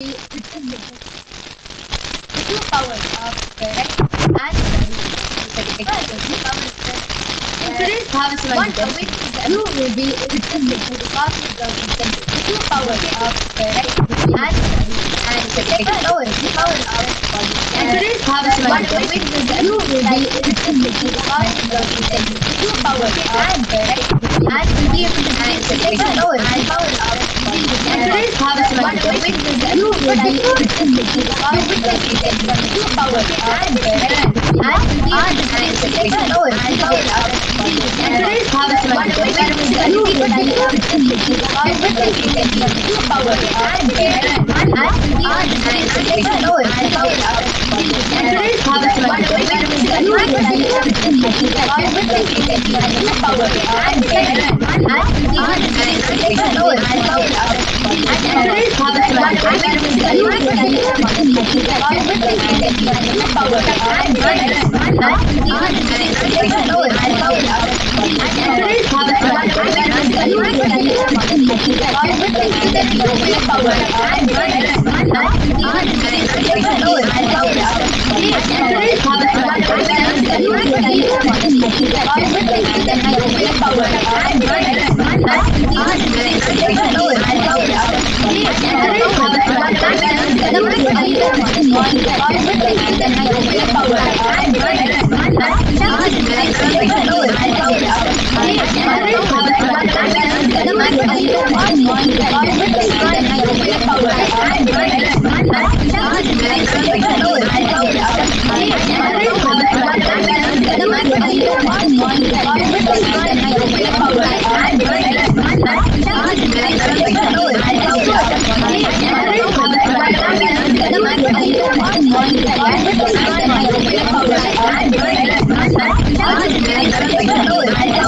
The two powers of direct and in today's BHAVASAMADHI, you will be witnessing the cosmic government center. The two powers of direct and the second power is the power of body. In today's BHAVASAMADHI, you will be witnessing the cosmic government center. The two powers of direct and will be able to and the second power is the power of body. In today's BHAVASAMADHI, you will be witnessing the cosmic government center. The two powers of direct and will be able to and the second power is the power of body. In today's BHAVASAMADHI, you will be witnessing the cosmic government center. The two powers of direct and will be able to and the second power is the power of body. In today's BHAVASAMADHI, you will be witnessing the cosmic government center. The two powers of direct and will be able to and the second power is the power of body. In today's BHAVASAMADHI, you will be witnessing the cosmic government center. The two powers of direct and will be able to and the second power is the power of body. In today's BHAVASAMADHI, you will be witnessing the cosmic government center. The two powers of direct and will be able to and the second power is the power of body. In today's BHAVASAMADHI, you will be witnessing the cosmic government center. The two powers of direct and will be able to and the second power is the power of body. In today's BHAVASAMADHI, you will be witnessing the cosmic government center. The two powers of direct and will be able to and the second power is the power of body. In today's BHAVASAMADHI, you will be witnessing the cosmic government center. The two powers of direct and will be able to and the second power is the power of body. In today's BHAVASAMADHI, you will be witnessing the cosmic government center. The two powers of direct and will be able to and the second power is the power of body. In today's BHAVASAMADHI, you will be witnessing the cosmic government center. The two powers of direct and will be able to and the second power is the power of body. In today's BHAVASAMADHI, you will be witnessing the cosmic government center. The two powers of direct and will be able to and the second power is the power of body.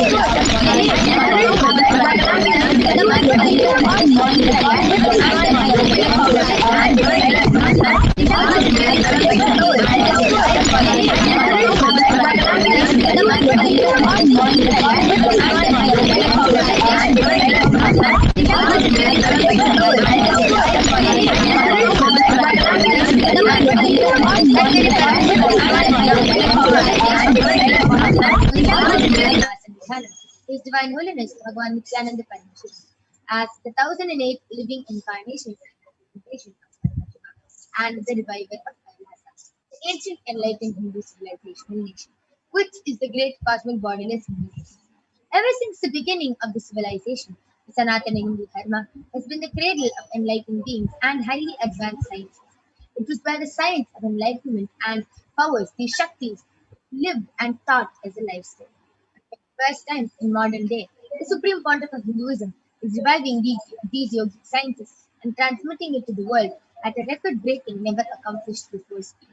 In today's BHAVASAMADHI, you will be witnessing the cosmic government center. The two powers of direct and will be able to and the second power is the power of body. In today's BHAVASAMADHI, you will be witnessing the cosmic government center. The two powers of direct and will be able to and the His Divine Holiness Bhagavan Nithyananda Paramashivam as the 1008th living incarnation of Paramashiva and the reviver of Kailasa, the ancient enlightened Hindu civilizational nation, which is the great cosmic bodiless civilization. Ever since the beginning of the civilization, the Sanatana Hindu Dharma has been the cradle of enlightened beings and highly advanced sciences. It was by the science of enlightenment and powers these Shaktis lived and taught as a lifestyle. For the first time in modern day, the Supreme Pontiff of Hinduism is reviving these yogic sciences and transmitting it to the world at a record-breaking, never accomplished before speed.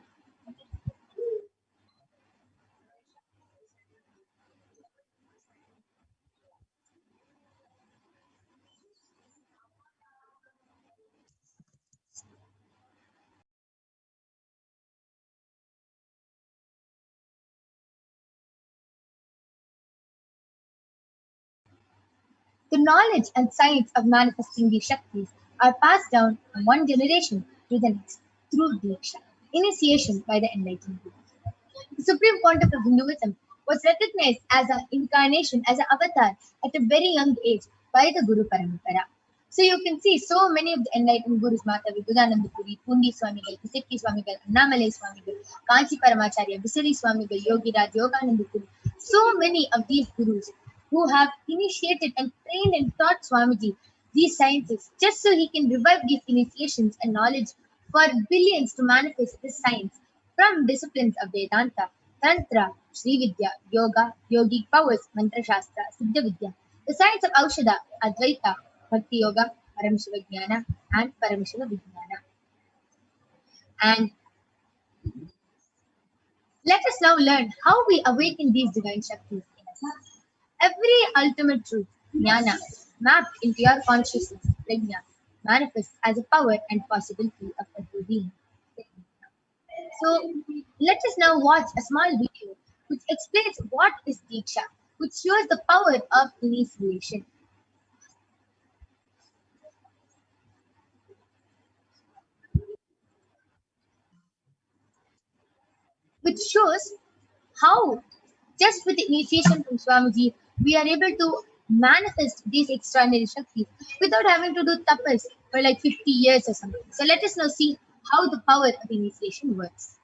The knowledge and science of manifesting these Shaktis are passed down from one generation to the next through Diksha, initiation by the enlightened Guru. The Supreme Pontiff of Hinduism was recognized as an incarnation, as an avatar at a very young age by the Guru Parampara. So you can see so many of the enlightened Gurus, Mata Vibudananda Puri, Pundi Swamigal, Kisekki Swamigal, Annamalai Swamigal, Kanchi Paramacharya, Visari Swamigal, Yogi Raj, Yogananda Puri. So many of these Gurus who have initiated and trained and taught Swamiji these sciences just so he can revive these initiations and knowledge for billions to manifest this science from disciplines of Vedanta, Tantra, Sri Vidya, Yoga, Yogic powers, Mantra Shastra, Siddha Vidya, the science of Aushadha, Advaita, Bhakti Yoga, Paramashiva Jnana, and Paramashiva Vijnana. And let us now learn how we awaken these divine Shaktis in us. Every ultimate truth, jnana, mapped into your consciousness, prajna, manifests as a power and possibility of every being. So, let us now watch a small video which explains what is Diksha, which shows the power of initiation. which shows how just with the initiation from Swamiji, we are able to manifest these extraordinary Shaktis without having to do tapas for like 50 years or something. So let us now see how the power of initiation works.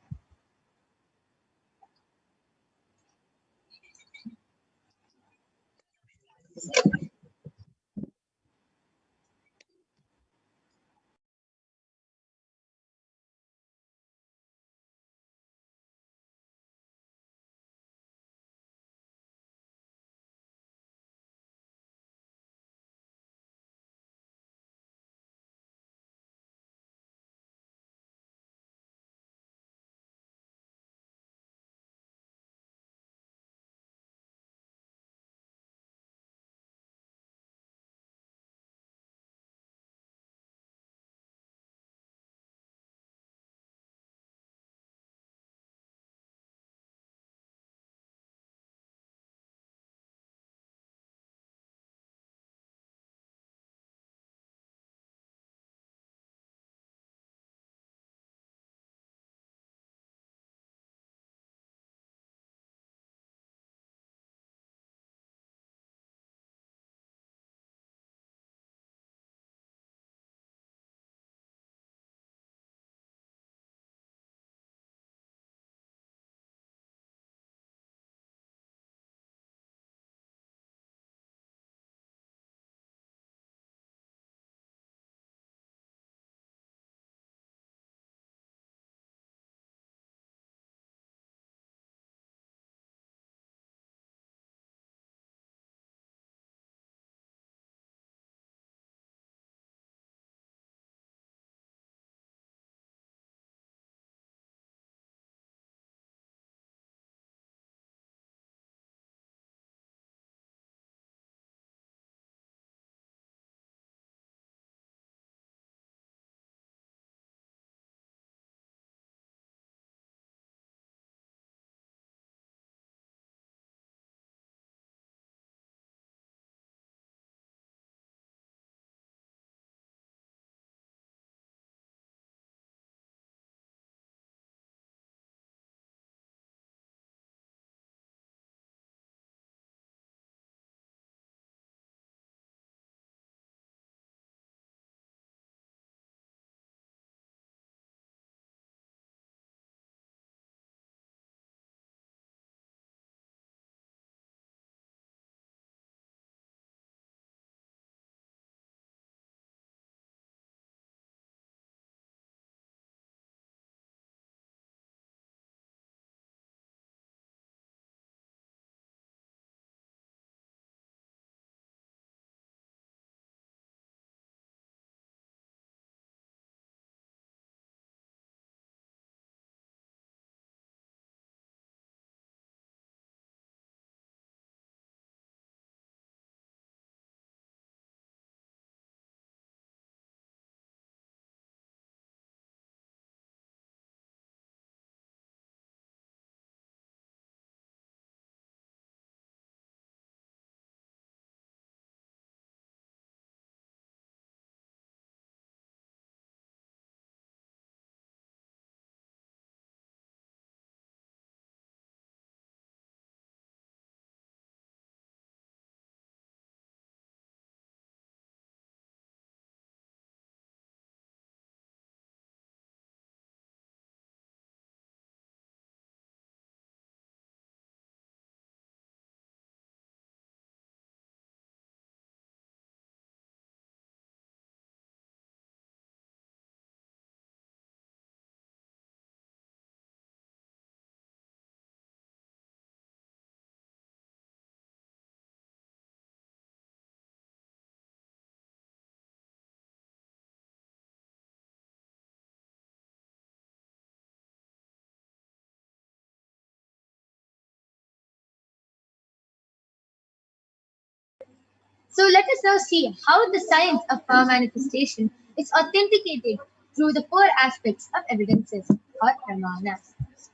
So let us now see how the science of power manifestation is authenticated through the four aspects of evidences or pramanas.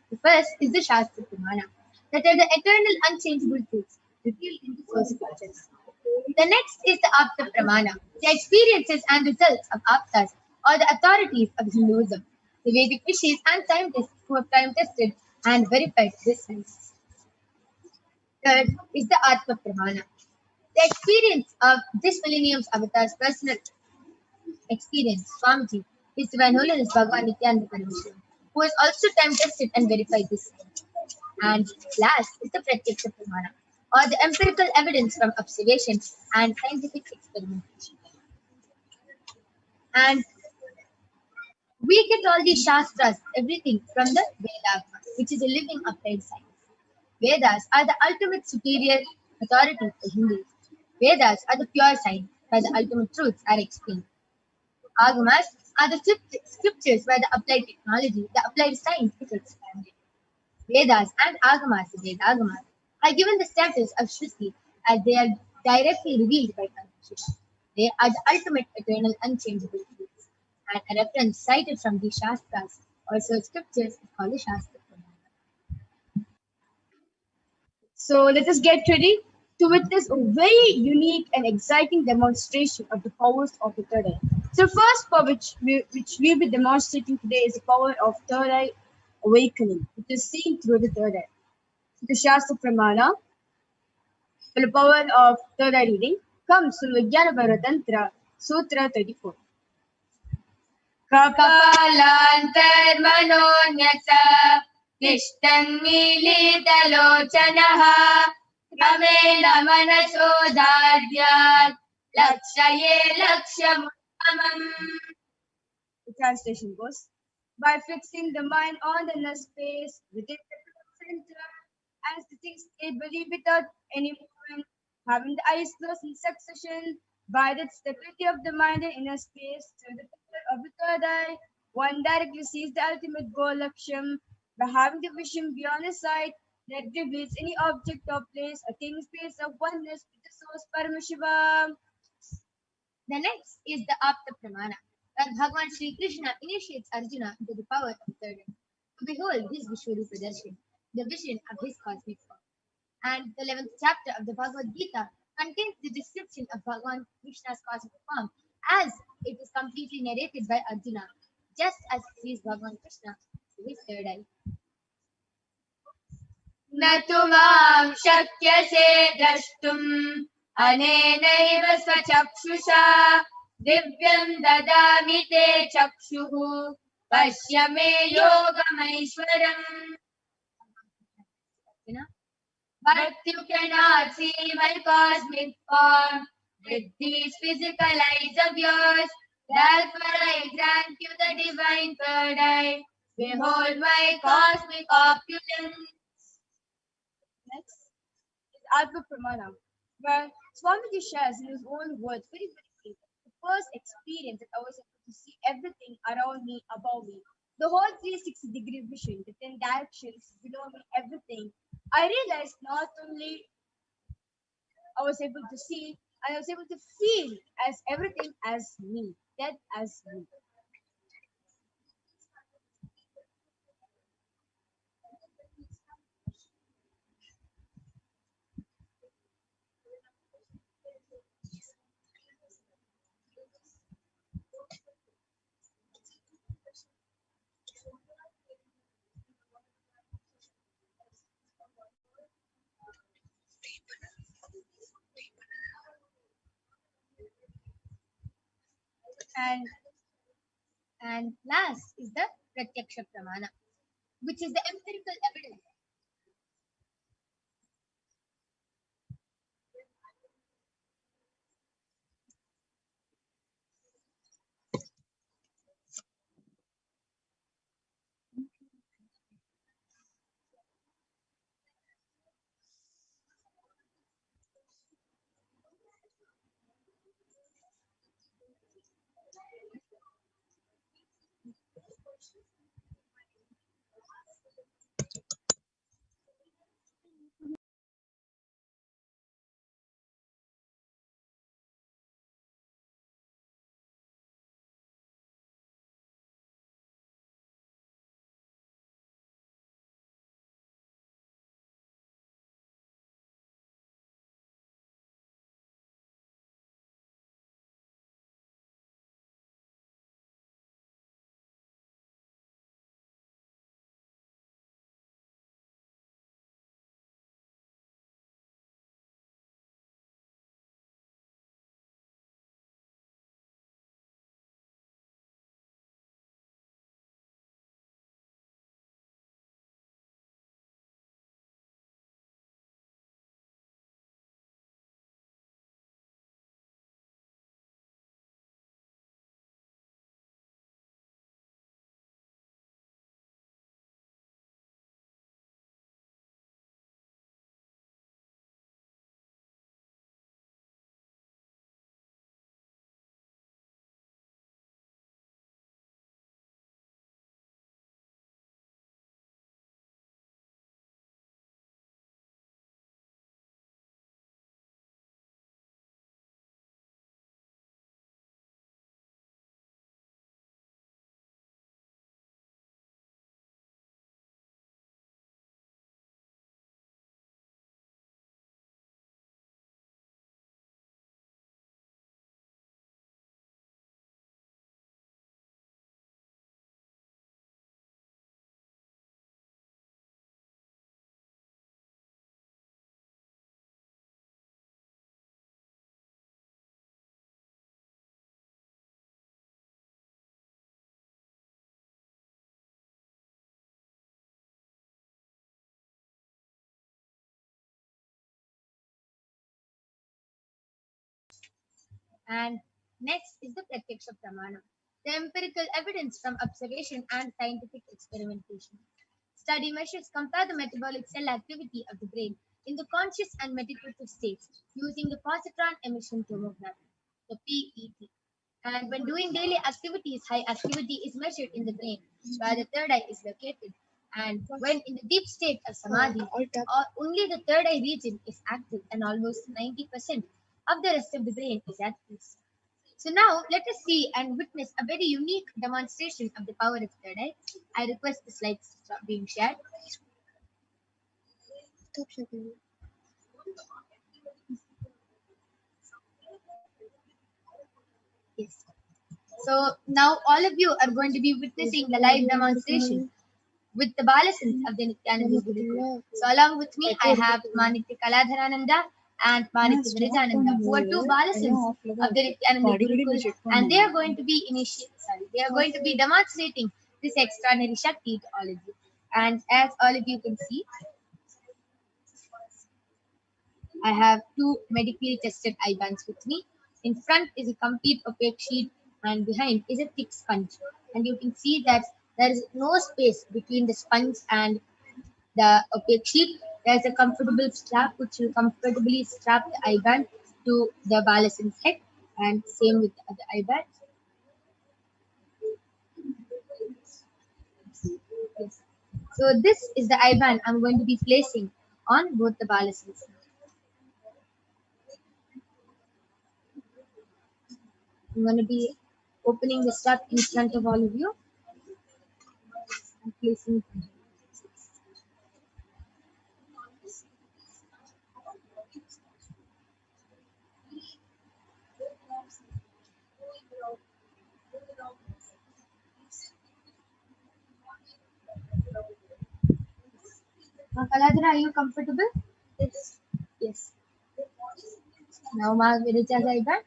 The first is the Shastra Pramana, that are the eternal unchangeable truths revealed in the source scriptures. The next is the Apta Pramana, the experiences and results of Aptas or the authorities of Hinduism, the Vedic rishis and scientists who have time tested and verified this is. Third is the Atma Pramana. The experience of this millennium's avatar's personal experience, Swamiji, is Divine Holiness Bhagavan Nithyananda Paramashivam, who has also time tested and verified this. And last is the Pratyaksha Pramana, or the empirical evidence from observation and scientific experimentation. And we get all these Shastras, everything from the Vedas, which is a living applied science. Vedas are the ultimate superior authority for Hindus. Vedas are the pure science where the ultimate truths are explained. Agamas are the scriptures where the applied technology, the applied science is expanded. Vedas and Agamas, the Vedagamas, are given the status of Shruti as they are directly revealed by Confucius. They are the ultimate eternal unchangeable truths. And a reference cited from the Shastras, also scriptures, is called the Shastra. So let us get ready to witness a very unique and exciting demonstration of the powers of the third eye. So first power which we'll be demonstrating today is the power of third eye awakening, which is seen through the third eye. The Shastra Pramana for the power of third eye reading comes from Vijnana Bharatantra, Sutra 34. कपालान्तर्मनोऽन्यस तिष्ठन्मीलितलोचनः क्रमेण मनसो दार्ढ्यात् लक्ष्ये लक्ष्यमुत्तमम्. The translation goes, by fixing the mind on the inner space within the center and sitting stably without any movement, having the eyes closed in succession, by the stability of the mind and inner space through the pillar of the third eye, one directly sees the ultimate goal Laksham. By having the vision beyond the sight that reveals any object or place, a thing space of oneness with the source Paramashivoham. The next is the Apta Pramana, where Bhagavan Sri Krishna initiates Arjuna into the power of the third eye. To behold his Vishwarupa Darshan, the vision of his cosmic form. And the 11th chapter of the Bhagavad Gita contains the description of Bhagavan Krishna's cosmic form as it is completely narrated by Arjuna, just as he sees Bhagavan Krishna through his third eye. न तु मां शक्यसे द्रष्टुम् अनेनैव स्वचक्षुषा दिव्यं ददामि ते चक्षुः पश्य मे योगमैश्वरम्. But you cannot see my cosmic form with these physical eyes of yours. Therefore I grant you the divine third eye. Behold my cosmic opulence. Next is Atma Pramana, where Swamiji shares in his own words very briefly the first experience that I was able to see everything around me, above me. The whole 360-degree vision, the 10 directions below me, everything. I realized not only I was able to see, I was able to feel as everything as me, that as me. And last is the Pratyaksha Pramana, which is the empirical evidence And next is the Pratyaksha Pramana, the empirical evidence from observation and scientific experimentation. Study measures compare the metabolic cell activity of the brain in the conscious and meditative states using the positron emission tomography, the PET. And when doing daily activities, high activity is measured in the brain where the third eye is located. And when in the deep state of samadhi, only the third eye region is active and almost 90% of the rest of the brain is at peace. So now let us see and witness a very unique demonstration of the power of third eye. I request the slides to stop being shared. Yes. So now all of you are going to be witnessing the live demonstration with the Balasins of the Nithyananda Gurukul. So along with me, I have Manitya Kaladharananda and Manitya Virajananda, who are two Balasins of the Nithyananda Gurukul, and they are going to be demonstrating this extraordinary Shakti to all of you. And as all of you can see, I have two medically tested eye bands with me. In front is a complete opaque sheet, and behind is a thick sponge. And you can see that there is no space between the sponge and the opaque sheet. There is a comfortable strap which will comfortably strap the eye band to the Balasin's head, and same with the other eye band. Yes. So this is the eye band I'm going to be placing on both the Balasins. I'm going to be opening the strap in front of all of you and placing it. Kaladhara, are you comfortable? Yes. Yes. Now, Viraja's eye band.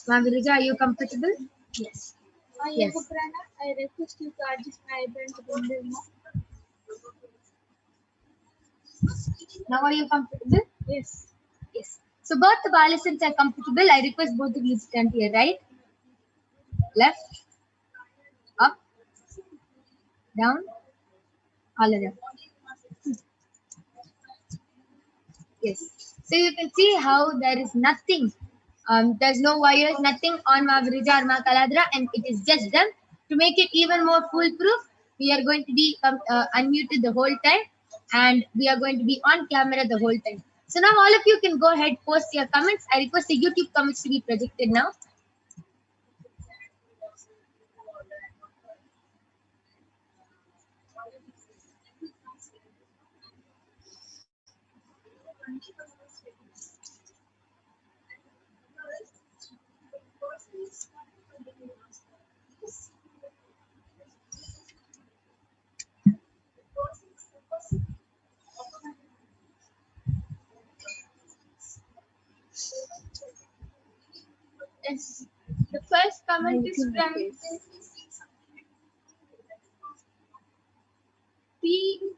Virija, are you comfortable? Yes. Yes. I request you to adjust my eyeband to Bandra. Now are you comfortable? Yes. Yes. So both the Balasins are comfortable. I request both of you to turn to your right, left, up, down, all around. Yes. So you can see how there is nothing. There's no wires, nothing on Virija or Kaladra, and it is just them. To make it even more foolproof, we are going to be unmuted the whole time, and we are going to be on camera the whole time. So now all of you can go ahead, post your comments. I request the YouTube comments to be projected now. Yes. The first comment is from PIANAHUDSOS,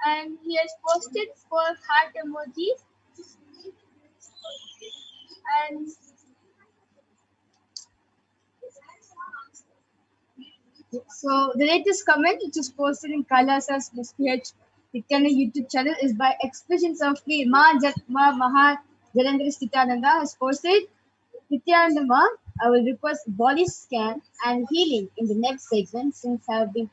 and he has posted 4 heart emojis. And So the latest comment, which is posted in Kailasa's HDH Nithyananda YouTube channel, is by Expressions of Free. Maha Jalandhar Nithyananda has posted, Nithyananda Ma, I will request body scan and healing in the next segment since I have been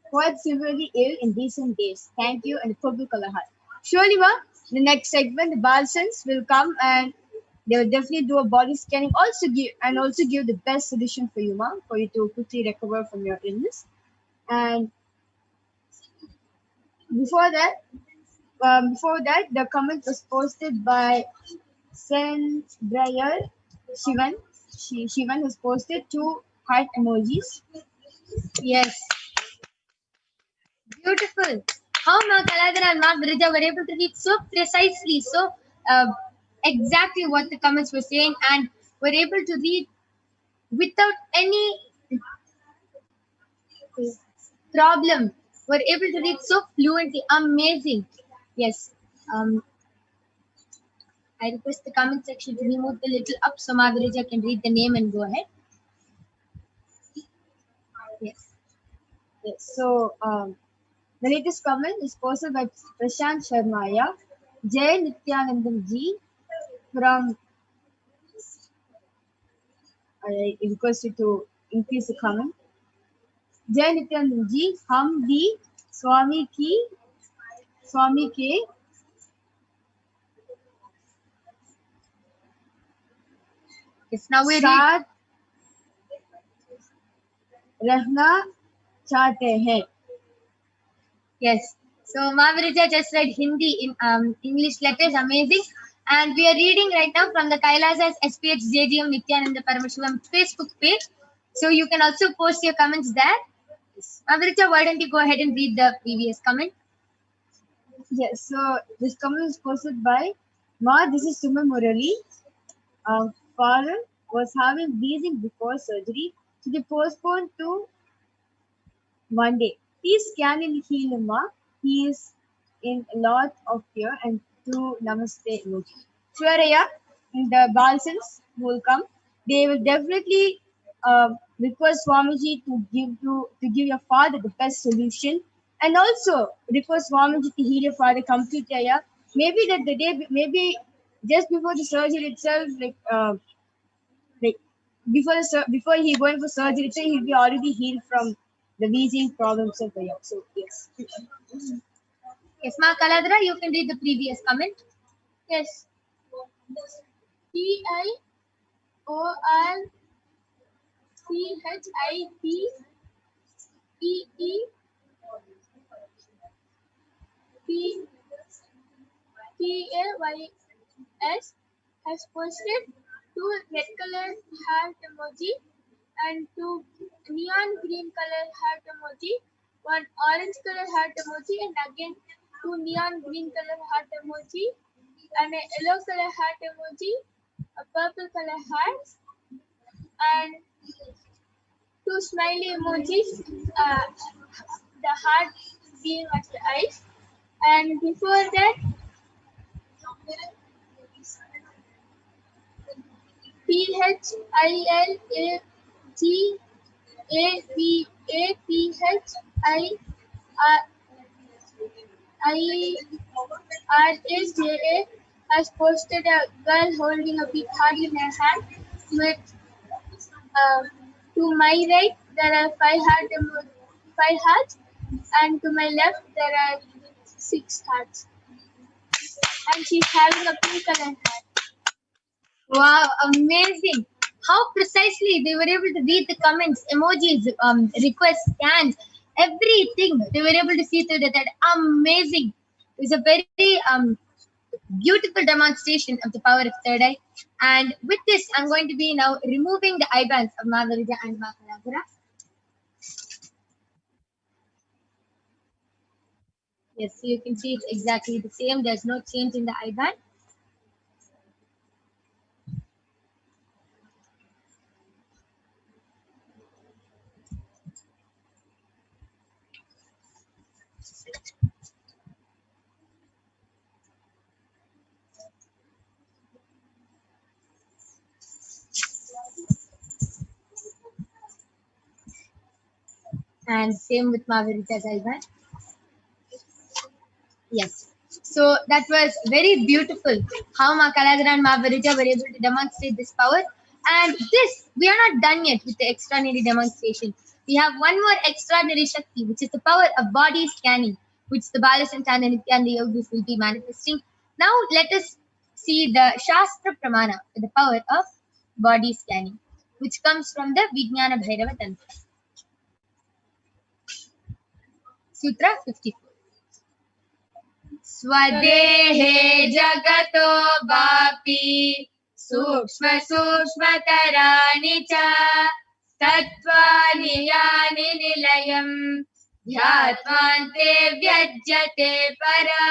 quite severely ill in recent days. Thank you, and Prabhu Kalahar. Surely, Ma, the next segment, the Balsans will come and they will definitely do a body scanning, also give the best solution for you, Ma, for you to quickly recover from your illness. And before that, the comment was posted by Sendrayal Shivan has posted 2 heart emojis. Yes, beautiful. How Ma Kaladara and Ma Virija were able to read so precisely, so uh, exactly what the comments were saying, and were able to read without any problem. Were able to read so fluently. Amazing. Yes. I request the comment section to be moved a little up so Ma Virija can read the name and go ahead. Yes. Yes. So the latest comment is posted by Prashant Sharmaya, Jay Nithyanandam Ji from I request you to increase the comment. Jay Nithyanandam Ji, हम भी स्वामी के Yes. Now we read. साथ रहना चाहते हैं. Yes. So Ma Virija just read Hindi in English letters. Amazing. And we are reading right now from the Kailasa's SPH JGM Nithyananda Paramashivam Facebook page. So you can also post your comments there. Ma Virija, why don't you go ahead and read the previous comment? Yes, so this comment is posted by Ma. This is Suma Murali. Father was having wheezing before surgery, so they postponed to Monday. Please scan and heal him, Ma. He is in a lot of fear and to Namaste emoji. Shwaraya, the Balsans who will come, they will definitely request Swamiji to give your father the best solution, and also request Swamiji to heal your father completely. Yeah? Maybe that the day, maybe just before the surgery itself, like before he going for surgery itself, he'll be already healed from the wheezing problems of the young. So yes. Yes, Ma Kaladra, you can read the previous comment. Yes. PIORCHIPPAYS has posted 2 red color heart emoji and 2 neon green color heart emoji, 1 orange color heart emoji, and again 2 neon green color heart emoji, and a yellow color heart emoji, a purple color heart, and 2 smiley emojis, the heart being at the eyes. And before that, PHILGAPAPHIRSJA has posted a girl holding a big heart in her hand with to my right there are 5 hearts, and to my left there are 6 hearts, and she's having a pink color hat. Wow, amazing. How precisely they were able to read the comments, emojis, requests, scans, everything. They were able to see through that. Amazing. It was a very beautiful demonstration of the power of third eye. And with this, I'm going to be now removing the eye bands of Ma Virija and Ma Kaladara. Yes, so you can see it's exactly the same. There's no change in the eye band. And same with Ma Virita's eye band. Yes. So that was very beautiful how Ma Kaladara and Ma Virija were able to demonstrate this power. And this, we are not done yet with the extraordinary demonstration. We have one more extraordinary Shakti, which is the power of body scanning, which the Balasantana and the yogis will be manifesting. Now let us see the Shastra Pramana, the power of body scanning, which comes from the Vijnana Bhairava Tantra. Sutra 54. स्वदेहे जगतो वापि सूक्ष्म सूक्ष्मतराणि च तत्त्वानि यानि निलयम् ध्यात्वान्ते व्यज्यते परा.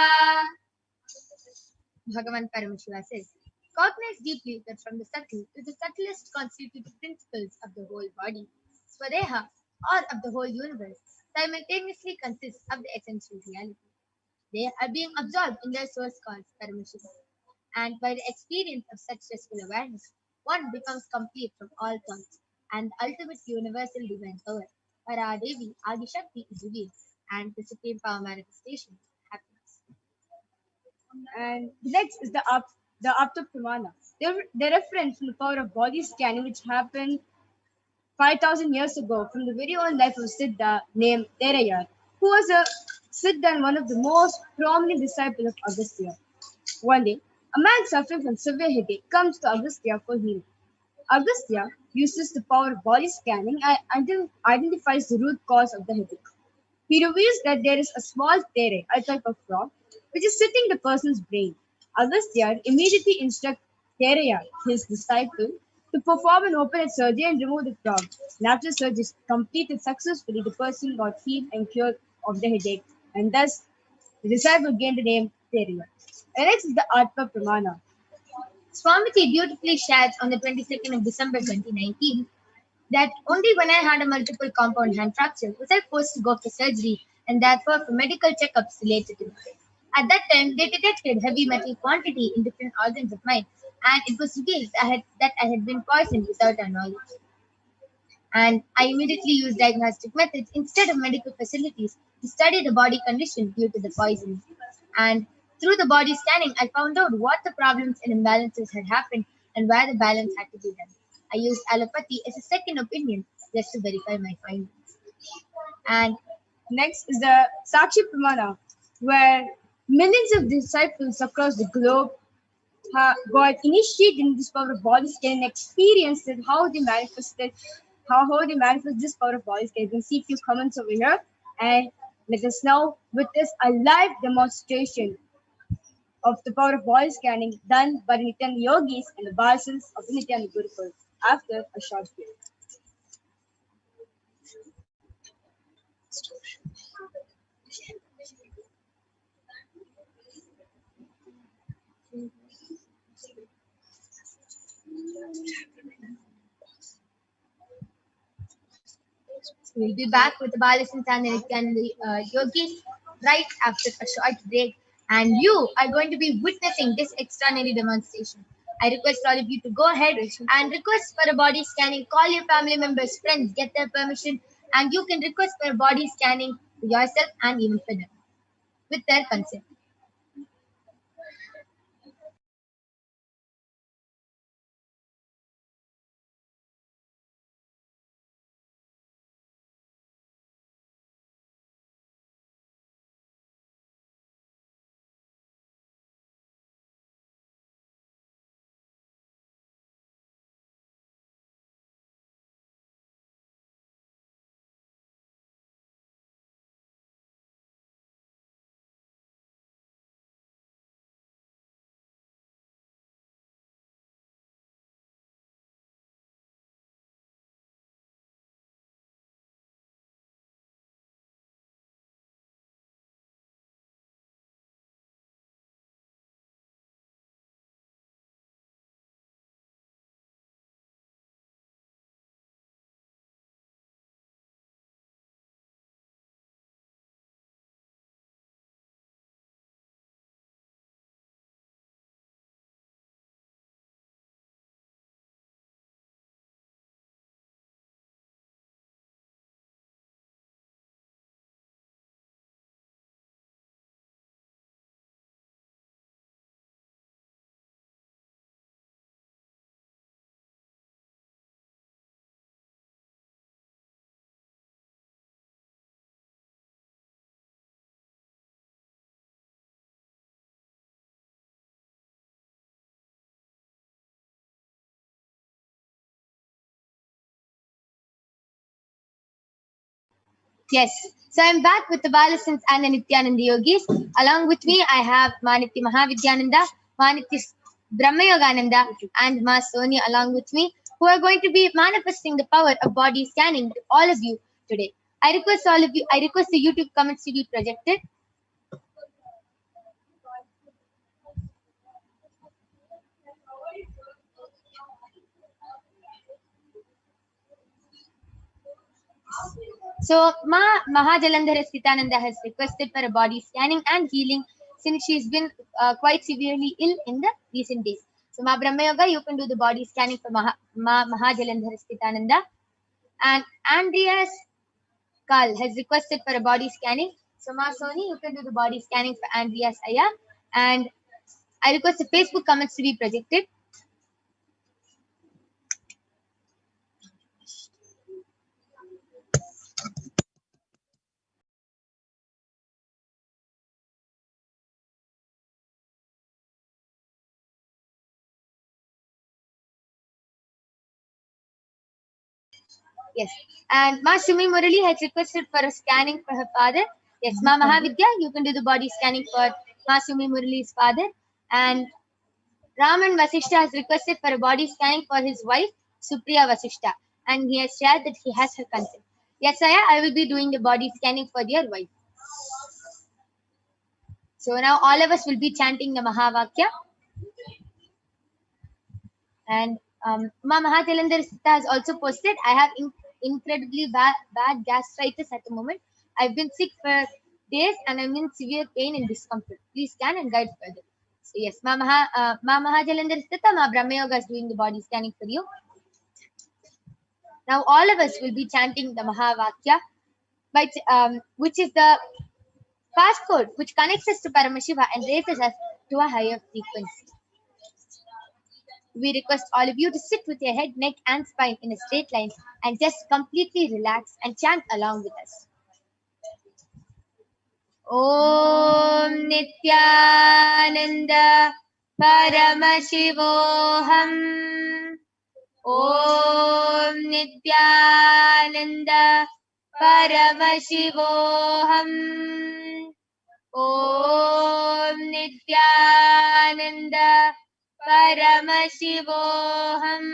Bhagavan Paramashiva says, cognize deeply that from the subtle to the subtlest constitutive principles of the whole body, Swadeha, or of the whole universe, simultaneously consist of the essential reality. They are being absorbed in their source called Paramashiva. And by the experience of such restful awareness, one becomes complete from all thoughts, and the ultimate universal divine power, Paradevi Adishakti, is revealed, and the supreme power manifestation happens. And next is the Aptapramana. The reference from the power of body scanning, which happened 5,000 years ago from the very own life of Siddha named Terayar, who was a Siddha and one of the most prominent disciples of Agastya. One day, a man suffering from severe headache comes to Agastya for healing. Agastya uses the power of body scanning and identifies the root cause of the headache. He reveals that there is a small tere, a type of frog, which is sitting in the person's brain. Agastya immediately instructs Teraya, his disciple, to perform an open-head surgery and remove the frog. And after surgery is completed successfully, the person got healed and cured of the headache, and thus the disciple gained the name Teraya. And next is the Atma Pramana. Swamiji beautifully shares on the 22nd of December 2019 that only when I had a multiple compound hand fracture was I forced to go for surgery and therefore for medical checkups related to it. At that time, they detected heavy metal quantity in different organs of mine, and it was revealed that I had been poisoned without our knowledge. And I immediately used diagnostic methods instead of medical facilities to study the body condition due to the poison. And through the body scanning, I found out what the problems and imbalances had happened and where the balance had to be done. I used allopathy as a second opinion just to verify my findings. And next is the Sakshi Pramana, where millions of disciples across the globe got initiated in this power of body scan and experienced it, how they manifest this power of body scan. You can see a few comments over here, and let us now witness a live demonstration of the power of body scanning done by the Nithyananda yogis and the Bhasans of the Nithyananda Gurukul after a short break. We'll be back with the Balasans and the Nithyananda yogis right after a short break. And you are going to be witnessing this extraordinary demonstration. I request all of you to go ahead and request for a body scanning. Call your family members, friends, get their permission, and you can request for a body scanning for yourself and even for them with their consent. Yes. So I'm back with the Balasans and the Nithyananda Yogis. Along with me, I have Maniti Mahavidyananda, Maniti Brahmayogananda, and Ma Soni along with me, who are going to be manifesting the power of body scanning to all of you today. I request the YouTube comments to be projected. So Mahajalandhara Sitananda has requested for a body scanning and healing since she's been quite severely ill in the recent days. So Ma Brahmayoga, you can do the body scanning for Mahajalandhara Sitananda. And Andreas Karl has requested for a body scanning. So Ma Soni, you can do the body scanning for Andreas Aya. And I request the Facebook comments to be projected. Yes. And Ma Shumi Murali has requested for a scanning for her father. Yes, Ma Mahavidya, you can do the body scanning for Ma Shumi Murali's father. And Raman Vasishta has requested for a body scanning for his wife, Supriya Vasishta. And he has shared that he has her consent. Yes, I will be doing the body scanning for their wife. So now all of us will be chanting the Mahavakya. And Ma Mahatilandar Sita has also posted, I have incredibly bad gastritis at the moment. I've been sick for days and I'm in severe pain and discomfort. Please scan and guide further. So yes, Ma Mahajalandar Sita, Ma Brahmayoga is doing the body scanning for you. Now all of us will be chanting the Mahavakya, which is the passcode which connects us to Paramashiva and raises us to a higher frequency. We request all of you to sit with your head, neck, and spine in a straight line and just completely relax and chant along with us. Om Nithyananda Paramashivoham. Om Nithyananda Paramashivoham. Om Nithyananda Paramashivoham.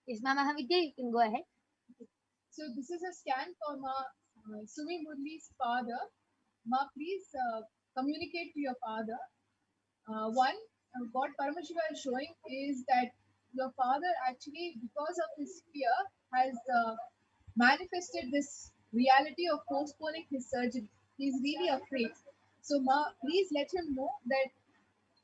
Yes, Mama Hamidya, you can go ahead. So this is a scan for Sumi Murli's father. Ma, please communicate to your father. One, what Paramashiva is showing is that your father actually, because of his fear, has manifested this reality of postponing his surgery. He's really afraid. So Ma, please let him know that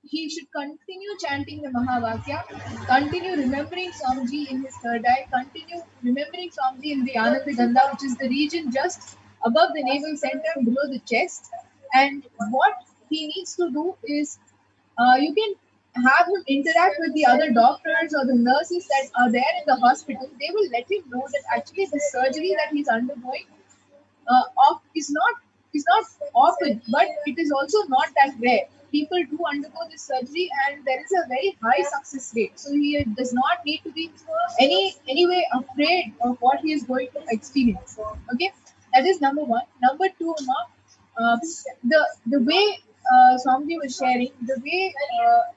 he should continue chanting the Mahavakya, continue remembering Swamiji in his third eye, continue remembering Swamiji in the Anandagandha, which is the region just above the navel center below the chest. And what he needs to do is you can have him interact with the other doctors or the nurses that are there in the hospital. They will let him know that actually the surgery that he's undergoing is not often, but it is also not that rare. People do undergo this surgery, and there is a very high success rate. So he does not need to be anyway afraid of what he is going to experience. Okay, that is number one. Number two, the way Swamiji was sharing, the way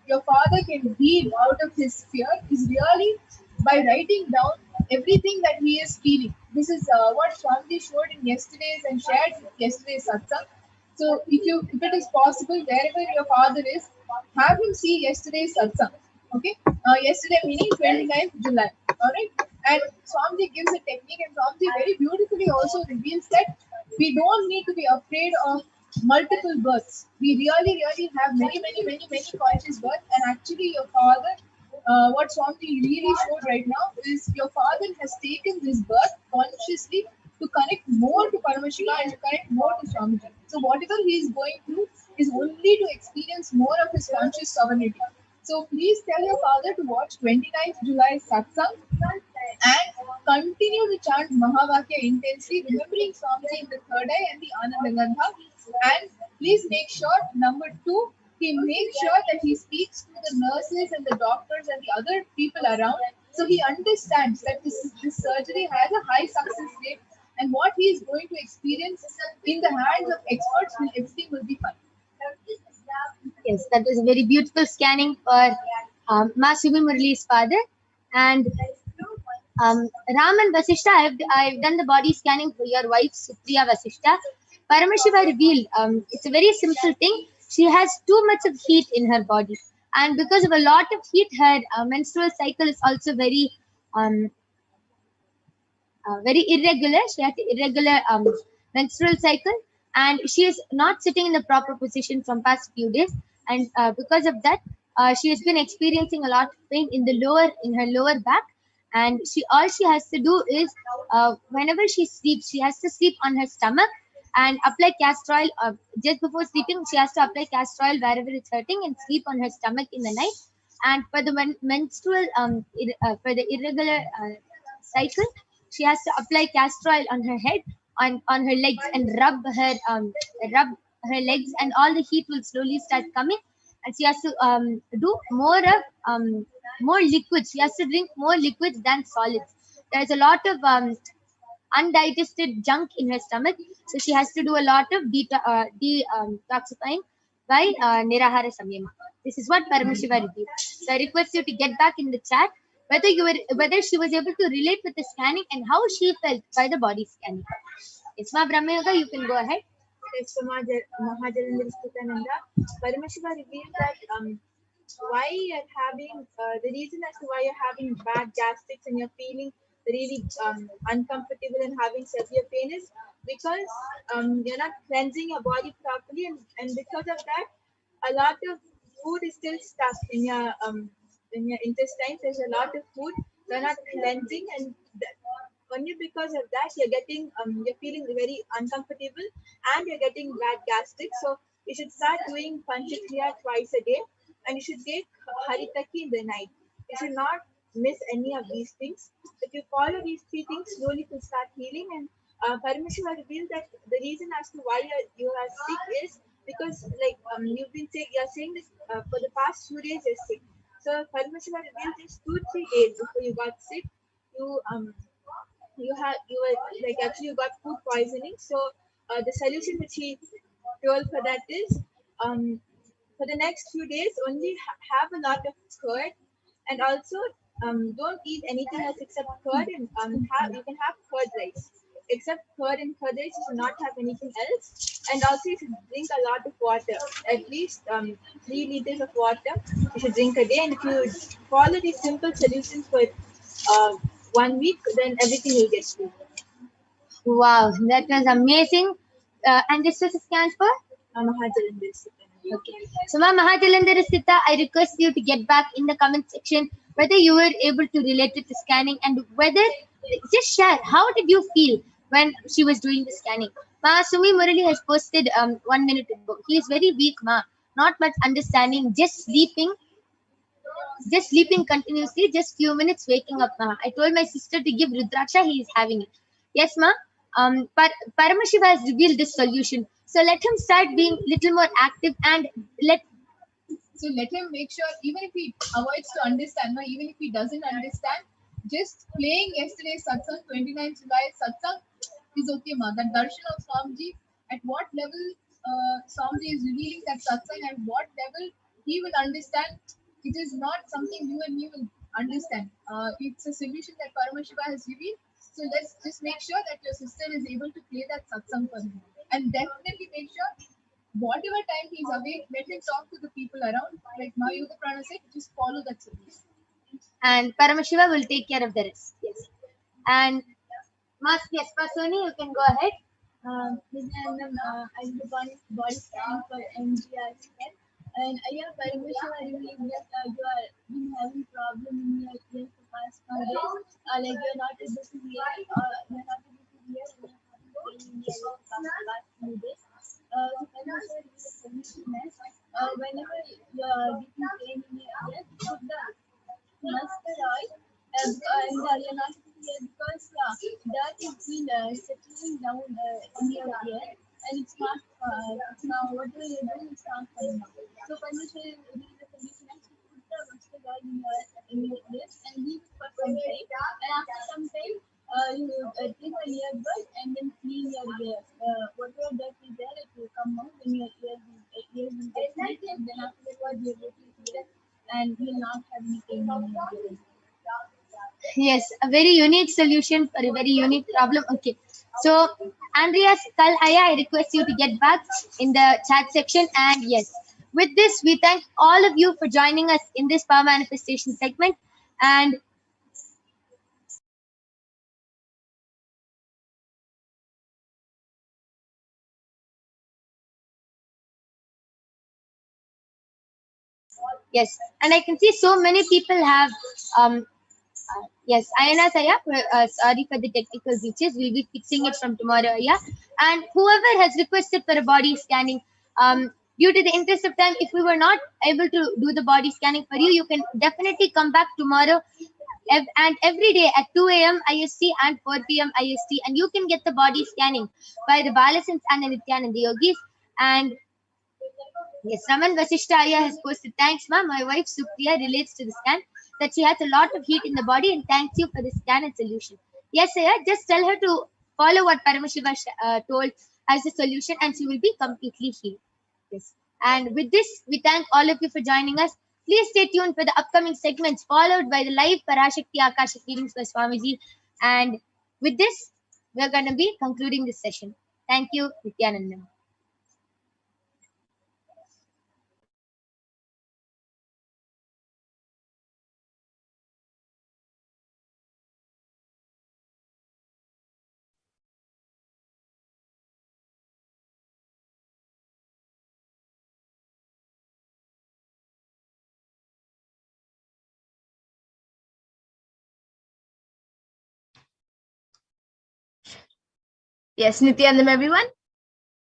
your father can heal out of his fear is really by writing down everything that he is feeling. This is what Swamiji showed in yesterday's and shared in yesterday's satsang. So if it is possible, wherever your father is, have him see yesterday's satsang. Okay. Yesterday meaning 29th July. Alright. And Swamiji gives a technique, and Swamiji very beautifully also reveals that we don't need to be afraid of multiple births. We really have many conscious births. And actually your father, what Swamiji really showed right now is your father has taken this birth consciously to connect more to Paramashiva and to connect more to Swamiji. So whatever he is going through is only to experience more of his conscious sovereignty. So please tell your father to watch 29th July Satsang and continue to chant Mahavakya intensely, remembering Swamiji in the third eye and the Anandagandha. And please make sure, number two, he makes sure that he speaks to the nurses and the doctors and the other people around, so he understands that this surgery has a high success rate, and what he is going to experience in the hands of experts, everything will be fine. Yes, that was a very beautiful scanning for Ma Sumi Murali's father. And Ram and Vasishta, I've done the body scanning for your wife, Supriya Vasishta. Paramashiva revealed, it's a very simple thing. She has too much of heat in her body. And because of a lot of heat, her menstrual cycle is also very irregular. She has irregular menstrual cycle, and she is not sitting in the proper position from past few days. And because of that, she has been experiencing a lot of pain in her lower back. And all she has to do is, whenever she sleeps, she has to sleep on her stomach and apply castor oil. Just before sleeping, she has to apply castor oil wherever it's hurting and sleep on her stomach in the night. And for the menstrual, for the irregular cycle, she has to apply castor oil on her head, on her legs, and rub her legs, and all the heat will slowly start coming. And she has to do more liquids. She has to drink more liquids than solids. There's a lot of undigested junk in her stomach, so she has to do a lot of detoxifying by Nirahara Samyama. This is what Paramashiva revealed. So I request you to get back in the chat whether she was able to relate with the scanning and how she felt by the body scanning. Isma Brahmayoga, you can go ahead. Yes, Mahajalandra Nithyananda Paramashiva revealed that why you're having the reason as to why you're having bad gastrics and you're feeling really uncomfortable and having severe pain is because you're not cleansing your body properly, and because of that, a lot of food is still stuck in your intestines. There's a lot of food you're not cleansing, and only because of that you're feeling very uncomfortable and you're getting bad gastric. So you should start doing Panchakriya twice a day, and you should take Haritaki in the night. You should not miss any of these things. If you follow these three things, slowly you will start healing. And Paramashiva revealed that the reason as to why you are sick is because you're saying this for the past 2 days you're sick. So Paramashiva revealed this 2-3 days before you got sick, you got food poisoning. So the solution which he told for that is for the next few days only have a lot of curd, and also don't eat anything else except curd, and you can have curd rice. Except curd and curd rice, you should not have anything else. And also you should drink a lot of water, at least 3 liters of water you should drink a day. And if you follow these simple solutions for 1 week, then everything will get through. Wow, that was amazing. And this was a scan for Mahajalandra. Okay. So, Mahajalandra Sita, I request you to get back in the comment section whether you were able to relate it to scanning, and whether, just share, how did you feel when she was doing the scanning. Ma Sumi Murali has posted 1 minute ago. He is very weak, Ma. Not much understanding, just sleeping continuously, just few minutes waking up, Ma. I told my sister to give Rudraksha, he is having it. Yes, Ma. Paramashiva has revealed this solution. So let him start being little more active, and let him make sure, even if he avoids to understand, even if he doesn't understand, just playing yesterday's satsang, 29th July satsang is okay, Ma. That darshan of Swamiji, at what level Swamiji is revealing that satsang, and what level he will understand, it is not something you and me will understand. It's a solution that Paramashiva has revealed. So let's just make sure that your sister is able to play that satsang for him. And definitely make sure whatever time he's awake, let him talk to the people around. Like Mahavyoga Prana said, just follow that solution. And Paramashiva will take care of the rest. Yes. And yes, Masoni, you can go ahead. I did one body scan for MGR scan, and I have Paramashiva revealed that you are been having problem in your ears for past few days. Like you're not able to hear, you're not able to hear, and you're having pain in your ears for past few days. So Paramashiva revealed the solution is whenever you're getting pain in your ears, put the mustard oil, and you're not here because that is been settling down in your ear, and it's not now whatever you're doing it's not coming out. So Parmeshwar will the solution is to put the mustard oil in your ears and leave it for some time, and after some time you take an earbud and then clean your ears. Whatever dirt is there it will come out when your ears will get clean, and then afterwards you're able to hear and you'll not have any pain in your ears. Yes, a very unique solution for a very unique problem. Okay. So, Andreas Kalhaya, I request you to get back in the chat section. And yes, with this, we thank all of you for joining us in this power manifestation segment. And yes, and I can see so many people have yes, Ayana Saya, sorry for the technical glitches. We'll be fixing it from tomorrow, yeah. And whoever has requested for a body scanning, due to the interest of time, if we were not able to do the body scanning for you, you can definitely come back tomorrow and every day at 2 a.m. IST and 4 p.m. IST, and you can get the body scanning by the Balasins and the Nithyananda Yogis. And yes, Raman Vasishtaya has posted, thanks, ma'am. My wife Supriya relates to the scan that she has a lot of heat in the body and thanks you for the scan and solution. Yes, Saya, just tell her to follow what Paramashiva told as a solution and she will be completely healed. Yes. And with this, we thank all of you for joining us. Please stay tuned for the upcoming segments followed by the live Parashakti Akasha readings by Swamiji. And with this, we're going to be concluding this session. Thank you, Nithyananda. Yes, Nithyanandam, everyone.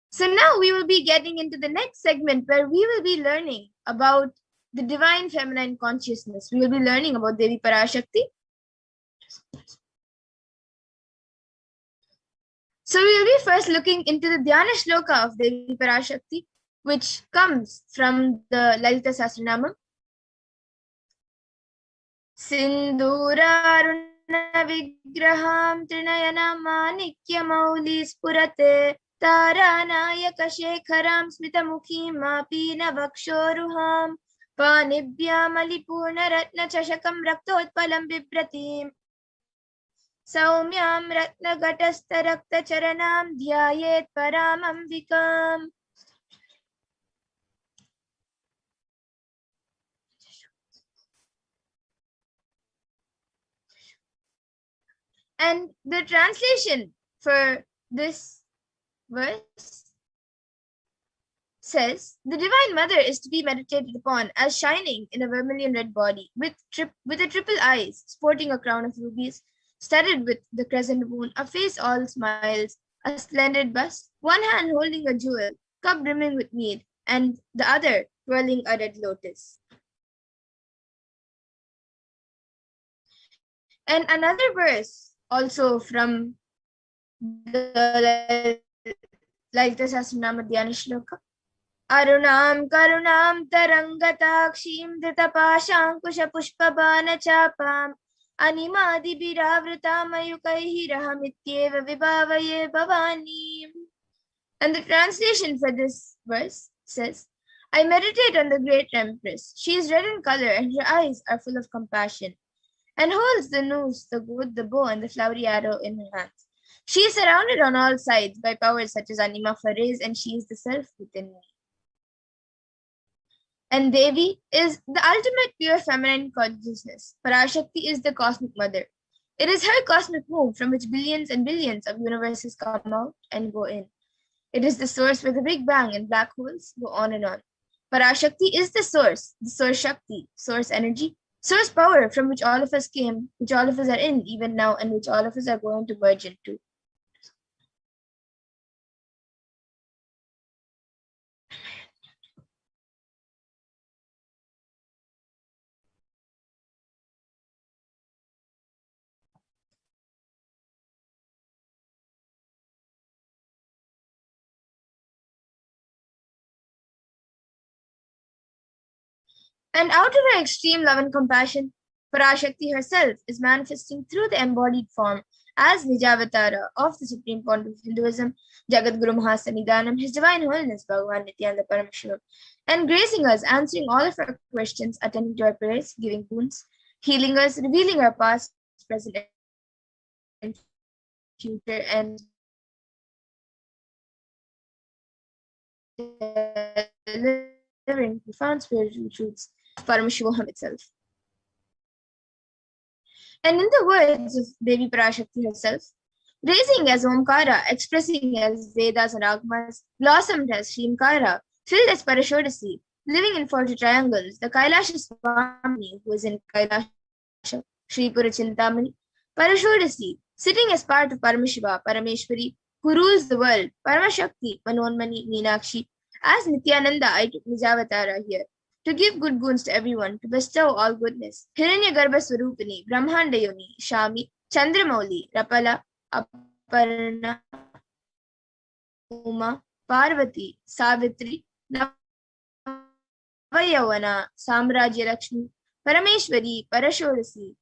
So now we will be getting into the next segment where we will be learning about the divine feminine consciousness. We will be learning about Devi Parashakti. So we will be first looking into the Dhyana Shloka of Devi Parashakti, which comes from the Lalita Sahasranamam. Sindhuraruna Vigraham Trinayana Manikya Mauli Spurate Taranayaka Shekharam Smitamukhim Mapina Vakshoruham Panibhyam Alipurna Ratna Chashakam Raktotpalam Bibratim Saumyam Ratna Gatasta Rakta Charanam Dhyayet Paramam Vikam. And the translation for this verse says, the Divine Mother is to be meditated upon as shining in a vermilion red body with a triple eyes, sporting a crown of rubies, studded with the crescent moon, a face all smiles, a splendid bust, one hand holding a jewel, cup brimming with mead, and the other twirling a red lotus. And another verse also from the Lalita Sahasranama Dhyana Shloka. Arunam karunam tarangatakshim dritapashankusha pushpabana chapam animadi biravrita mayukaihi rahamityeva vibhavaye bhavani. And the translation for this verse says, I meditate on the great Empress. She is red in color and her eyes are full of compassion, and holds the noose, the wood, the bow, and the flowery arrow in her hands. She is surrounded on all sides by powers such as Anima Fares, and she is the self within me. And Devi is the ultimate pure feminine consciousness. Parashakti is the cosmic mother. It is her cosmic womb from which billions and billions of universes come out and go in. It is the source where the Big Bang and black holes go on and on. Parashakti is the source Shakti, source energy, source power from which all of us came, which all of us are in even now, and which all of us are going to merge into. And out of her extreme love and compassion, Parashakti herself is manifesting through the embodied form as Nijavatara of the Supreme Pontiff of Hinduism, Jagadguru Mahasannidhanam, His Divine Holiness Bhagavan Nithyananda Paramashivam, and gracing us, answering all of our questions, attending to our prayers, giving boons, healing us, revealing our past, present, and future, and delivering profound spiritual truths of Paramashivoham itself. And in the words of Devi Parashakti herself, raising as Omkara, expressing as Vedas and Agmas, blossomed as Shrimkara, filled as Parashodasi, living in 40 triangles, the Kailasa Swami, who is in Kailasa, Sri Purachintamani, Parashodasi, sitting as part of Paramashiva, Parameshwari, who rules the world, Paramashakti, Manonmani, Meenakshi, as Nithyananda, I took Nijavatara here, to give good boons to everyone, to bestow all goodness. Hiranyagarbha Swarupini, Brahmanda Yoni, Shami, Chandramauli, Rapala, Aparna, Uma, Parvati, Savitri, Navayavana, Samrajya Lakshmi, Parameshwari, Parashodasi,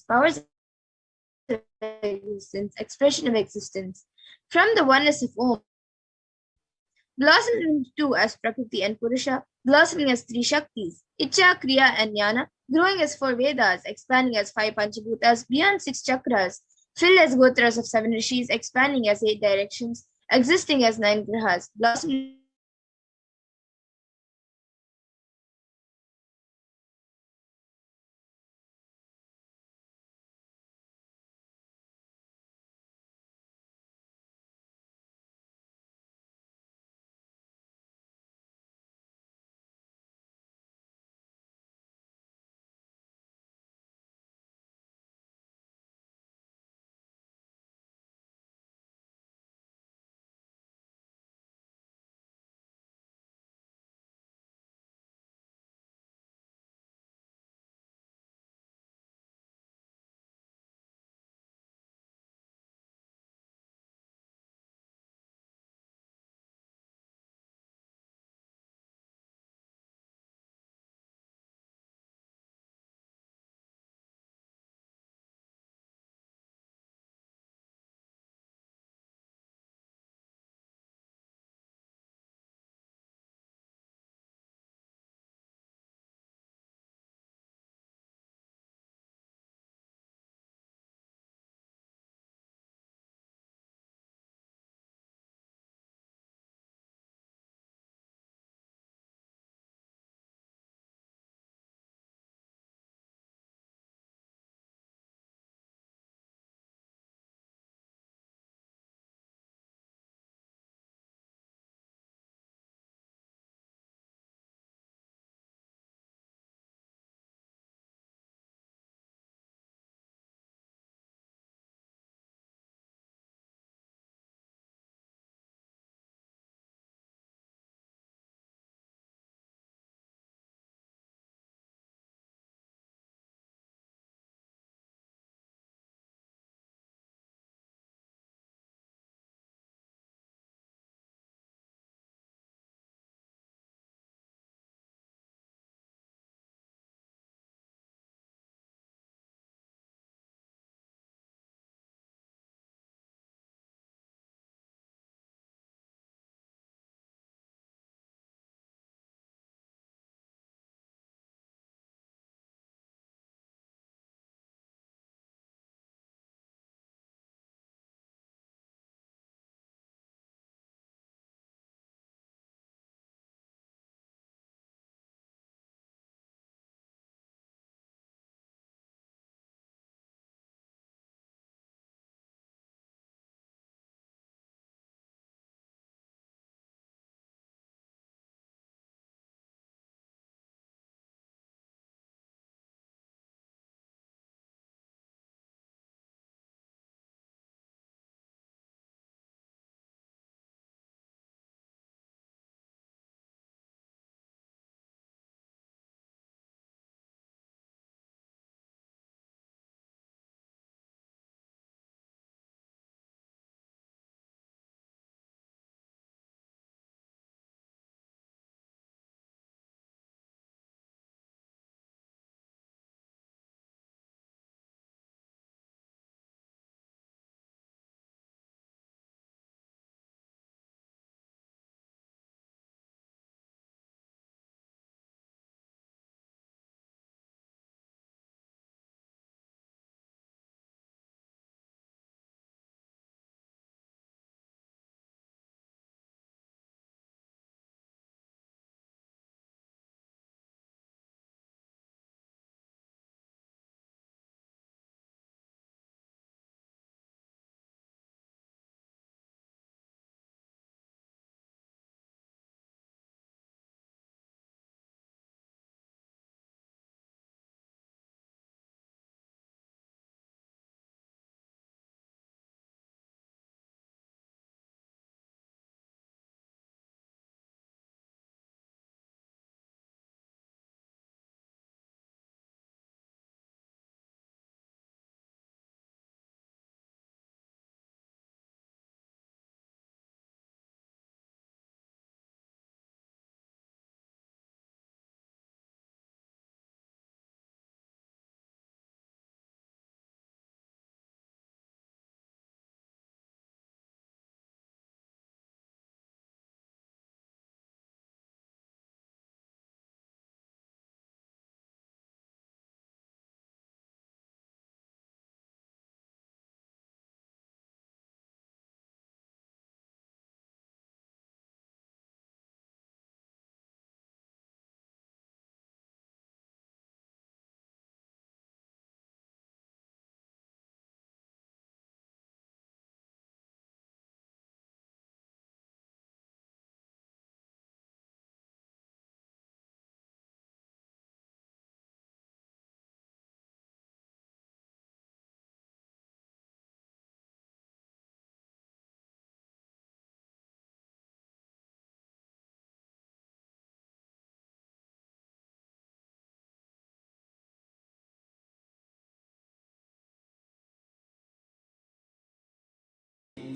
powers of existence, expression of existence, from the oneness of Om, blossomed into two as Prakriti and Purusha, blossoming as three Shaktis, Icha, Kriya, and Jnana, growing as four Vedas, expanding as five Panchabhutas, beyond six chakras, filled as Gotras of seven Rishis, expanding as eight directions, existing as nine Grahas, blossoming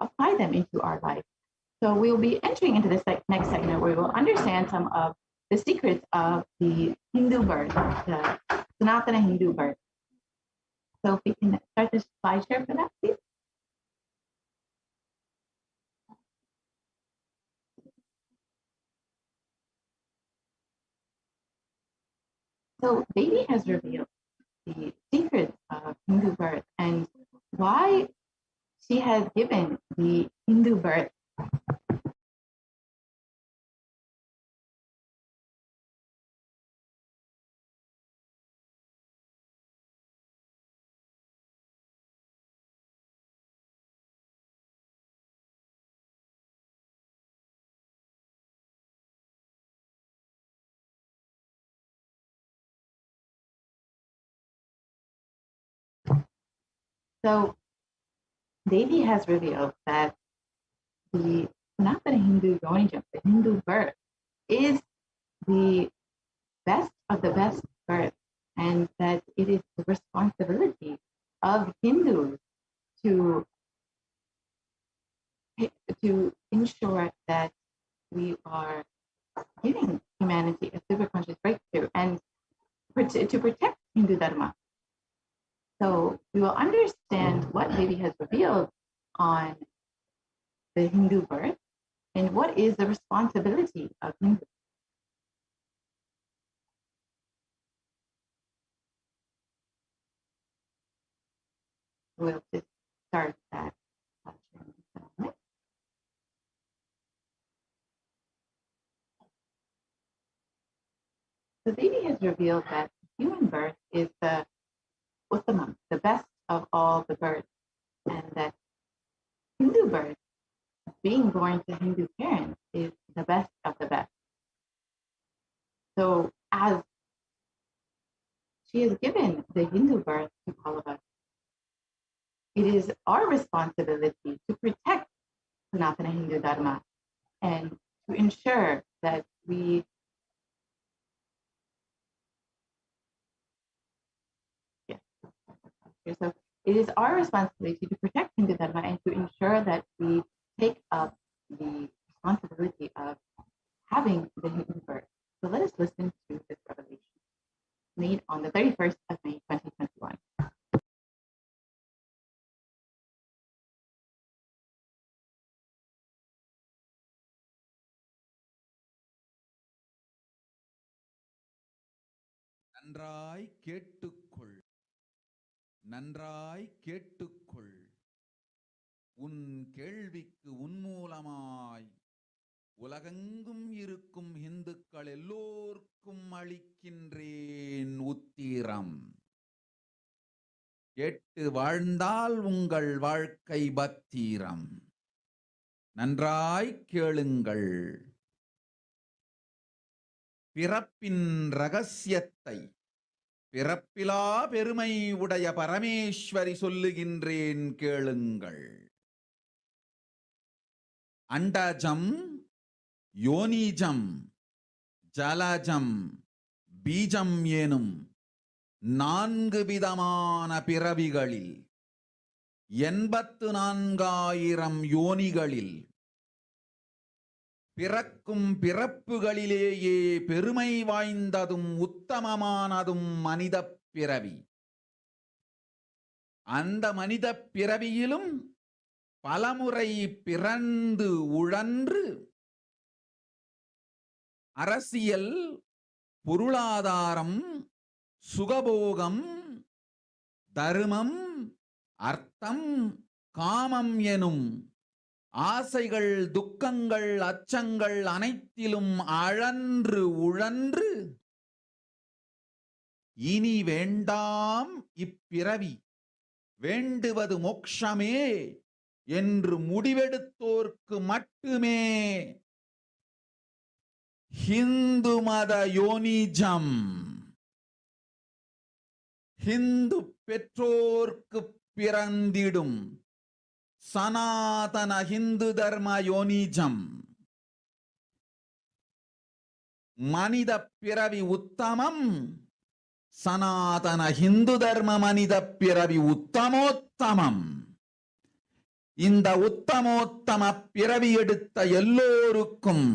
apply them into our life. So we will be entering into this next segment where we will understand some of the secrets of the Hindu birth, the Sanatana Hindu birth. So if we can start the slideshare for that, please. So Devi has revealed the secrets of Hindu birth and why she has given the Hindu birth. So Devi has revealed that the Sanatana Hindu Yonijam, the Hindu birth, is the best of the best birth, and that it is the responsibility of Hindus to ensure that we are giving humanity a super conscious breakthrough and to protect Hindu Dharma. So we will understand what Devi has revealed on the Hindu birth and what is the responsibility of Hindus. We'll just start that. So Devi has revealed that human birth is the Uttamam, the best of all the births, and that Hindu birth, being born to Hindu parents, is the best of the best. So as she has given the Hindu birth to all of us, it is our responsibility to protect Sanatana Hindu Dharma and to ensure that we so it is our responsibility to protect Hindu Dharma and to ensure that we take up the responsibility of having the Hindu birth. So let us listen to this revelation made on the 31st of May, 2021. நன்றாய் கேட்டுக்கொள், நன்றாய் கேட்டுக்கொள். உன் கேள்விக்கு உன்மூலமாய் உலகெங்கும் இருக்கும் இந்துக்கள் எல்லோர்க்கும் அளிக்கின்றேன் உத்திரம். கேட்டு வாழ்ந்தால் உங்கள் வாழ்க்கை பத்திரம். நன்றாய் கேளுங்கள். பிறப்பின் ரகசியத்தை பிறப்பிலா பெருமை உடைய பரமேஸ்வரி சொல்லுகின்றேன் கேளுங்கள். அண்டஜம், யோனிஜம், ஜலஜம், பீஜம் எனும் 4 விதமான பிறவிகளில் 84,000 யோனிகளில் பிறக்கும் பிறப்புகளிலேயே பெருமை வாய்ந்ததும் உத்தமமானதும் மனித பிறவி. அந்த மனித பிறவியிலும் பலமுறை பிறந்து உழன்று அரசியல், பொருளாதாரம், சுகபோகம், தர்மம், அர்த்தம், காமம் எனும் ஆசைகள், துக்கங்கள், அச்சங்கள் அனைத்திலும் அழன்று உழன்று இனி வேண்டாம் இப்பிறவி, வேண்டுவது மோட்சமே என்று முடிவெடுத்தோர்க்கு மட்டுமே ஹிந்து மத யோனிஜம், ஹிந்து பெற்றோர்க்கு பிறந்திடும் சனாதன ஹிந்து தர்ம யோனிஜம். மனித பிறவி உத்தமம், சனாதன ஹிந்து தர்ம மனித பிறவி உத்தமோத்தமம். இந்த உத்தமோத்தம பிறவி எடுத்த எல்லோருக்கும்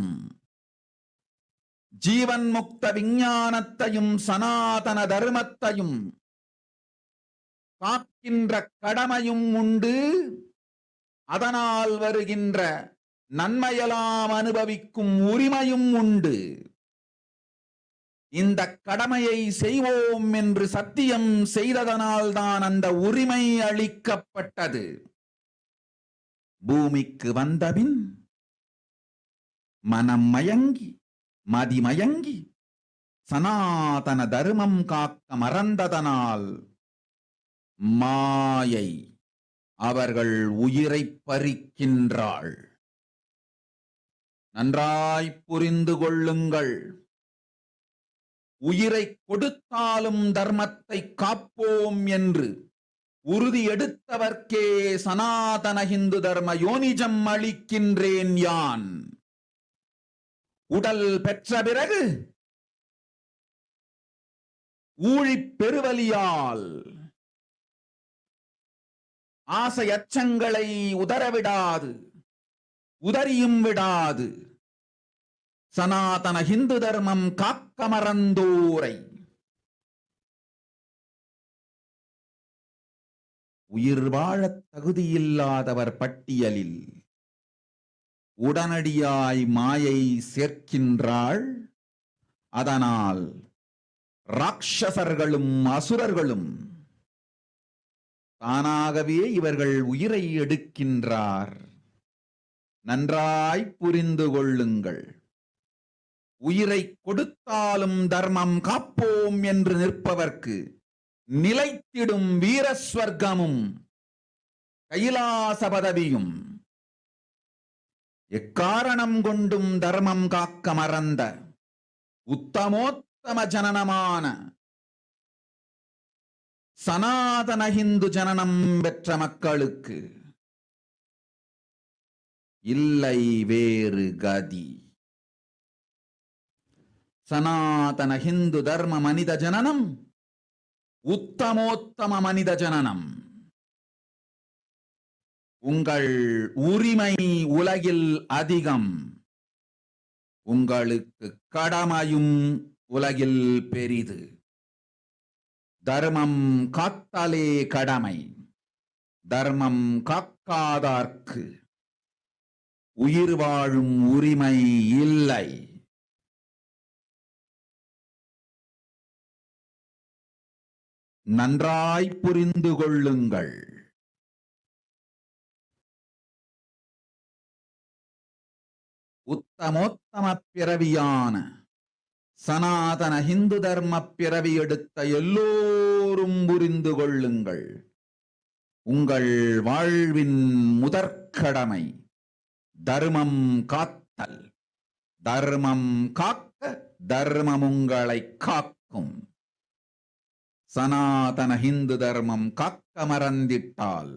ஜீவன் முக்த விஞ்ஞானத்தையும் சனாதன தர்மத்தையும் காக்கின்ற கடமையும் உண்டு. அதனால் வருகின்ற நன்மையெல்லாம் அனுபவிக்கும் உரிமையும் உண்டு. இந்த கடமையை செய்வோம் என்று சத்தியம் செய்ததனால்தான் அந்த உரிமை அளிக்கப்பட்டது. பூமிக்கு வந்தபின் மனம் மயங்கி மதிமயங்கி சனாதன தர்மம் காக்க மறந்ததனால் மாயை அவர்கள் உயிரை பறிக்கின்றாள். நன்றாய் புரிந்து கொள்ளுங்கள். உயிரை கொடுத்தாலும் தர்மத்தை காப்போம் என்று உறுதி எடுத்தவர்க்கே சனாதன இந்து தர்ம யோனிஜம் அளிக்கின்றேன் யான். உடல் பெற்ற பிறகு ஊழிப் பெருவலியால் ஆசை அச்சங்களை உதறவிடாது, உதறியும் விடாது சனாதன இந்து தர்மம் காக்க மறந்தோரை உயிர் வாழத் தகுதியில்லாதவர் பட்டியலில் உடனடியாய் மாயை சேர்க்கின்றாள். அதனால் ராட்சசர்களும் அசுரர்களும் தானாகவே இவர்கள் உயிரை எடுக்கின்றார். நன்றாய் புரிந்து கொள்ளுங்கள். உயிரை கொடுத்தாலும் தர்மம் காப்போம் என்று நிற்பவர்க்கு நிலைத்திடும் வீரஸ்வர்க்கமும் கைலாச பதவியும், எக்காரணம் கொண்டும் தர்மம் காக்க மறந்த உத்தமோத்தம ஜனனமான சனாதன இந்து ஜனனம் பெற்ற மக்களுக்கு இல்லை வேறு கதி. சனாதன இந்து தர்ம மனித ஜனனம் உத்தமோத்தம மனித ஜனனம். உங்கள் உரிமை உலகில் அதிகம், உங்களுக்கு கடமையும் உலகில் பெரிது. தர்மம் காத்தாலே கடமை, தர்மம் காக்காதார்க்கு உயிர் வாழும் உரிமை இல்லை. நன்றாய் புரிந்து கொள்ளுங்கள். உத்தமோத்தம பிறவியான சனாதன இந்து தர்ம பிறவி எடுத்த எல்லோரும் புரிந்து கொள்ளுங்கள். உங்கள் வாழ்வின் முதற்கடமை தர்மம் காத்தல். தர்மம் காக்க தர்மம் உங்களை காக்கும். சனாதன இந்து தர்மம் காக்க மறந்திட்டால்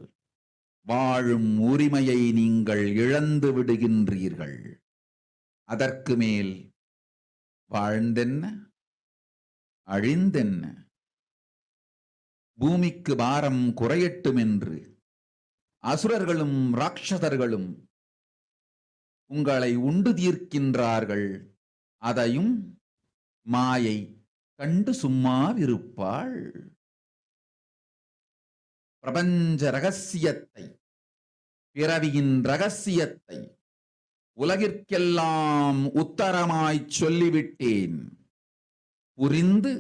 வாழும் உரிமையை நீங்கள் இழந்து விடுகின்றீர்கள். அதற்கு மேல் வாழ்ந்தென்ன அழிந்தென்ன? பூமிக்கு பாரம் குறையட்டும் என்று அசுரர்களும் ராட்சதர்களும் உங்களை உண்டு தீர்க்கின்றார்கள். அதையும் மாயை கண்டு சும்மாவிருப்பாள். பிரபஞ்ச ரகசியத்தை, பிறவியின் ரகசியத்தை உலகிற்கெல்லாம் உத்தரமாய் சொல்லிவிட்டேன். புரிந்து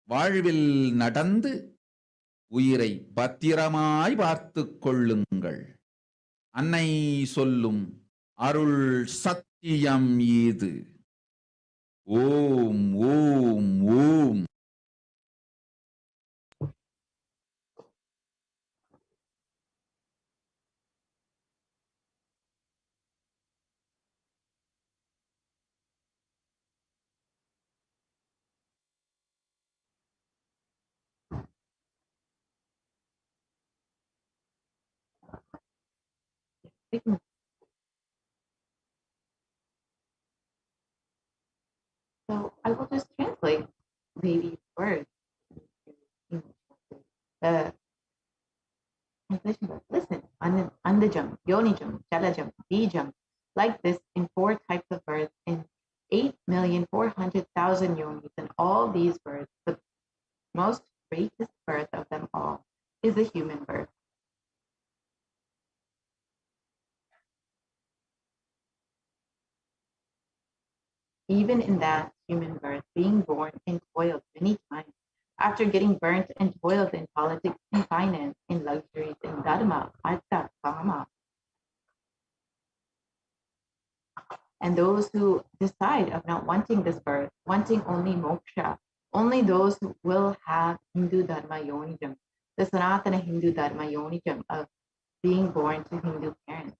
வாழ்வில் நடந்து உயிரை பத்திரமாய் பார்த்துக் கொள்ளுங்கள். அன்னை சொல்லும் அருள் சத்தியம் இது. ஓம் ஓம் ஓம். So I will just translate these words. The translation goes, listen, Andajam, Yonijam, Jalajam, Bijam, like this in 4 types of births in 8,400,000 yonis. And all these births, the most greatest birth of them all is a human birth. Even in that human birth, being born and toiled many times, after getting burnt and toiled in politics and finance, in luxuries, in dharma, artha, kama. And those who decide of not wanting this birth, wanting only moksha, only those who will have Hindu dharma yonijam, the Sanatana Hindu dharma yonijam of being born to Hindu parents.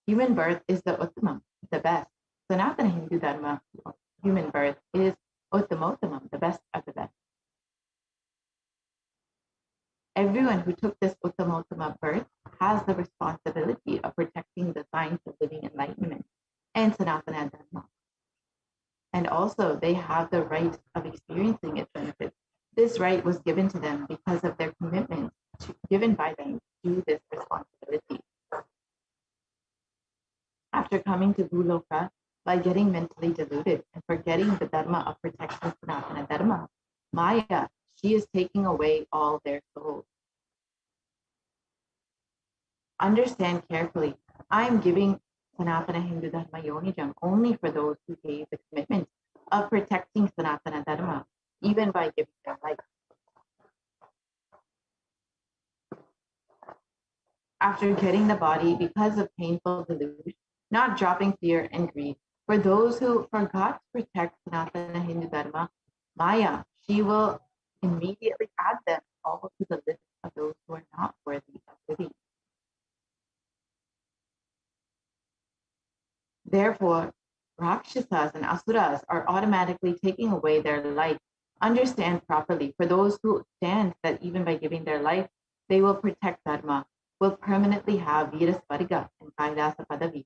Human birth is the uttamam, the best. Sanatana Hindu dharma human birth is uttamottamam, the best of the best. Everyone who took this uttamottama birth has the responsibility of protecting the science of living enlightenment and Sanatana dharma. And also they have the right of experiencing its benefits. This right was given to them because of their commitment given by them to this responsibility. After coming to Bhuloka by getting mentally deluded and forgetting the dharma of protection, Sanatana dharma, Maya, she is taking away all their souls. Understand carefully, I am giving Sanatana Hindu Dharma Yonijam only for those who gave the commitment of protecting Sanatana Dharma, even by giving their life. After getting the body because of painful delusion, not dropping fear and greed, for those who forgot to protect Sanatana Hindu Dharma, Maya, she will immediately add them all to the list of those who are not worthy of living. Therefore, Rakshasas and Asuras are automatically taking away their life. Understand properly, for those who stand that even by giving their life, they will protect Dharma, will permanently have Virasvarga and Kailasa Padavi.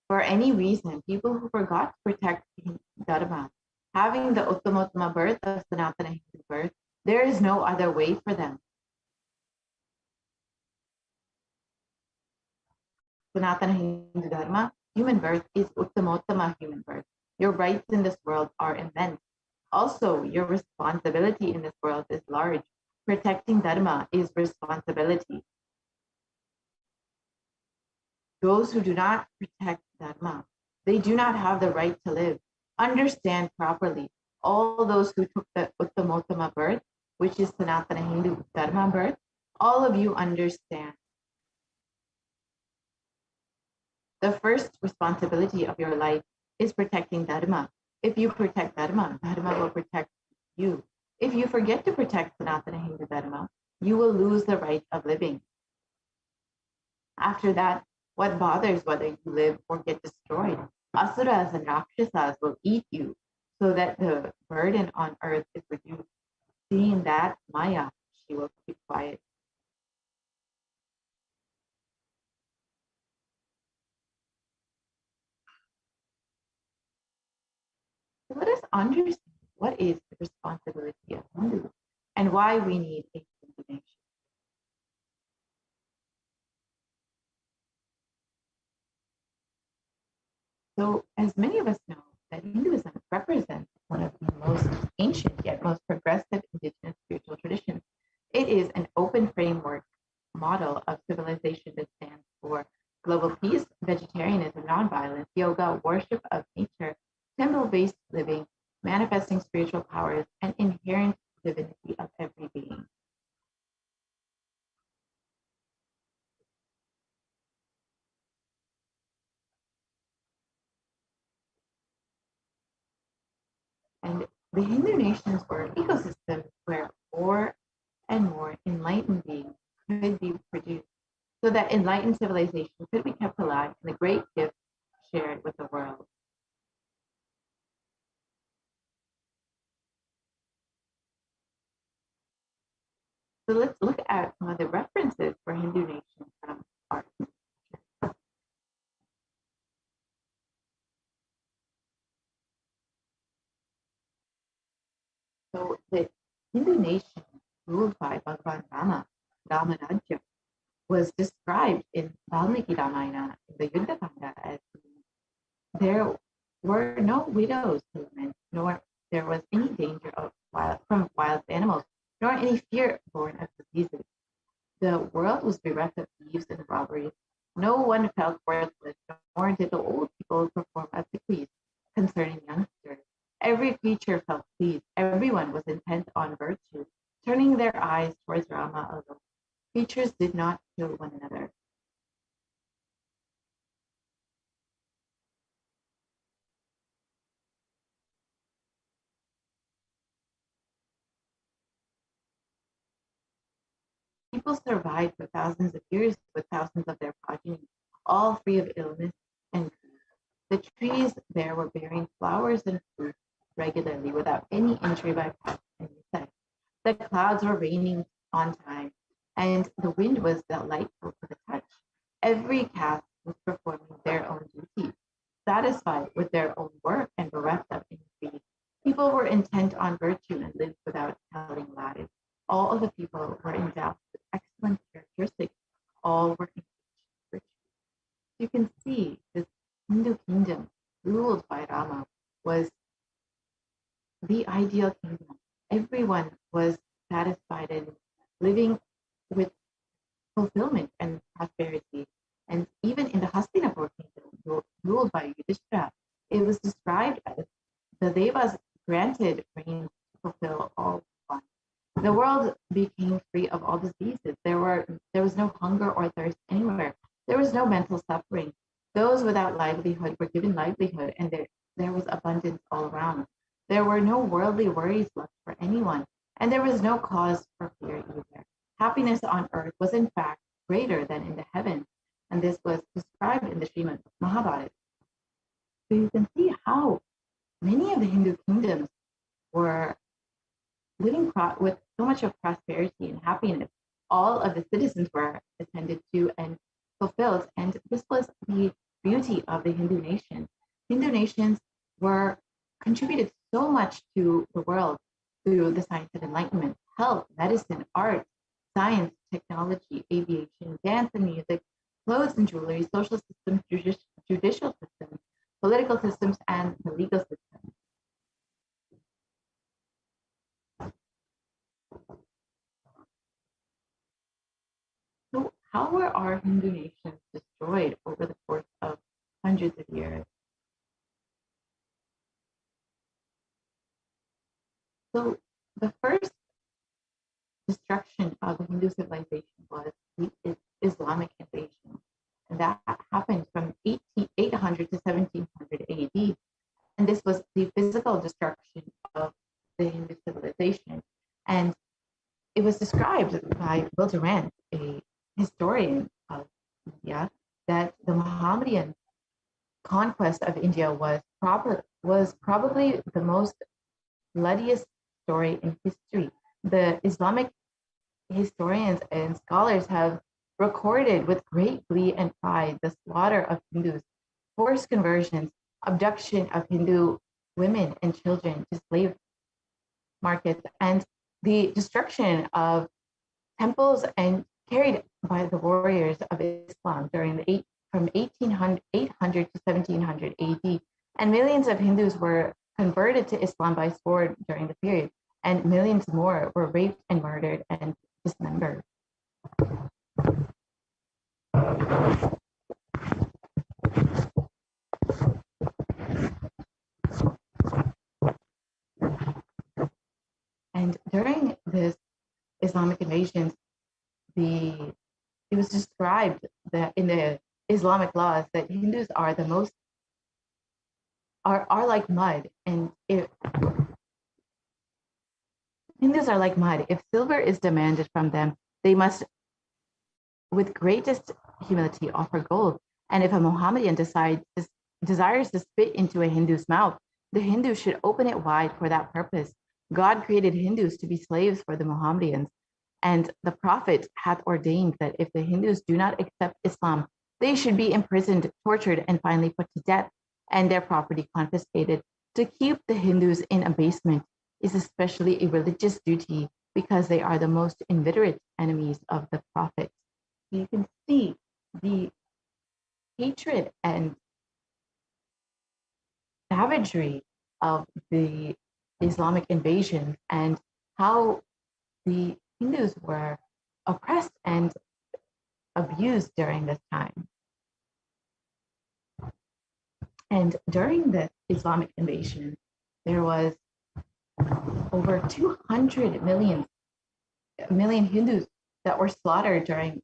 For any reason, people who forgot to protect Dharma, having the Uttamottama birth of Sanatana Hindu birth, there is no other way for them. Sanatana Hindu Dharma, human birth is Uttamottama human birth. Your rights in this world are immense. Also, your responsibility in this world is large. Protecting Dharma is responsibility. Those who do not protect Dharma, they do not have the right to live. Understand properly. All those who took the Uttamottama birth, which is Sanatana Hindu Dharma birth, all of you understand. The first responsibility of your life is protecting Dharma. If you protect Dharma, Dharma will protect you. If you forget to protect Sanatana Hindu Dharma, you will lose the right of living. After that, what bothers whether you live or get destroyed? Asuras and Rakshasas will eat you so that the burden on earth is reduced. Seeing that, Maya, she will keep quiet. So let us understand what is the responsibility of Hindus and why we need a Hindu nation. So, as many of us know, that Hinduism represents one of the most ancient yet most progressive indigenous spiritual traditions. It is an open framework model of civilization that stands for global peace, vegetarianism, nonviolence, yoga, worship of nature, temple-based living, manifesting spiritual powers, and inherent divinity of every being. And the Hindu nations were ecosystems where more and more enlightened beings could be produced, so that enlightened civilization could be kept alive and the great gift shared with the world. So let's look at some of the references for Hindu nations from art. So the Hindu nation ruled by Bhagavan Rama, Ramarajya, was described in Valmiki Ramayana in the Yuddha Kanda as there were no widows who meant, nor there was any danger from wild animals, nor any fear born of diseases. The world was bereft of thieves and robberies. No one felt worthless, nor did the old people perform obsequies concerning youngsters. Every creature felt pleased. Everyone was intent on virtue, turning their eyes towards Rama alone. Creatures did not kill one another. People survived for thousands of years with thousands of their progeny, all free of illness and grief. The trees there were bearing flowers and fruit regularly without any injury by pests and insects. The clouds were raining on time, and the wind was delightful to the touch. Every caste was performing their own duty, satisfied with their own work and bereft of any greed. People were intent on virtue and lived without telling lies. All of the people were endowed with excellent characteristics. All were in virtue. You can see this Hindu kingdom ruled by Rama was the ideal kingdom. Everyone was satisfied and living with fulfillment and prosperity. And even in the Hastinapur kingdom, ruled by Yudhishthira, it was described as the Devas granted rain to fulfill all wants. The world became free of all diseases. There was no hunger or thirst anywhere. There was no mental suffering. Those without livelihood were given livelihood, and there was abundance all around. There were no worldly worries left for anyone, and there was no cause for fear either. Happiness on earth was in fact greater than in the heavens, and this was described in the Srimad Mahabharata. So you can see how many of the Hindu kingdoms were living with so much of prosperity and happiness. All of the citizens were attended to and fulfilled, and this was the beauty of the Hindu nation. Hindu nations were contributed so much to the world through the science of enlightenment, health, medicine, art, science, technology, aviation, dance and music, clothes and jewelry, social systems, judicial systems, political systems, and the legal system. So how were our Hindu nations destroyed over the course of hundreds of years? So the first destruction of the Hindu civilization was the Islamic invasion. And that happened from 800 to 1700 AD. And this was the physical destruction of the Hindu civilization. And it was described by Will Durant, a historian of India, that the Mohammedan conquest of India was probably the most bloodiest story in history. The Islamic historians and scholars have recorded with great glee and pride the slaughter of Hindus, forced conversions, abduction of Hindu women and children to slave markets, and the destruction of temples and carried by the warriors of Islam during from 800 to 1700 AD. And millions of Hindus were converted to Islam by sword during the period, and millions more were raped and murdered and dismembered. And during this Islamic invasion, it was described that in the Islamic laws that Hindus are the most are like mud, and Hindus are like mud. If silver is demanded from them, they must, with greatest humility, offer gold. And if a Mohammedan desires to spit into a Hindu's mouth, the Hindu should open it wide for that purpose. God created Hindus to be slaves for the Mohammedans, and the Prophet hath ordained that if the Hindus do not accept Islam, they should be imprisoned, tortured, and finally put to death, and their property confiscated. To keep the Hindus in abasement is especially a religious duty because they are the most inveterate enemies of the Prophet. You can see the hatred and savagery of the Islamic invasion and how the Hindus were oppressed and abused during this time. And during the Islamic invasion, there was over 200 million Hindus that were slaughtered during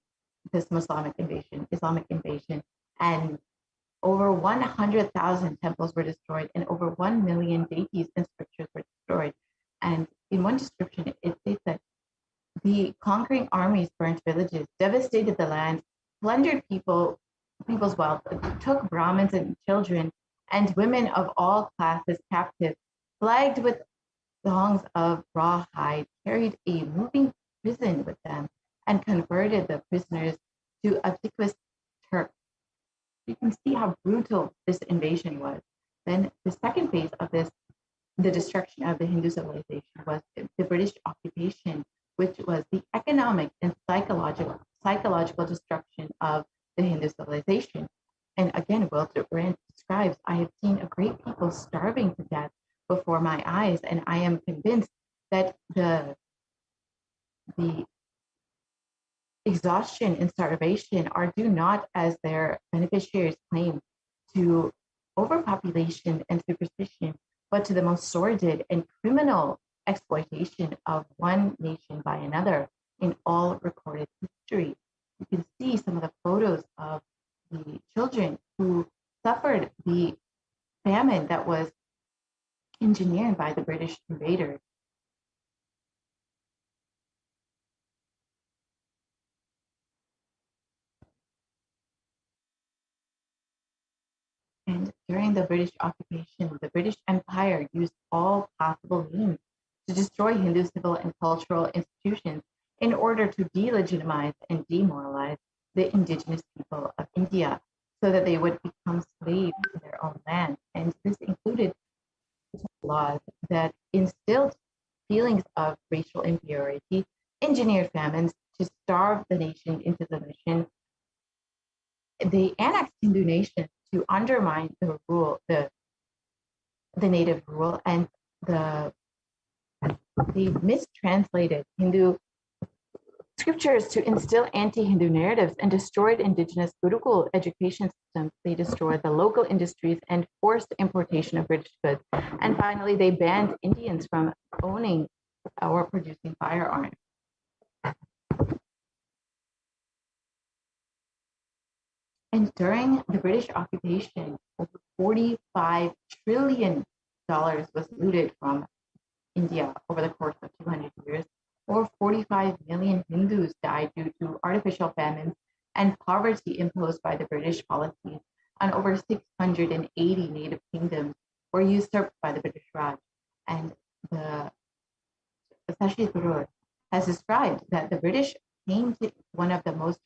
this Islamic invasion, and over 100,000 temples were destroyed, and over 1 million deities and scriptures were destroyed. And in one description, it states that the conquering armies burnt villages, devastated the land, plundered people's wealth, took Brahmins and children and women of all classes captive, flagged with thongs of rawhide, carried a moving prison with them, and converted the prisoners to obsequious Turks. You can see how brutal this invasion was. Then the second phase of this, the destruction of the Hindu civilization, was the British occupation, which was the economic and psychological destruction of the Hindu civilization. And again, Walter Brandt describes, I have seen a great people starving to death before my eyes, and I am convinced that the exhaustion and starvation are due not, as their beneficiaries claim, to overpopulation and superstition, but to the most sordid and criminal exploitation of one nation by another in all recorded history. You can see some of the photos of the children who suffered the famine that was engineered by the British invaders. And during the British occupation, the British Empire used all possible means to destroy Hindu civil and cultural institutions in order to delegitimize and demoralize the indigenous people of India so that they would become slaves to their own land. And this included laws that instilled feelings of racial inferiority, engineered famines to starve the nation into submission. They annexed Hindu nations to undermine the rule, the native rule, and they mistranslated Hindu scriptures to instill anti-Hindu narratives and destroyed indigenous Gurukul education systems. They destroyed the local industries and forced importation of British goods. And finally, they banned Indians from owning or producing firearms. And during the British occupation, over $45 trillion was looted from India over the course of 200 years. Over 45 million Hindus died due to artificial famines and poverty imposed by the British policies, and over 680 native kingdoms were usurped by the British Raj. And the Sashi Tharoor has described that the British came to one of the most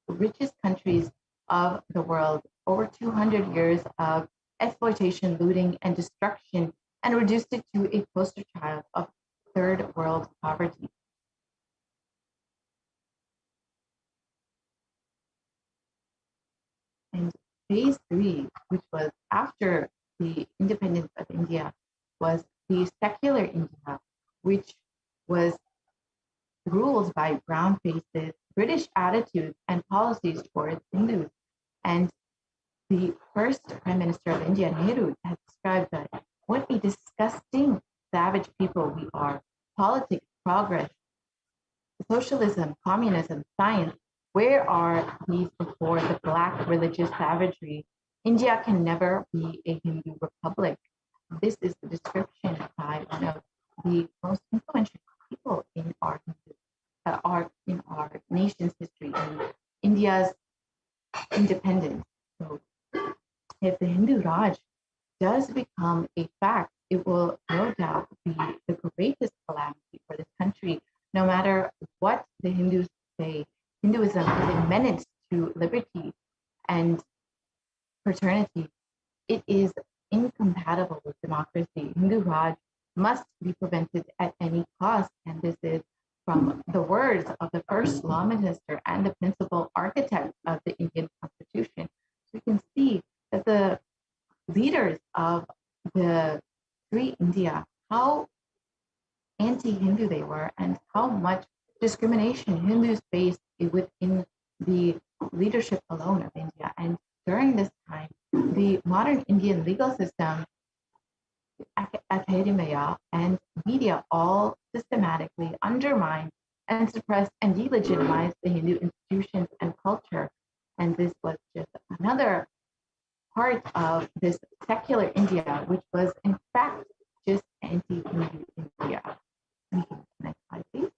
richest countries of the world, over 200 years of exploitation, looting, and destruction, and reduced it to a poster child of third world poverty. And phase 3, which was after the independence of India, was the secular India, which was ruled by brown faces, British attitudes and policies towards Hindus. And the first Prime Minister of India, Nehru, has described that what a disgusting, savage people we are. Politics, progress, socialism, communism, science, where are these before the Black religious savagery? India can never be a Hindu republic. This is the description by one of the most influential people in our nation's history, in India's independence. So if the Hindu Raj does become a fact, it will no doubt be the greatest calamity for this country. No matter what the Hindus say, Hinduism is a menace to liberty and fraternity. It is incompatible with democracy. Hindu Raj must be prevented at any cost, and this is from the words of the first law minister and the principal architect of the Indian Constitution, we can see that the leaders of the free India, how anti-Hindu they were and how much discrimination Hindus faced within the leadership alone of India. And during this time, the modern Indian legal system, academia, and media all systematically undermined and suppressed and delegitimized the Hindu institutions and culture. And this was just another part of this secular India, which was in fact just anti-Hindu India. Next slide, please.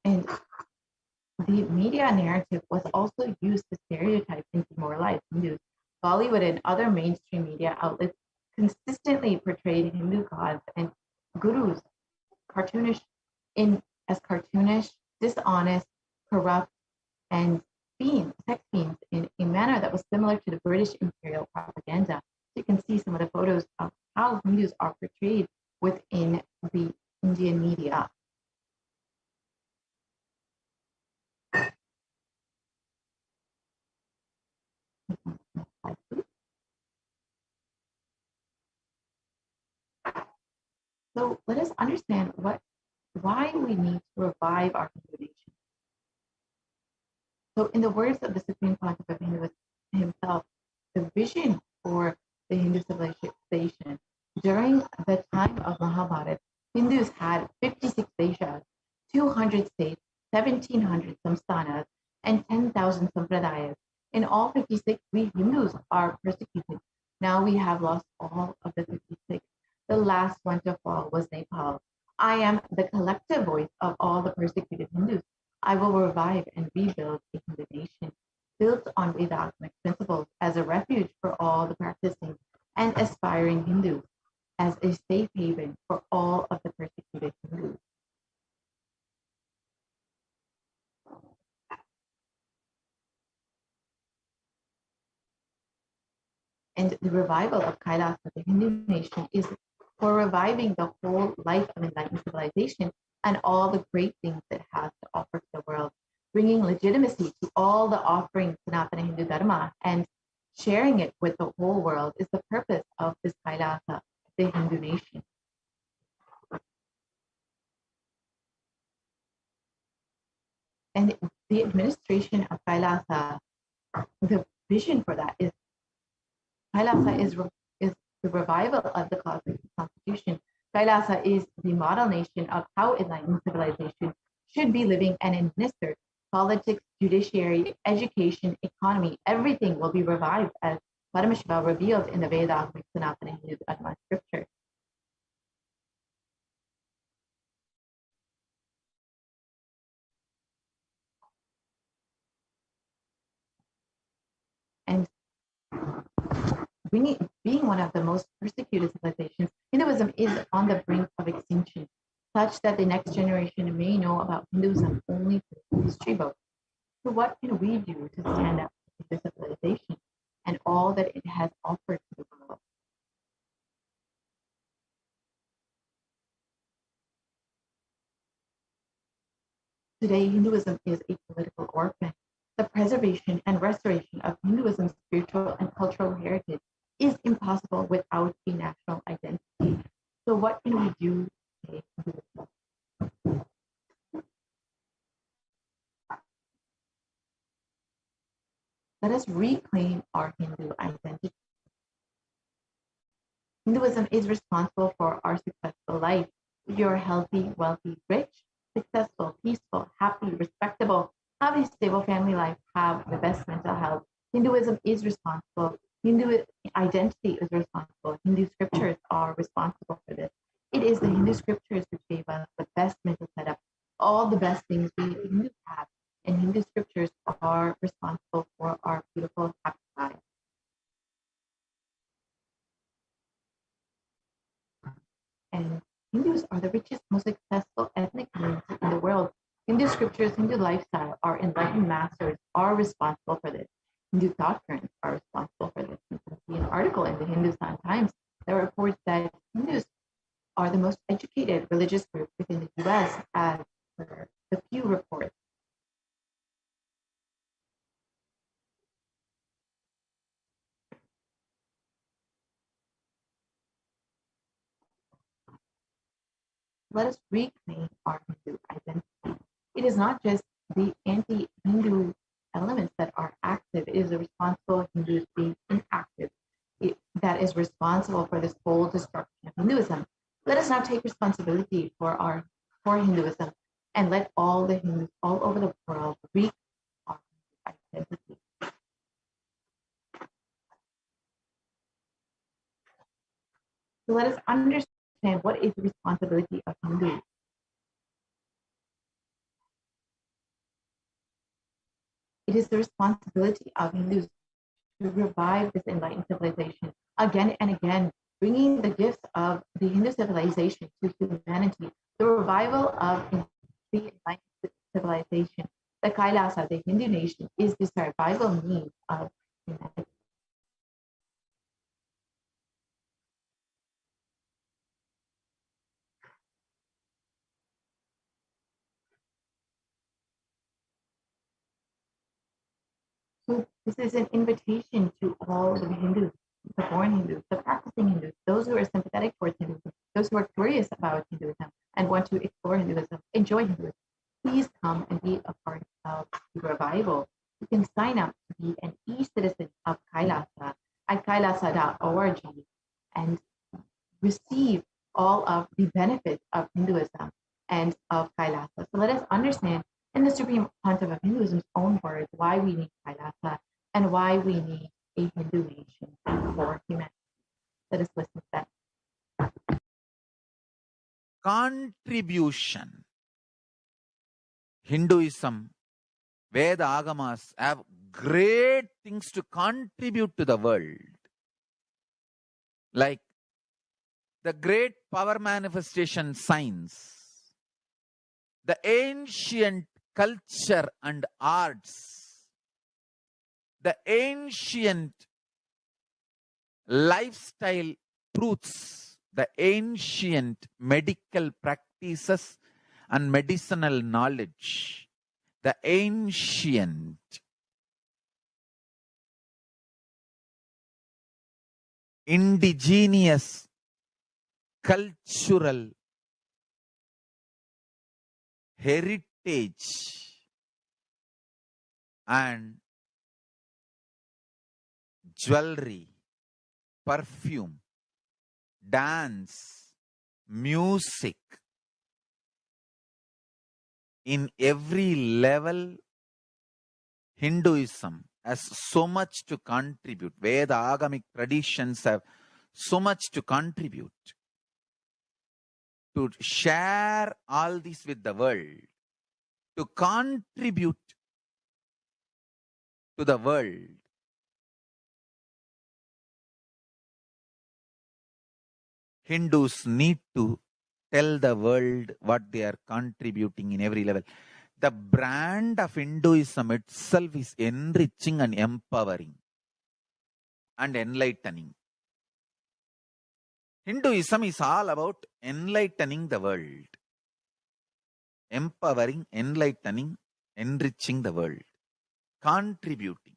And the media narrative was also used to stereotype and demoralize Hindus. Bollywood and other mainstream media outlets consistently portrayed Hindu gods and gurus as cartoonish, dishonest, corrupt, and sex fiends in a manner that was similar to the British imperial propaganda. You can see some of the photos of how Hindus are portrayed within the Indian media. So let us understand why we need to revive our Hindu nation. So in the words of the Supreme Pontiff of Hinduism himself, the vision for the Hindu civilization during the time of Mahabharata, Hindus had 56 deshas, 200 states, 1,700 samsthanas, and 10,000 sampradayas. In all 56, we Hindus are persecuted. Now we have lost all of the 56. The last one to fall was Nepal. I am the collective voice of all the persecuted Hindus. I will revive and rebuild a Hindu nation built on Vedic principles as a refuge for all the practicing and aspiring Hindus, as a safe haven for all of the persecuted Hindus. And the revival of Kailasa, the Hindu nation, is for reviving the whole life of enlightened civilization and all the great things it has to offer to the world, bringing legitimacy to all the offerings of Sanatana Hindu Dharma and sharing it with the whole world is the purpose of this Kailasa, the Hindu nation. And the administration of Kailasa, the vision for that is Kailasa is the revival of the cosmic constitution. Kailasa is the model nation of how enlightened civilization should be living and administered. Politics, judiciary, education, economy, everything will be revived as Paramashivoham revealed in the Vedas, Sanatana Hindu Dharma scripture. And being one of the most persecuted civilizations, Hinduism is on the brink of extinction, such that the next generation may know about Hinduism only through history books. So what can we do to stand up to this civilization and all that it has offered to the world? Today, Hinduism is a political orphan. The preservation and restoration of Hinduism's spiritual and cultural heritage is impossible without a national identity. So what can we do today? Let us reclaim our Hindu identity. Hinduism is responsible for our successful life. If you're healthy, wealthy, rich, successful, peaceful, happy, respectable, have a stable family life, have the best mental health, Hinduism is responsible. Hindu identity is responsible. Hindu scriptures are responsible for this. It is the Hindu scriptures which gave us the best mental setup, all the best things we Hindus have. And Hindu scriptures are responsible for our beautiful, happy lives. And Hindus are the richest, most successful ethnic community in the world. Hindu scriptures, Hindu lifestyle, our enlightened masters are responsible for this. Hindu thought currents are responsible for this. You can see in article in the Hindustan Times that reports that Hindus are the most educated religious group within the US as per the Pew report. Let us reclaim our Hindu identity. It is not just the anti-Hindu elements that are active. It is the responsible Hindus being inactive that is responsible for this whole destruction of Hinduism. Let us now take responsibility for Hinduism and let all the Hindus all over the world reclaim our identity. So let us understand what is the responsibility of Hindus. It is the responsibility of Hindus to revive this enlightened civilization again and again, bringing the gifts of the Hindu civilization to humanity. The revival of the enlightened civilization, the Kailasa, the Hindu nation, is the survival need of humanity. So this is an invitation to all the Hindus, the born Hindus, the practicing Hindus, those who are sympathetic towards Hinduism, those who are curious about Hinduism and want to explore Hinduism, enjoy Hinduism. Please come and be a part of the revival. You can sign up to be an e-citizen of Kailasa at kailasa.org and receive all of the benefits of Hinduism and of Kailasa. So let us understand in the Supreme Pontiff of Hinduism's own words why we need Kailasa and why we need a Hindu nation for humanity. Let us listen to that. Contribution. Hinduism, Veda Agamas have great things to contribute to the world. Like the great power manifestation science, the ancient culture and arts, the ancient lifestyle truths, the ancient medical practices and medicinal knowledge, the ancient indigenous cultural heritage and jewelry, perfume, dance, music. In every level, Hinduism has so much to contribute. Veda Agamic traditions have so much to contribute. To share all this with the world, to contribute to the world. Hindus need to tell the world what they are contributing in every level. The brand of Hinduism itself is enriching and empowering and enlightening. Hinduism is all about enlightening the world. Empowering, enlightening, enriching the world. Contributing.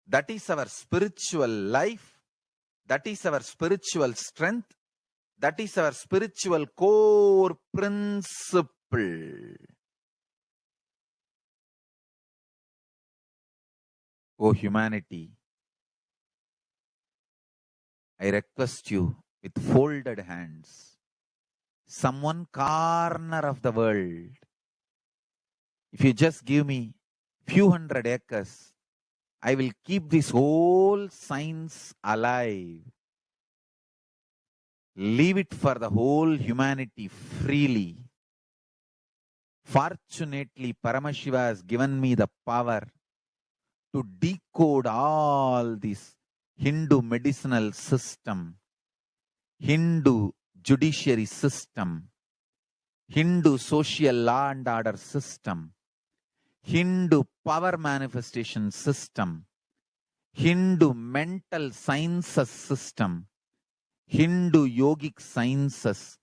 That is our spiritual life. That is our spiritual strength. That is our spiritual core principle. O humanity, I request you with folded hands, some one corner of the world, if you just give me few hundred acres, I will keep this whole science alive. Leave it for the whole humanity freely. Fortunately, Paramashiva has given me the power to decode all this Hindu medicinal system, Hindu judiciary system, Hindu social law and order system, Hindu power manifestation system, Hindu mental sciences system, Hindu yogic sciences,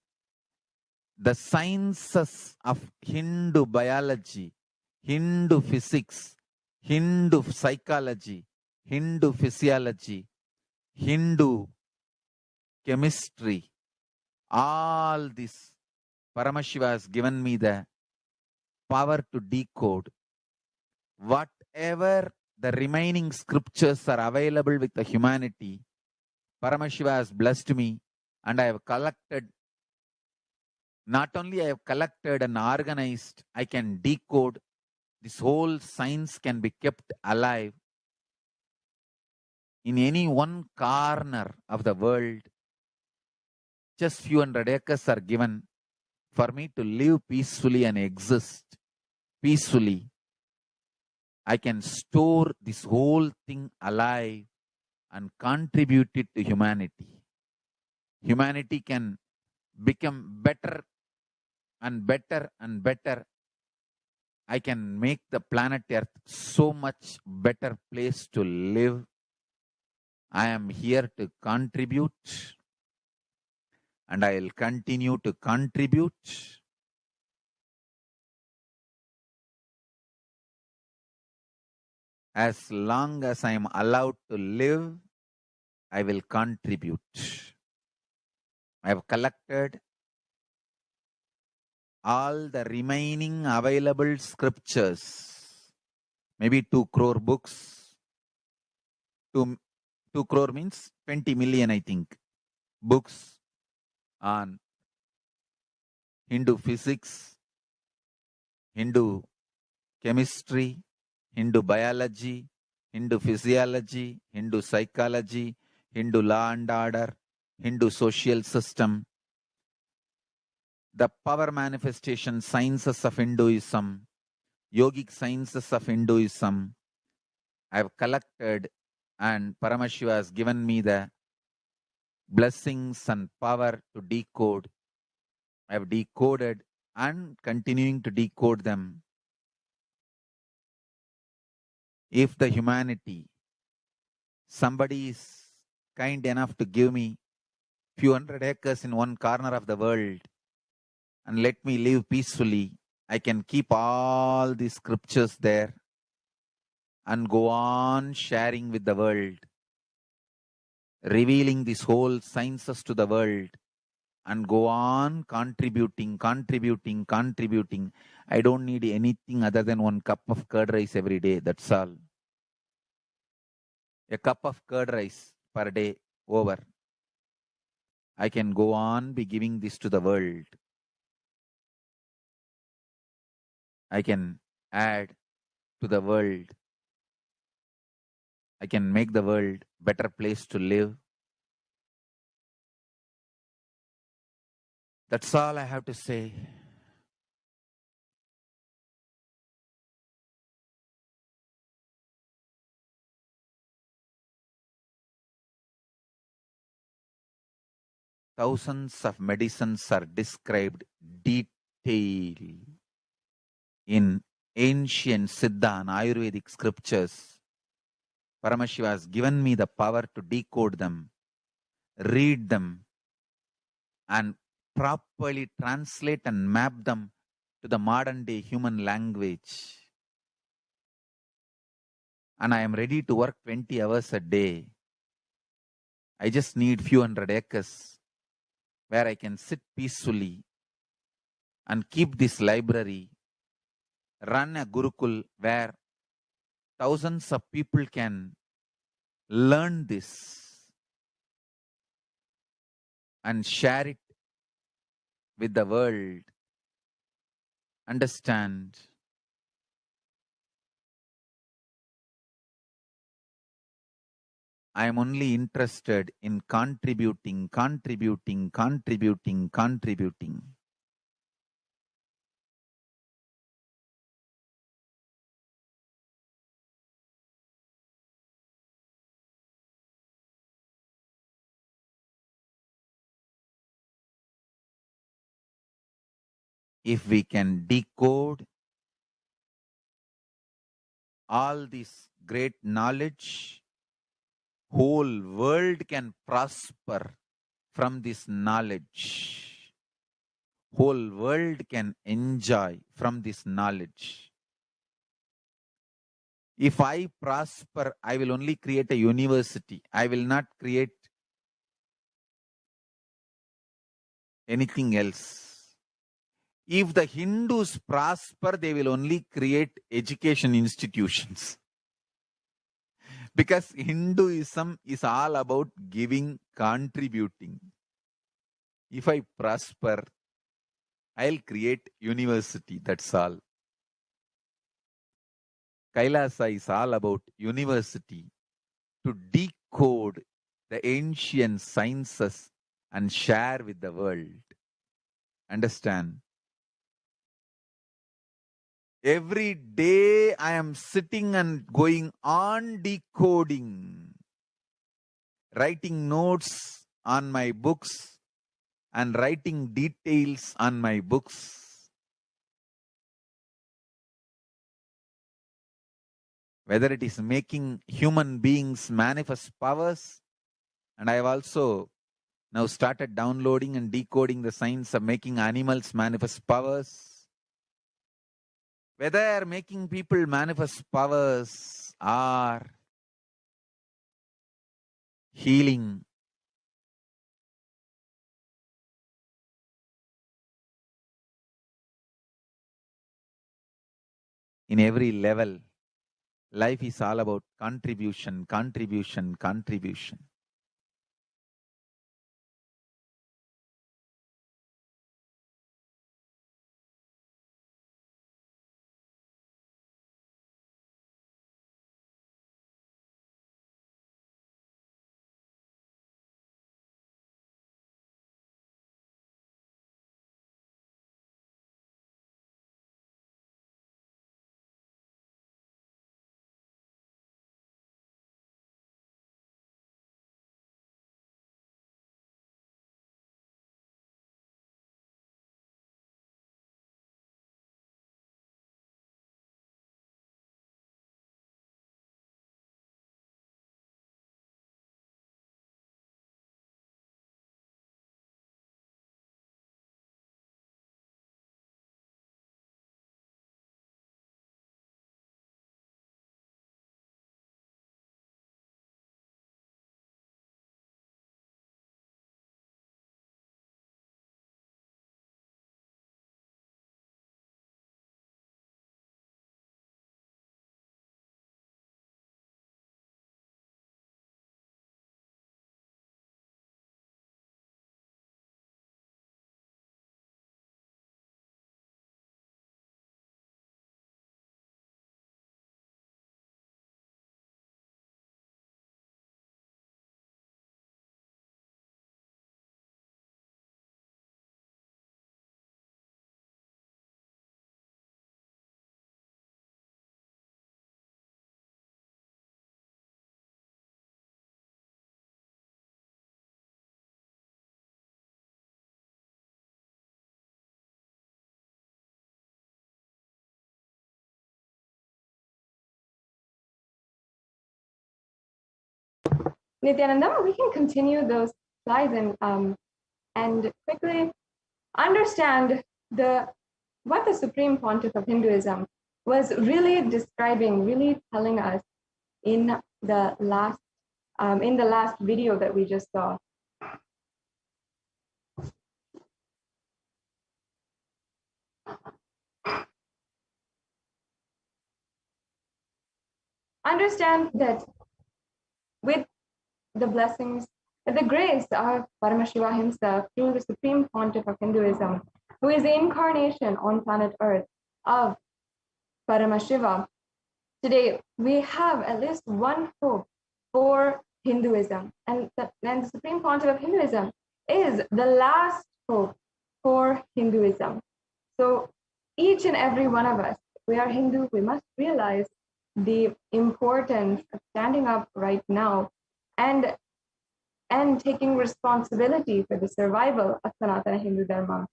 the sciences of Hindu biology, Hindu physics, Hindu psychology, Hindu physiology, Hindu chemistry, all this Paramashiva has given me the power to decode whatever the remaining scriptures are available with the humanity. Paramashiva has blessed me, and I have collected, not only I have collected and organized, I can decode. This whole science can be kept alive in any one corner of the world. Just few hundred acres are given for me to live peacefully and exist peacefully. I can store this whole thing alive and contribute it to humanity. Humanity can become better and better and better. I can make the planet Earth so much better place to live. I am here to contribute, and I will continue to contribute. As long as I am allowed to live, I will contribute. I have collected all the remaining available scriptures, maybe 2 crore books. 2 crore means 20 million, I think, books on Hindu physics, Hindu chemistry, Hindu biology, Hindu physiology, Hindu psychology, Hindu law and order, Hindu social system, the power manifestation sciences of Hinduism, yogic sciences of Hinduism. I have collected, and Paramashiva has given me the blessings and power to decode. I have decoded and continuing to decode them. If the humanity, somebody is kind enough to give me few hundred acres in one corner of the world and let me live peacefully, I can keep all the scriptures there and go on sharing with the world, revealing this whole sciences to the world, and go on contributing. I don't need anything other than 1 cup of curd rice every day. That's all. A cup of curd rice per day over. I can go on be giving this to the world. I can add to the world. I can make the world better place to live. That's all I have to say. Thousands of medicines are described detail in ancient Siddha and Ayurvedic scriptures. Paramashiva has given me the power to decode them, read them, and properly translate and map them to the modern day human language. And I am ready to work 20 hours a day. I just need few hundred acres where I can sit peacefully and keep this library, run a Gurukul where thousands of people can learn this and share it with the world. Understand? I am only interested in contributing. If we can decode all this great knowledge, whole world can prosper from this knowledge. Whole world can enjoy from this knowledge. If I prosper, I will only create a university. I will not create anything else. If the Hindus prosper, they will only create education institutions. Because Hinduism is all about giving, contributing. If I prosper, I'll create university, that's all. Kailasa is all about university to decode the ancient sciences and share with the world. Understand? Every day I am sitting and going on decoding, writing notes on my books and writing details on my books. Whether it is making human beings manifest powers, and I have also now started downloading and decoding the science of making animals manifest powers. Whether making people manifest powers or healing, in every level, life is all about contribution, contribution, contribution. Nithyananda, we can continue those slides and quickly understand what the Supreme Pontiff of Hinduism was really describing, really telling us in the last video that we just saw. Understand that with the blessings, the grace of Paramashiva himself through the Supreme Pontiff of Hinduism, who is the incarnation on planet Earth of Paramashiva, today we have at least one hope for Hinduism, and the Supreme Pontiff of Hinduism is the last hope for Hinduism. So each and every one of us, we are Hindu, we must realize the importance of standing up right now and taking responsibility for the survival of Sanatana Hindu Dharma.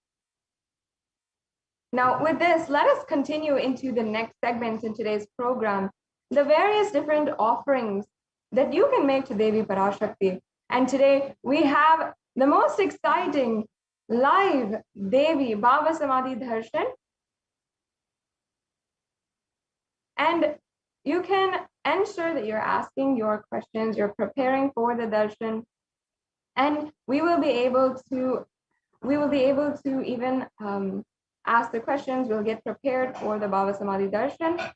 Now, with this, let us continue into the next segment in today's program, the various different offerings that you can make to Devi Parashakti. And today we have the most exciting live Devi BHAVASAMADHI darshan. And you can ensure that you're asking your questions, you're preparing for the darshan, and we will be able to even ask the questions. We'll get prepared for the BHAVASAMADHI darshan.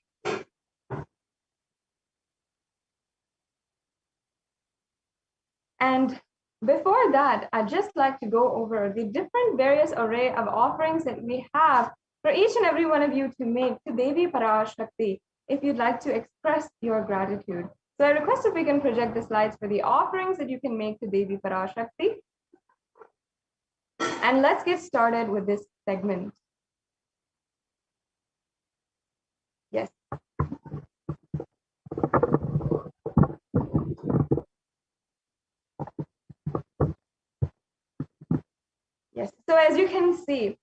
And before that, I'd just like to go over the different various array of offerings that we have for each and every one of you to make to Devi Parashakti if you'd like to express your gratitude. So I request if we can project the slides for the offerings that you can make to Devi Parashakti. And let's get started with this segment. Yes. Yes, so as you can see,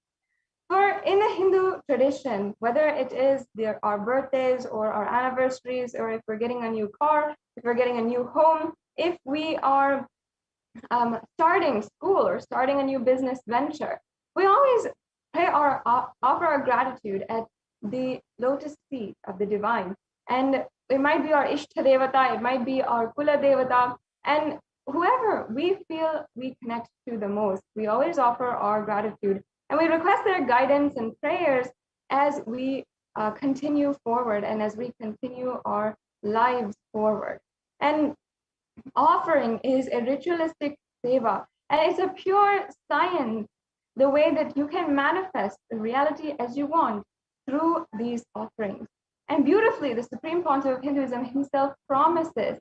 in the Hindu tradition, whether it is our birthdays or our anniversaries, or if we're getting a new car, if we're getting a new home, if we are starting school or starting a new business venture, we always offer our gratitude at the lotus feet of the divine. And it might be our Ishta Devata, it might be our Kula Devata, and whoever we feel we connect to the most, we always offer our gratitude. And we request their guidance and prayers as we continue forward and as we continue our lives forward. And offering is a ritualistic seva, and it's a pure science, the way that you can manifest the reality as you want through these offerings. And beautifully, the Supreme Pontiff of Hinduism himself promises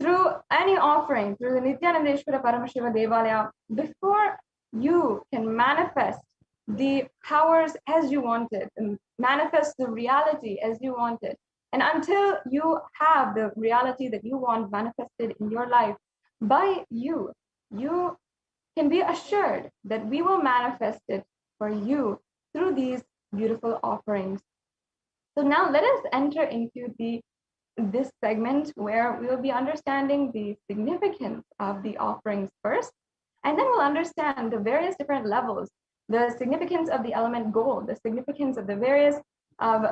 through any offering, through the Nithyananda Paramashivam Devalaya, before you can manifest the powers as you want it, and manifest the reality as you want it, and until you have the reality that you want manifested in your life by you, you can be assured that we will manifest it for you through these beautiful offerings. So now let us enter into this segment where we will be understanding the significance of the offerings first, and then we'll understand the various different levels, the significance of the element gold, the significance of the various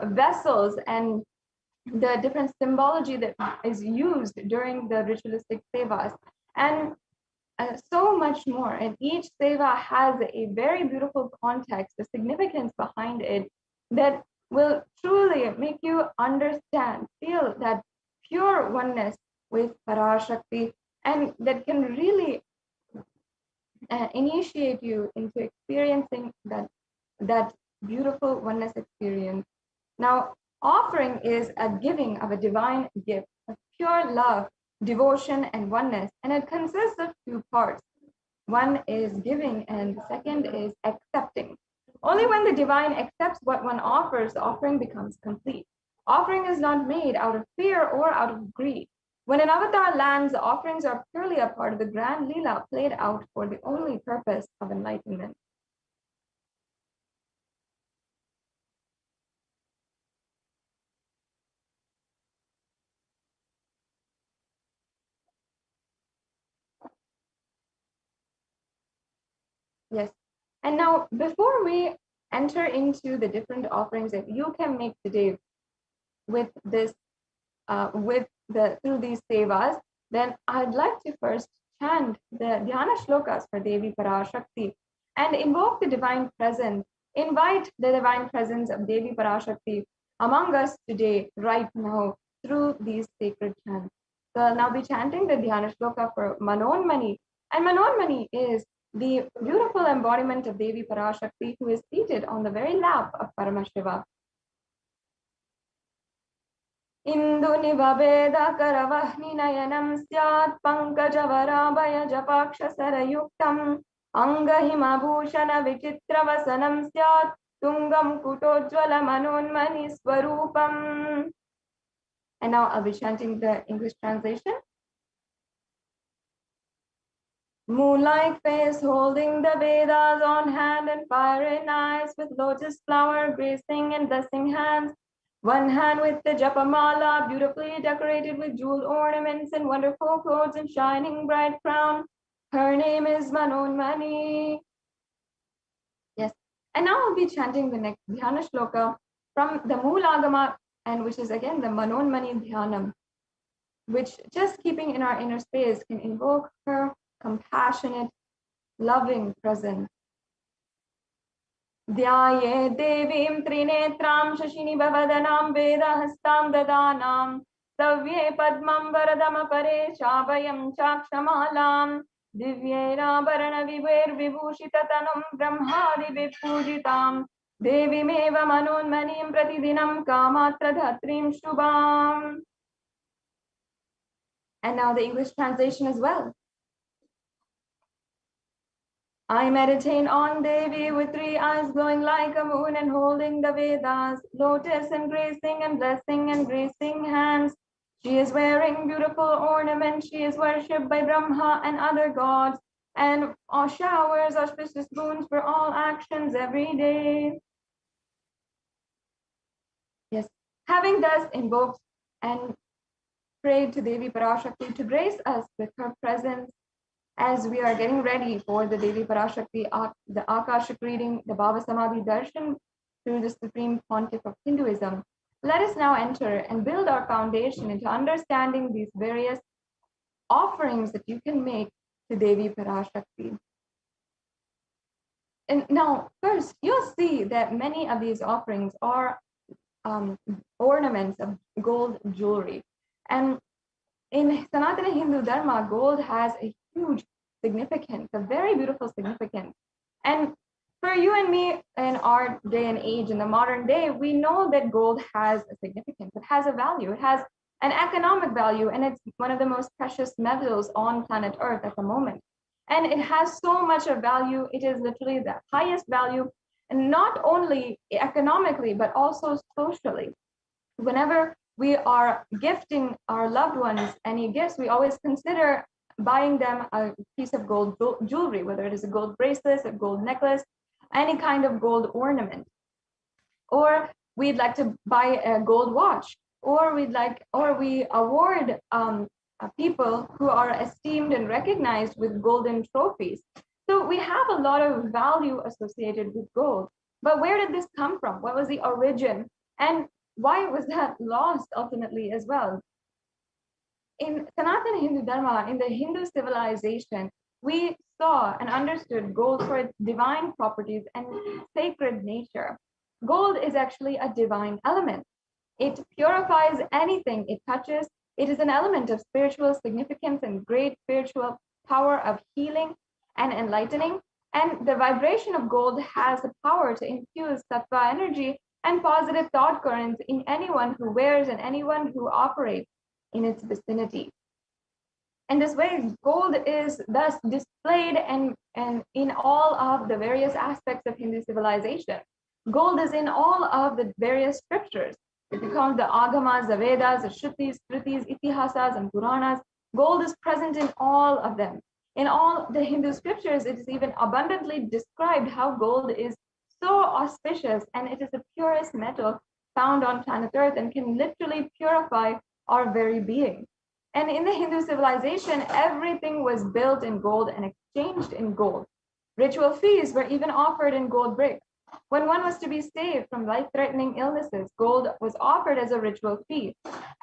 vessels, and the different symbology that is used during the ritualistic sevas, and so much more. And each seva has a very beautiful context, a significance behind it that will truly make you understand, feel that pure oneness with Parashakti, and that can really initiate you into experiencing that beautiful oneness experience. Now, offering is a giving of a divine gift of pure love, devotion, and oneness, and it consists of two parts. One is giving, and the second is accepting. Only when the divine accepts what one offers, the offering becomes complete. Offering is not made out of fear or out of greed. When an avatar lands, the offerings are purely a part of the grand lila played out for the only purpose of enlightenment. Yes. And now, before we enter into the different offerings that you can make today with this, through these sevas, then I'd like to first chant the Dhyana shlokas for Devi Parashakti and invoke the divine presence, invite the divine presence of Devi Parashakti among us today, right now, through these sacred chants. So I'll now be chanting the Dhyana shloka for Manonmani, and Manonmani is the beautiful embodiment of Devi Parashakti, who is seated on the very lap of Paramashiva. Indu nivabeda karavahni nayanam syat pankajavaraabhaya japaksha sarayuktam angahima bhushana vichitra vasanam syat tungam kutojjvala manonmani swarupam. And now I'll be chanting the English translation. Moon-like face holding the Vedas on hand and fire in eyes, with lotus flower gracing and blessing hands, One hand with the japamala, beautifully decorated with jeweled ornaments and wonderful clothes and shining bright crown. Her name is Manonmani. Yes. And now I'll be chanting the next Dhyana Shloka from the Moolagama, and which is again the Manonmani Dhyanam, which just keeping in our inner space can invoke her compassionate, loving presence. Dhyaye devim trinetram shashini bhavadanam vedahastam dadanam savye padmam varadam apare shabhayam chakshamalam divyera varana vibher vibhushitatanam brahmadi vipujitam devimeva manonmanim pratidinam kamatra dhatrim shubham. And now the English translation as well. I meditate on Devi with 3 eyes glowing like a moon and holding the Vedas, lotus and gracing and blessing and gracing hands. She is wearing beautiful ornaments. She is worshipped by Brahma and other gods and showers auspicious boons for all actions every day. Yes, having thus invoked and prayed to Devi Parashakti to grace us with her presence, as we are getting ready for the Devi Parashakti, the Akashic reading, the BHAVASAMADHI darshan through the Supreme Pontiff of Hinduism, let us now enter and build our foundation into understanding these various offerings that you can make to Devi Parashakti. And now, first, you'll see that many of these offerings are ornaments of gold jewelry. And in Sanatana Hindu Dharma, gold has a huge significance, a very beautiful significance. And for you and me in our day and age, in the modern day, we know that gold has a significance. It has a value. It has an economic value, and it's one of the most precious metals on planet Earth at the moment. And it has so much of value. It is literally the highest value, and not only economically, but also socially. Whenever we are gifting our loved ones any gifts, we always consider buying them a piece of gold jewelry, whether it is a gold bracelet, a gold necklace, any kind of gold ornament. Or we'd like to buy a gold watch, or we award people who are esteemed and recognized with golden trophies. So we have a lot of value associated with gold. But where did this come from? What was the origin? And why was that lost ultimately as well? In Sanatana Hindu Dharma, in the Hindu civilization, we saw and understood gold for its divine properties and sacred nature. Gold is actually a divine element. It purifies anything it touches. It is an element of spiritual significance and great spiritual power of healing and enlightening. And the vibration of gold has the power to infuse sattva energy and positive thought currents in anyone who wears and anyone who operates in its vicinity. In this way, gold is thus displayed and in all of the various aspects of Hindu civilization. Gold is in all of the various scriptures. If you count the Agamas, the Vedas, the Shrutis, Smritis, Itihasas, and Puranas, gold is present in all of them. In all the Hindu scriptures, it is even abundantly described how gold is so auspicious, and it is the purest metal found on planet Earth and can literally purify our very being. And in the Hindu civilization, everything was built in gold and exchanged in gold. Ritual feasts were even offered in gold bricks. When one was to be saved from life-threatening illnesses, gold was offered as a ritual fee.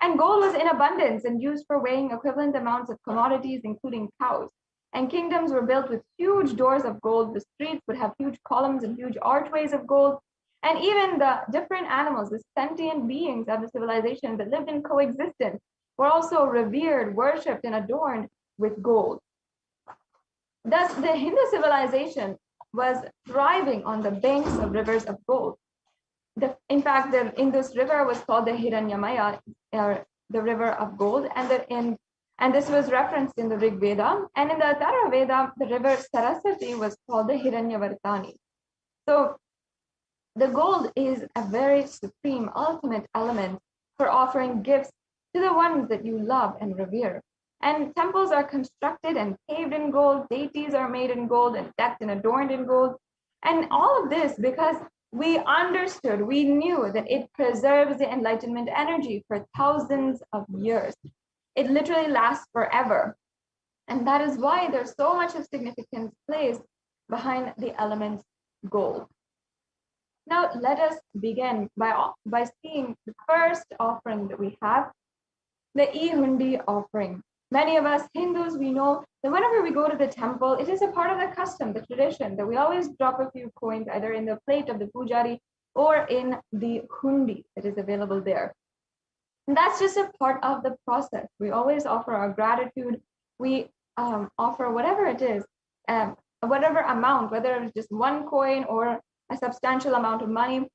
And gold was in abundance and used for weighing equivalent amounts of commodities, including cows. And kingdoms were built with huge doors of gold. The streets would have huge columns and huge archways of gold. And even the different animals, the sentient beings of the civilization that lived in coexistence, were also revered, worshipped, and adorned with gold. Thus, the Hindu civilization was thriving on the banks of rivers of gold. In fact, the Indus River was called the Hiranyamaya, the river of gold, and this was referenced in the Rig Veda. And in the Athara Veda, the river Saraswati was called the Hiranyavartani. So the gold is a very supreme, ultimate element for offering gifts to the ones that you love and revere. And temples are constructed and paved in gold, deities are made in gold and decked and adorned in gold. And all of this because we understood, we knew that it preserves the enlightenment energy for thousands of years. It literally lasts forever. And that is why there's so much of significance placed behind the element gold. Now, let us begin by seeing the first offering that we have, the e-hundi offering. Many of us Hindus, we know that whenever we go to the temple, it is a part of the custom, the tradition, that we always drop a few coins either in the plate of the pujari or in the hundi that is available there. And that's just a part of the process. We always offer our gratitude. We offer whatever it is, whatever amount, whether it's just one coin or a substantial amount of money,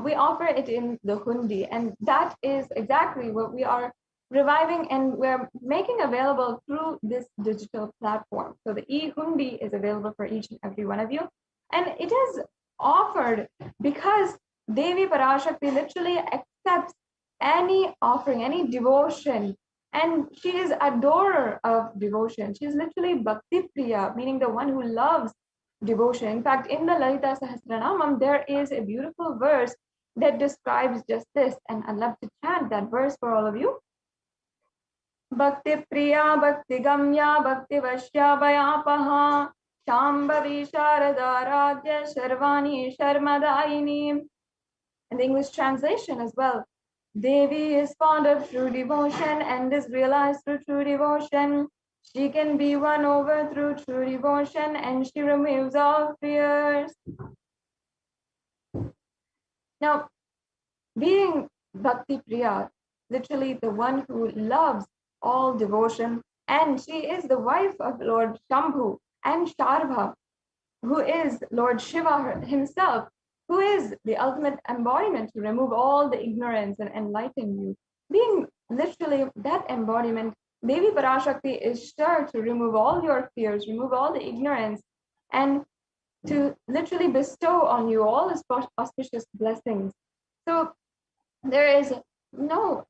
we offer it in the hundi. And that is exactly what we are reviving and we're making available through this digital platform. So the e-hundi is available for each and every one of you. And it is offered because Devi Parashakti literally accepts any offering, any devotion. And she is adorer of devotion. She is literally Bhakti Priya, meaning the one who loves devotion. In fact, in the Lalita Sahasranamam, there is a beautiful verse that describes just this. And I'd love to chant that verse for all of you. Bhakti Priya, Bhakti Gamya, Bhakti Vashya Bhayapaha, Shambhavi Sharada Radya Sharvani Sharmadaini. And the English translation as well. Devi is fond of true devotion and is realized through true devotion. She can be won over through true devotion and she removes all fears. Now, being Bhakti Priya, literally the one who loves all devotion, and she is the wife of Lord Shambhu and Sharbha, who is Lord Shiva himself, who is the ultimate embodiment to remove all the ignorance and enlighten you. Being literally that embodiment, Devi Parashakti is sure to remove all your fears, remove all the ignorance, and to literally bestow on you all his auspicious blessings. So there is no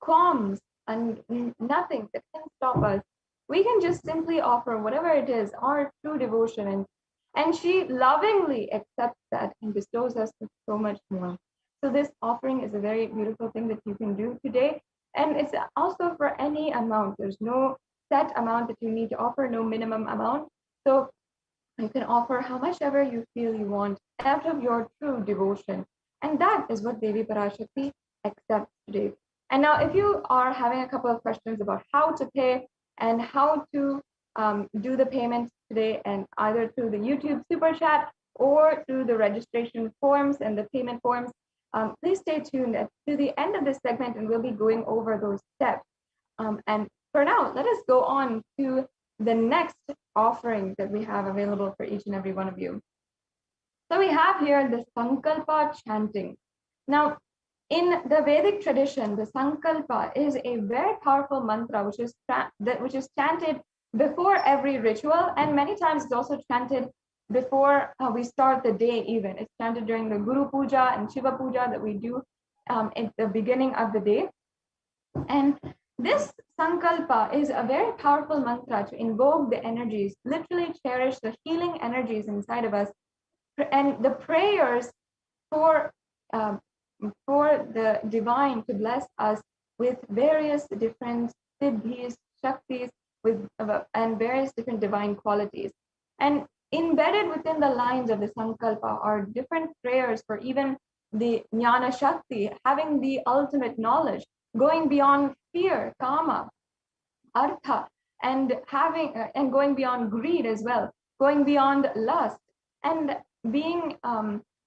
qualms and nothing that can stop us. We can just simply offer whatever it is, our true devotion, and she lovingly accepts that and bestows us with so much more. So this offering is a very beautiful thing that you can do today. And it's also for any amount. There's no set amount that you need to offer, no minimum amount. So you can offer how much ever you feel you want out of your true devotion. And that is what Devi Parashakti accepts today. And now if you are having a couple of questions about how to pay and how to do the payment today, and either through the YouTube super chat or through the registration forms and the payment forms, please stay tuned to the end of this segment and we'll be going over those steps. And for now, let us go on to the next offering that we have available for each and every one of you. So we have here the Sankalpa chanting. Now, in the Vedic tradition, the Sankalpa is a very powerful mantra which is chanted before every ritual, and many times it's also chanted before we start the day even. It's chanted during the Guru Puja and Shiva Puja that we do at the beginning of the day. And this Sankalpa is a very powerful mantra to invoke the energies, literally cherish the healing energies inside of us, and the prayers for the divine to bless us with various different siddhis, shaktis, and various different divine qualities. And embedded within the lines of the Sankalpa are different prayers for even the Jnana Shakti, having the ultimate knowledge, going beyond fear, kama, artha, and going beyond greed as well, going beyond lust, and being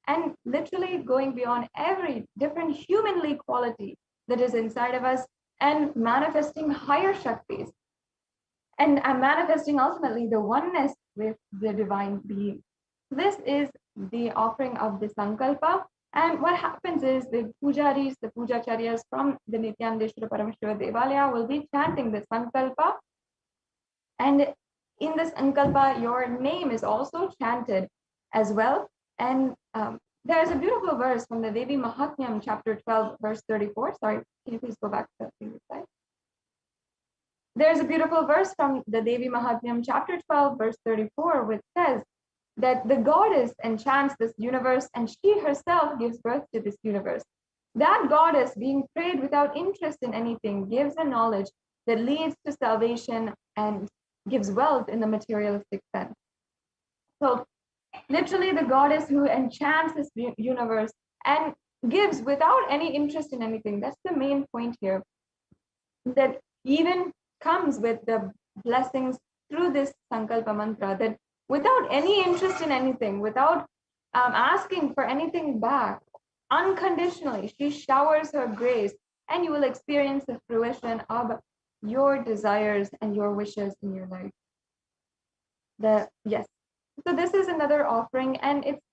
and literally going beyond every different humanly quality that is inside of us, and manifesting higher Shaktis, and manifesting ultimately the oneness with the divine being. This is the offering of the Sankalpa. And what happens is the pujaris, the pujacharyas from the Nithyananda Paramashivam Devalaya will be chanting the Sankalpa. And in this Sankalpa, your name is also chanted as well. And there's a beautiful verse from the Devi Mahatmyam, chapter 12, verse 34. Sorry, can you please go back to the previous slide? There's a beautiful verse from the Devi Mahatmyam, chapter 12, verse 34, which says, that the goddess enchants this universe and she herself gives birth to this universe. That goddess, being prayed without interest in anything, gives a knowledge that leads to salvation and gives wealth in the materialistic sense. So literally the goddess who enchants this universe and gives without any interest in anything. That's the main point here. That even comes with the blessings through this Sankalpa mantra, that without any interest in anything, without asking for anything back, unconditionally, she showers her grace, and you will experience the fruition of your desires and your wishes in your life. Yes. So this is another offering, and it's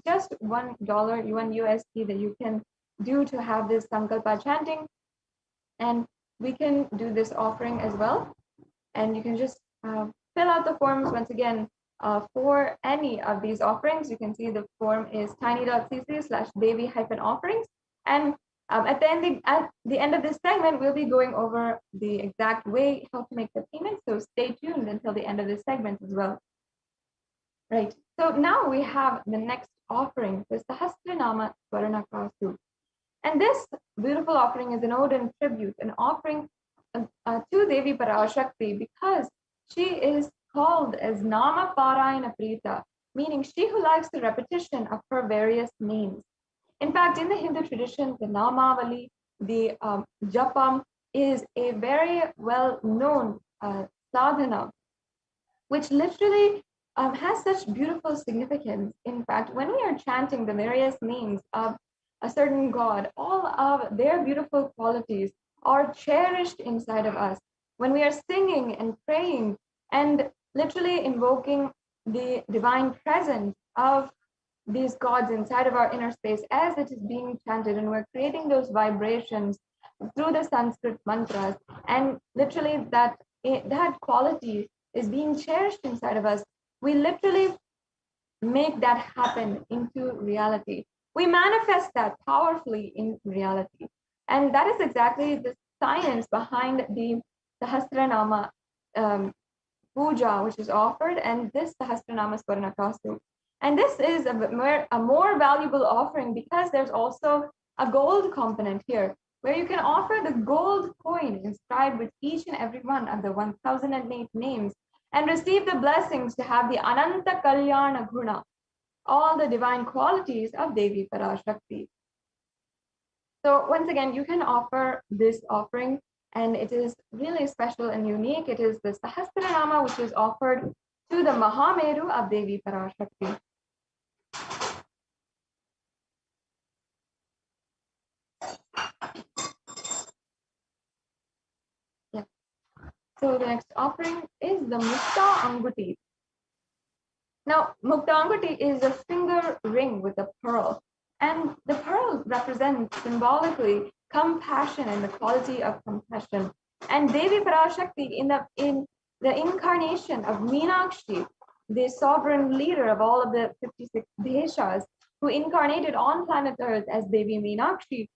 just $1 USD that you can do to have this Sankalpa chanting. And we can do this offering as well. And you can just fill out the forms once again for any of these offerings. You can see the form is tiny.cc/Devi-offerings. And at the end of this segment, we'll be going over the exact way how to make the payment. So stay tuned until the end of this segment as well. Right. So now we have the next offering, the Sahasranama Swaranakasu. And this beautiful offering is an ode and tribute, an offering to Devi Parashakti, because she is called as Nama Parayana Prita, meaning she who likes the repetition of her various names. In fact, in the Hindu tradition, the Namavali, the Japam, is a very well-known sadhana, which literally has such beautiful significance. In fact, when we are chanting the various names of a certain god, all of their beautiful qualities are cherished inside of us. When we are singing and praying and literally invoking the divine presence of these gods inside of our inner space as it is being chanted, and we're creating those vibrations through the Sanskrit mantras, and literally that quality is being cherished inside of us, we literally make that happen into reality. We manifest that powerfully in reality. And that is exactly the science behind the Sahasranama puja, which is offered, and this Sahasranama Swaranakasu. And this is a more valuable offering because there's also a gold component here, where you can offer the gold coin inscribed with each and every one of the 1008 names and receive the blessings to have the Ananta Kalyana Guna, all the divine qualities of Devi Parashakti. So once again, you can offer this offering, and it is really special and unique. It is the Sahasranama, which is offered to the Mahameru of Devi Parashakti. Yeah. So the next offering is the Mukta Anguti. Now, Mukta Anguti is a finger ring with a pearl, and the pearl represents symbolically compassion and the quality of compassion. And Devi Parashakti, in the incarnation of Meenakshi, the sovereign leader of all of the 56 Deshas, who incarnated on planet Earth as Devi Meenakshi,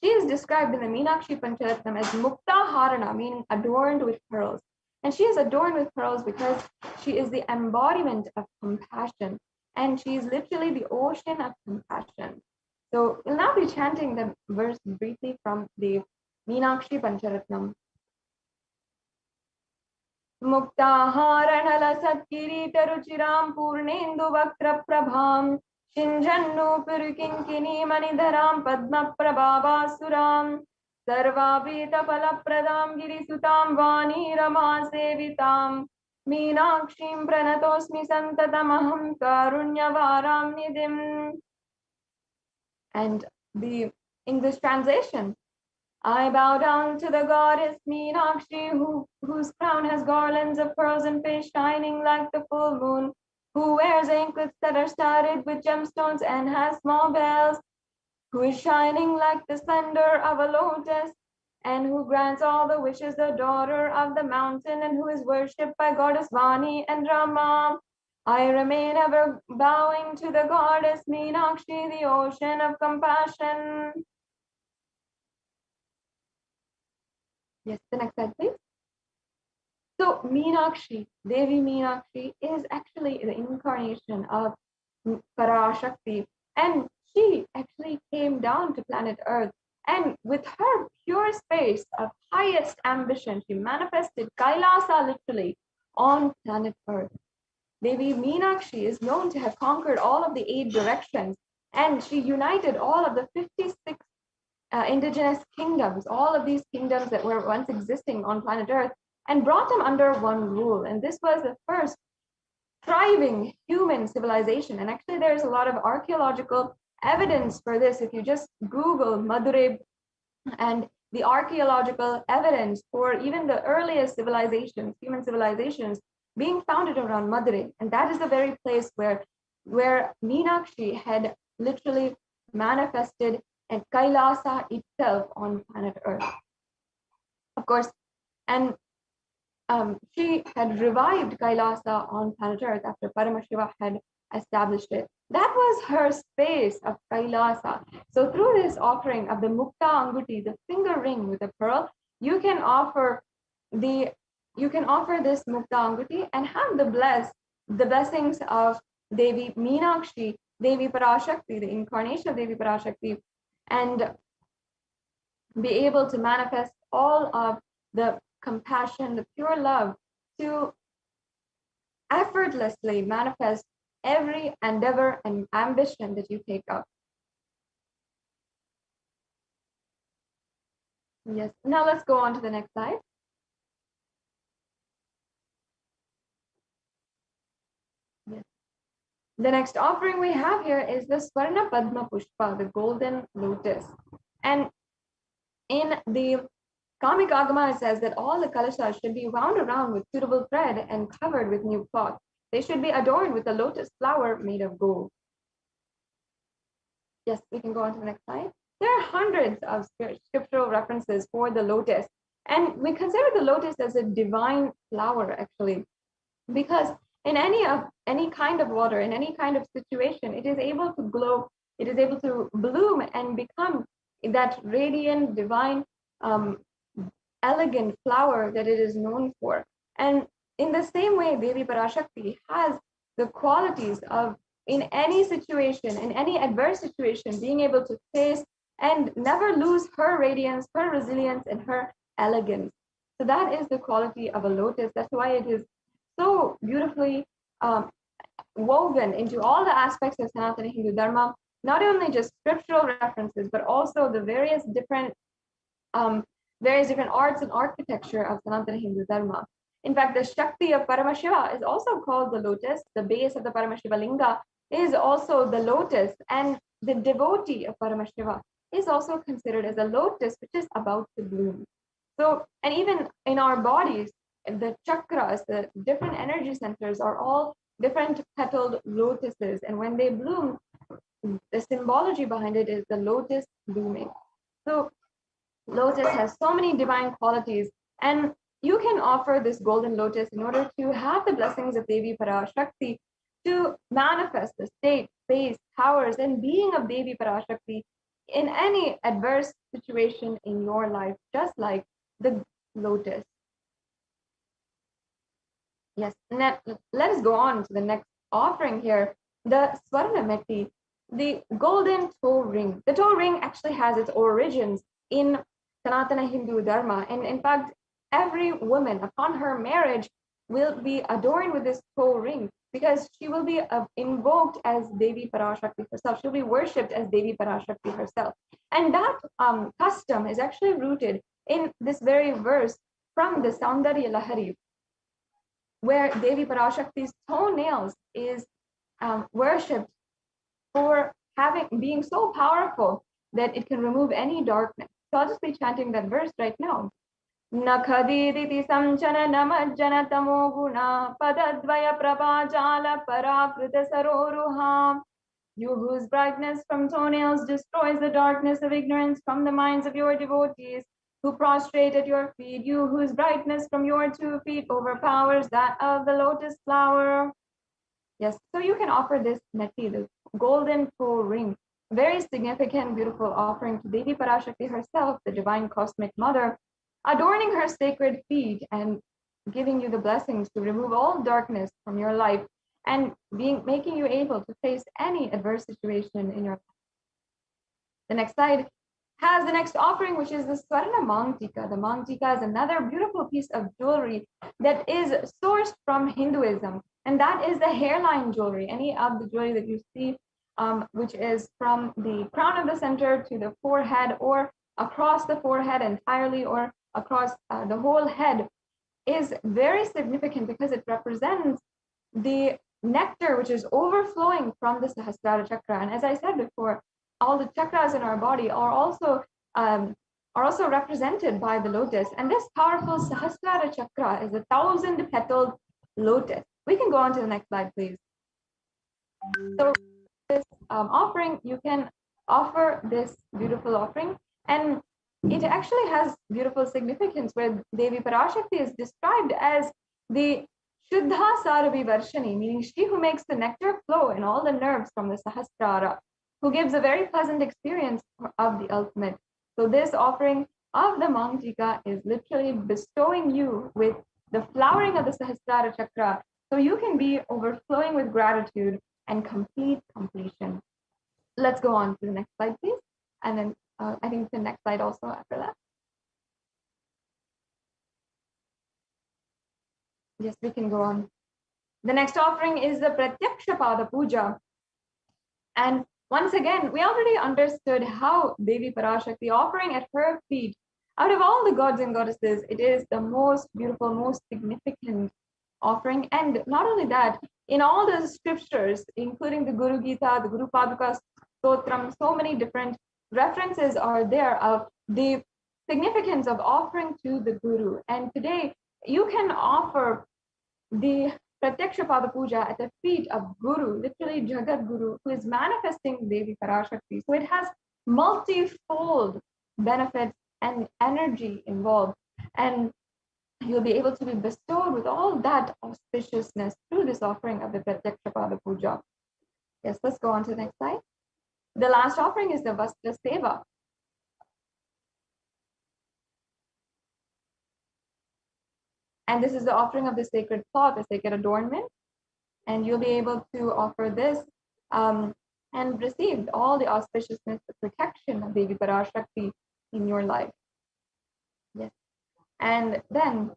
she is described in the Meenakshi Pancharatnam as Mukta Harana, meaning adorned with pearls. And she is adorned with pearls because she is the embodiment of compassion. And she is literally the ocean of compassion. So we'll now be chanting the verse briefly from the Meenakshi Pancharatnam. Muktaharanala Satkirita Ruchiram Purnendu Vaktra Prabham Shinjannu Purikinkini Manidharam Padma Prabhavasuram Sarvabhita Palapradam Girisutam Vani Rama Sevitam Meenakshim Pranatosmi Santatamaham Karunyavaram Nidhim. And the English translation. I bow down to the goddess Meenakshi, whose crown has garlands of pearls and face shining like the full moon, who wears anklets that are studded with gemstones and has small bells, who is shining like the splendor of a lotus, and who grants all the wishes, the daughter of the mountain, and who is worshipped by goddess Vani and Rama. I remain ever bowing to the goddess Meenakshi, the ocean of compassion. Yes, the next slide, please. So Meenakshi, Devi Meenakshi is actually the incarnation of Parashakti, and she actually came down to planet Earth, and with her pure space of highest ambition, she manifested Kailasa literally on planet Earth. Devi Meenakshi is known to have conquered all of the 8 directions, and she united all of the 56 indigenous kingdoms, all of these kingdoms that were once existing on planet Earth, and brought them under one rule. And this was the first thriving human civilization. And actually, there's a lot of archaeological evidence for this. If you just Google Madurai and the archaeological evidence for even the earliest civilizations, human civilizations, being founded around Madurai. And that is the very place where Meenakshi had literally manifested and Kailasa itself on planet Earth. Of course, and she had revived Kailasa on planet Earth after Paramashiva had established it. That was her space of Kailasa. So through this offering of the Mukta Anguti, the finger ring with a pearl, you can offer this Mukta Anguti and have the blessings of Devi Meenakshi, Devi Parashakti, the incarnation of Devi Parashakti, and be able to manifest all of the compassion, the pure love, to effortlessly manifest every endeavor and ambition that you take up. Yes, now let's go on to the next slide. Yes. The next offering we have here is the Swarna Padma Pushpa, the golden lotus. And in the Kamik Agama, it says that all the kalashas should be wound around with suitable thread and covered with new cloth. They should be adorned with a lotus flower made of gold. Yes, we can go on to the next slide. There are hundreds of scriptural references for the lotus. And we consider the lotus as a divine flower, actually, because in any kind of water, in any kind of situation, it is able to glow, it is able to bloom and become that radiant, divine, elegant flower that it is known for. And in the same way, Devi Parashakti has the qualities of, in any situation, in any adverse situation, being able to face and never lose her radiance, her resilience, and her elegance. So that is the quality of a lotus. That's why it is so beautifully woven into all the aspects of Sanatana Hindu Dharma, not only just scriptural references, but also the various different arts and architecture of Sanatana Hindu Dharma. In fact, the Shakti of Paramashiva is also called the lotus. The base of the Paramashiva Linga is also the lotus, and the devotee of Paramashiva is also considered as a lotus, which is about to bloom. So, and even in our bodies, the chakras, the different energy centers are all different petaled lotuses. And when they bloom, the symbology behind it is the lotus blooming. So lotus has so many divine qualities, and you can offer this golden lotus in order to have the blessings of Devi Parashakti to manifest the state, space, powers, and being of Devi Parashakti in any adverse situation in your life, just like the lotus. Yes, let us go on to the next offering here, the Swarna Metti, the golden toe ring. The toe ring actually has its origins in Sanatana Hindu Dharma, and in fact, every woman upon her marriage will be adorned with this toe ring, because she will be invoked as Devi Parashakti herself. She'll be worshipped as Devi Parashakti herself. And that custom is actually rooted in this very verse from the Saundarya Lahari, where Devi Parashakti's toenails is worshipped for being so powerful that it can remove any darkness. So I'll just be chanting that verse right now. Nakhadiditi samchana namajjana tamo guna padadvaya prabhajala parakrita saroruham. You whose brightness from toenails destroys the darkness of ignorance from the minds of your devotees, who prostrate at your feet, you whose brightness from your 2 feet overpowers that of the lotus flower. Yes, so you can offer this Metti, the golden toe ring, very significant, beautiful offering to Devi Parashakti herself, the divine cosmic mother, adorning her sacred feet and giving you the blessings to remove all darkness from your life and making you able to face any adverse situation in your life. The next slide has the next offering, which is the Swarna Mangtika. The Mangtika is another beautiful piece of jewelry that is sourced from Hinduism, and that is the hairline jewelry. Any of the jewelry that you see, which is from the crown of the center to the forehead, or across the forehead entirely, or across the whole head, is very significant because it represents the nectar which is overflowing from the Sahasrara chakra. And as I said before, all the chakras in our body are also represented by the lotus. And this powerful Sahasrara chakra is a 1,000-petaled lotus. We can go on to the next slide, please. So this offering, you can offer this beautiful offering, and it actually has beautiful significance where Devi Parashakti is described as the Shuddha Sarabi Varshani, meaning she who makes the nectar flow in all the nerves from the Sahasrara, who gives a very pleasant experience of the ultimate. So this offering of the Mangtika is literally bestowing you with the flowering of the Sahasrara chakra, so you can be overflowing with gratitude and complete completion. Let's go on to the next slide, please. And then I think the next slide also after that. Yes, we can go on. The next offering is the Pratyaksha Pada Puja. And once again, we already understood how Devi Parashakti, offering at her feet, out of all the gods and goddesses, it is the most beautiful, most significant offering. And not only that, in all the scriptures, including the Guru Gita, the Guru Paduka Stotram, so many different references are there of the significance of offering to the Guru. And today, you can offer the Pratyaksha Pada Puja at the feet of Guru, literally Jagat Guru, who is manifesting Devi Parashakti. So it has multifold benefits and energy involved. And you'll be able to be bestowed with all that auspiciousness through this offering of the Pratyaksha Pada Puja. Yes, let's go on to the next slide. The last offering is the Vastra Seva. And this is the offering of the sacred cloth, the sacred adornment. And you'll be able to offer this and receive all the auspiciousness, the protection of Devi Parashakti in your life. Yes. And then,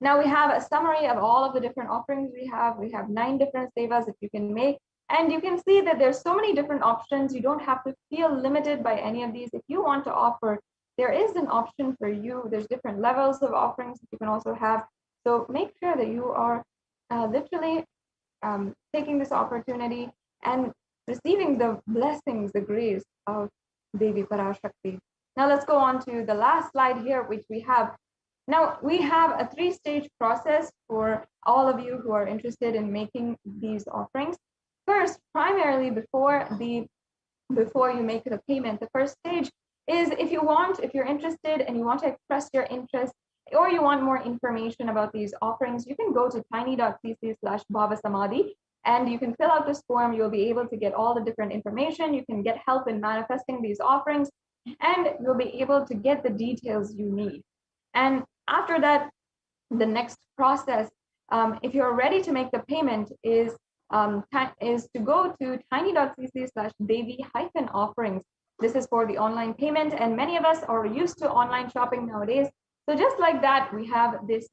now we have a summary of all of the different offerings we have. We have 9 different sevas that you can make. And you can see that there's so many different options. You don't have to feel limited by any of these. If you want to offer, there is an option for you. There's different levels of offerings that you can also have. So make sure that you are literally taking this opportunity and receiving the blessings, the grace of Devi Parashakti. Now let's go on to the last slide here, which we have. Now we have a 3-stage process for all of you who are interested in making these offerings. First, primarily before you make the payment, the first stage is if you're interested and you want to express your interest, or you want more information about these offerings, you can go to tiny.cc/BHAVASAMADHI and you can fill out this form. You'll be able to get all the different information. You can get help in manifesting these offerings, and you'll be able to get the details you need. And after that, the next process, if you're ready to make the payment, is to go to tiny.cc/Devi-offerings. This is for the online payment, and many of us are used to online shopping nowadays. So just like that, we have this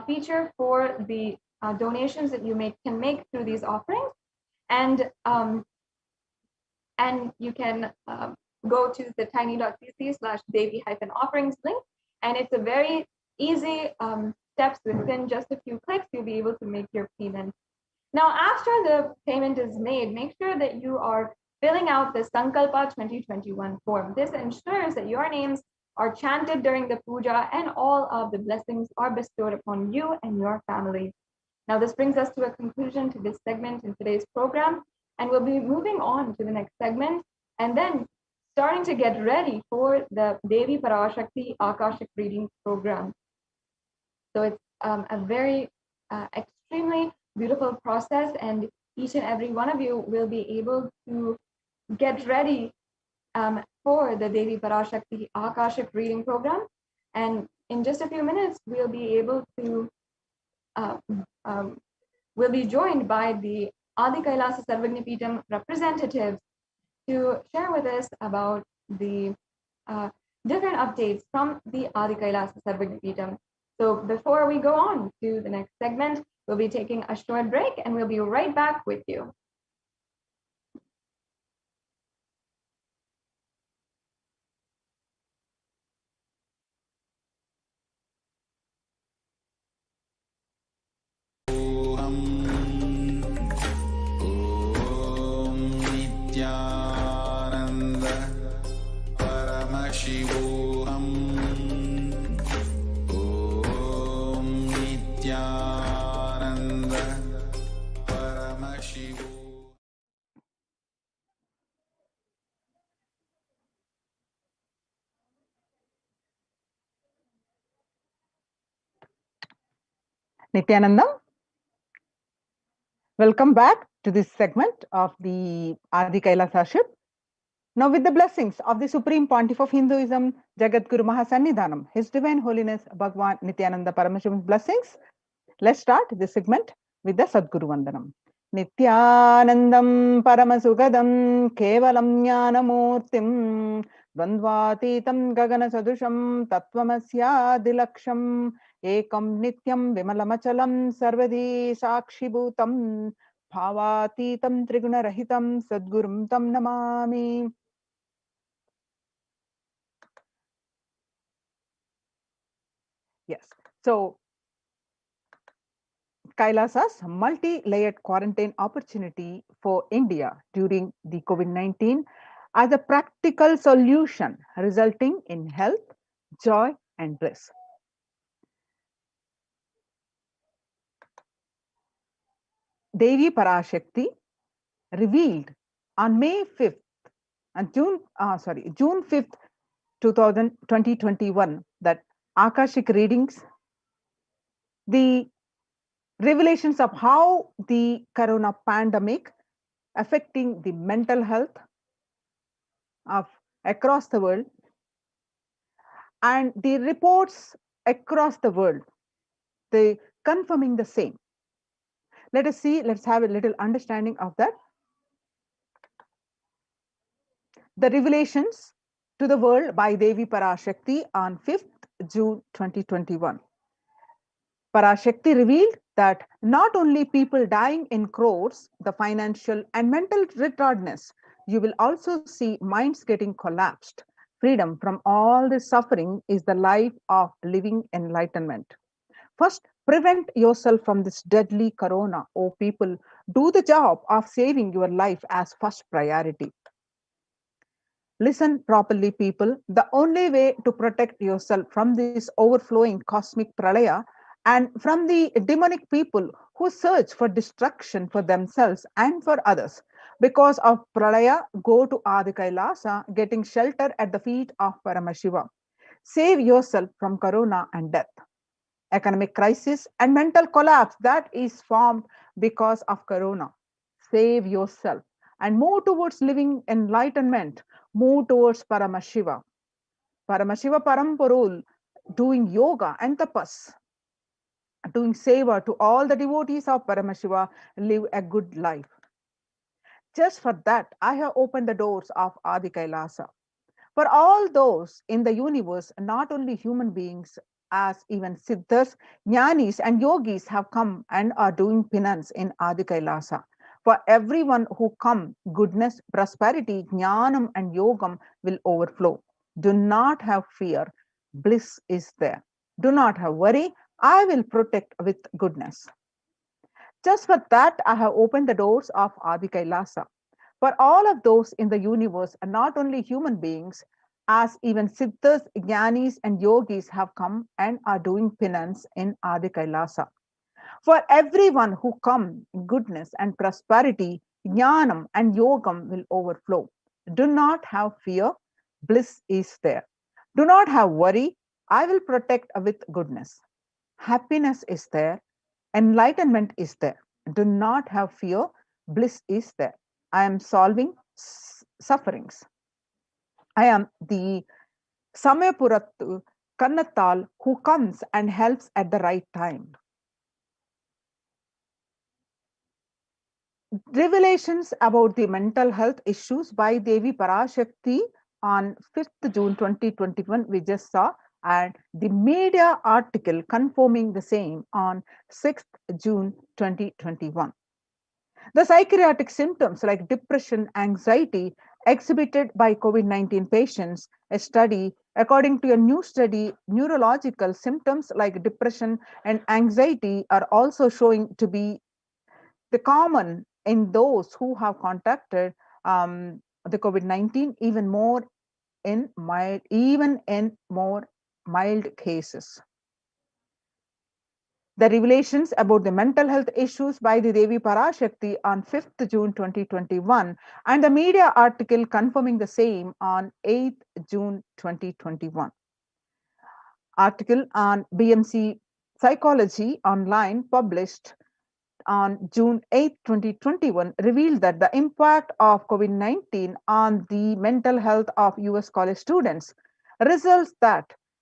feature for the donations that you can make through these offerings, and you can go to the tiny.cc/Devi-offerings link, and it's a very easy steps. Within just a few clicks, you'll be able to make your payment. Now, after the payment is made, make sure that you are filling out the Sankalpa 2021 form. This ensures that your names are chanted during the puja and all of the blessings are bestowed upon you and your family. Now, this brings us to a conclusion to this segment in today's program, and we'll be moving on to the next segment and then starting to get ready for the Devi Parashakti Akashic reading program. So it's a very extremely beautiful process, and each and every one of you will be able to get ready for the Devi Parashakti Akashic reading program. And in just a few minutes, we'll be able to, we'll be joined by the Adi Kailasa Sarvagnapeetham representatives to share with us about the different updates from the Adi Kailasa Sarvagnapeetham. So before we go on to the next segment, we'll be taking a short break and we'll be right back with you. Nithyananda Paramashivoham. Om Nithyananda Paramashivoham. Nithyanandam, welcome back to this segment of the Adi Kailasaship. Now, with the blessings of the Supreme Pontiff of Hinduism, Jagadguru Mahasannidhanam, His Divine Holiness Bhagwan Nithyananda Paramashivan's blessings, let's start this segment with the Sadguru Vandanam. Nithyanandam Paramasugadam Kevalam Jnanamurtim Dvandvatitam Gagana Sadusham Tattvamasya Dilaksham Ekam Nityam Vimalamachalam Sarvadi Sakshibhutam Bhavatitam Triguna-rahitam Sadgurum Tam Namami. Yes, so Kailasa's multi-layered quarantine opportunity for India during the COVID-19 as a practical solution resulting in health, joy, and bliss. Devi Parashakti revealed on May 5th and June 5th, 2021 that Akashic readings, the revelations of how the corona pandemic affecting the mental health of across the world and the reports across the world, they confirming the same. Let us see, let's have a little understanding of that. The revelations to the world by Devi Parashakti on 5th June 2021. Parashakti revealed that not only people dying in crores, the financial and mental retardedness, you will also see minds getting collapsed. Freedom from all this suffering is the life of living enlightenment. First, prevent yourself from this deadly corona. Oh, people, do the job of saving your life as first priority. Listen properly, people. The only way to protect yourself from this overflowing cosmic pralaya and from the demonic people who search for destruction for themselves and for others, because of pralaya, go to Adi Kailasa, getting shelter at the feet of Paramashiva. Save yourself from corona and death, economic crisis, and mental collapse that is formed because of corona. Save yourself and move towards living enlightenment. Move towards Paramashiva. Paramashiva Paramparul, doing yoga and tapas, doing seva to all the devotees of Paramashiva, live a good life. Just for that, I have opened the doors of Adi Kailasa. For all those in the universe, not only human beings, as even Siddhas, Jnanis, and Yogis have come and are doing penance in Adi Kailasa. For everyone who come, goodness, prosperity, Jnanam, and Yogam will overflow. Do not have fear. Bliss is there. Do not have worry. I will protect with goodness. Just for that, I have opened the doors of Adi Kailasa. For all of those in the universe, and not only human beings, as even Siddhas, Jnanis, and Yogis have come and are doing penance in Adi Kailasa. For everyone who come, goodness and prosperity, Jnanam and Yogam will overflow. Do not have fear. Bliss is there. Do not have worry. I will protect with goodness. Happiness is there. Enlightenment is there. Do not have fear. Bliss is there. I am solving sufferings. I am the Samayapurattu Kannathal, who comes and helps at the right time. Revelations about the mental health issues by Devi Parashakti on 5th June 2021, we just saw, and the media article confirming the same on 6th June 2021. The psychiatric symptoms like depression, anxiety exhibited by COVID-19 patients, a study, according to a new study, neurological symptoms like depression and anxiety are also showing to be the common in those who have contacted the COVID-19, even in more mild cases. The revelations about the mental health issues by the Devi Parashakti on 5th June 2021 and the media article confirming the same on 8th June 2021. Article on BMC Psychology Online published on June 8, 2021, revealed that the impact of COVID-19 on the mental health of US college students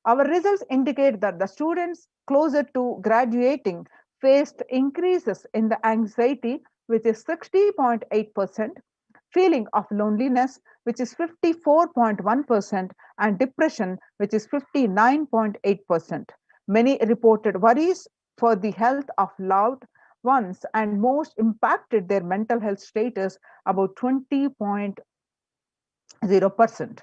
our results indicate that the students closer to graduating faced increases in the anxiety, which is 60.8%, feeling of loneliness, which is 54.1%, and depression, which is 59.8%. Many reported worries for the health of loved ones and most impacted their mental health status about 20.0%.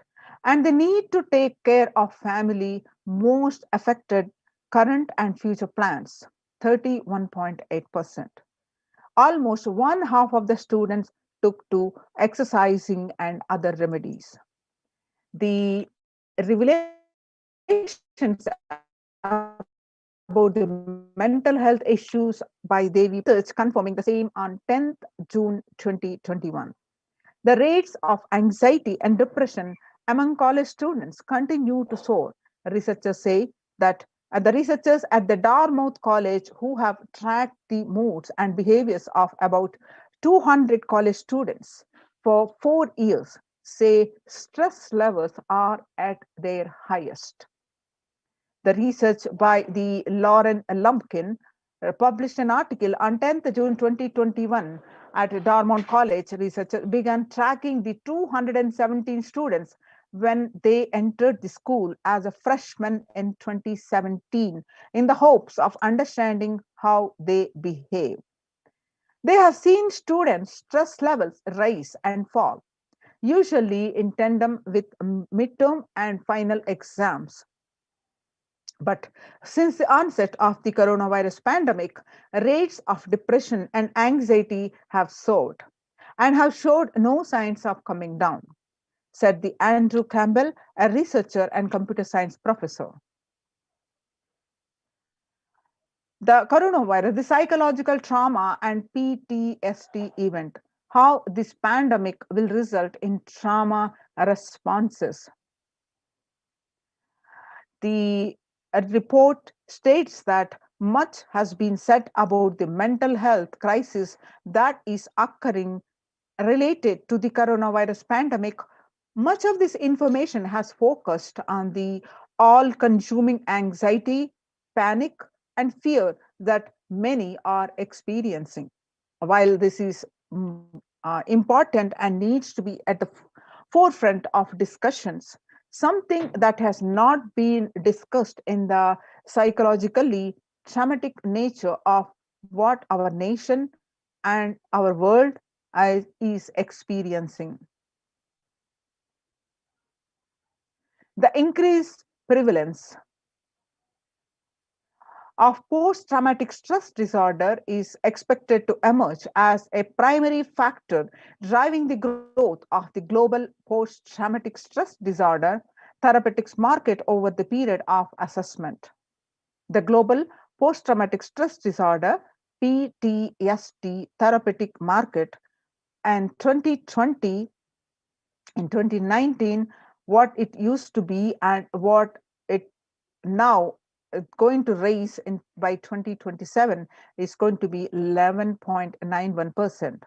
And the need to take care of family most affected current and future plans, 31.8%. Almost one half of the students took to exercising and other remedies. The revelations about the mental health issues by Devi research confirming the same on 10th June 2021. The rates of anxiety and depression among college students continue to soar. Researchers say that the researchers at the Dartmouth College, who have tracked the moods and behaviors of about 200 college students for 4 years, say stress levels are at their highest. The research by the Lauren Lumpkin published an article on 10th June 2021 at Dartmouth College. Researchers began tracking the 217 students when they entered the school as a freshman in 2017 in the hopes of understanding how they behave. They have seen students' stress levels rise and fall, usually in tandem with midterm and final exams. But since the onset of the coronavirus pandemic, rates of depression and anxiety have soared and have showed no signs of coming down, said the Andrew Campbell, a researcher and computer science professor. The coronavirus, the psychological trauma and PTSD event, how this pandemic will result in trauma responses. The report states that much has been said about the mental health crisis that is occurring related to the coronavirus pandemic. Much of this information has focused on the all consuming anxiety, panic, and fear that many are experiencing. While this is important and needs to be at the forefront of discussions, something that has not been discussed in the psychologically traumatic nature of what our nation and our world is experiencing. The increased prevalence of post-traumatic stress disorder is expected to emerge as a primary factor driving the growth of the global post-traumatic stress disorder therapeutics market over the period of assessment. The global post-traumatic stress disorder PTSD therapeutic market and 2020 in 2019 what it used to be and what it now going to raise in by 2027 is going to be 11.91%.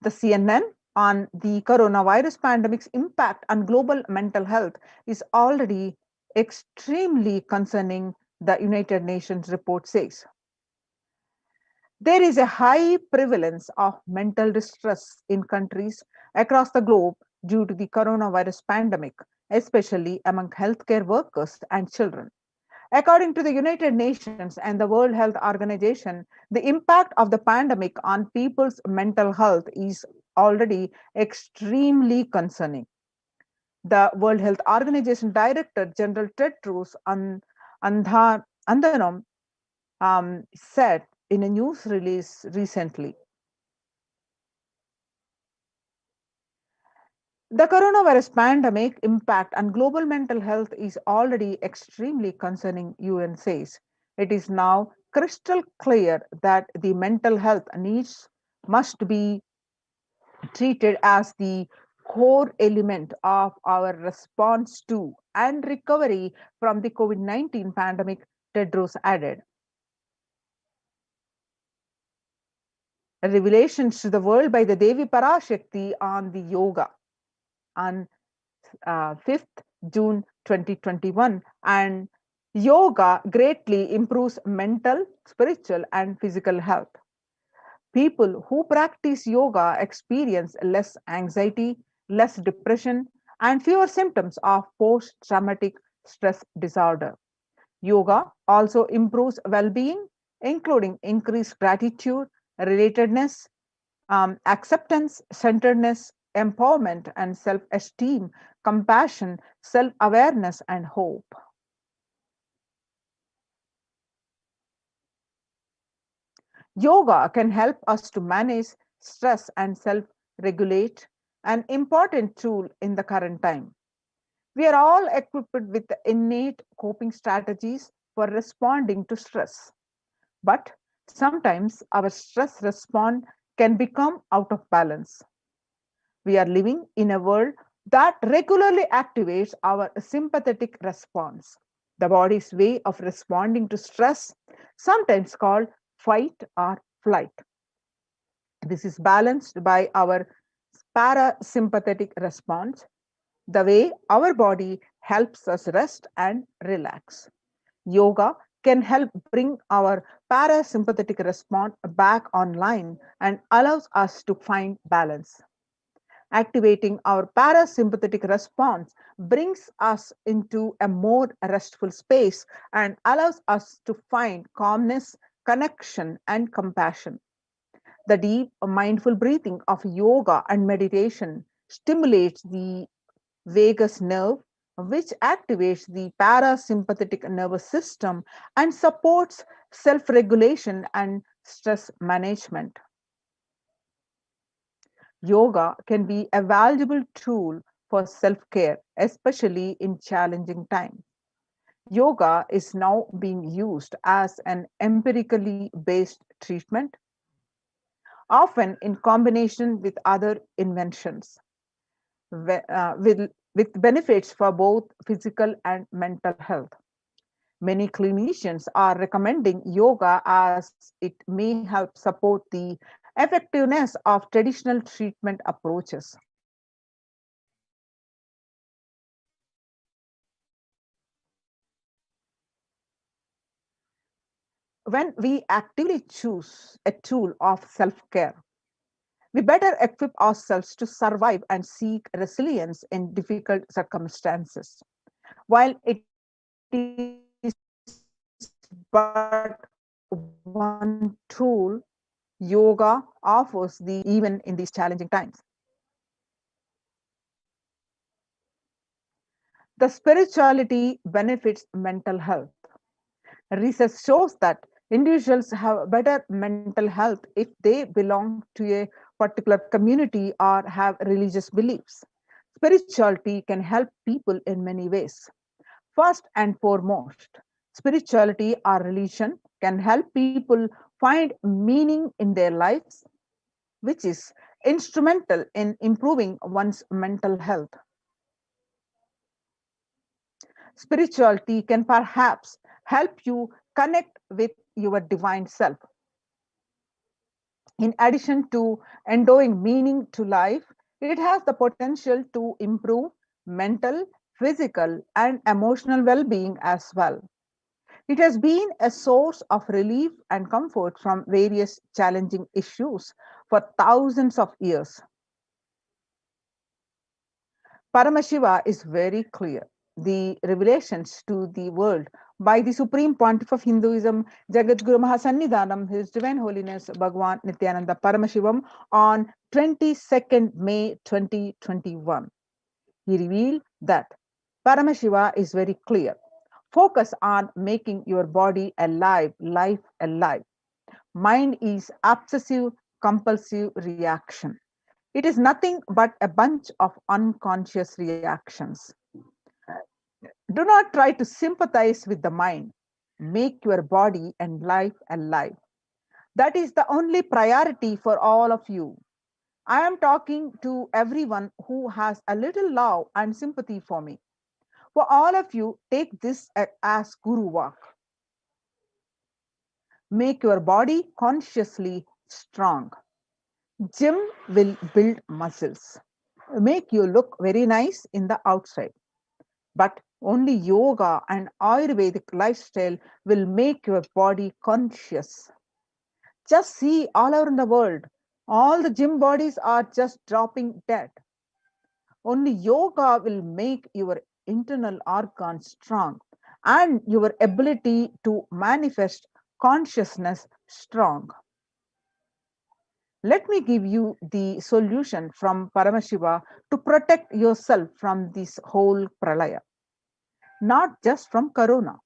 The CNN on the coronavirus pandemic's impact on global mental health is already extremely concerning, the United Nations report says. There is a high prevalence of mental distress in countries across the globe due to the coronavirus pandemic, especially among healthcare workers and children. According to the United Nations and the World Health Organization, the impact of the pandemic on people's mental health is already extremely concerning. The World Health Organization Director General Tedros Adhanom said in a news release recently. The coronavirus pandemic impact on global mental health is already extremely concerning, UN says. It is now crystal clear that the mental health needs must be treated as the core element of our response to and recovery from the COVID-19 pandemic, Tedros added. Revelations to the world by the Devi Parashakti on the yoga on 5th June 2021, and yoga greatly improves mental, spiritual, and physical health. People who practice yoga experience less anxiety, less depression, and fewer symptoms of post traumatic stress disorder. Yoga also improves well being, including increased gratitude, relatedness, acceptance, centeredness, empowerment, and self esteem, compassion, self awareness, and hope. Yoga can help us to manage stress and self regulate, an important tool in the current time. We are all equipped with innate coping strategies for responding to stress. But sometimes our stress response can become out of balance. We are living in a world that regularly activates our sympathetic response, the body's way of responding to stress, sometimes called fight or flight. This is balanced by our parasympathetic response, the way our body helps us rest and relax. Yoga can help bring our parasympathetic response back online and allows us to find balance. Activating our parasympathetic response brings us into a more restful space and allows us to find calmness, connection, and compassion. The deep mindful breathing of yoga and meditation stimulates the vagus nerve, which activates the parasympathetic nervous system and supports self regulation and stress management. Yoga can be a valuable tool for self care, especially in challenging times. Yoga is now being used as an empirically based treatment, often in combination with other inventions, with benefits for both physical and mental health. Many clinicians are recommending yoga as it may help support the effectiveness of traditional treatment approaches. When we actively choose a tool of self care, we better equip ourselves to survive and seek resilience in difficult circumstances. While it is but one tool, yoga offers the even in these challenging times. The spirituality benefits mental health. Research shows that individuals have better mental health if they belong to a particular community or have religious beliefs. Spirituality can help people in many ways. First and foremost, spirituality or religion can help people find meaning in their lives, which is instrumental in improving one's mental health. Spirituality can perhaps help you connect with your divine self. In addition to endowing meaning to life, It has the potential to improve mental, physical, and emotional well being as well. It has been a source of relief and comfort from various challenging issues for thousands of years. Paramashiva is very clear. The revelations to the world by the Supreme Pontiff of Hinduism, Jagadguru Mahasannidhanam, His Divine Holiness Bhagwan Nithyananda Paramashivam, on 22nd May 2021. He revealed that Paramashiva is very clear. Focus on making your body alive, life alive. Mind is obsessive compulsive reaction. It is nothing but a bunch of unconscious reactions. Do not try to sympathize with the mind. Make your body and life alive. That is the only priority for all of you. I am talking to everyone who has a little love and sympathy for me. For all of you, take this as Guru Vak. Make your body consciously strong. Gym will build muscles, make you look very nice in the outside. But only yoga and Ayurvedic lifestyle will make your body conscious. Just see all over the world, all the gym bodies are just dropping dead. Only yoga will make your internal organs strong and your ability to manifest consciousness strong. Let me give you the solution from Paramashiva to protect yourself from this whole pralaya, not just from corona.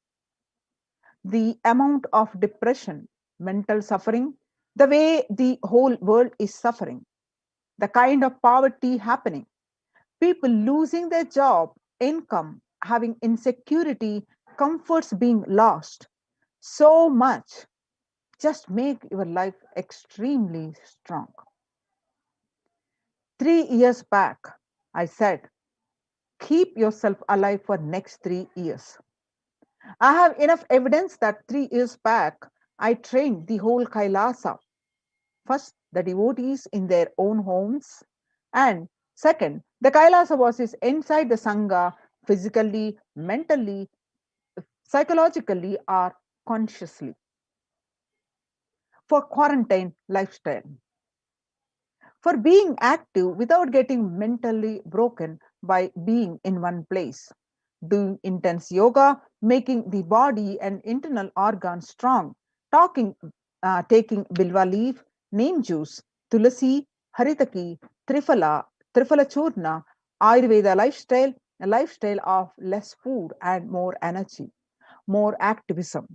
The amount of depression, mental suffering, the way the whole world is suffering, the kind of poverty happening, people losing their job, income, having insecurity, comforts being lost, so much. Just make your life extremely strong. 3 years back, I said, keep yourself alive for next 3 years. I have enough evidence that 3 years back, I trained the whole Kailasa. First, the devotees in their own homes. And second, the Kailasa was inside the Sangha physically, mentally, psychologically, or consciously for quarantine lifestyle. For being active without getting mentally broken by being in one place, doing intense yoga, making the body and internal organs strong, taking bilva leaf, neem juice, tulasi, haritaki, trifala churna, Ayurveda lifestyle, a lifestyle of less food and more energy, more activism.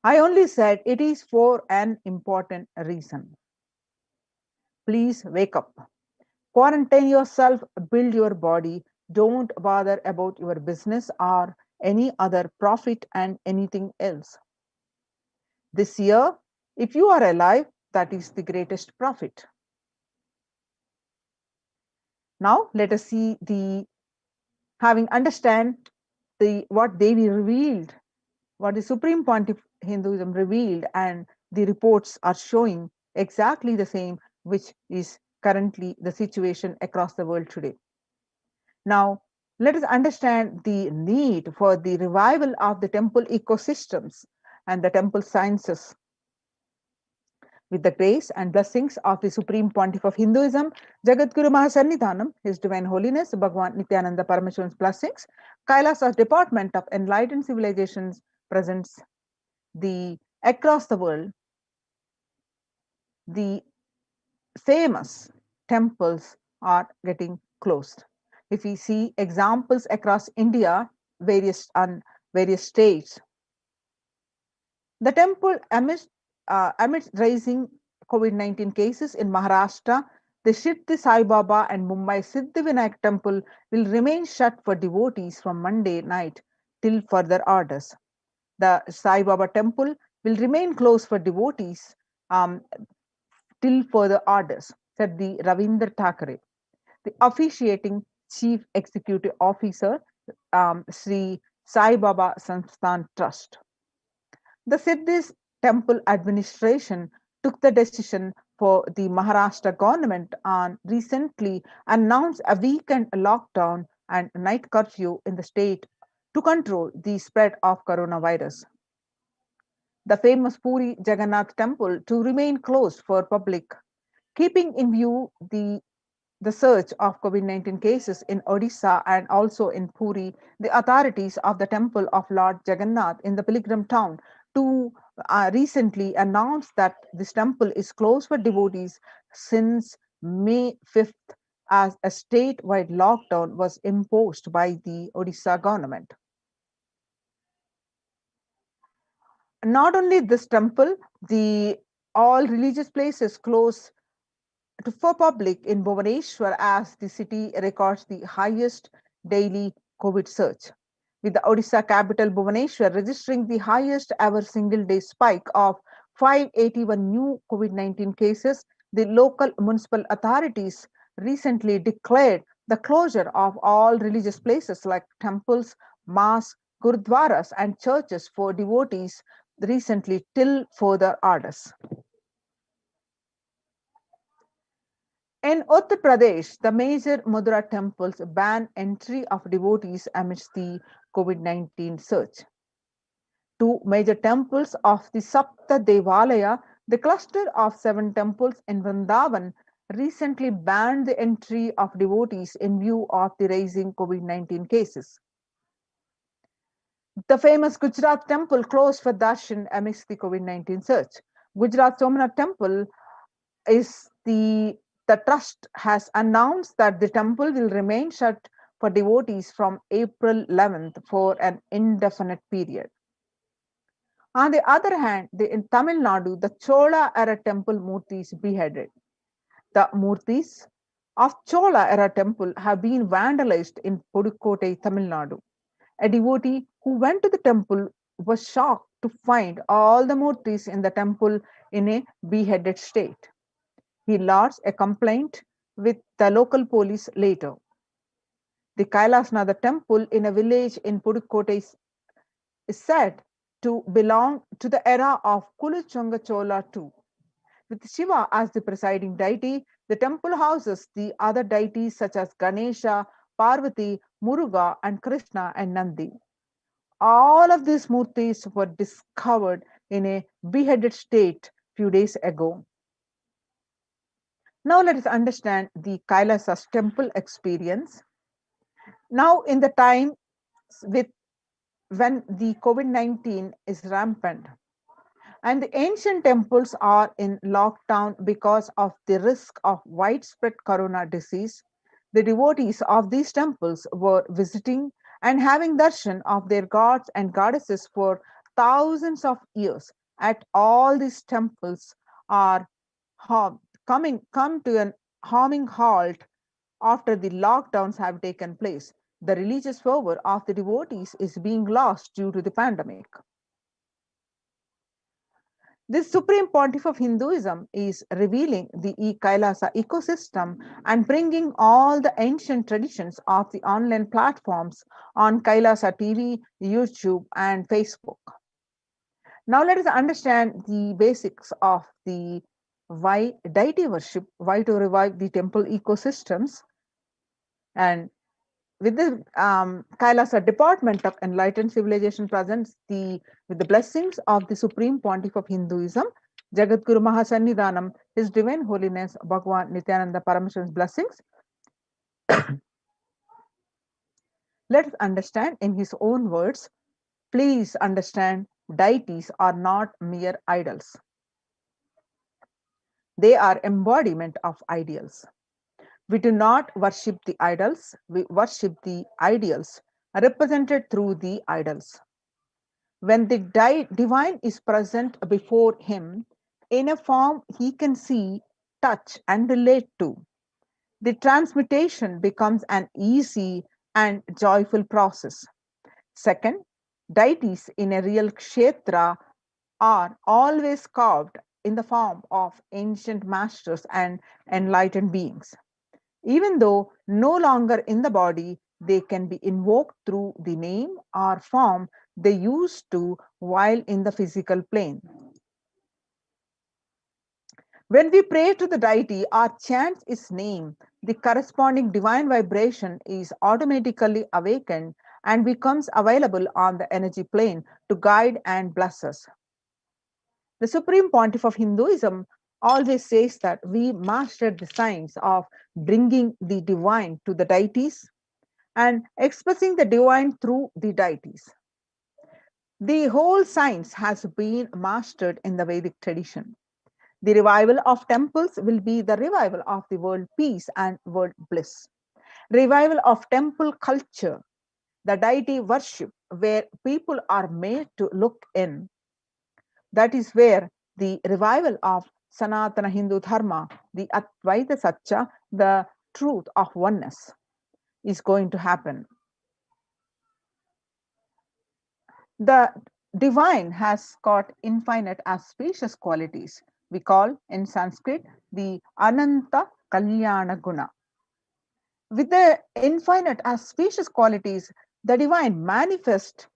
I only said it is for an important reason. Please wake up. Quarantine yourself, build your body. Don't bother about your business or any other profit and anything else. This year, if you are alive, that is the greatest profit. Now, let us see having understand what Devi revealed, what the Supreme Pontiff Hinduism revealed, and the reports are showing exactly the same, which is currently the situation across the world today. Now, let us understand the need for the revival of the temple ecosystems and the temple sciences. With the grace and blessings of the Supreme Pontiff of Hinduism, Jagadguru Mahasannidhanam, His Divine Holiness Bhagwan Nithyananda Paramashivan's blessings, Kailasa Department of Enlightened Civilizations presents across the world, the famous temples are getting closed. If we see examples across India, various states, the temple amidst rising COVID-19 cases in Maharashtra, the Shirdi Sai Baba and Mumbai Siddhivinayak temple will remain shut for devotees from Monday night till further orders. The Sai Baba temple will remain closed for devotees till further orders, said the Ravindra Thakare, the officiating Chief Executive Officer, Sri Sai Baba Sansthan Trust. The Siddhis Temple Administration took the decision for the Maharashtra government on recently announced a weekend lockdown and night curfew in the state to control the spread of coronavirus. The famous Puri Jagannath temple to remain closed for public, keeping in view the surge of COVID-19 cases in Odisha and also in Puri, the authorities of the temple of Lord Jagannath in the pilgrim town to recently announced that this temple is closed for devotees since May 5th as a statewide lockdown was imposed by the Odisha government. Not only this temple, the all religious places close for public in Bhubaneswar as the city records the highest daily COVID surge, with the Odisha capital Bhubaneswar registering the highest ever single day spike of 581 new COVID-19 cases. The local municipal authorities recently declared the closure of all religious places like temples, mosques, gurudwaras, and churches for devotees recently till further orders. In Uttar Pradesh, the major Mudra temples ban entry of devotees amidst the COVID-19 surge. Two major temples of the Sapta Devalaya, the cluster of 7 temples in Vrindavan, recently banned the entry of devotees in view of the rising COVID-19 cases. The famous Gujarat temple closed for darshan amidst the COVID-19 surge. Gujarat Somnath temple is the trust has announced that the temple will remain shut for devotees from April 11th for an indefinite period. On the other hand, in Tamil Nadu, the Chola era temple murtis beheaded. The murtis of Chola era temple have been vandalized in Pudukkottai, Tamil Nadu. A devotee who went to the temple was shocked to find all the murtis in the temple in a beheaded state. He lodged a complaint with the local police later. The Kailasa temple in a village in Pudukkottai is said to belong to the era of Kuluchunga Chola too. With Shiva as the presiding deity, the temple houses the other deities such as Ganesha, Parvati, Muruga, and Krishna and Nandi. All of these murtis were discovered in a beheaded state few days ago. Now let us understand the Kailasa's temple experience. Now in the time with when the COVID-19 is rampant and the ancient temples are in lockdown because of the risk of widespread corona disease, the devotees of these temples were visiting and having darshan of their gods and goddesses for thousands of years. At all these temples are come to an harming halt after the lockdowns have taken place. The religious fervor of the devotees is being lost due to the pandemic. This Supreme Pontiff of Hinduism is revealing the Kailasa ecosystem and bringing all the ancient traditions of the online platforms on Kailasa TV, YouTube, and Facebook. Now let us understand the basics of the why deity worship, why to revive the temple ecosystems. And with the Kailasa Department of Enlightened Civilization presents with the blessings of the Supreme Pontiff of Hinduism, Jagadguru Mahasannidhanam, His Divine Holiness Bhagavan Nithyananda Paramashivan's blessings. Let us understand in his own words. Please understand, deities are not mere idols. They are embodiment of ideals. We do not worship the idols, we worship the ideals represented through the idols. When the divine is present before him in a form he can see, touch, and relate to, the transmutation becomes an easy and joyful process. Second, deities in a real kshetra are always carved in the form of ancient masters and enlightened beings. Even though no longer in the body, they can be invoked through the name or form they used to while in the physical plane. When we pray to the deity or chant his name, the corresponding divine vibration is automatically awakened and becomes available on the energy plane to guide and bless us. The Supreme Pontiff of Hinduism always says that we mastered the science of bringing the divine to the deities and expressing the divine through the deities. The whole science has been mastered in the Vedic tradition. The revival of temples will be the revival of the world peace and world bliss. Revival of temple culture, the deity worship, where people are made to look in. That is where the revival of Sanatana Hindu Dharma, the Advaita Satya, the truth of oneness, is going to happen. The divine has got infinite as spacious qualities. We call in Sanskrit the Ananta Kalyana Guna. With the infinite as spacious qualities, the divine manifests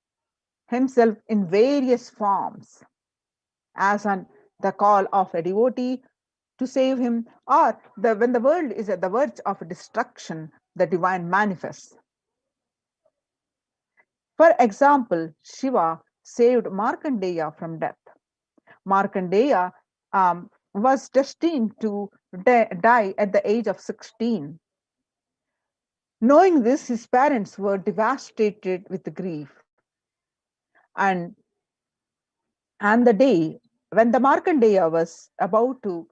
himself in various forms, as on the call of a devotee to save him, or when the world is at the verge of destruction, the divine manifests. For example, Shiva saved Markandeya from death. Markandeya was destined to die at the age of 16. Knowing this, his parents were devastated with grief. And the day when the Markandeya was about to,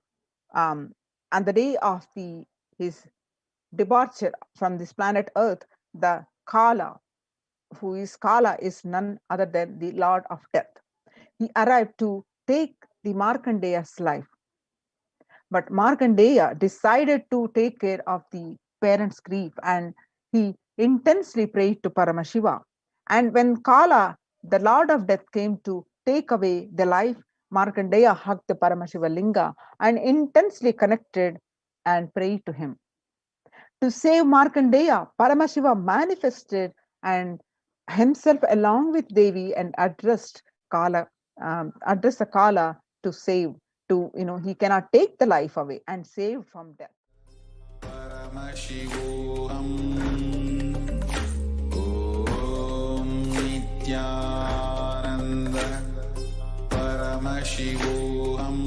on the day of his departure from this planet Earth, the Kala, who is Kala, is none other than the Lord of Death. He arrived to take the Markandeya's life. But Markandeya decided to take care of the parents' grief and he intensely prayed to Paramashiva. And when Kala, the Lord of Death, came to take away the life, Markandeya hugged the Paramashiva Linga and intensely connected and prayed to him. To save Markandeya, Paramashiva manifested and himself along with Devi and addressed the Kala to save, he cannot take the life away and save from death. Paramashivoham Om Nithyananda Paramashivoham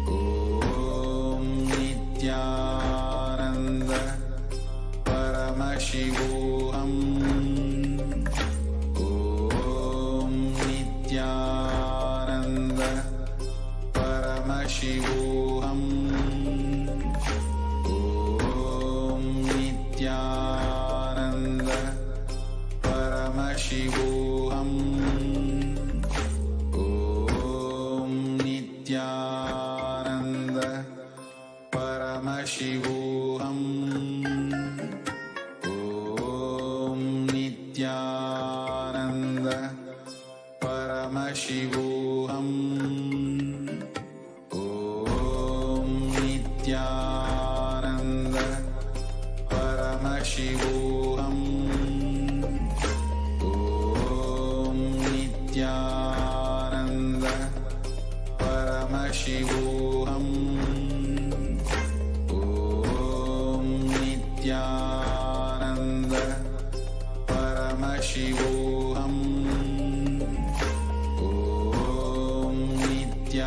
Om Nithyananda Paramashivoham Om Nithyananda Paramashivoham Om Nithyananda Paramashivoham Om Nithyananda Paramashivoham Om Nithyananda Paramashivoham Om Nithyananda Paramashivoham Om Nithyananda Paramashivoham Om Nithyananda Paramashivoham Om Nithyananda Paramashivoham Om Nithyananda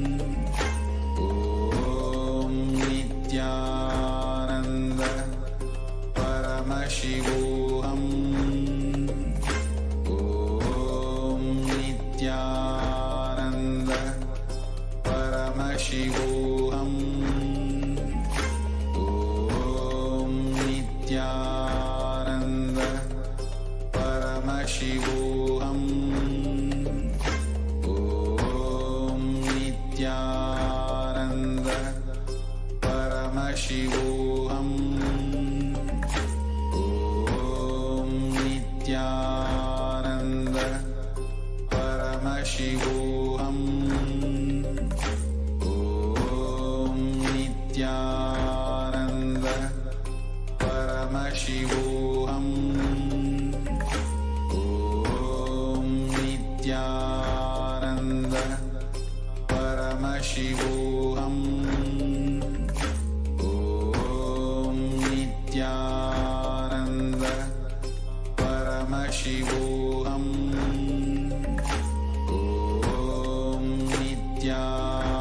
Paramashivoham Om Nithyananda Paramashivoham Om Nithyananda Paramashivoham Om Nithyananda Paramashivoham Om Nithyananda Paramashivoham Om Nithyananda Paramashivoham Om Paramashivoham. Om Nithyananda Paramashivoham. Om Nithyananda Paramashivoham. Om Nithyananda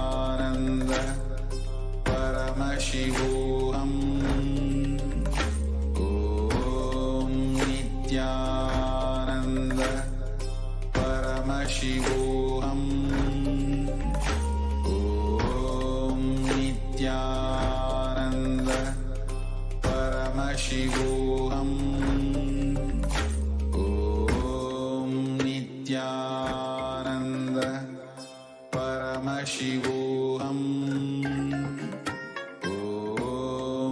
Paramashivoham. Om Nithyananda Paramashivoham. Om Nithyananda Paramashivoham. Om Nithyananda Paramashivoham. Om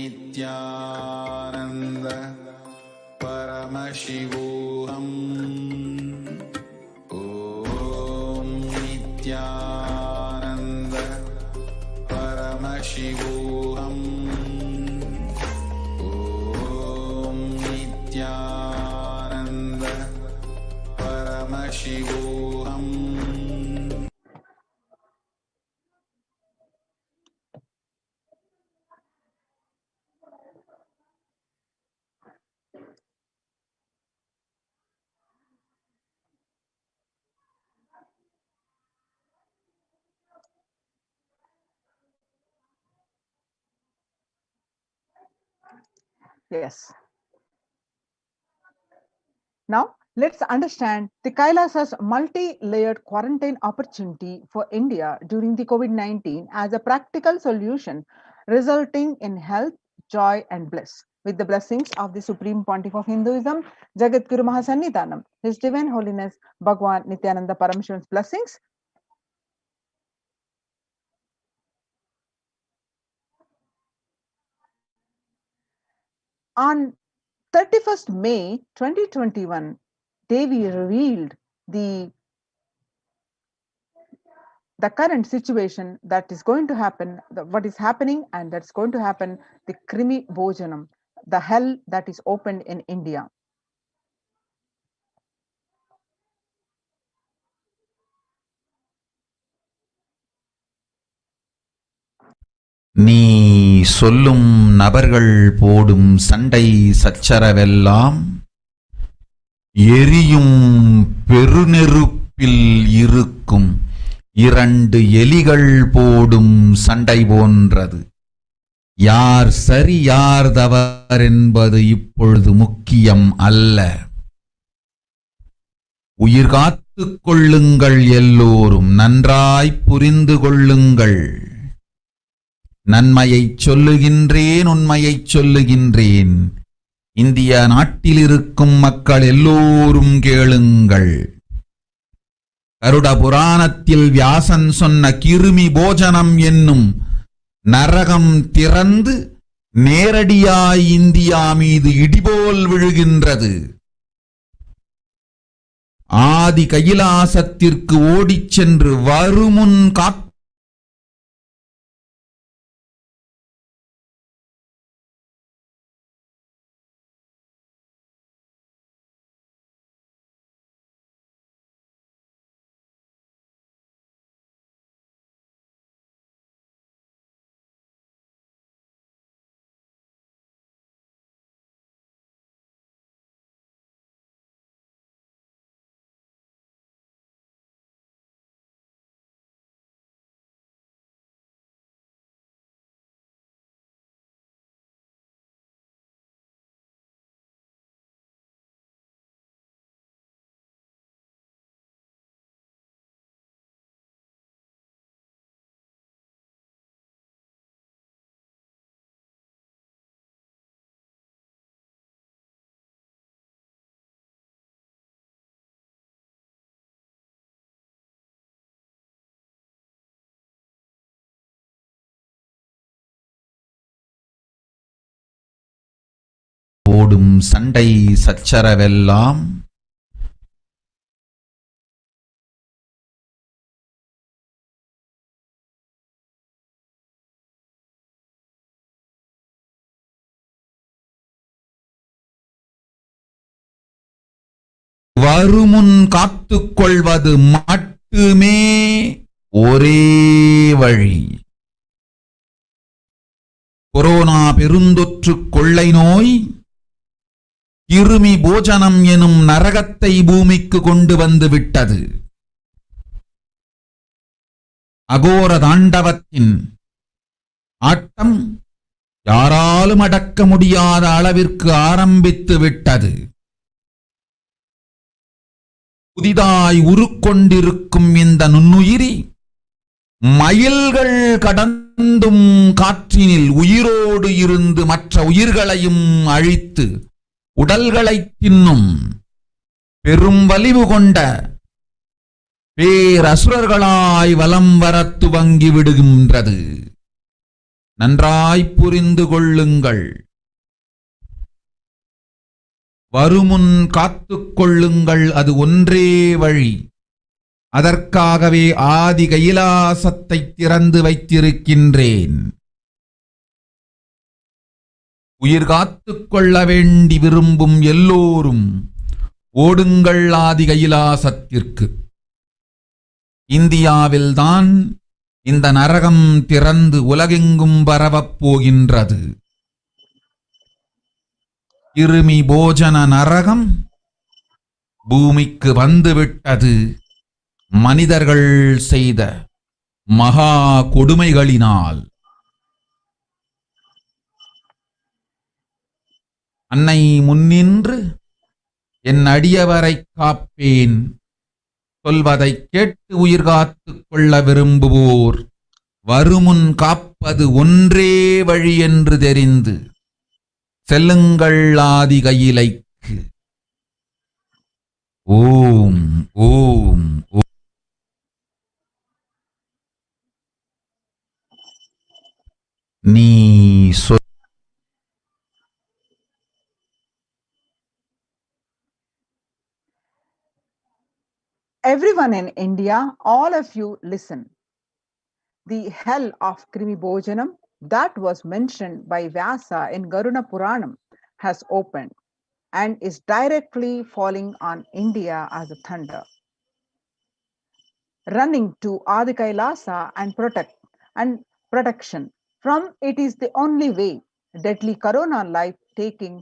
Nithyananda Paramashivoham. Om Nithyananda Paramashivoham. Om Nithyananda Paramashivoham. Yes. Now, let's understand the Kailasa's multi-layered quarantine opportunity for India during the COVID-19 as a practical solution resulting in health, joy, and bliss. With the blessings of the Supreme Pontiff of Hinduism, Jagadguru Mahasannidhanam, His Divine Holiness Bhagwan Nithyananda Paramashivan's blessings. On 31st May 2021, Devi revealed the current situation that is going to happen, what is happening and that's going to happen, the Krimi Bhojanam, the hell that is opened in India. நீ சொல்லும் நபர்கள் போடும் சண்டை சச்சரவெல்லாம் எரியும் பெருநெருப்பில் இருக்கும் இரண்டு எலிகள் போடும் சண்டை போன்றது. யார் சரி யார் தவறு என்பது இப்பொழுது முக்கியம் அல்ல. உயிர் காத்துக் கொள்ளுங்கள், எல்லோரும் நன்றாய் புரிந்து கொள்ளுங்கள். நன்மையைச் சொல்லுகின்றேன், உண்மையைச் சொல்லுகின்றேன். இந்திய நாட்டில் இருக்கும் மக்கள் எல்லோரும் கேளுங்கள். கருட புராணத்தில் வியாசன் சொன்ன கிருமி போஜனம் என்னும் நரகம் திறந்து நேரடியாய் இந்தியா மீது இடிபோல் விழுகின்றது. ஆதி கைலாசத்திற்கு ஓடிச் சென்று வருமுன் காத்து போடும் சண்டை சச்சரவெல்லாம் வருமுன் காத்துக் கொள்வது மட்டுமே ஒரே வழி. கொரோனா பெருந்தொற்று கொள்ளை நோய் கிருமி போஜனம் எனும் நரகத்தை பூமிக்கு கொண்டு வந்து விட்டது. அகோர தாண்டவத்தின் ஆட்டம் யாராலும் அடக்க முடியாத அளவிற்கு ஆரம்பித்து விட்டது. புதிதாய் உருக்கொண்டிருக்கும் இந்த நுண்ணுயிரி மைல்கள் கடந்தும் காற்றினில் உயிரோடு இருந்து மற்ற உயிர்களையும் அழித்து உடல்களை தின்னும் பெரும் வலிவு கொண்ட பேரசுரர்களாய் வலம் வர துவங்கி விடுகின்றது. நன்றாய் புரிந்து கொள்ளுங்கள். வருமுன் காத்துக் கொள்ளுங்கள், அது ஒன்றே வழி. அதற்காகவே ஆதி கைலாசத்தை திறந்து வைத்திருக்கின்றேன். உயிர் காத்துக் கொள்ள வேண்டி விரும்பும் எல்லோரும் ஓடுங்கள் ஆதி கைலாசத்திற்கு. இந்தியாவில்தான் இந்த நரகம் திறந்து உலகெங்கும் பரவப் போகின்றது. கிருமி போஜன நரகம் பூமிக்கு வந்துவிட்டது. மனிதர்கள் செய்த மகா கொடுமைகளினால். அன்னை முன்னின்று என் அடியவரை காப்பேன் சொல்வதை கேட்டு உயிர் காத்துக் கொள்ள விரும்புவோர் வருமுன் காப்பது ஒன்றே வழி என்று தெரிந்து செல்லுங்கள் ஆதி கையிலைக்கு. ஓம் ஓம் ஓம். நீ Everyone in India, all of you listen. The hell of Krimi Bhojanam that was mentioned by Vyasa in Garuna Puranam has opened and is directly falling on India as a thunder. Running to Adi Kailasa and protection from it is the only way. Deadly corona life-taking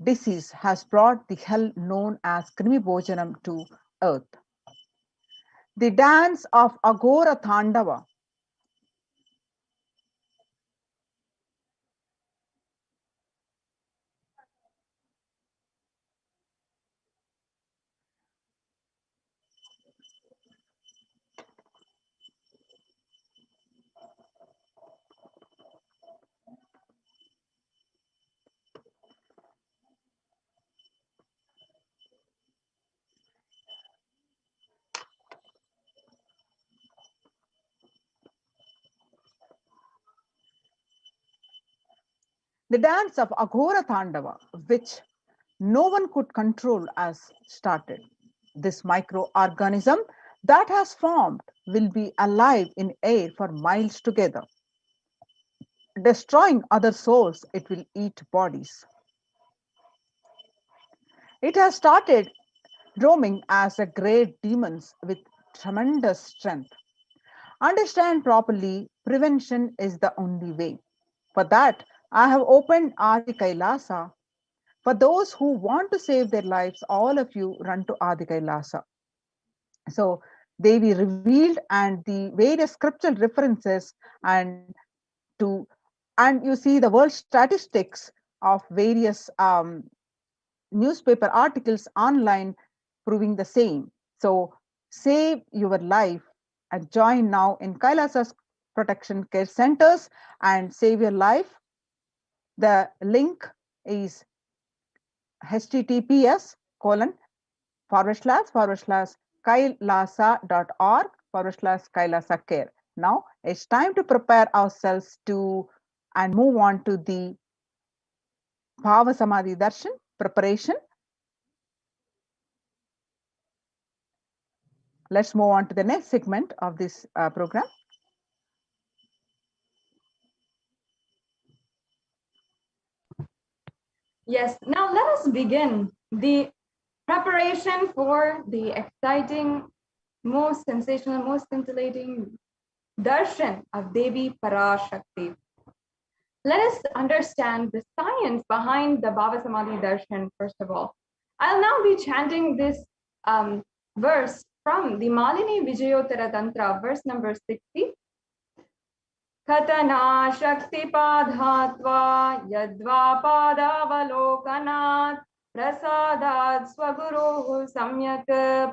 disease has brought the hell known as Krimi Bhojanam to earth. The dance of Agora Thandava The dance of Aghora Thandava, which no one could control, has started. This microorganism that has formed will be alive in air for miles together. Destroying other souls, it will eat bodies. It has started roaming as a great demons with tremendous strength. Understand properly, prevention is the only way. For that, I have opened Adi Kailasa. For those who want to save their lives, all of you run to Adi Kailasa. So they be revealed and the various scriptural references and you see the world statistics of various newspaper articles online proving the same. So save your life and join now in Kailasa's protection care centers and save your life. The link is https://kailasa.org/Kailasa care. Now it's time to prepare ourselves to and move on to the BHAVASAMADHI darshan preparation. Let's move on to the next segment of this program. Yes, now let us begin the preparation for the exciting, most sensational, most scintillating darshan of Devi Parashakti. Let us understand the science behind the BHAVASAMADHI darshan first of all. I'll now be chanting this verse from the Malini Vijayottara Tantra, verse number 60. Katana Shakti Padhatva Yadva Padavalokanat Prasadat Swaguru Samyak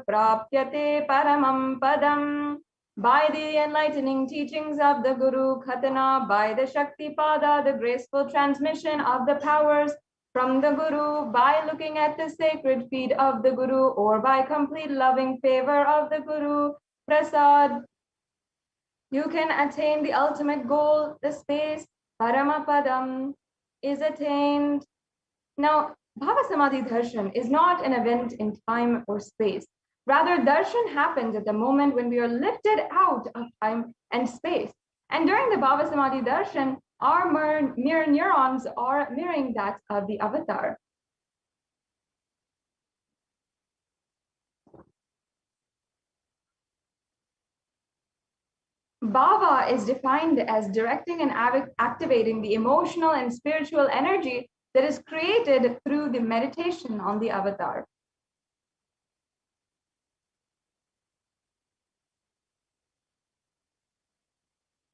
Prapyate Paramam Padam. By the enlightening teachings of the Guru Khatana, by the Shakti Pada, the graceful transmission of the powers from the Guru, by looking at the sacred feet of the Guru, or by complete loving favor of the Guru, Prasad, you can attain the ultimate goal, the space, Paramapadam, is attained. Now, BHAVASAMADHI darshan is not an event in time or space. Rather, darshan happens at the moment when we are lifted out of time and space. And during the BHAVASAMADHI darshan, our mirror neurons are mirroring that of the avatar. Bhava is defined as directing and activating the emotional and spiritual energy that is created through the meditation on the avatar.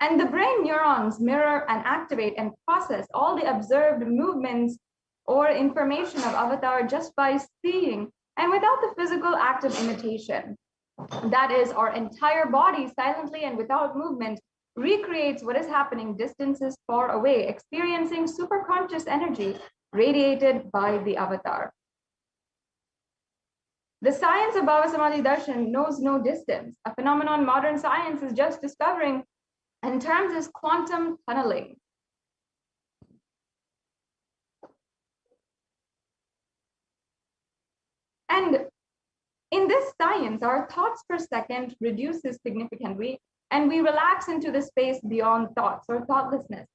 And the brain neurons mirror and activate and process all the observed movements or information of avatar just by seeing and without the physical act of imitation. That is, our entire body silently and without movement recreates what is happening distances far away, experiencing superconscious energy radiated by the avatar. The science of BHAVASAMADHI darshan knows no distance, a phenomenon modern science is just discovering, and terms is quantum tunneling. And in this science, our thoughts per second reduces significantly, and we relax into the space beyond thoughts or thoughtlessness,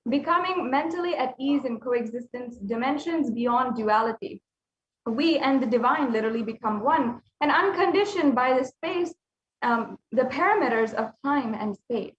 becoming mentally at ease in coexistence, dimensions beyond duality. We and the divine literally become one and unconditioned by the space, the parameters of time and space.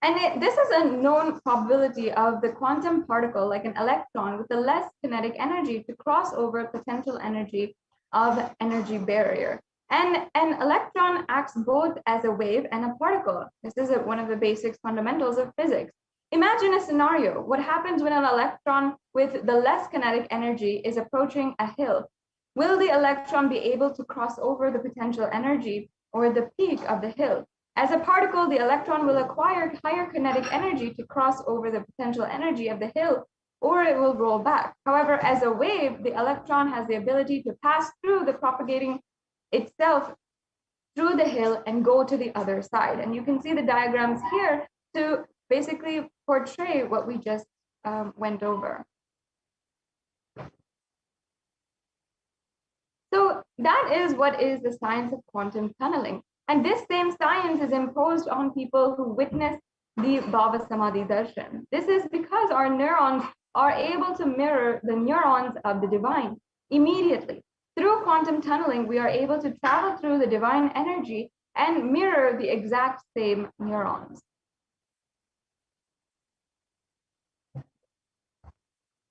And this is a known probability of the quantum particle, like an electron, with a less kinetic energy to cross over potential energy of energy barrier. And an electron acts both as a wave and a particle. This is one of the basic fundamentals of physics. Imagine a scenario. What happens when an electron with the less kinetic energy is approaching a hill? Will the electron be able to cross over the potential energy or the peak of the hill? As a particle, the electron will acquire higher kinetic energy to cross over the potential energy of the hill, or it will roll back. However, as a wave, the electron has the ability to pass through the propagating itself through the hill and go to the other side. And you can see the diagrams here to basically portray what we just went over. So that is what is the science of quantum tunneling. And this same science is imposed on people who witness the BHAVASAMADHI darshan. This is because our neurons are able to mirror the neurons of the divine immediately. Through quantum tunneling, we are able to travel through the divine energy and mirror the exact same neurons.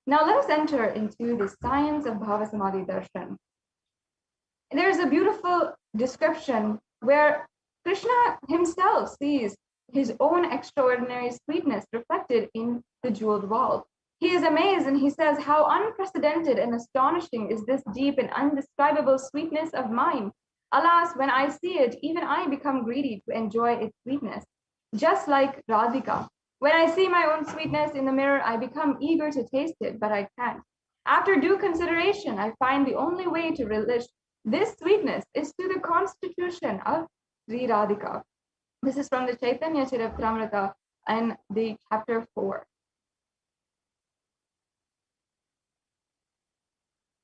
Now let us enter into the science of BHAVASAMADHI darshan. There's a beautiful description where Krishna himself sees his own extraordinary sweetness reflected in the jeweled wall. He is amazed and he says, "How unprecedented and astonishing is this deep and undescribable sweetness of mine. Alas, when I see it, even I become greedy to enjoy its sweetness. Just like Radhika. When I see my own sweetness in the mirror, I become eager to taste it, but I can't. After due consideration, I find the only way to relish this sweetness is to the constitution of Sri Radhika." This is from the Chaitanya Charitamrita and the chapter 4.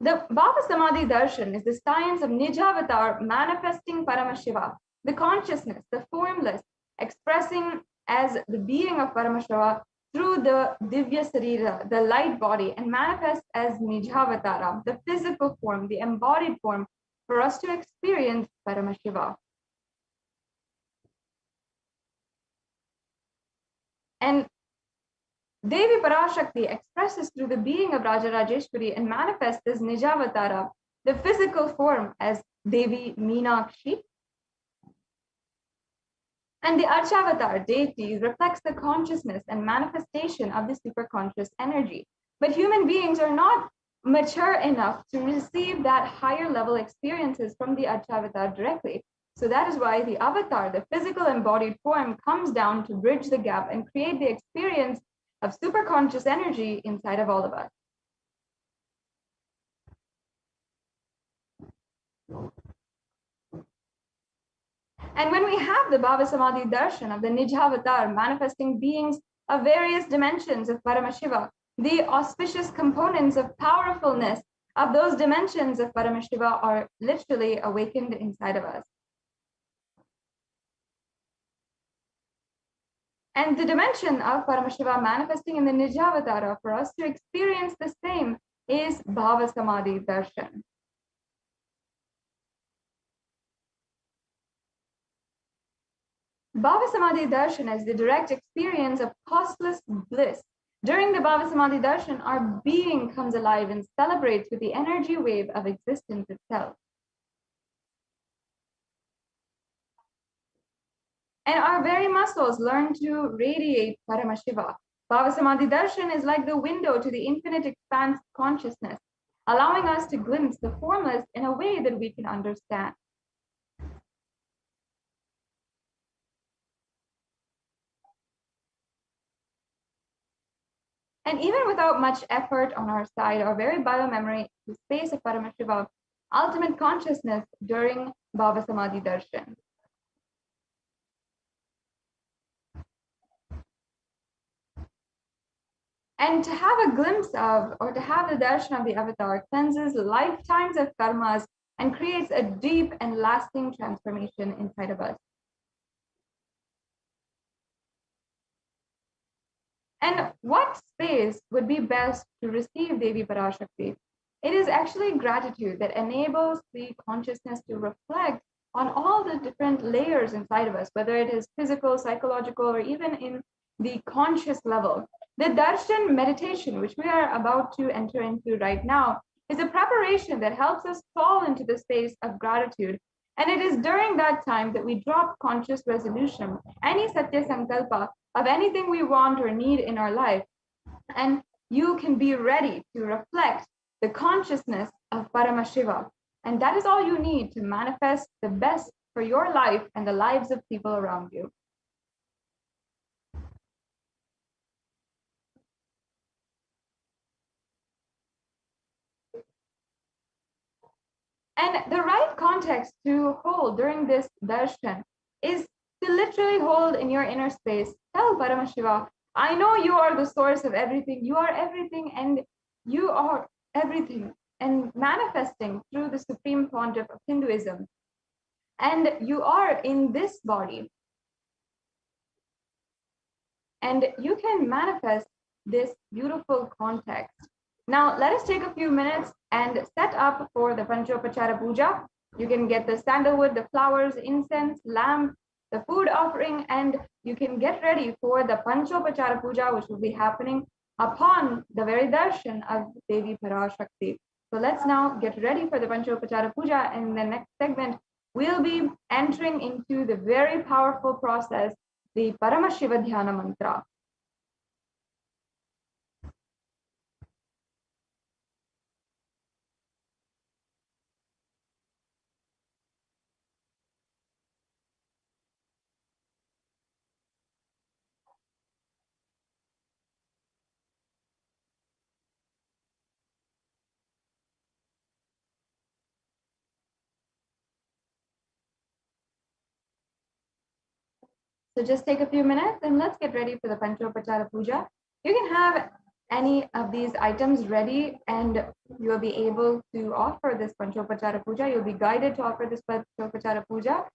The BHAVASAMADHI darshan is the science of Nijavatar manifesting Paramashiva, the consciousness, the formless, expressing as the being of Paramashiva through the Divya Sarira, the light body, and manifest as Nijavatara, the physical form, the embodied form, for us to experience Paramashiva. And Devi Parashakti expresses through the being of Raja Rajeshwari and manifests as Nijavatara, the physical form, as Devi Meenakshi. And the Archavatar deity reflects the consciousness and manifestation of the superconscious energy. But human beings are not mature enough to receive that higher level experiences from the Archavatar directly. So that is why the avatar, the physical embodied form, comes down to bridge the gap and create the experience of superconscious energy inside of all of us. And when we have the BHAVASAMADHI darshan of the Nijavatar manifesting beings of various dimensions of Paramashiva, the auspicious components of powerfulness of those dimensions of Paramashiva are literally awakened inside of us. And the dimension of Paramashiva manifesting in the Nijavatara for us to experience the same is BHAVASAMADHI darshan. BHAVASAMADHI darshan is the direct experience of costless bliss. During the BHAVASAMADHI darshan, our being comes alive and celebrates with the energy wave of existence itself. And our very muscles learn to radiate Paramashiva. BHAVASAMADHI darshan is like the window to the infinite expanse of consciousness, allowing us to glimpse the formless in a way that we can understand. And even without much effort on our side, our very biomemory, the space of Paramashiva, ultimate consciousness during BHAVASAMADHI darshan. And to have a glimpse of, or to have the darshan of the avatar, cleanses lifetimes of karmas and creates a deep and lasting transformation inside of us. And what space would be best to receive Devi Parashakti? It is actually gratitude that enables the consciousness to reflect on all the different layers inside of us, whether it is physical, psychological, or even in the conscious level. The darshan meditation, which we are about to enter into right now, is a preparation that helps us fall into the space of gratitude. And it is during that time that we drop conscious resolution, any satya sankalpa of anything we want or need in our life. And you can be ready to reflect the consciousness of Paramashiva. And that is all you need to manifest the best for your life and the lives of people around you. And the right context to hold during this darshan is to literally hold in your inner space. Tell Paramashiva, I know you are the source of everything. You are everything, and you are everything. And manifesting through the supreme pontiff of Hinduism. And you are in this body. And you can manifest this beautiful context. Now, let us take a few minutes and set up for the Panchopachara Puja. You can get the sandalwood, the flowers, incense, lamp, the food offering, and you can get ready for the Panchopachara Puja, which will be happening upon the very darshan of Devi Parashakti. So let's now get ready for the Panchopachara Puja, and in the next segment, we'll be entering into the very powerful process, the Paramashiva Dhyana Mantra. So just take a few minutes and let's get ready for the Panchopachara Puja. You can have any of these items ready and you'll be able to offer this Panchopachara Puja. You'll be guided to offer this Panchopachara Puja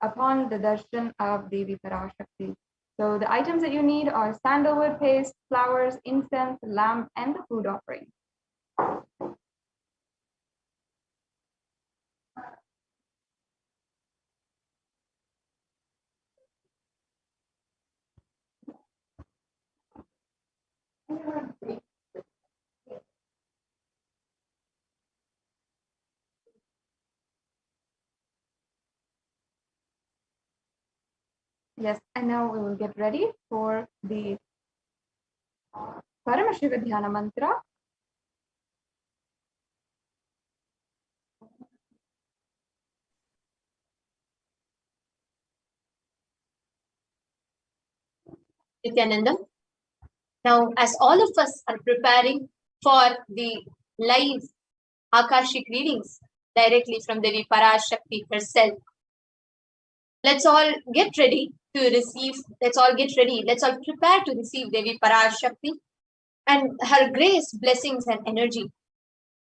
upon the darshan of Devi Parashakti. So the items that you need are sandalwood paste, flowers, incense, lamp, and the food offering. Yes, and now we will get ready for the Paramashiva Dhyana Mantra. Nithyananda. Now, as all of us are preparing for the live Akashic readings directly from Devi Parashakti herself, let's all get ready to receive, let's all prepare to receive Devi Parashakti and her grace, blessings, and energy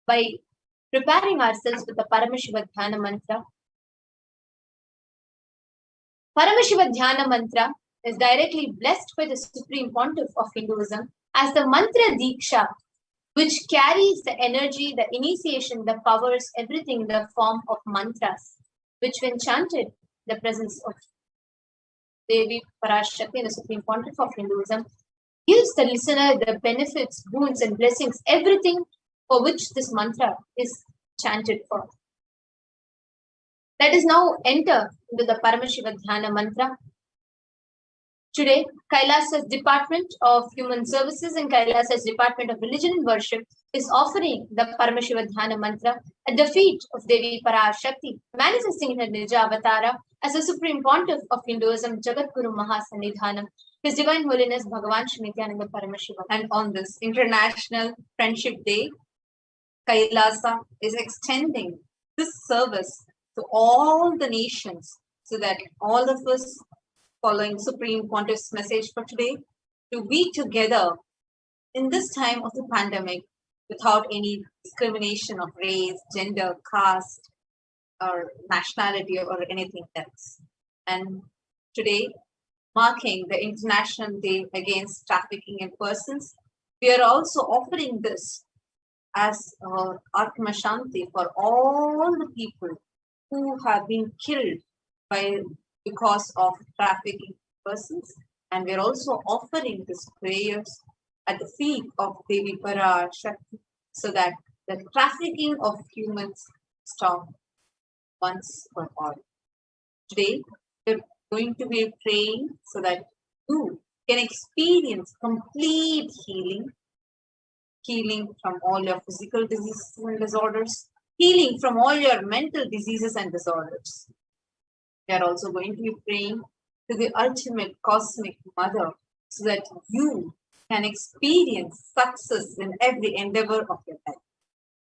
by preparing ourselves with the Paramashiva Dhyana Mantra. Paramashiva Dhyana Mantra is directly blessed by the Supreme Pontiff of Hinduism as the Mantra Diksha, which carries the energy, the initiation, the powers, everything in the form of mantras, which when chanted, the presence of Devi Parashakti, the Supreme Pontiff of Hinduism, gives the listener the benefits, boons, and blessings, everything for which this mantra is chanted for. Let us now enter into the Paramashiva Dhyana Mantra. Today, Kailasa's Department of Human Services and Kailasa's Department of Religion and Worship is offering the Paramashiva Dhyana Mantra at the feet of Devi Parashakti, manifesting in her Nija Avatara as the Supreme Pontiff of Hinduism, Jagadguru Mahasanidhanam, His Divine Holiness Bhagavan Shri Nithyananda Paramashivam. And on this International Friendship Day, Kailasa is extending this service to all the nations so that all of us, following Supreme Pontiff's message for today, to be together in this time of the pandemic without any discrimination of race, gender, caste, or nationality, or anything else. And today, marking the International Day Against Trafficking in Persons, we are also offering this as Atma Shanti for all the people who have been killed because of trafficking persons. And we're also offering these prayers at the feet of Devi Parashakti so that the trafficking of humans stop once for all. Today, we're going to be praying so that you can experience complete healing, healing from all your physical diseases and disorders, healing from all your mental diseases and disorders. We are also going to be praying to the ultimate cosmic mother so that you can experience success in every endeavor of your life.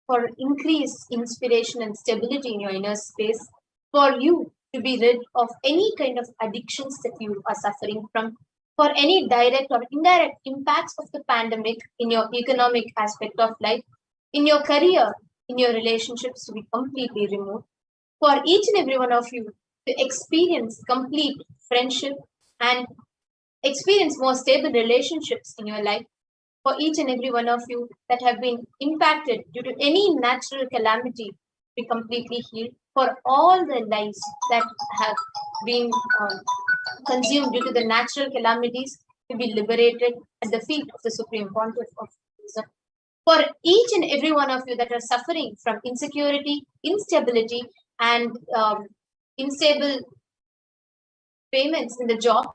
For increased inspiration and stability in your inner space, for you to be rid of any kind of addictions that you are suffering from, for any direct or indirect impacts of the pandemic in your economic aspect of life, in your career, in your relationships to be completely removed, for each and every one of you to experience complete friendship and experience more stable relationships in your life, for each and every one of you that have been impacted due to any natural calamity to be completely healed, for all the lives that have been consumed due to the natural calamities to be liberated at the feet of the Supreme Pontiff of Hinduism. For each and every one of you that are suffering from insecurity, instability, and unstable payments in the job,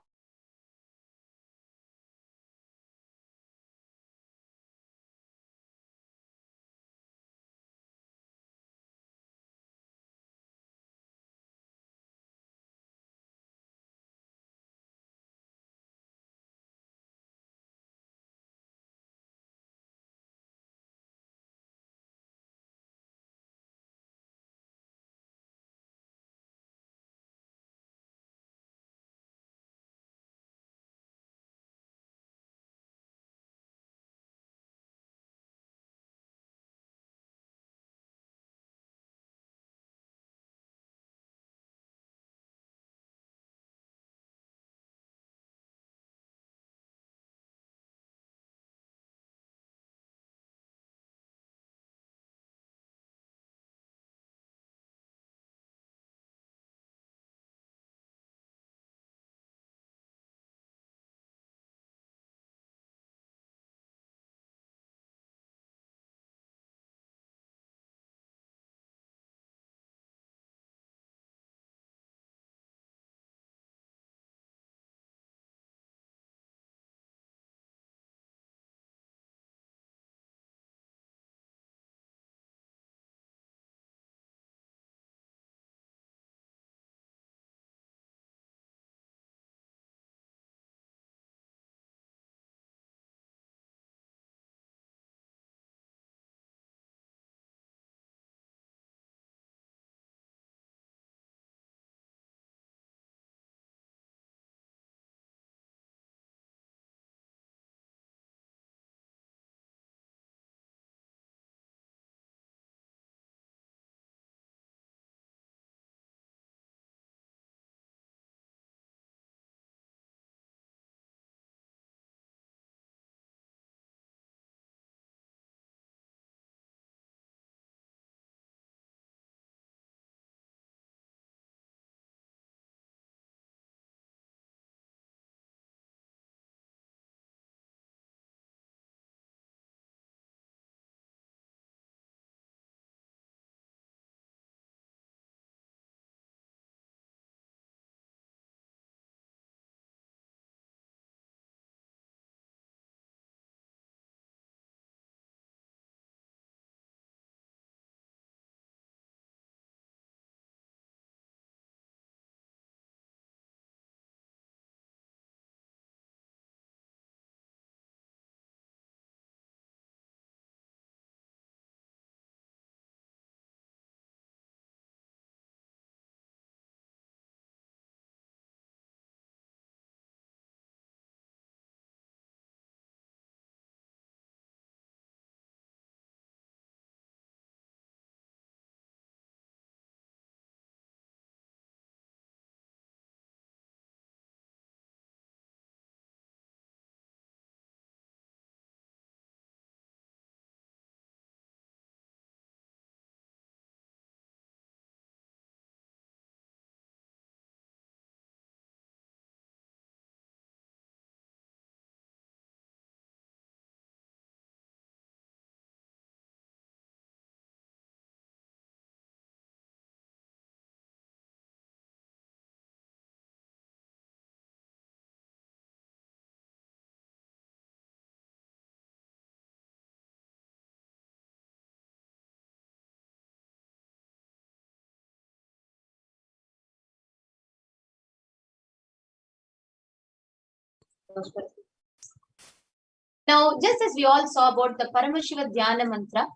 Now, just as we all saw about the Paramashiva Dhyana mantra,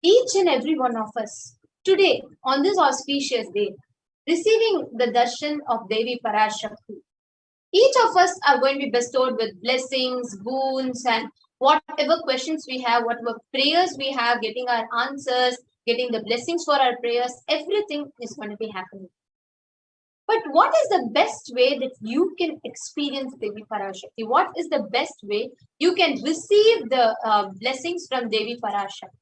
each and every one of us today, on this auspicious day, receiving the darshan of Devi Parashakti, each of us are going to be bestowed with blessings, boons, and whatever questions we have, whatever prayers we have, getting our answers, getting the blessings for our prayers, everything is going to be happening. But what is the best way that you can experience Devi Parashakti? What is the best way you can receive the blessings from Devi Parashakti?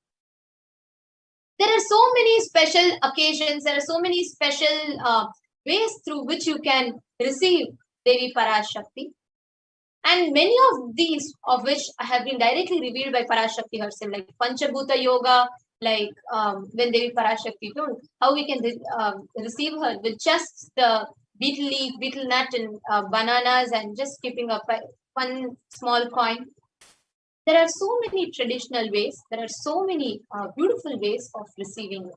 There are so many special occasions, there are so many special ways through which you can receive Devi Parashakti. And many of these, of which have been directly revealed by Parashakti herself, like Panchabhuta Yoga, like when Devi Parashakti told how we can receive her with just the betel leaf, betel nut, and bananas, and just keeping up one small coin. There are so many traditional ways. There are so many beautiful ways of receiving it.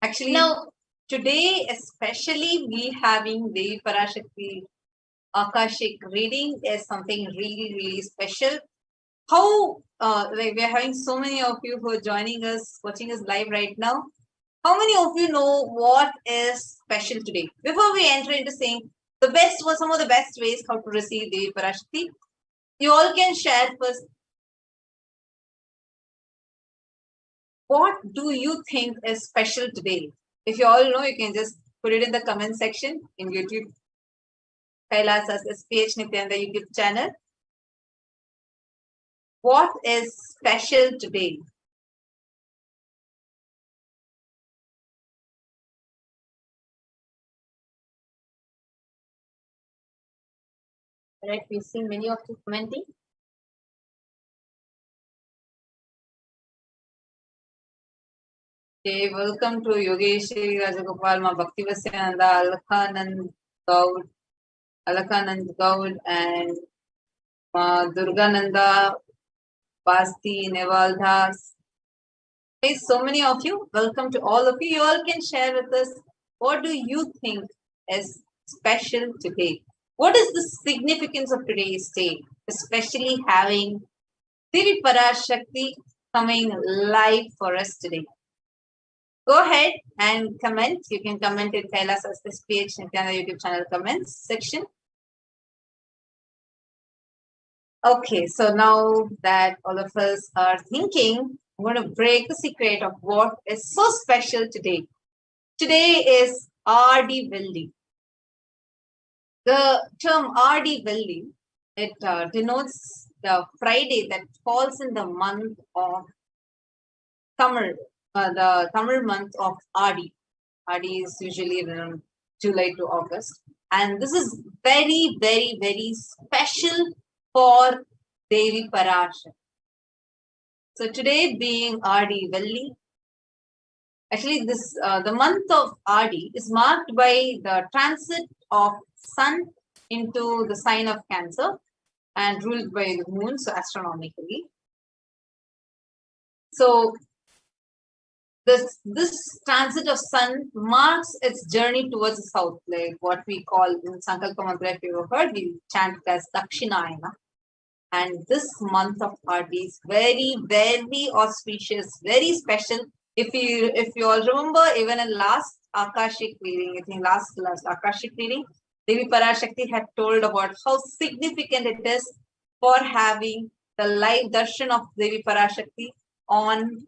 Actually, Now, today, especially we having Devi Parashakti Akashic reading is something really, really special. How, like we're having so many of you who are joining us, watching us live right now. How many of you know what is special today? Before we enter into saying the best, some of the best ways how to receive Devi Parashakti, you all can share first. What do you think is special today? If you all know, you can just put it in the comment section in YouTube. Kailasa's HDH Nithyananda YouTube channel. What is special today? right, we've seen many of you commenting. Okay, welcome to Yogeshwari Rajagopal, Ma Bhakti Vasyananda, Alakhanand Gaud, and Ma Durgananda, Basti, Neval Das. Okay, so many of you. Welcome to all of you. You all can share with us what do you think is special today. What is the significance of today's day, especially having Devi Parashakti coming live for us today? Go ahead and comment. You can comment in Kailasa's HDH Nithyananda YouTube channel comments section. Okay, so now that all of us are thinking, I'm going to break the secret of what is so special today. Today is Adi Velli. The term Adi Velli, it denotes the Friday that falls in the month of Tamil, the Tamil month of Adi. Adi is usually around July to August. And this is very, very, very special for Devi Parashakti. So today being Adi Velli, actually this the month of Adi is marked by the transit of Sun into the sign of Cancer and ruled by the moon, so astronomically. So this transit of Sun marks its journey towards the south, like what we call in Sankalpa Mantra, if you have heard, we chant it as Dakshinayana. And this month of Adi is very, very auspicious, very special. If you all remember, even in last Akashic reading, I think last Akashic reading, Devi Parashakti had told about how significant it is for having the live darshan of Devi Parashakti on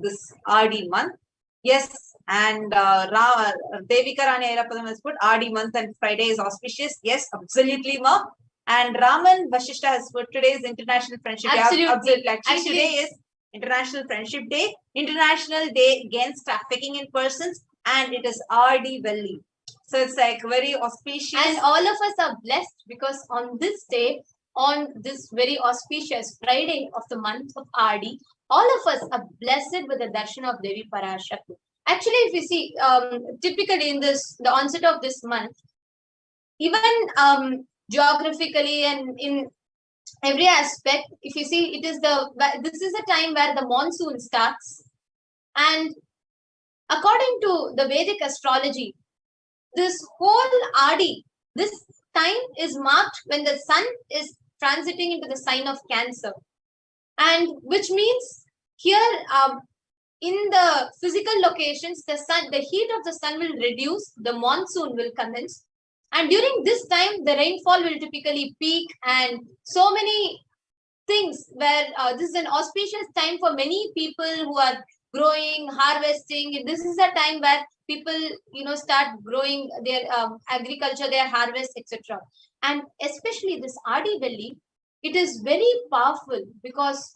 this Adi month. Yes, and Devika Rani Airapadam has put Adi month and Friday is auspicious. Yes, absolutely, ma. And Raman Vashishta has put today is International Friendship Day. Absolutely. Actually, today is International Friendship Day, International Day Against Trafficking in Persons, and it is Adi Velli. So it's like very auspicious. And all of us are blessed because on this day, on this very auspicious Friday of the month of Adi, all of us are blessed with the darshan of Devi Parashakti. Actually, if you see, typically in the onset of this month, even geographically and in every aspect, if you see, this is a time where the monsoon starts, and according to the Vedic astrology, this whole Adi, this time is marked when the sun is transiting into the sign of Cancer, and which means here in the physical locations, the heat of the sun will reduce, the monsoon will commence, and during this time, the rainfall will typically peak, and so many things where this is an auspicious time for many people who are growing, harvesting. This is a time where people, start growing their agriculture, their harvest, etc. And especially this Adi Velli, it is very powerful because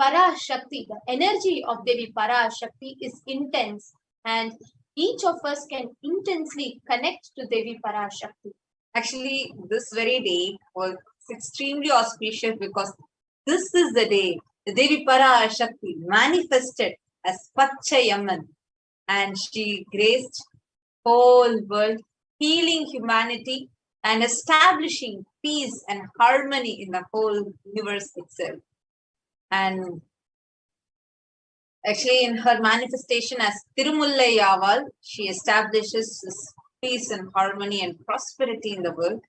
Parashakti, the energy of Devi Parashakti is intense, and each of us can intensely connect to Devi Parashakti. Actually, this very day was extremely auspicious because this is the day the Devi Parashakti manifested as Pachayamman, and she graced whole world, healing humanity and establishing peace and harmony in the whole universe itself. And actually, in her manifestation as Tirumullai Yaval, she establishes this peace and harmony and prosperity in the world.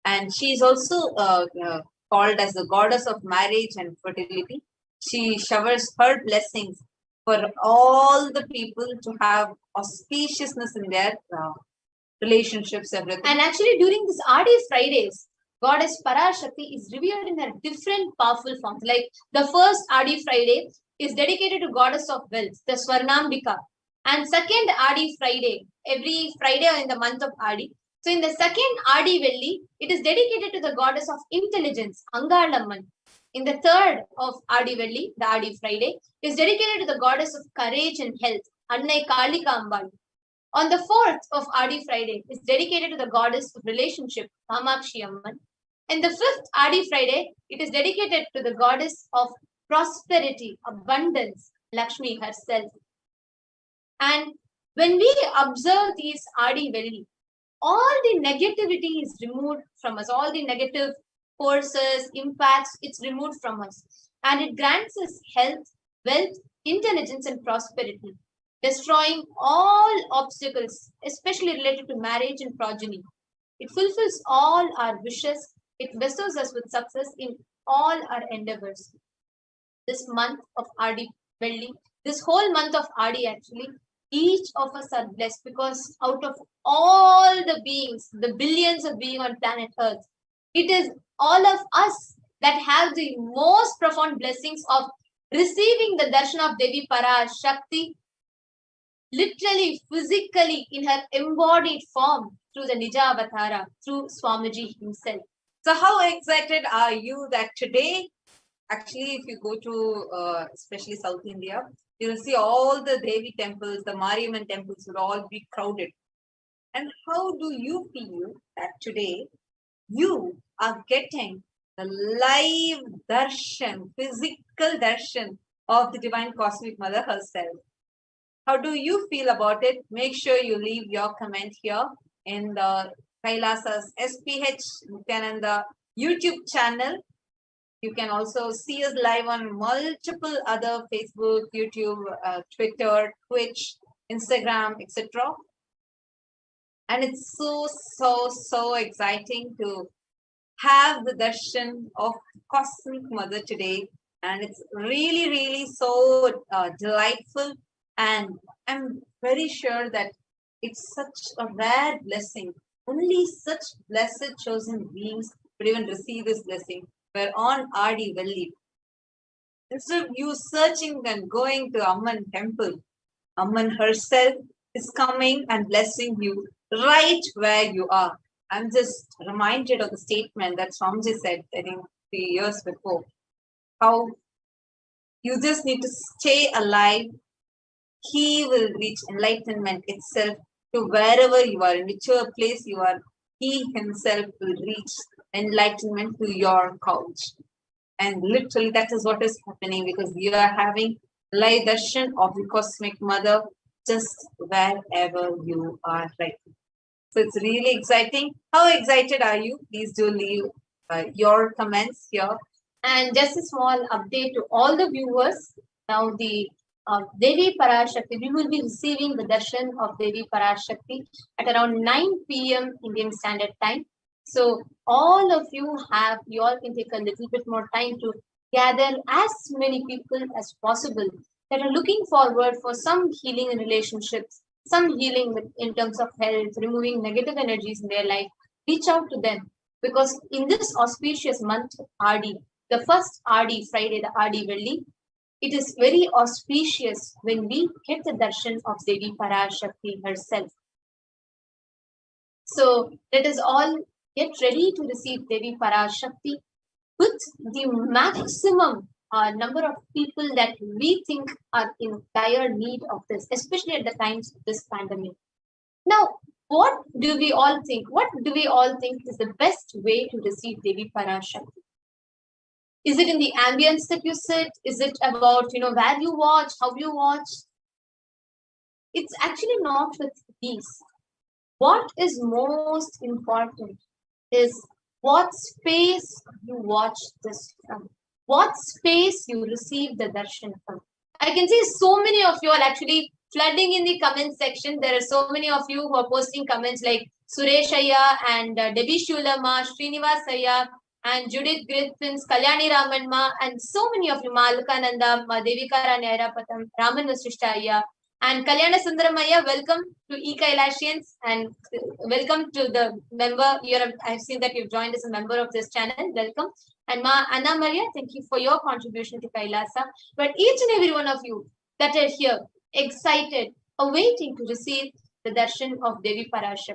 And she is also called as the goddess of marriage and fertility. She showers her blessings for all the people to have auspiciousness in their relationships, everything. And actually, during this Adi Fridays, Goddess Parashakti is revered in her different powerful forms. Like the first Adi Friday is dedicated to Goddess of Wealth, the Swarnambika. And second Adi Friday, every Friday in the month of Adi. So in the second Adi Velli, it is dedicated to the Goddess of Intelligence, Angalamman. In the third of Adi Velli, the Adi Friday, is dedicated to the Goddess of Courage and Health, Annai Kalika Ambal. On the fourth of Adi Friday is dedicated to the Goddess of Relationship, Kamakshi Amman. And the fifth Adi Friday, it is dedicated to the Goddess of Prosperity, Abundance, Lakshmi herself. And when we observe these Adi Velli, all the negativity is removed from us, all the negative forces, impacts, it's removed from us. And it grants us health, wealth, intelligence, and prosperity, destroying all obstacles, especially related to marriage and progeny. It fulfills all our wishes. It bestows us with success in all our endeavors. This month of Adi Velli, this whole month of Adi actually, each of us are blessed because out of all the beings, the billions of beings on planet Earth, it is all of us that have the most profound blessings of receiving the darshan of Devi Parashakti, literally, physically, in her embodied form through the Nija Avatara, through Swamiji himself. So how excited are you that today, actually, if you go to especially South India, you will see all the Devi temples, the Mariamman temples will all be crowded. And how do you feel that today you are getting the live darshan, physical darshan of the Divine Cosmic Mother herself? How do you feel about it? Make sure you leave your comment here in the Kailasa's HDH Nithyananda YouTube channel. You can also see us live on multiple other Facebook, YouTube, Twitter, Twitch, Instagram, etc. And it's so exciting to have the darshan of Cosmic Mother today. And it's really so delightful. And I'm very sure that it's such a rare blessing. Only such blessed chosen beings would even receive this blessing. We're on Adi Velli. Instead of you searching and going to Amman temple, Amman herself is coming and blessing you right where you are. I'm just reminded of the statement that Swamiji said, I think 3 years before, how you just need to stay alive. He will reach enlightenment itself to wherever you are, in whichever place you are. He himself will reach enlightenment to your couch. And literally that is what is happening, because you are having live darshan of the Cosmic Mother just wherever you are right now. So it's really exciting. How excited are you? Please do leave your comments here. And just a small update to all the viewers. Now the Devi Parashakti, we will be receiving the darshan of Devi Parashakti at around 9 p.m. Indian Standard Time. So all of you all can take a little bit more time to gather as many people as possible that are looking forward for some healing in relationships, some healing in terms of health, removing negative energies in their life. Reach out to them, because in this auspicious month of RD, the first RD Friday, the RD Velli, it is very auspicious when we get the darshan of Devi Parashakti herself. So let us all get ready to receive Devi Parashakti with the maximum number of people that we think are in dire need of this, especially at the times of this pandemic. Now, what do we all think? What do we all think is the best way to receive Devi Parashakti? Is it in the ambience that you sit? Is it about, where you watch, how you watch? It's actually not with these. What is most important is what space you watch this from, what space you receive the darshan from. I can see so many of you are actually flooding in the comment section. There are so many of you who are posting comments like Suresh Ayya and Devi Shulama, Srinivas Ayya, and Judith Griffins, Kalyani Ramanma, and so many of you, Malakananda, Devika Rani Airapatam, Raman Vasishta Ayya, and Kalyana Sundaramaya. Welcome to Kailasians, and welcome to the member. I've seen that you've joined as a member of this channel. Welcome. And Ma Anna Maria, thank you for your contribution to Kailasa. But each and every one of you that are here, excited, awaiting to receive the darshan of Devi Parashakti.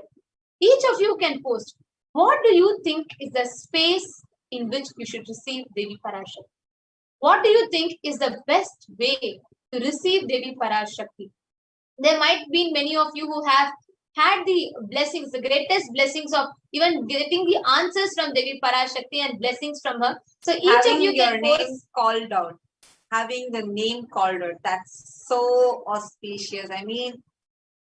Each of you can post, what do you think is the space in which you should receive Devi Parashakti? What do you think is the best way to receive Devi Parashakti? There might be many of you who have had the blessings, the greatest blessings of even getting the answers from Devi Parashakti and blessings from her. So each Having of you your can name post. called out, having the name called out, that's so auspicious. I mean,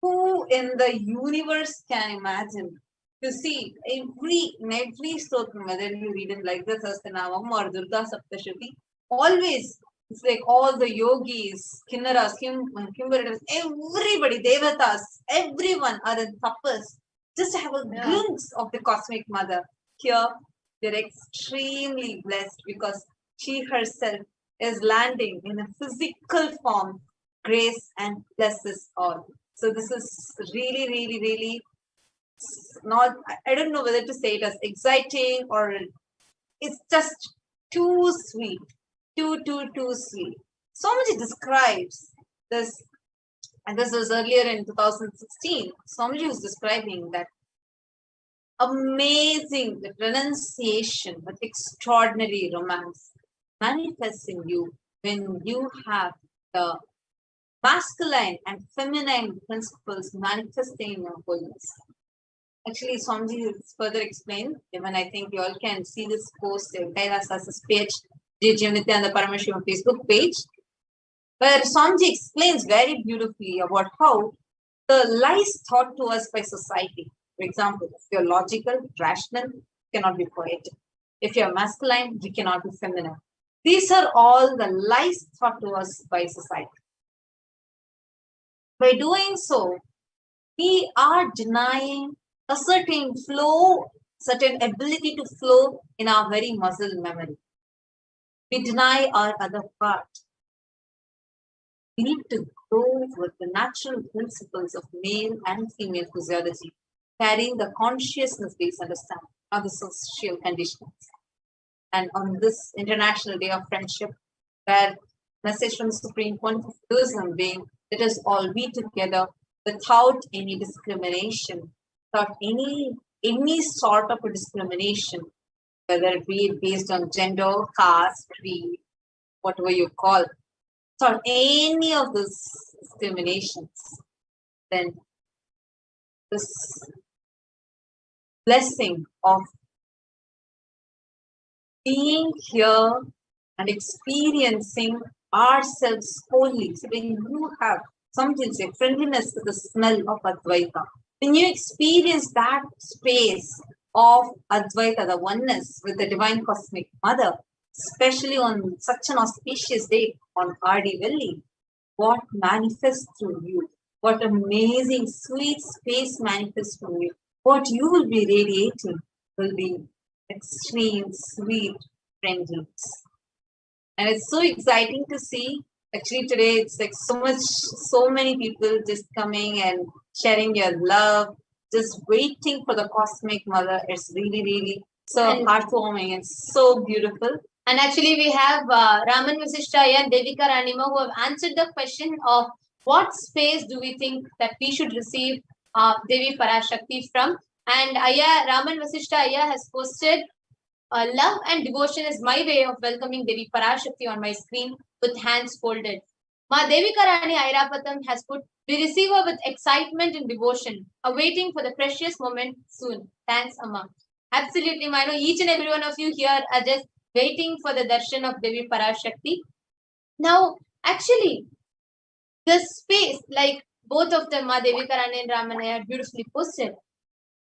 who in the universe can imagine to see every stotram, whether you read it like the Sahasranamam or Durga Saptashati, always it's like all the yogis, kinnaras, kimbaras, everybody, devatas, everyone are in tapas, just to have a glimpse of the cosmic mother. Here, they're extremely blessed because she herself is landing in a physical form, grace and blesses all. So this is really, really, really not, I don't know whether to say it as exciting or it's just too sweet, too sweet. So much it describes this, and this was earlier in 2016. Swamiji was describing that amazing renunciation with extraordinary romance manifests in you when you have the masculine and feminine principles manifesting in your holiness. Actually, Swamiji has further explained, even I think you all can see this post in Kailasa's page, HDH Nithyananda Paramashivam Facebook page, where Swamiji explains very beautifully about how the lies taught to us by society. For example, if you're logical, rational, you cannot be poetic. If you're masculine, you cannot be feminine. These are all the lies taught to us by society. By doing so, we are denying a certain flow, certain ability to flow in our very muscle memory. We deny our other part. We need to go with the natural principles of male and female physiology, carrying the consciousness-based understanding of the social conditions. And on this International Day of Friendship, where message from the Supreme Point of Buddhism being, let us all be together without any discrimination, without any sort of a discrimination, whether it be based on gender, caste, creed, whatever you call it, without any of those discriminations, then this blessing of being here and experiencing ourselves wholly. So when you have something say friendliness to the smell of Advaita, when you experience that space of Advaita, the oneness with the Divine Cosmic Mother, especially on such an auspicious day on RD Velli, what manifests through you, what amazing sweet space manifests from you, what you will be radiating will be extreme, sweet friendships. And it's so exciting to see. Actually, today it's like so many people just coming and sharing your love, just waiting for the cosmic mother. It's really, really so heartwarming and so beautiful. And actually, we have Raman Vasishtha and Devika Ranima who have answered the question of what space do we think that we should receive Devi Parashakti from. And Raman Vasishtha Ayya has posted, love and devotion is my way of welcoming Devi Parashakti on my screen with hands folded. Ma Devika Rani Airapatam has put, we receive her with excitement and devotion, awaiting for the precious moment soon. Thanks, Amma. Absolutely, I know each and every one of you here are just waiting for the darshan of Devi Parashakti. Now, actually, the space, like both of them, Ma Devika Rani and Ramanaya, beautifully posted,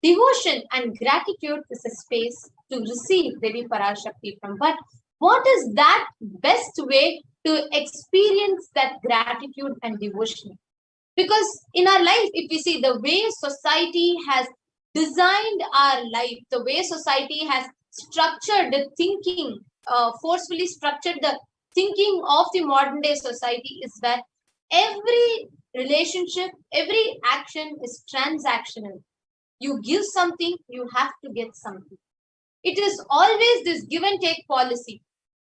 devotion and gratitude is a space to receive Devi Parashakti from. But what is that best way to experience that gratitude and devotion? Because in our life, if we see the way society has designed our life, the way society has structured the thinking, forcefully structured the thinking of the modern day society, is that every relationship, every action is transactional. You give something, you have to get something. It is always this give and take policy.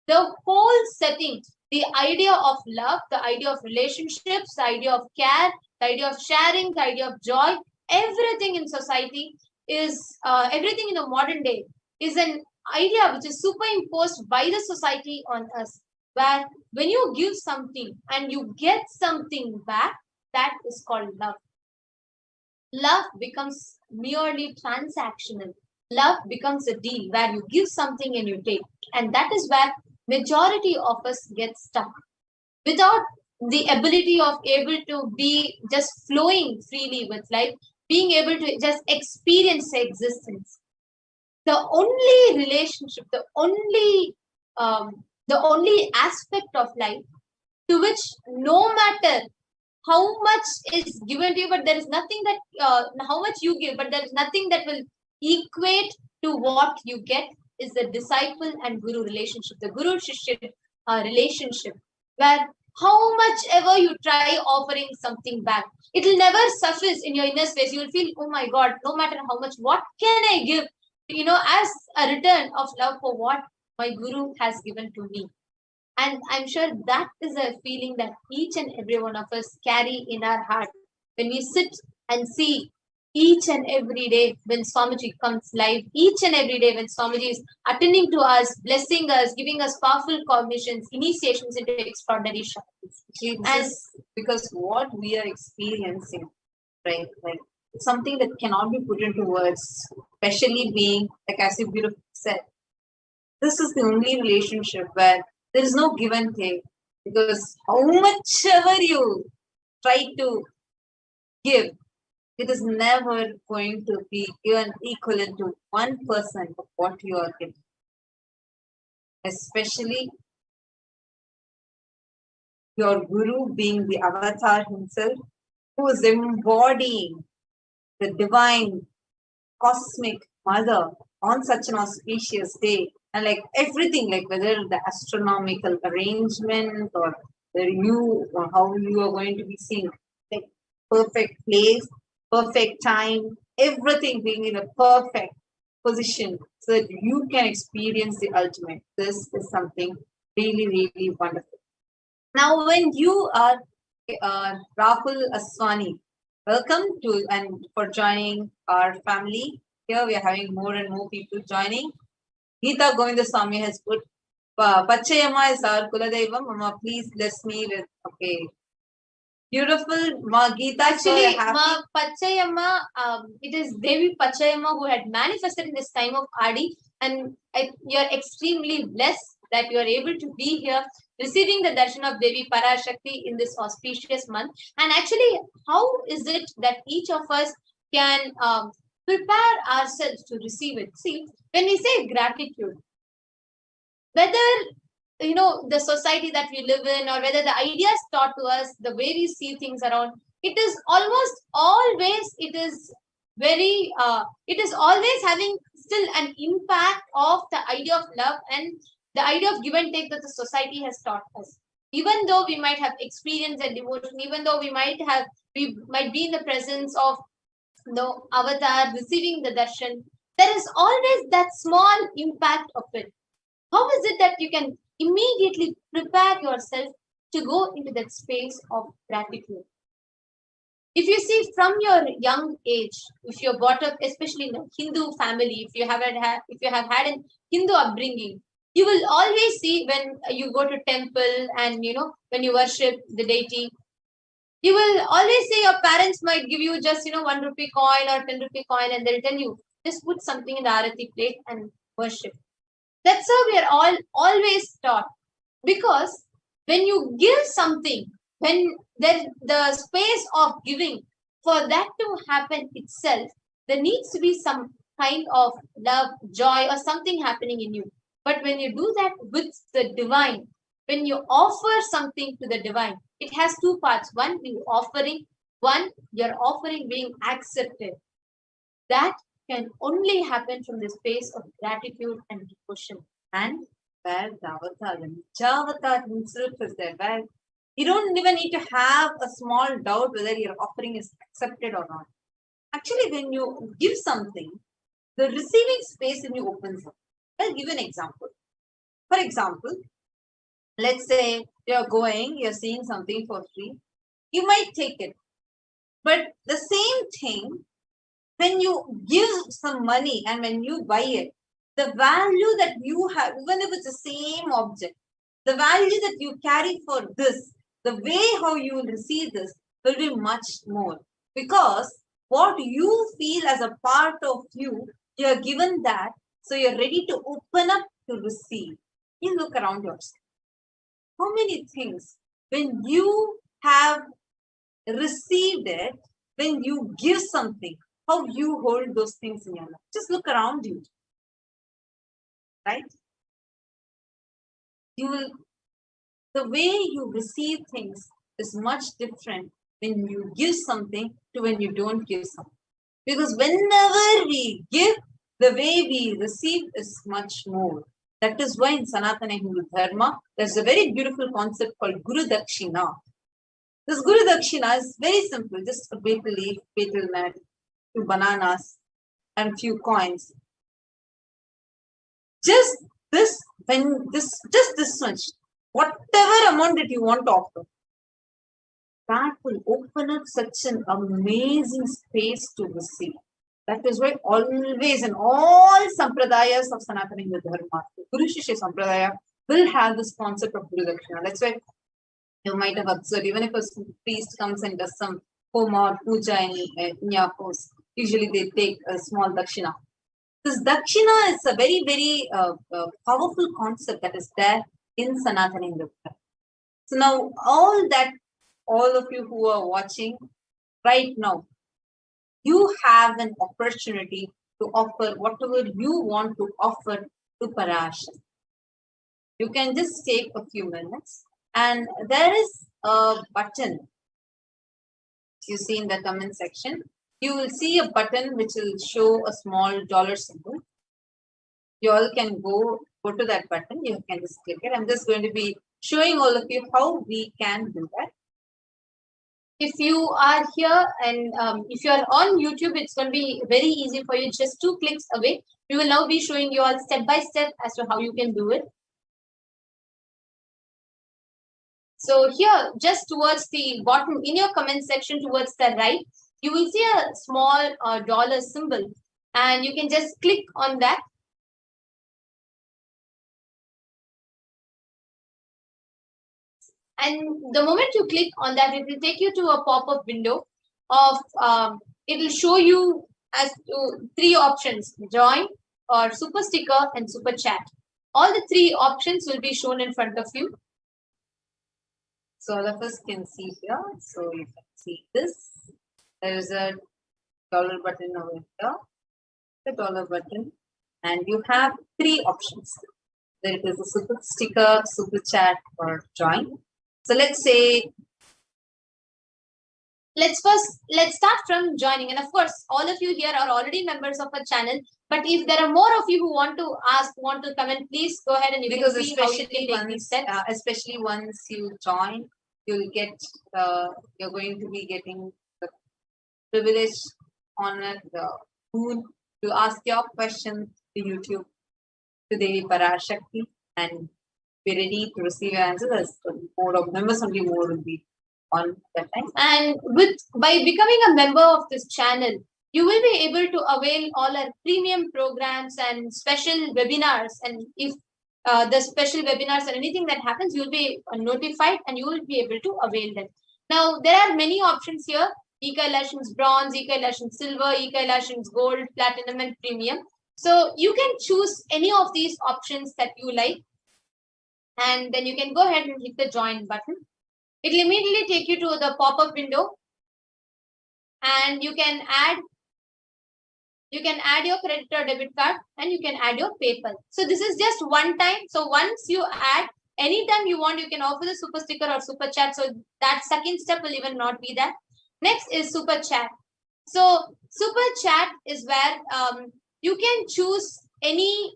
The whole setting, the idea of love, the idea of relationships, the idea of care, the idea of sharing, the idea of joy, everything in society is, everything in the modern day is an idea which is superimposed by the society on us, where when you give something and you get something back, that is called love. Love becomes merely transactional. Love becomes a deal where you give something and you take. And that is where majority of us get stuck. Without the ability of able to be just flowing freely with life, being able to just experience existence. The only relationship, the only aspect of life to which no matter how much is given to you, but there is nothing that, how much you give, but there is nothing that will equate to what you get, is the disciple and guru relationship, the guru-shishya relationship, where how much ever you try offering something back, it will never suffice in your inner space. You will feel, oh my God, no matter how much, what can I give, as a return of love for what my guru has given to me. And I'm sure that is a feeling that each and every one of us carry in our heart when we sit and see each and every day when Swamiji comes live, each and every day when Swamiji is attending to us, blessing us, giving us powerful cognitions, initiations into extraordinary shaktis. And because what we are experiencing, right, like something that cannot be put into words, especially being, like as you beautifully said, this is the only relationship where there is no give and take, because how much ever you try to give, it is never going to be given equivalent to 1% of what you are getting. Especially your guru being the avatar himself, who is embodying the divine cosmic mother on such an auspicious day. And like everything, like whether the astronomical arrangement or how you are going to be seen, like perfect place, perfect time, everything being in a perfect position so that you can experience the ultimate. This is something really, really wonderful. Now, when you are Rahul Aswani, welcome to and for joining our family. Here we are having more and more people joining. Geeta Govindaswamy has put, Pachayama is our Kuladevam. Mama, please bless me with, okay. Beautiful, Ma Geeta. Actually, Ma Pachayama, it is Devi Pachayama who had manifested in this time of Adi, and you're extremely blessed that you are able to be here receiving the darshan of Devi Parashakti in this auspicious month. And actually, how is it that each of us can prepare ourselves to receive it? See, when we say gratitude, whether the society that we live in, or whether the ideas taught to us, the way we see things around, it is almost always, it is very, it is always having still an impact of the idea of love and the idea of give and take that the society has taught us. Even though we might have experienced a devotion, even though we might be in the presence of the avatar receiving the darshan, there is always that small impact of it. How is it that you can immediately prepare yourself to go into that space of gratitude? If you see from your young age, if you're brought up, especially in a Hindu family, if you have had a Hindu upbringing, you will always see when you go to temple and when you worship the deity, you will always say your parents might give you just 1 rupee coin or 10 rupee coin, and they'll tell you just put something in the arati plate and worship. That's how we are all always taught. Because when you give something, when the space of giving, for that to happen itself, there needs to be some kind of love, joy, or something happening in you. But when you do that with the divine, when you offer something to the divine, it has two parts. One, your offering being accepted. That can only happen from the space of gratitude and devotion. And where the avatar himself is there, where you don't even need to have a small doubt whether your offering is accepted or not. Actually, when you give something, the receiving space in you opens up. I'll give an example. For example, let's say you're seeing something for free. You might take it. But the same thing, when you give some money and when you buy it, the value that you have, even if it's the same object, the value that you carry for this, the way how you will receive this will be much more. Because what you feel as a part of you, you're given that, so you're ready to open up to receive. You look around yourself. How many things, when you have received it, when you give something, how you hold those things in your life. Just look around you. Right? The way you receive things is much different when you give something to when you don't give something. Because whenever we give, the way we receive is much more. That is why in Sanatana Hindu Dharma, there's a very beautiful concept called Guru Dakshina. This Guru Dakshina is very simple, just a betel leaf, betel nut, 2 bananas, and few coins. Just this much, whatever amount that you want to offer, that will open up such an amazing space to receive. That is why always in all sampradayas of Sanatana Hindu Dharma, Guru Shishya Sampradaya will have this concept of Guru Dakshina. That's why you might have observed, even if a priest comes and does some homa or puja in your house, usually they take a small dakshina. This dakshina is a very, very powerful concept that is there in Sanatana Hindu Dharma. So now all of you who are watching right now, you have an opportunity to offer whatever you want to offer to Paramashivoham. You can just take a few minutes, and there is a button. You see in the comment section, you will see a button which will show a small dollar symbol. You all can go to that button. You can just click it. I'm just going to be showing all of you how we can do that. If you are here and if you are on YouTube, it's going to be very easy for you. Just 2 clicks away. We will now be showing you all step by step as to how you can do it. So here, just towards the bottom, in your comment section towards the right, you will see a small dollar symbol, and you can just click on that. And the moment you click on that, it will take you to a pop-up window of, it will show you as to 3 options: join, or super sticker, and super chat. All the 3 options will be shown in front of you. So all of us can see here. So you can see this. There is a dollar button over here, the dollar button, and you have 3 options. There is a super sticker, super chat, or join. So let's say let's start from joining. And of course, all of you here are already members of our channel. But if there are more of you who want to ask, want to comment, please go ahead and you Because can see how you can take these steps. especially once you join, you'll get you're going to be getting the privilege, honor, the boon to ask your questions to YouTube, to Devi Parashakti, and be ready to receive your answers. As more of members, only more will be on that time. And by becoming a member of this channel, you will be able to avail all our premium programs and special webinars. And if the special webinars or anything that happens, you'll be notified and you will be able to avail them. Now, there are many options here: e-Kailasan's bronze, e-Kailasan's silver, e-Kailasan's gold, platinum, and premium. So you can choose any of these options that you like. And then you can go ahead and hit the join button. It will immediately take you to the pop-up window, and you can add your credit or debit card, and you can add your PayPal. So this is just one time. So once you add, anytime you want, you can offer the super sticker or super chat. So that second step will even not be that. Next is super chat. So super chat is where you can choose any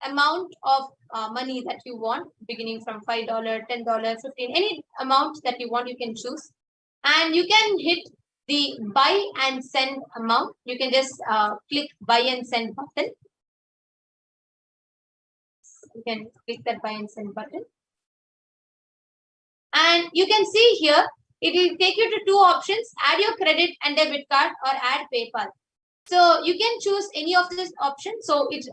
amount of money that you want, beginning from $5, $10, $15, any amount that you want, you can choose. And you can hit the buy and send amount. You can just click buy and send button. You can click that buy and send button. And you can see here, it will take you to two options: add your credit and debit card or add PayPal. So you can choose any of this option. So it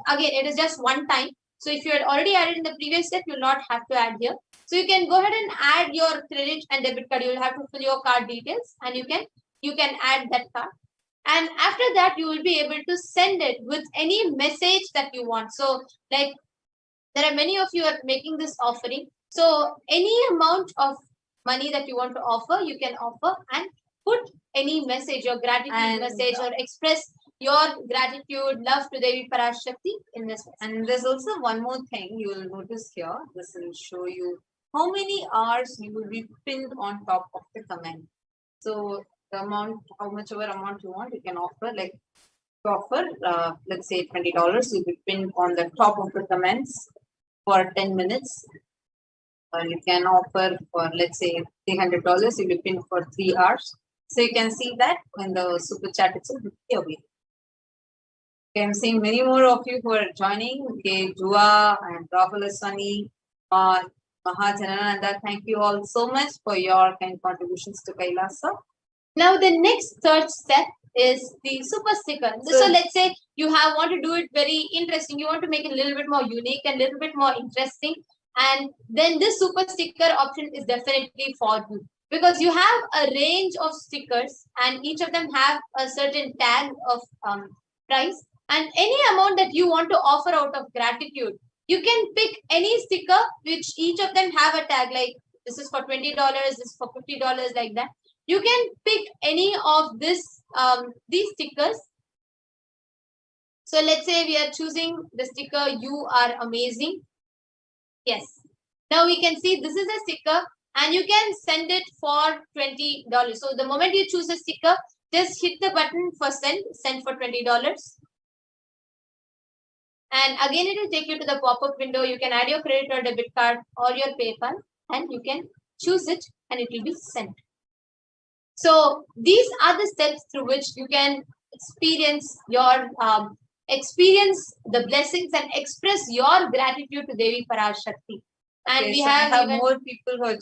is just one time. So if you had already added in the previous step, you'll not have to add here. So you can go ahead and add your credit and debit card. You'll have to fill your card details, and you can add that card. And after that, you will be able to send it with any message that you want. So like there are many of you are making this offering. So any amount of money that you want to offer, you can offer and put any message, your gratitude message, or express your gratitude, love to Devi Parashakti in this way. And there's also one more thing you will notice here. This will show you how many hours you will be pinned on top of the comment. So the amount, how much ever amount you want, you can offer. Like to offer, let's say $20, you'll be pinned on the top of the comments for 10 minutes. Or you can offer for, let's say, $300, you'll be pinned for 3 hours. So you can see that when the super chat itself will be available. I'm seeing many more of you who are joining. Okay, Jua and Rahul Aswani, Mahajanananda, thank you all so much for your kind contributions to Kailasa. Now the next third step is the super sticker. So let's say you want to do it very interesting. You want to make it a little bit more unique and a little bit more interesting. And then this super sticker option is definitely for you, because you have a range of stickers and each of them have a certain tag of price. And any amount that you want to offer out of gratitude, you can pick any sticker which each of them have a tag, like this is for $20, this is for $50, like that. You can pick any of these stickers. So let's say we are choosing the sticker, you are amazing. Yes. Now we can see this is a sticker and you can send it for $20. So the moment you choose a sticker, just hit the button for send for $20. And again, it will take you to the pop-up window. You can add your credit or debit card or your PayPal, and you can choose it and it will be sent. So these are the steps through which you can experience the blessings and express your gratitude to Devi Parashakti. And Okay, we so have I have more people who have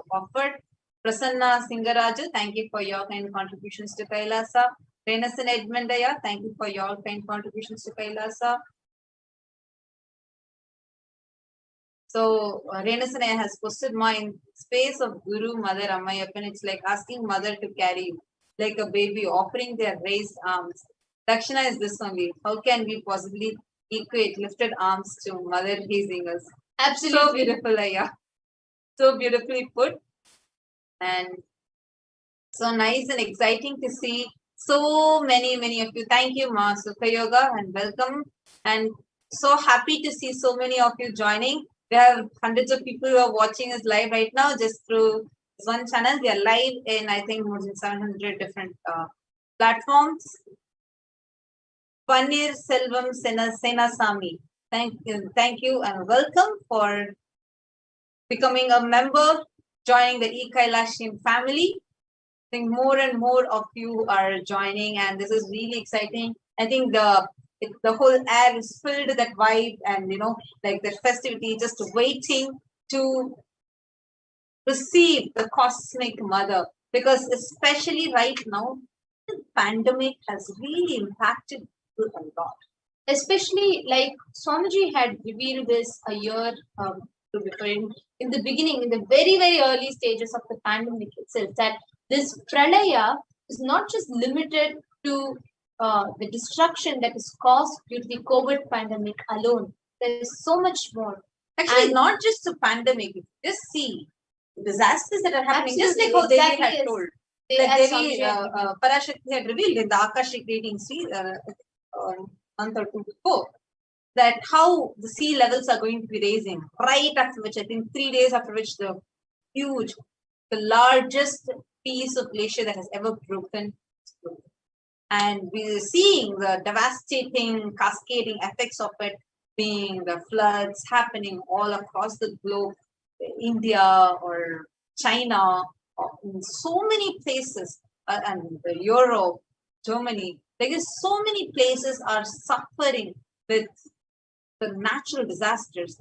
offered. Prasanna Singaraju, thank you for your kind contributions to Kailasa. Renasan Edmundaya, thank you for your kind contributions to Kailasa. So Renasan has posted my space of Guru Mother Ammayappan. It's like asking mother to carry you like a baby, offering their raised arms. Dakshina is this only. How can we possibly equate lifted arms to mother raising us? absolutely So beautiful, Aya. So beautifully put. And so nice and exciting to see so many of you. Thank you, Ma Sukha Yoga, and welcome. And so happy to see so many of you joining. We have hundreds of people who are watching us live right now just through one channel. We are live in, I think, more than 700 different platforms. Panir Selvam Senasamy. Thank you, and welcome for becoming a member, joining the Kailasa family. I think more and more of you are joining, and this is really exciting. I think the whole air is filled with that vibe, and like the festivity, just waiting to receive the cosmic mother, because especially right now, the pandemic has really impacted people a lot. Especially like Swamiji had revealed this a year before, in the beginning, in the very, very early stages of the pandemic itself, that this pralaya is not just limited to the destruction that is caused due to the COVID pandemic alone. There is so much more. Actually, And not just the pandemic. Just see disasters that are happening, just like Absolutely, how Devi exactly had as told. they- Like as Devi Swamiji had Parashakti had revealed in the Akashic readings, month or two before, that how the sea levels are going to be raising, right after which, I think 3 days after which, the largest piece of glacier that has ever broken. And we're seeing the devastating, cascading effects of it, being the floods happening all across the globe, India or China, or in so many places, and Europe, Germany. Because so many places are suffering with the natural disasters,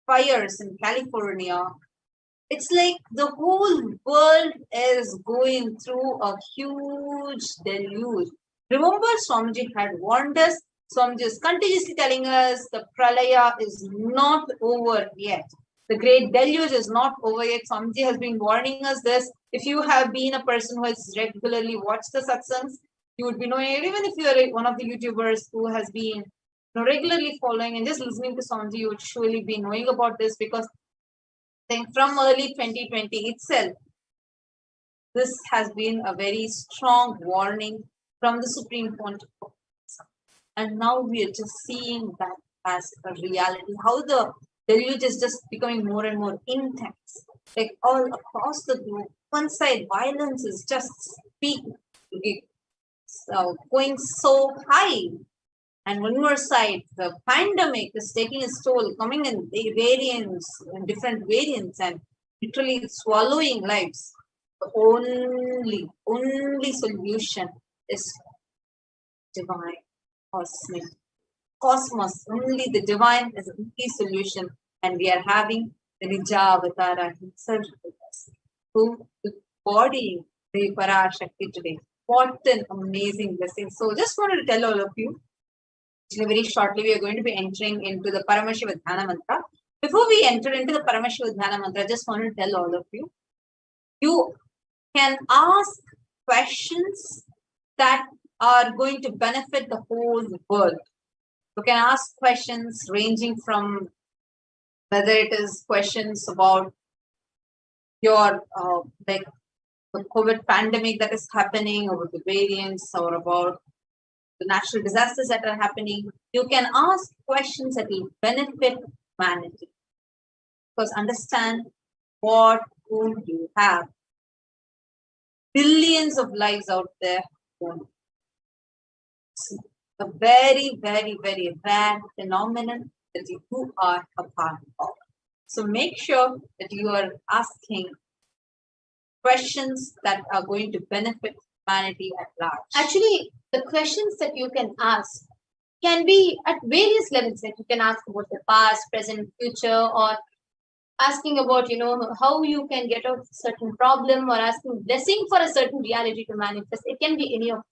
fires in California. It's like the whole world is going through a huge deluge. Remember, Swamiji had warned us. Swamiji is continuously telling us the pralaya is not over yet. The great deluge is not over yet. Swamiji has been warning us this. If you have been a person who has regularly watched the satsangs, you would be knowing, even if you are one of the YouTubers who has been regularly following and just listening to Swamiji, you would surely be knowing about this, because then from early 2020 itself, this has been a very strong warning from the Supreme Pontiff. And now we are just seeing that as a reality, how the deluge is just becoming more and more intense. Like all across the globe, one side violence is just going so high. And one more side, the pandemic is taking its toll, coming in different variants, and literally swallowing lives. The only solution is divine, cosmos. Only the divine is the only solution, and we are having the Nija Avatara himself with us, who is embodying the Parashakti today. What an amazing blessing! So, just wanted to tell all of you. Very shortly, we are going to be entering into the Paramashivoham mantra. Before we enter into the Paramashivoham mantra, I just want to tell all of you, you can ask questions that are going to benefit the whole world. You can ask questions ranging from whether it is questions about your like the COVID pandemic that is happening, or the variants, or about the natural disasters that are happening. You can ask questions that will benefit humanity. Because understand what wound you have. Billions of lives out there. It's a very, very, very rare phenomenon that you are a part of. So make sure that you are asking questions that are going to benefit humanity at large. Actually, the questions that you can ask can be at various levels. Like you can ask about the past, present, future, or asking about, how you can get out of a certain problem, or asking blessing for a certain reality to manifest. It can be any of them.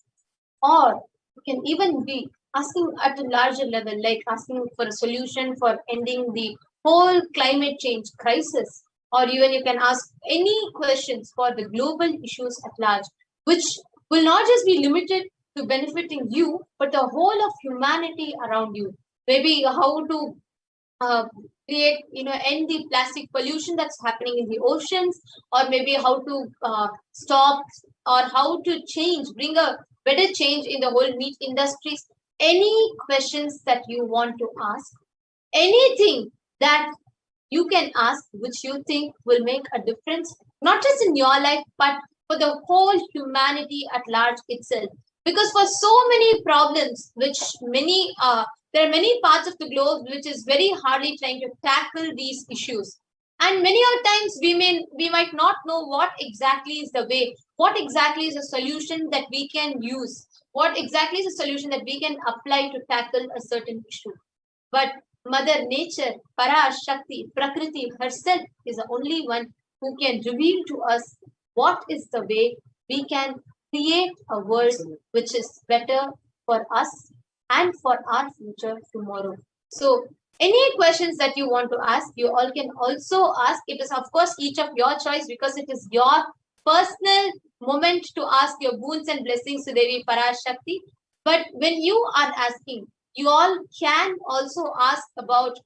Or you can even be asking at a larger level, like asking for a solution for ending the whole climate change crisis. Or even you can ask any questions for the global issues at large, which will not just be limited to benefiting you, but the whole of humanity around you. Maybe how to create, end the plastic pollution that's happening in the oceans, or maybe how to stop, or how to bring a better change in the whole meat industries. Any questions that you want to ask, anything that you can ask which you think will make a difference not just in your life, but for the whole humanity at large itself. Because for so many problems, which there are many parts of the globe which is very hardly trying to tackle these issues. And many of times we might not know what exactly is the way, what exactly is a solution that we can use, what exactly is a solution that we can apply to tackle a certain issue. But Mother Nature, Shakti, Prakriti herself is the only one who can reveal to us what is the way we can create a world which is better for us and for our future tomorrow. So, any questions that you want to ask, you all can also ask. It is, of course, each of your choice because it is your personal moment to ask your boons and blessings to Devi Parashakti. But when you are asking, you all can also ask about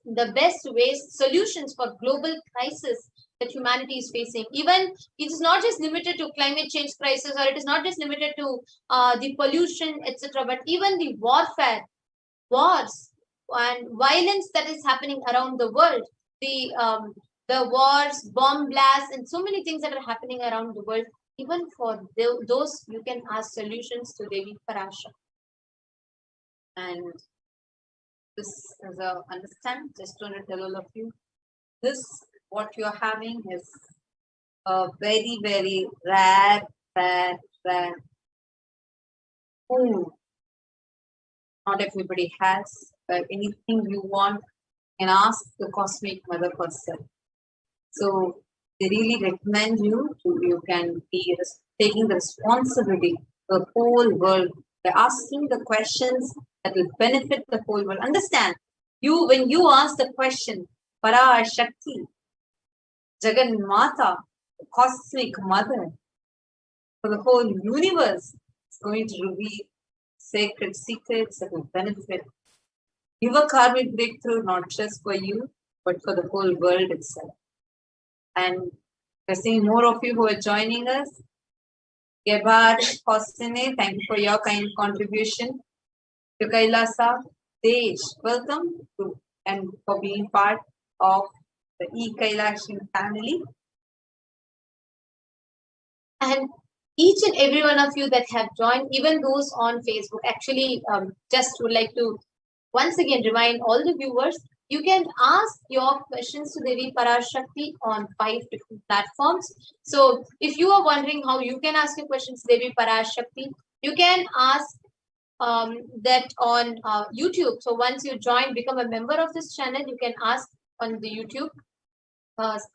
the best ways, solutions for global crisis that humanity is facing. Even it is not just limited to climate change crisis, or it is not just limited to the pollution, etc., but even the warfare, wars, and violence that is happening around the world. The wars, bomb blasts, and so many things that are happening around the world. Even for those, you can ask solutions to Devi Parasha. And this is a understand, just want to tell all of you, this what you're having is a very, very rare food. Not everybody has, but anything you want, can ask the Cosmic Mother herself. So they really recommend you can be taking the responsibility for the whole world by asking the questions that will benefit the whole world. Understand, when you ask the question, Para Shakti, Jagan Mata, the Cosmic Mother, for the whole universe, is going to reveal sacred secrets that will benefit. Give a karmic breakthrough not just for you, but for the whole world itself. And we're seeing more of you who are joining us. Gebhard, Hostine, thank you for your kind contribution. To Kailasa, Tej, welcome to and for being part of the E-Kailashan family. And each and every one of you that have joined, even those on Facebook, actually just would like to once again remind all the viewers, you can ask your questions to Devi Parashakti on 5 different platforms. So if you are wondering how you can ask your questions to Devi Parashakti, you can ask that on YouTube. So once you join, become a member of this channel, you can ask on the YouTube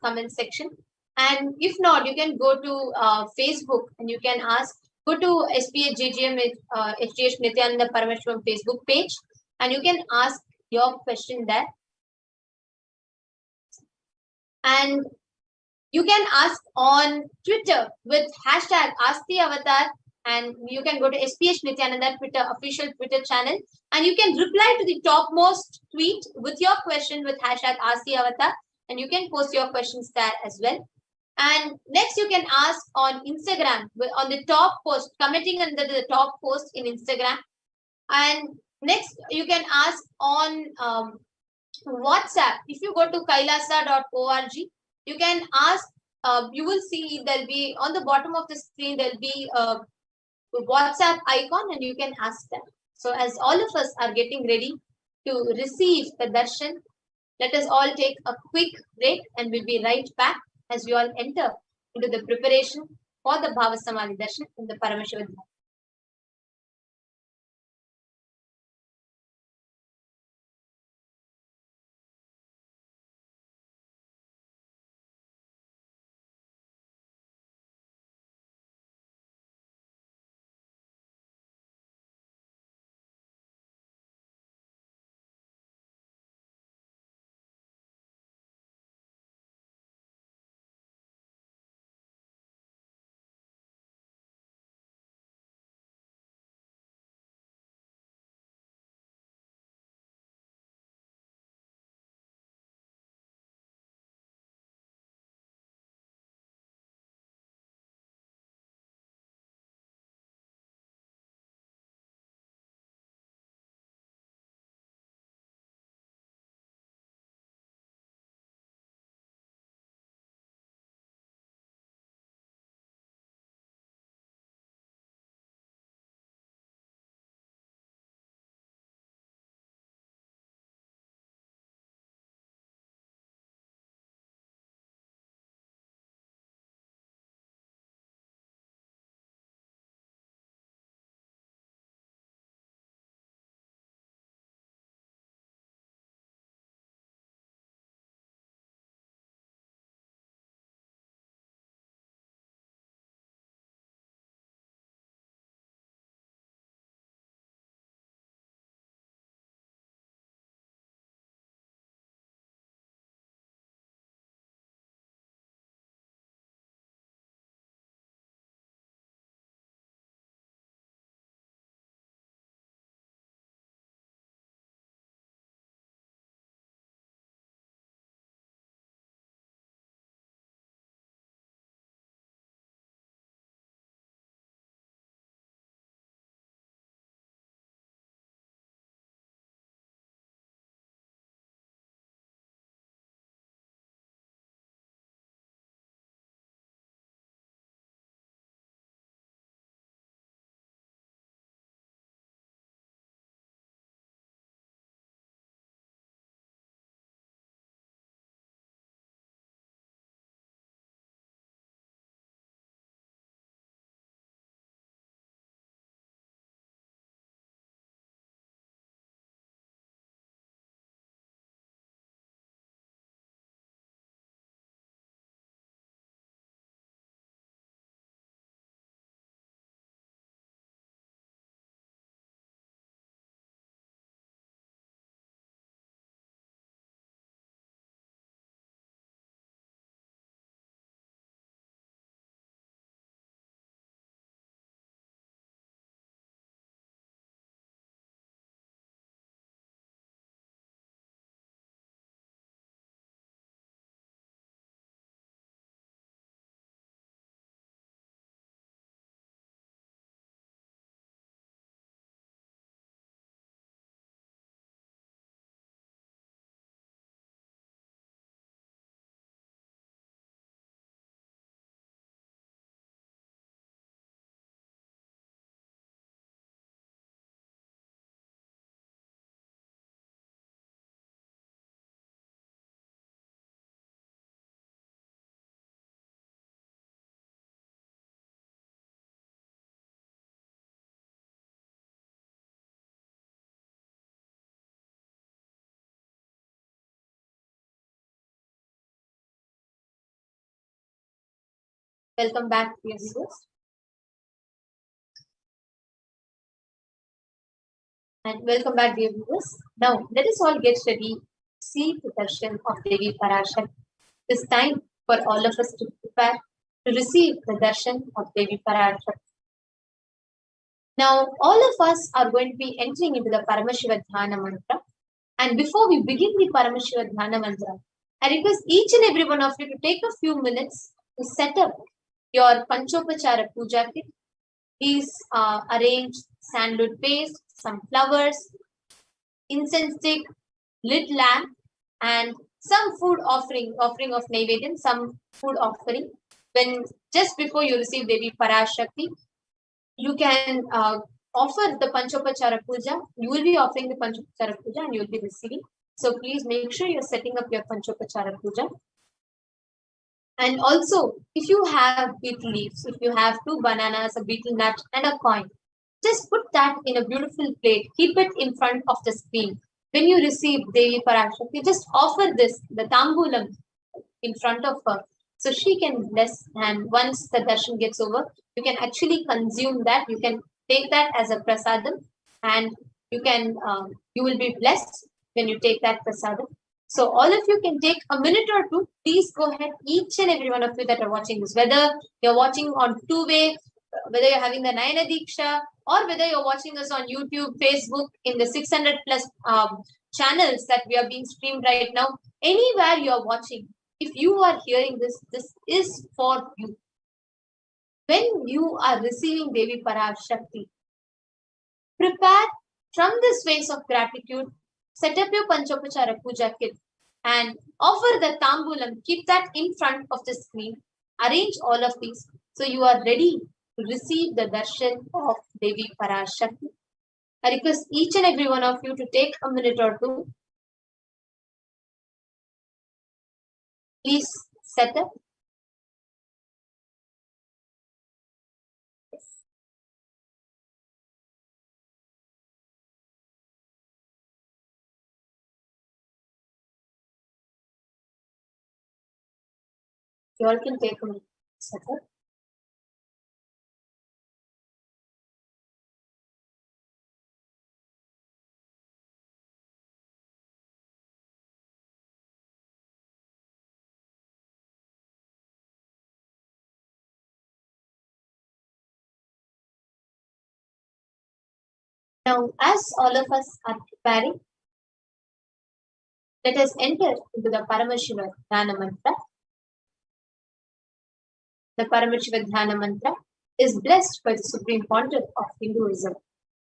comment section. And if not, you can go to Facebook and you can ask, go to SPH HDH Nithyananda Paramashivam Facebook page, and you can ask your question there. And you can ask on Twitter with hashtag AskTheAvatar, and you can go to SPH Nithyananda Twitter official Twitter channel, and you can reply to the topmost tweet with your question with hashtag AskTheAvatar, and you can post your questions there as well. And next, you can ask on Instagram on the top post, commenting under the top post in Instagram. And next, you can ask on WhatsApp. If you go to kailasa.org, you can ask. You will see there'll be on the bottom of the screen, there'll be a WhatsApp icon, and you can ask them. So as all of us are getting ready to receive the darshan, let us all take a quick break, and we'll be right back as we all enter into the preparation for the BHAVASAMADHI darshan in the Paramashivoham. Welcome back, dear viewers. And welcome back, dear viewers. Now, let us all get ready to see the darshan of Devi Parashakti. It's time for all of us to prepare to receive the darshan of Devi Parashakti. Now, all of us are going to be entering into the Paramashiva Dhyana mantra. And before we begin the Paramashiva Dhyana mantra, I request each and every one of you to take a few minutes to set up your Panchopachara Puja kit. Please arrange sandalwood paste, some flowers, incense stick, lit lamp, and some food offering of Naivedyan, some food offering. When just before you receive Devi Parashakti, you can offer the Panchopachara Puja. You will be offering the Panchopachara Puja and you will be receiving. So please make sure you're setting up your Panchopachara Puja. And also, if you have betel leaves, if you have 2 bananas, a betel nut, and a coin, just put that in a beautiful plate. Keep it in front of the screen. When you receive Devi Parashakti, just offer this, the tambulam, in front of her, so she can bless. And once the darshan gets over, you can actually consume that. You can take that as a prasadam, and you will be blessed when you take that prasadam. So all of you can take a minute or two. Please go ahead, each and every one of you that are watching this, whether you're watching on two-way, whether you're having the Nayana Diksha, or whether you're watching us on YouTube, Facebook, in the 600 plus channels that we are being streamed right now, anywhere you're watching, if you are hearing this, this is for you. When you are receiving Devi Parashakti, prepare from this phase of gratitude, set up your Panchopachara Puja kit and offer the tambulam. Keep that in front of the screen. Arrange all of these so you are ready to receive the darshan of Devi Parashakti. I request each and every one of you to take a minute or two. Please set up. You all can take a minute. Set up. Now, as all of us are preparing, let us enter into the Paramashiva Dhyana mantra. The Paramashiva Dhyana mantra is blessed by the Supreme Pontiff of Hinduism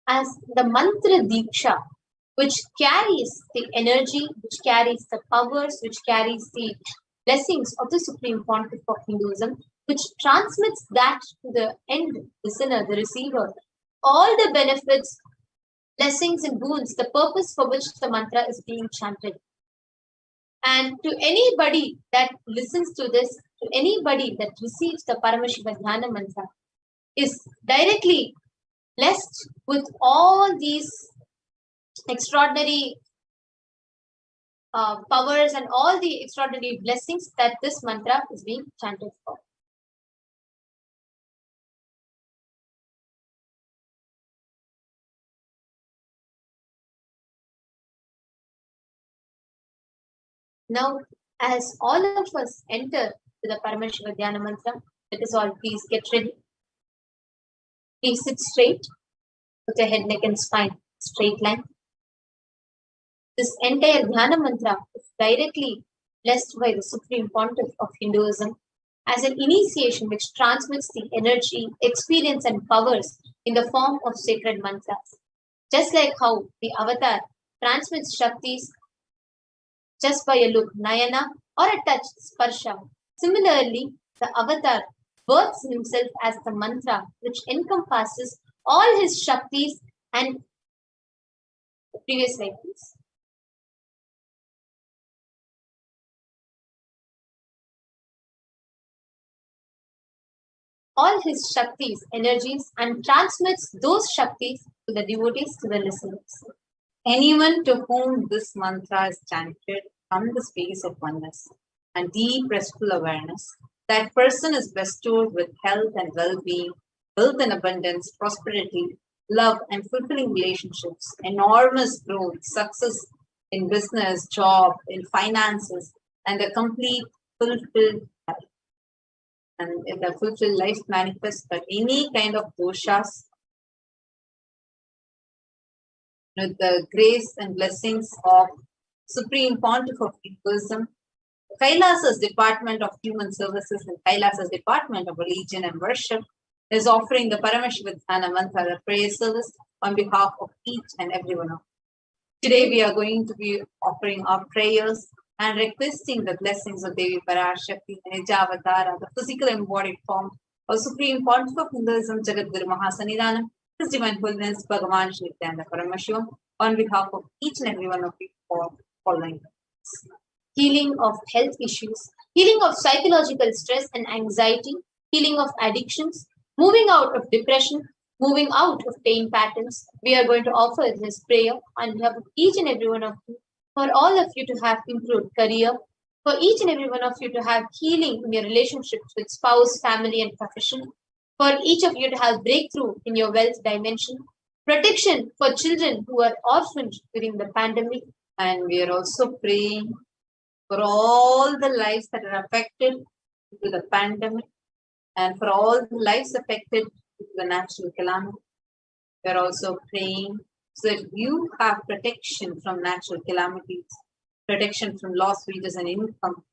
as the mantra diksha, which carries the energy, which carries the powers, which carries the blessings of the Supreme Pontiff of Hinduism, which transmits that to the end listener, the receiver, all the benefits, blessings and boons, the purpose for which the mantra is being chanted. And to anybody that listens to this, to anybody that receives the Paramashiva Dhyana mantra, is directly blessed with all these extraordinary powers and all the extraordinary blessings that this mantra is being chanted for. Now, as all of us enter to the Paramashiva Dhyana mantra, let us all please get ready. Please sit straight with your head, neck and spine straight line. This entire Dhyana mantra is directly blessed by the Supreme Pontiff of Hinduism as an initiation which transmits the energy, experience and powers in the form of sacred mantras. Just like how the avatar transmits Shaktis just by a look, Nayana, or a touch, Sparsha. Similarly, the avatar births himself as the mantra which encompasses all his Shaktis and previous cycles. All his Shaktis, energies, and transmits those Shaktis to the devotees, to the listeners. Anyone to whom this mantra is chanted from the space of oneness and deep restful awareness that person is bestowed with health and well-being, wealth and abundance, prosperity, love and fulfilling relationships, enormous growth, success in business, job, in finances, and a complete fulfilled life. And if the fulfilled life manifests, but any kind of doshas, with the grace and blessings of Supreme Pontiff of Buddhism, Kailasa's Department of Human Services and Kailasa's Department of Religion and Worship is offering the Paramashivoham mantra, the prayer service, on behalf of each and every one of us. Today we are going to be offering our prayers and requesting the blessings of Devi Parashakti, Nijavatara, the physical embodied form of Supreme Pontiff of Hinduism, Jagadguru Mahasannidhanam, His Divine Holiness Bhagavan Shri Nithyananda Paramashivam, on behalf of each and every one of you for following. Healing of health issues, healing of psychological stress and anxiety, healing of addictions, moving out of depression, moving out of pain patterns. We are going to offer this prayer on behalf of each and every one of you, for all of you to have improved career, for each and every one of you to have healing in your relationships with spouse, family, and profession, for each of you to have breakthrough in your wealth dimension, protection for children who are orphaned during the pandemic, and we are also praying for all the lives that are affected due to the pandemic and for all the lives affected due to the natural calamity. We are also praying so that you have protection from natural calamities, protection from lost wages and income,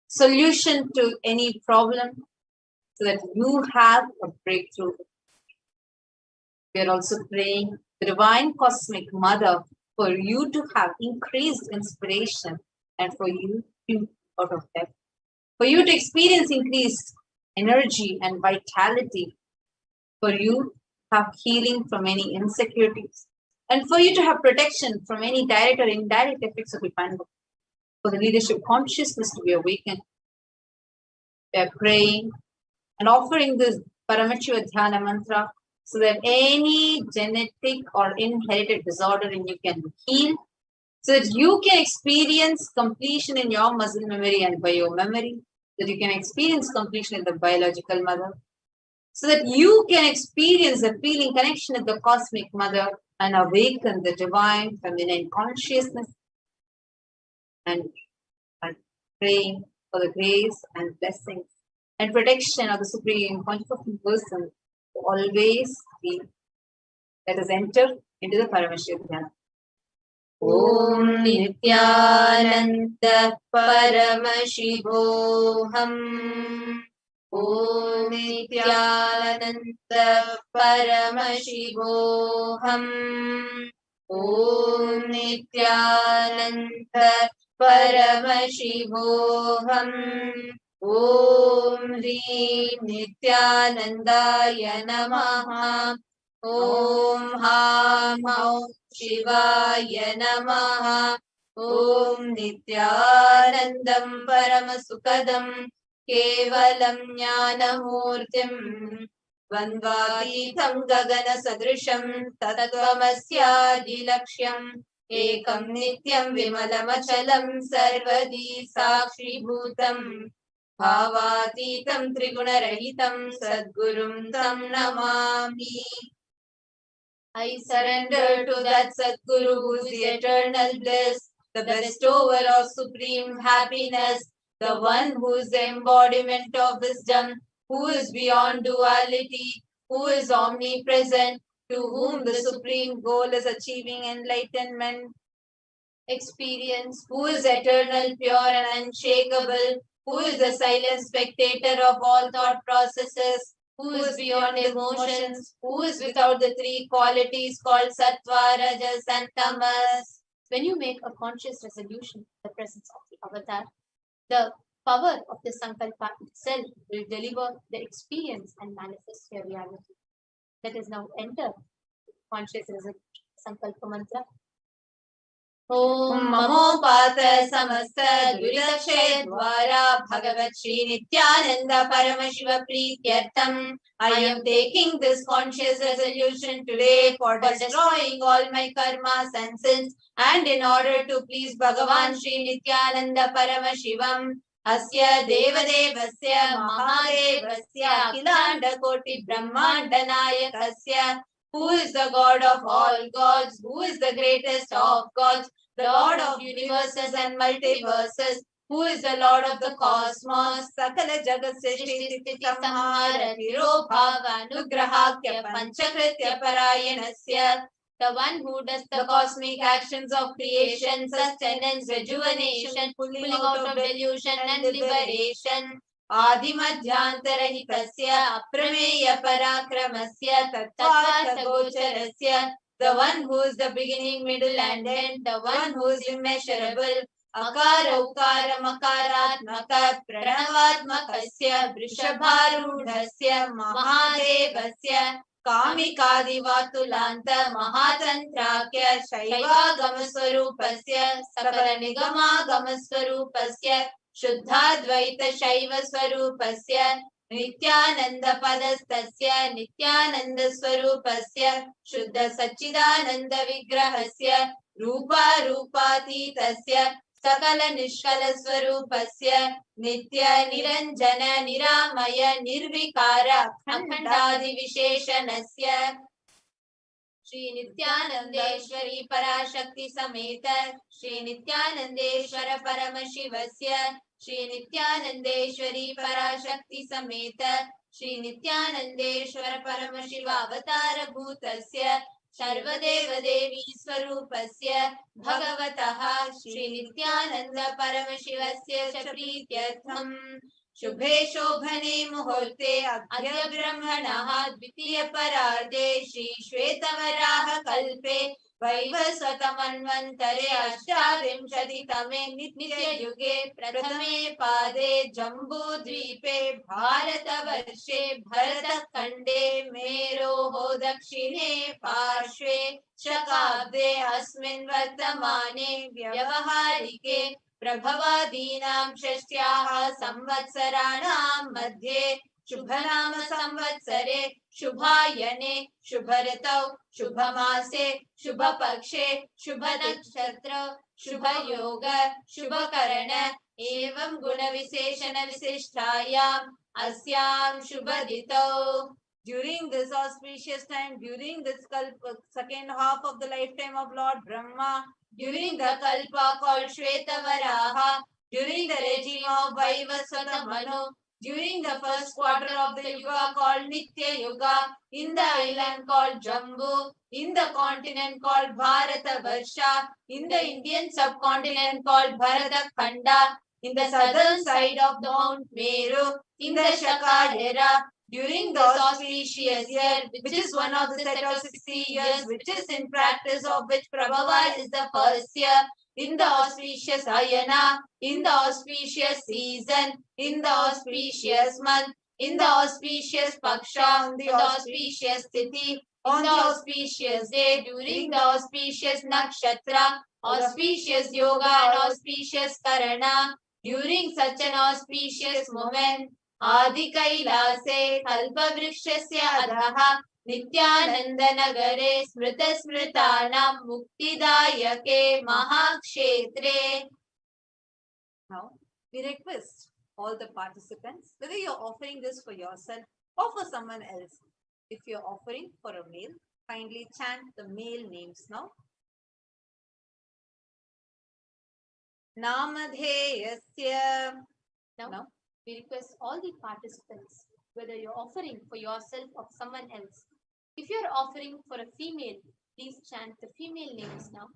solution to any problem so that you have a breakthrough. We are also praying the Divine Cosmic Mother for you to have increased inspiration and for you to out of death, for you to experience increased energy and vitality, for you to have healing from any insecurities, and for you to have protection from any direct or indirect effects of the pandemic, for the leadership consciousness to be awakened. We are praying and offering this Paramashivoham mantra so that any genetic or inherited disorder in you can be healed, so that you can experience completion in your muscle memory and biomemory, that you can experience completion in the biological mother, so that you can experience the feeling connection with the cosmic mother and awaken the divine feminine consciousness. And praying for the grace and blessings and protection of the Supreme Pontiff of Person to always be. Let us enter into the Paramashivoham. Om Nithyananda Paramashivoham. Om Nithyananda Paramashivoham. Om Nithyananda Paramashivoham. Om Hri Nithyanandaya Namaha. Om Ham Haum Shivaya Namaha. Om Nithyanandam Paramasukadam Kevalam Jnanamurtim Vandvaditam Gagana Sadrisham Tattvamasya Laksham Ekam Nityam Vimalamachalam Sarvadi Sakshi Bhutam Bhavatitam Trigunarahitam Sadgurum Tam Namami. I surrender to that Sadguru who is the eternal bliss, the bestower of supreme happiness, the one who is the embodiment of wisdom, who is beyond duality, who is omnipresent, to whom the supreme goal is achieving enlightenment experience, who is eternal, pure and unshakable, who is the silent spectator of all thought processes, who is beyond emotions, who is without the three qualities called Sattva, Rajas and Tamas. When you make a conscious resolution in the presence of the avatar, the power of the Sankalpa itself will deliver the experience and manifest your reality. Let us now enter conscious resolution Sankalpa mantra. Om Mamopata Samasta Duridakshay Dwara Bhagavat Shri Nithyananda Paramashiva Prityartham. I am taking this conscious resolution today for destroying all my karmas and sins, and in order to please Bhagavan Shri Nithyananda Paramashivam, Asya Devadevasya Mahadevasya Akhilanda Koti Brahmanda Nayakasya. Who is the God of all gods? Who is the greatest of gods? The Lord of universes and multiverses. Who is the Lord of the cosmos? Sakala Jagat Srishti Sthiti Samhara Tirobhava Anugrahakya Panchakritya Parayanasya. The one who does the cosmic actions of creation, sustenance, rejuvenation, pulling out of delusion and liberation. Adimadhyantarahikasya aprameya parakramasya tattvartha gocharasya. The one who is the beginning, middle and end, the one who is immeasurable. Akara ukara makaratmaka pranavatmakasya vrishabharudhasya mahadevasya. कामिकादिवातुलान्त महातन्त्राख्य शैवागमस्वरूपस्य सकलनिगमागमस्वरूपस्य शुद्धाद्वैत शैव स्वरूपस्य नित्यानन्दपदस्तस्य नित्यानन्दस्वरूपस्य शुद्ध सच्चिदानन्द विग्रहस्य रूपातीतस्य सकल निष्कल स्वरूपस्य नित्य निरञ्जन निरामय निर्विकार अखण्डादि विशेषणस्य श्री नित्यानन्देश्वरी पराशक्ति समेत श्री नित्यानन्देश्वर परमशिवस्य श्री नित्यानन्देश्वरी पराशक्ति समेत श्री नित्यानन्देश्वर परमशिवावतार भूतस्य सर्वदेव देवी स्वरूपस्य भगवतः श्री नित्यानन्द परमशिवस्य च प्रीत्यर्थम् शुभे शोभने मुहूर्ते अद्य ब्रह्मणः द्वितीय परार्धे श्री श्वेतवराह कल्पे वैवस्वतमन्वन्तरे अष्टाविंशतितमे नित्ययुगे प्रथमे पादे जम्बूद्वीपे भारतवर्षे भरतखण्डे मेरोः दक्षिणे पार्श्वे शकाब्दे अस्मिन् वर्तमाने व्यवहारिके प्रभवादीनां षष्ट्याः संवत्सराणां मध्ये शुभनाम संवत्सरे शुभायने शुभऋतौ शुभमासे शुभपक्षे शुभनक्षत्र शुभयोग शुभकरण एवं गुणविशेषण विशिष्टायाम् अस्यां शुभदितौ. During this auspicious time, during this second half of the lifetime of Lord Brahma, during the Kalpa called Shvetavaraha, during the regime of Vaivasvata Manu, during the first quarter of the Yuga called Nitya Yuga, in the island called Jambu, in the continent called Bharatavarsha, in the Indian subcontinent called Bharatakhanda, in the southern side of the Mount Meru, in the Shaka era, during this auspicious year, which is one of the set of 60 years, which is in practice of which Prabhava is the first year, in the auspicious Ayana, in the auspicious season, in the auspicious month, in the auspicious Paksha, in the auspicious Tithi, on the auspicious day, during the auspicious Nakshatra, auspicious Yoga and auspicious Karana, during such an auspicious moment, Adi Kailase Kalpavrikshyasya Adhaha Nityananda Smrita Smritanam Muktidayake Mahakshetre. Now, we request all the participants, whether you're offering this for yourself or for someone else. If you're offering for a male, kindly chant the male names now. Namadheyasya. Now, we request all the participants, whether you're offering for yourself or someone else. If you're offering for a female, please chant the female names now.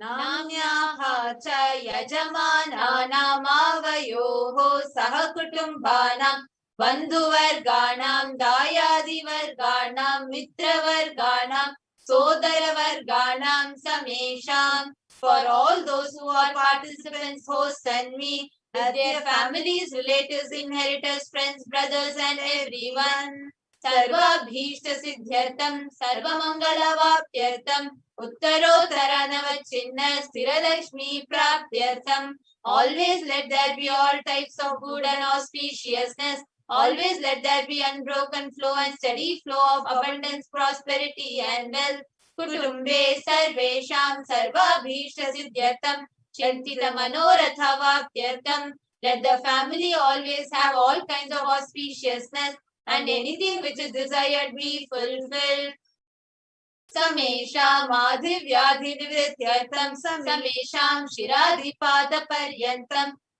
Namyaha cha yajamana namavayoho sahakutumbanam bandhuvarganam dayadivarganam mitravarganam sodaravarganam samesham. For all those who are participants, hosts and me, their families, relatives, inheritors, friends, brothers and everyone. Sarva bhishta siddhyartam, sarva mangala vapyartam, uttaro navachinna sthira lakshmi prapyartam. Always let there be all types of good and auspiciousness. Always let there be unbroken flow and steady flow of abundance, prosperity and wealth. Kutumbe sarvesham sarva bhishta siddhyartam Chintita Manoratha Vapyartham. Let the family always have all kinds of auspiciousness and anything which is desired be fulfilled. Samesham Adhivyadhinivrithyatham Samesham Shiradhipada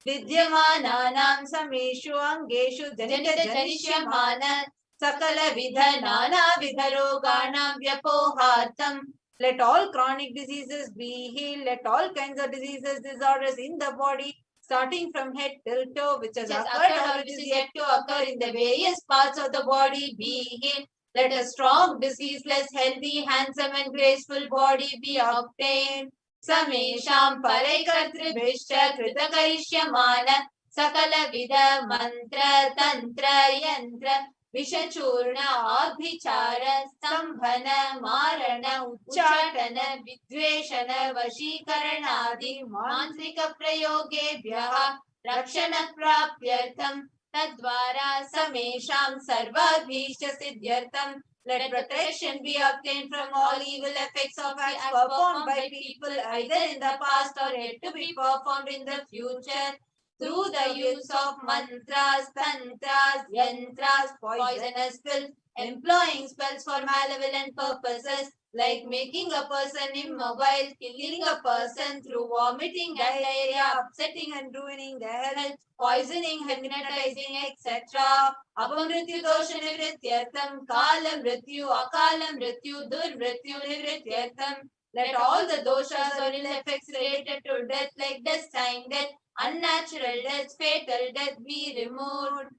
Vidyamananam Sameshu Angeshu Janita Janishyamana Sakala Vidha Nana Vidharoganam Vyapohatam. Let all chronic diseases be healed. Let all kinds of diseases, disorders in the body, starting from head till toe, which has occurred or which is yet to occur in the various parts of the body, be healed. Let a strong, diseaseless, healthy, handsome and graceful body be obtained. Samesham Paraikartribhishcha Kritakarishямana Sakala Vida Mantra Tantra Yantra Vishachurna Abhichara Stambhana Marana Uchatana Vidveshana Vashikaranadi Mantrika Prayogebhyaha Rakshana Prapyartham Tadvara Samesham Sarvabhisha Siddhyartham. Let protection be obtained from all evil effects of acts performed by people either in the past or yet to be performed in the future through the use of mantras, tantras, yantras, poisonous pills, employing spells for malevolent purposes like making a person immobile, killing a person through vomiting, diarrhea, upsetting and ruining their health, poisoning, hypnotizing, etc. Apamrityu dosha nivrityartham, kala mrityu, akala mrityu, durmrityu nivrityartham. Let all the doshas or ill effects related to death like destined death, unnatural death, fatal death be removed.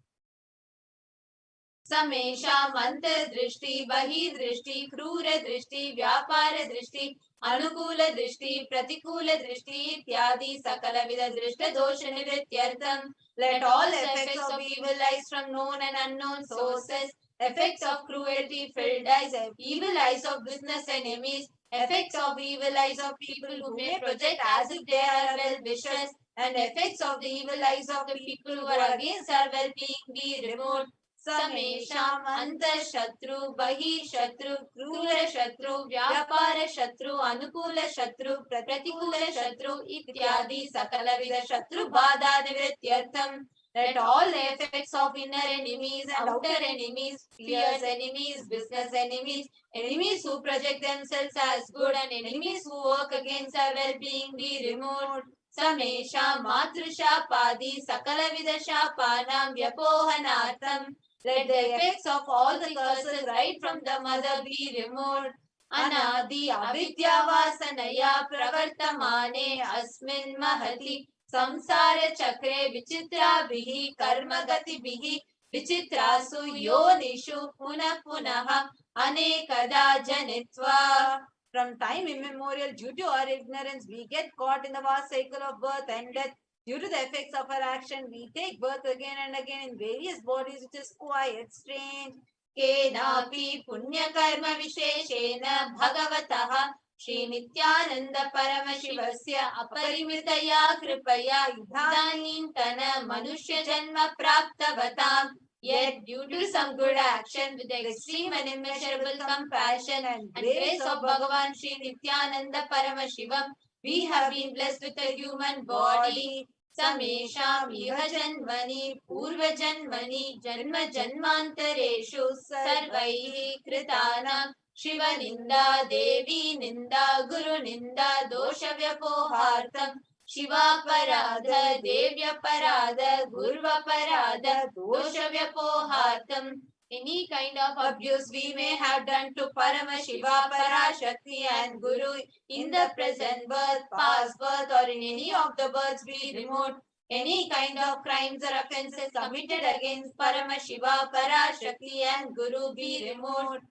Samesham Antardrishti, Bahidrishti, Krura Drishti, Vyapara Drishti, Anukula Drishti, Pratikula Drishti, Ityadi, Sakala Vida Drishta Dosha Nivrityartham. Let all effects of evil eyes from known and unknown sources, effects of cruelty, filled eyes, evil eyes of business enemies, effects of evil eyes of people who may project as if they are well-wishers, and effects of the evil eyes of the people who are against our well-being be removed. Samesham Antar Shatru, Bahi Shatru, Krura Shatru, Vyapara Shatru, Anukula Shatru, Pratikula Shatru, Ityadi, Sakala Vida Shatru, Bada Nivrityartham. Let all the effects of inner enemies and outer enemies, fierce enemies, business enemies, enemies who project themselves as good and enemies who work against our well-being be removed. Samesha Matrusha Padi Sakala Vida Shapanam Vyapohanartham. Let the effects of all the curses right from the mother be removed. Anadi Avidya Vasanaya Pravartamane Asmin Mahati Samsara Chakre Vichitra Bihi Karmagati Bihi Vichitrasu Yonishu Puna Punaha Anekada Janitva. From time immemorial, due to our ignorance, we get caught in the vast cycle of birth and death. Due to the effects of our action, we take birth again and again in various bodies, which is quite strange. Kenapi punya karma visheshena bhagavataha Shri Nithyananda Paramashivasya aparimitaya kripaya idhanintana manushya janma praptavatam. Yet, due to some good action, with the extreme and immeasurable compassion and grace of Bhagavan Shri Nithyananda Paramashivam, we have been blessed with a human body. Samesham iha janmani purva janmani janma janmantareshu sarvaihi kritanam Shiva ninda devi ninda guru ninda dosha vyapohartam Shiva parada devya parada gurva parada dosha vyapohartam. Any kind of abuse we may have done to Paramashiva, Parashakti and Guru in the present birth, past birth or in any of the births be removed. Any kind of crimes or offences committed against Paramashiva, Parashakti and Guru be removed.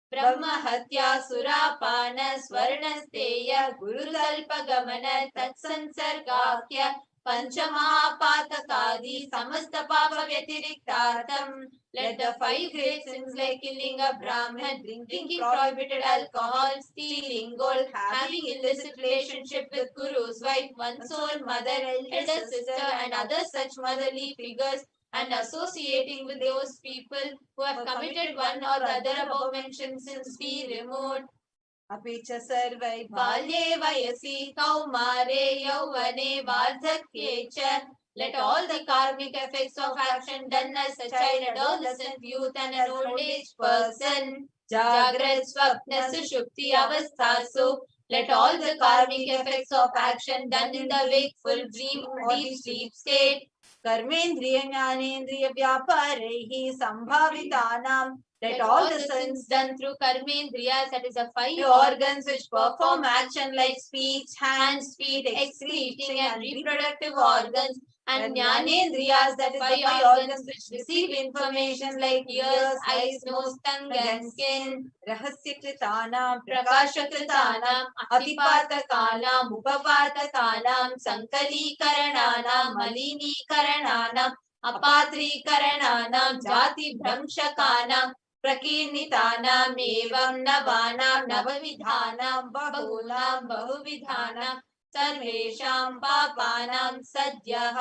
Brahma Hatya Surapana Swarnasteya Guru Kalpa Gamana Tatsansargakya Panchamahapatakadi Samasta Papa Vyatiriktatam. Let the 5 great sins like killing a Brahman, drinking prohibited alcohol, stealing gold, having illicit relationship with Guru's wife, one's own mother, elder sister and other such motherly figures and associating with those people who have committed one or the other above mentioned sins be removed. अपि च सर्वै बाल्ये वयसि कौमारे यौवने वार्धक्ये च. Let all the karmic effects of action done as a child, adolescent, youth and an old age person, Jagrat, Swapna, Sushupti, Avasthasu. Let all the karmic effects of action done in the wakeful, dream or deep sleep state, कर्मेन्द्रिय ज्ञानेन्द्रिय व्यापारैः संभावितानां. let all the sins done through karmendriyas, that is the five organs which perform action like speech, hands, feet, excreting and reproductive organs, and jnanendriyas, that is the five organs which receive information like ears, eyes, nose, tongue and skin. रहस्यकृतानां प्रकाशकृतानां अतिपातकानां उपपातकानां संकलीकरणानां मलिनीकरणानां अपात्रीकरणानां जातिभ्रंशकानां प्रकीर्णितानाम् एवं नवानां नवविधानां बहूनां बहुविधानां सर्वेषां पापानां सद्यः.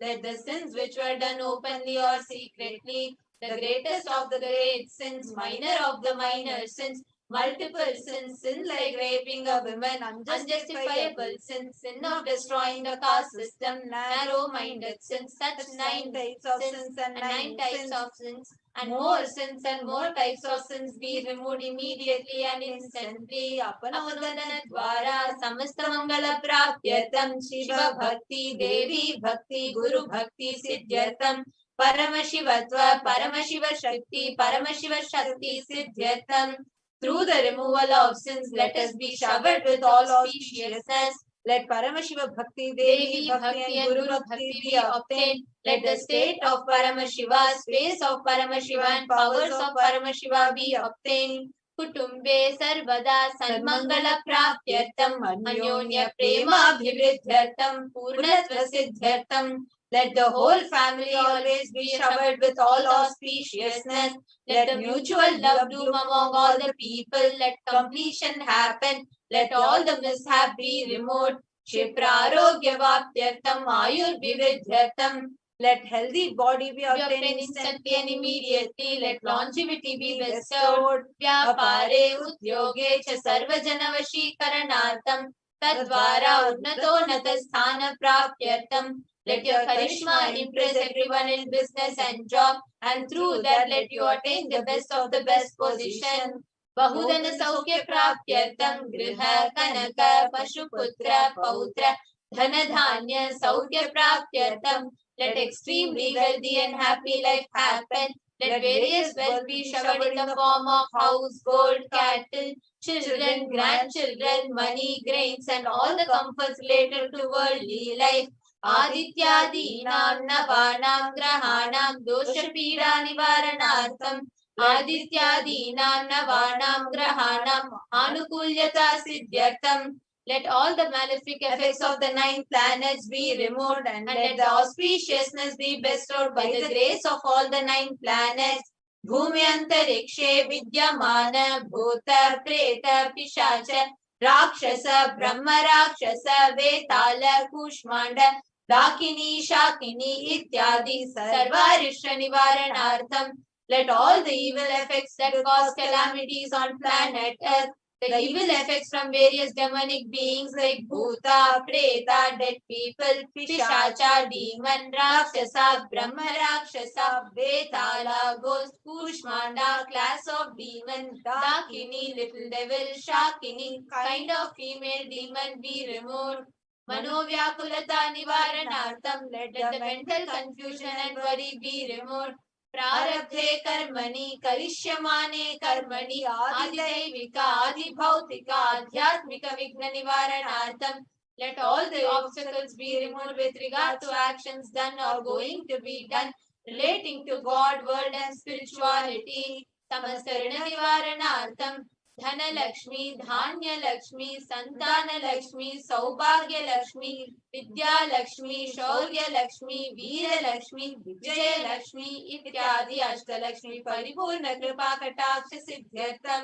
Let the sins which were done openly or secretly, the greatest of the great sins, minor of the minor sins, multiple sins, sin like raping a woman, unjustifiable sins, sin of destroying the caste system, narrow-minded sins, such 9 types of sins and 9 types of sins, and more sins and more types of sins be removed immediately and instantly. Apanodana dwara samasta mangala prapyatam Shiva bhakti, Devi bhakti, Guru bhakti siddhyartam, Paramashivatva, Paramashiva Shakti, Paramashiva Shakti siddhyartam. Through the removal of sins, let us be showered with all auspiciousness. Let Paramashiva Bhakti, Devi Bhakti and Guru Bhakti be obtained. Let the state of Paramashiva, space of Paramashiva and powers of Paramashiva be obtained. Kutumbe Sarvada Sanmangala Prapyartam Anyonya Prema Bhivridyartam Purnatva Siddhyartam. Let the whole family always be showered with all auspiciousness. Let the mutual love bloom among all the people. Let completion happen. Let all the mishap be removed. Kshiprarogya Vapyartam Ayur Vividhyartam. Let healthy body be obtained instantly and immediately. Let longevity be bestowed. Vyapare Udyoge Cha Sarvajanavashikaranartam Tadvara Unnatonnata Sthana Prapyartam. Let your charisma impress everyone in business and job, and through that let you attain the best of the best position. Bahudana Saukya Prapyartam Griha Kanaka Pashuputra Pautra Dhanadhanya Saukya Prapyartam. Let extremely wealthy and happy life happen. Let various wealth be showered in the form of house, gold, cattle, children, grandchildren, money, grains, and all the comforts related to worldly life. Adityadinam navanam grahanam doshapira nivaranartham. Adityadinam navanam grahanam anukulyata siddhyartham. Let all the malefic effects of the 9 planets be removed, and let the auspiciousness be bestowed by the grace of all the 9 planets. Bhumi antarikshe vidyamana bhuta preta pishacha rakshasa brahma rakshasa vetala kushmanda dakini shakini ityadi sarvarishra nivaranartham. Let all the evil effects that cause calamities on planet Earth, the evil effects from various demonic beings like Bhuta, Preta, dead people, Pishacha, demon, Rakshasa, Brahma Rakshasa, Betala, ghost, Kushmanda, class of demon, Dakini, little devil, Shakini, kind of female demon be removed. Manovyakulata Nivaranartham, let the mental confusion and worry be removed. Prarabdhe karmani karishyamane karmani adidaivika adibhautika adhyatmika vigna nivaranartham. Let all the obstacles be removed with regard to actions done or going to be done relating to God, world and spirituality. Samastarina nivaranartham. Dhana Lakshmi, Dhanya Lakshmi, Santana Lakshmi, Saubhagya Lakshmi, Vidya Lakshmi, Shaurya Lakshmi, Veera Lakshmi, Vijaya Lakshmi, Ityadi Ashta Lakshmi, Paripurna Kripa Kataksha Siddhyartham.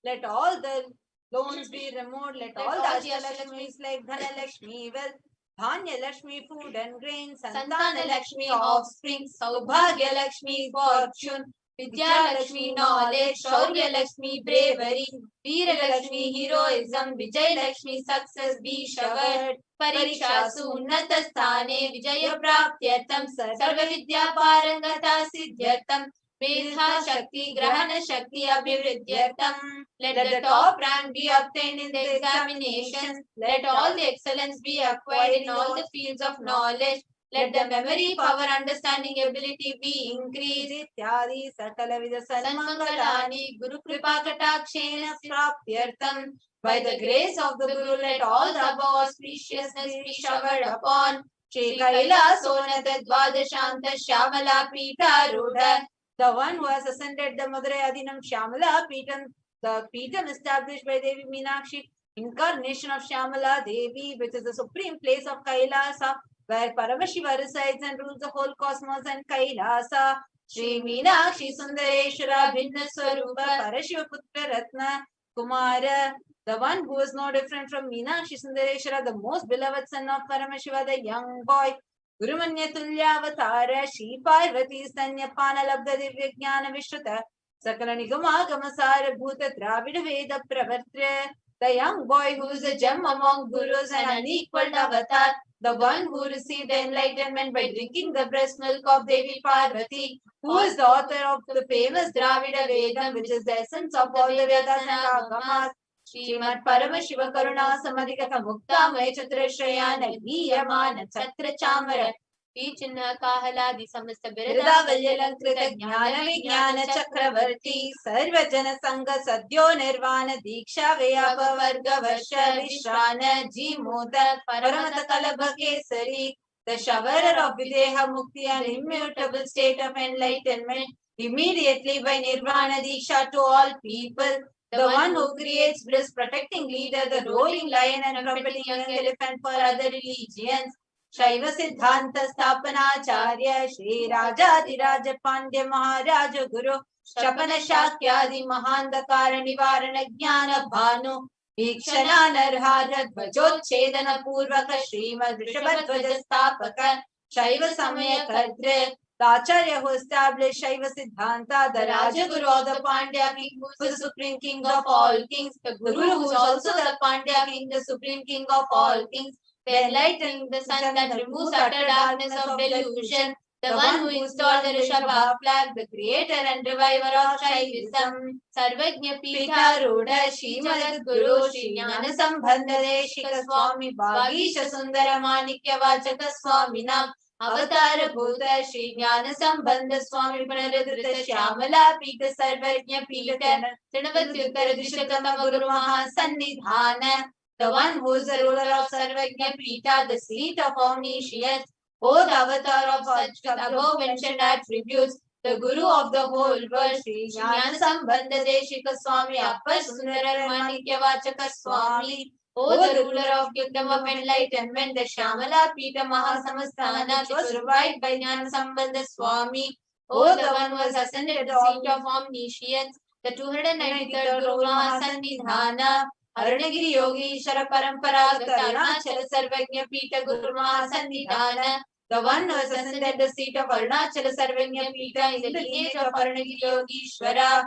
Let all the loans be removed. Let all the Ashtalakshmis like Dhana Lakshmi, wealth, Dhanya Lakshmi, food and grain, Santana Lakshmi, offspring, Saubhagya Lakshmi, fortune, Vidya Lakshmi knowledge, Shaurya Lakshmi bravery, Veera Lakshmi heroism, Vijay Lakshmi success be showered, Parikshasu Unnata Sthane, Vijaya Praptyartam, Sarva Vidya Parangata Siddhyartam, Medha Shakti, Grahana Shakti Abhivridyartam. Let the top rank be obtained in the examinations. Let all the excellence be acquired in all the fields of knowledge. Let the memory, power, understanding, ability be increased. Ityadi Sakala Vida Sanmangalani Guru Kripa Katakshena Praptyartam. By the grace of the Guru, let all the above auspiciousness be showered upon Shri Kailasonata Dvadashanta Shyamala Pita Ruda, the one who has ascended the Madurai Adinam Shyamala Pitam, the Pitam established by Devi Meenakshi, incarnation of Shyamala Devi, which is the supreme place of Kailasa, where Paramashiva resides and rules the whole cosmos and Kailasa. Shri Meenakshi Sundareshwara Bhinna Swarupa Parashiva Putra Ratna Kumara, the one who is no different from Meenakshi Sundareshwara, the most beloved son of Paramashiva, the young boy. Gurumanya Tulyavatara Shri Parvati Stanya Panalabda Divya Jnana Vishruta Sakala Nigama Gamasara Bhuta Dravida Veda Pravartre, the young boy who is a gem among gurus and unequaled avatar, the one who received enlightenment by drinking the breast milk of Devi Parvati, who is the author of the famous Dravida Vedam, which is the essence of all the Vedas and Agamas. Srimad Paramashiva Karuna Samadhikata Mukta Maya Chaturashrayana Niyamana Chatra Chamara Chinna Kahaladi Samasta Birada Valyalankrita Jnana Vijnana Chakravarti Sarva Jana Sangha Sadhyo Nirvana Diksha Vyapa Varga Varsha Vishrana Jimota Paramata Kalabha Kesari, the showerer of Videha Mukti and immutable state of enlightenment, immediately by Nirvana Diksha to all people. The one who creates bliss, protecting leader, the roaring lion and trumpeting young elephant for other religions. Shaiva Siddhanta Sthapanacharya Shri Rajadiraja Pandya Maharaja Guru Shapana Shakyadi Mahandakara Nivarana Jnana Bhanu Vikshana Narhara Dvajotchedana Purvaka Srimad Rishabhadvaja Sthapaka Shaiva Samaya Kadre, the Acharya who established Shaiva Siddhanta, the Raja Guru of the Pandya king, who is the supreme king of all kings, the Guru who is also the Pandya king, the supreme king of all kings, the enlightening the sun that removes utter darkness of delusion, the one who installed the Rishabha flag, the creator and reviver of Shaivism, Sarvajna Pita Ruda, Shrimad Guru, Shri Jnana Sambandha Deshika Swami, Bhagisha Sundara Manikya Vachaka Swaminam, Avatar Bhuta Shri Jnana Sambandha Swami Panaradhrita Shyamala Pita Sarvajna Pita Trinavatyuttara Dishakama Guru Mahasannidhana, the one who is the ruler of Sarvajna Pita, the seat of omniscience, O the avatar of such with above mentioned attributes, the Guru of the whole world, Shri Jnana Sambandha Deshika Swami, Appar Sundara Manikya Vachaka Swami, O the ruler of kingdom of enlightenment, the Shyamala Pita Mahasamastana, which was revived by Jnana Sambandha Swami, O the one who has ascended the seat of omniscience, the 293rd Guru Mahasannidhana, Arunagiri Yogi Ishara Parampara Arunachala Sarvajna Pita Guru Mahasannidhana, the one who has ascended the seat of Arunachala Sarvajna Pita in the lineage of Arunagiri Yogi Ishvara,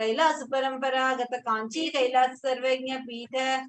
Kailasa Parampara Gata Kanchi Kailasa Sarvajna Pita,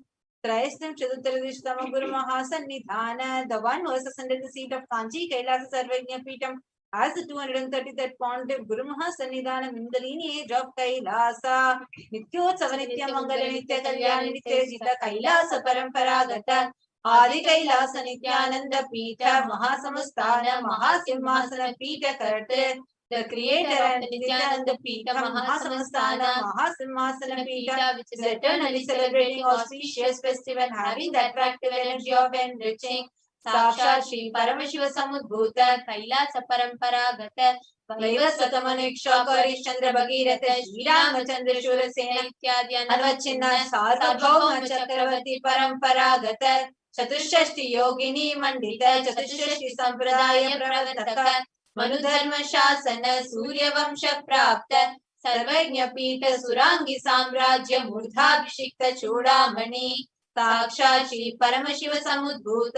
Trayastam Chaduttaradishtama Guru Mahasannidhana, the one who has ascended the seat of Kanchi Kailasa Sarvajna Pitam as the 233rd pontiff Guru Mahasannidhanam in the lineage of Kailasa. Nityotsava Nitya Mangala Nitya Kalyana Nitya Jita Kailasa Paramparagata Adi Kailasa Nithyananda Pita Mahasamastana Mahasimhasana Pita Karte, the creator and Nithyananda Pita Mahasamastana Mahasimhasana Pita, which is eternally celebrating auspicious festival having the attractive energy of enriching. Sakshat Shri Paramashiva Samudbhuta Kailasa Paramparagata Vaiva Satamaniksha Karish Chandra Bhagirata Shri Ramachandra Shurasena Ityadya Anvachinna Sarvabhauma Chakravarti Paramparagata Chatushashti Yogini Mandita Chatushashti Sampradaya Pravartaka Manudharma Shasana Surya Vamsha Prapta Sarvajna Pita Surangi Samrajya Murdhabhishikta Chudamani साक्षात् श्री परमशिव समुद्भूत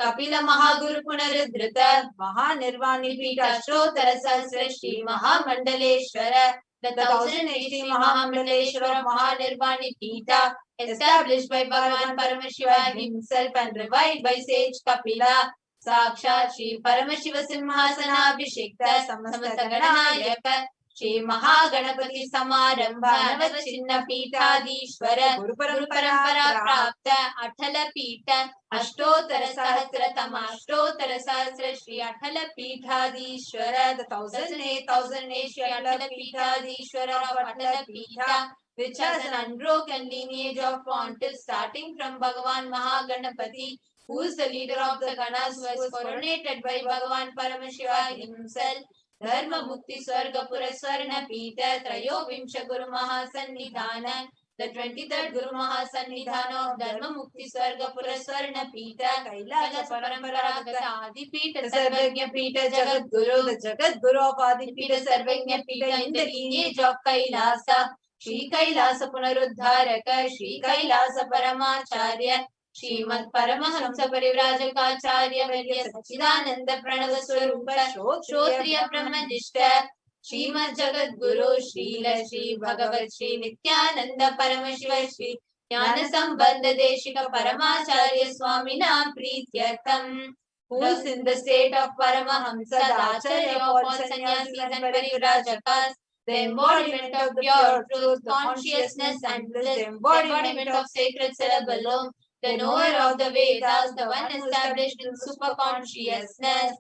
कपिल महागुरु पुनरुद्धृत महानिर्वाणी पीठ अष्टोत्तर सहस्र श्री महामंडलेश्वर the 1080 Mahamandaleshwar of Mahanirvani Pita established by Bhagavan Paramashiva himself and revived by sage Kapila Sakshat Shri Paramashiva Simhasana Abhishekta Samasta Ganayaka Shri Mahaganapati Samarambha Navachinna Pitadishwara Guru Parampara Prapta Athala Pita Ashtotara Sahasra Tamashtotara Sahasra Shri Athala Pitadishwara the 1008 Shri Athala Pitadishwara of Athala Pita which has an unbroken lineage of pontiffs starting from Bhagavan Mahaganapati who is the leader of the Ganas who was coronated by Bhagavan Paramashiva himself Dharma Mukti Swarga Puraswarna Pita Trayo Vimsha Guru Mahasannidhana the 23rd Guru Mahasannidhana of Dharma Mukti Swarga Puraswarna Pita Kailasa Paramparagata Adi Pita Sarvagya Pita Jagat Guru the Jagat Guru of Adi Pita Sarvagya Pita in the lineage of Kailasa Shri Kailasa Punaruddharaka Shri Kailasa Paramacharya Srimad Paramahamsa Parivrajakaacharya Valya Sachidananda Pranava Swarupa Shrotriya Brahmadishta Srimad Jagat Guru Srila Shri Bhagavat Shri Nithyananda Paramashiva Shri Jnana Sambandha Deshika Paramacharya Swamina Prityartham who is in the state of Paramahamsa the Acharya of all sannyasis and Parivrajakas the embodiment of pure truth, consciousness and bliss, the embodiment of sacred syllable Om, the knower of the Vedas, the one established in superconsciousness.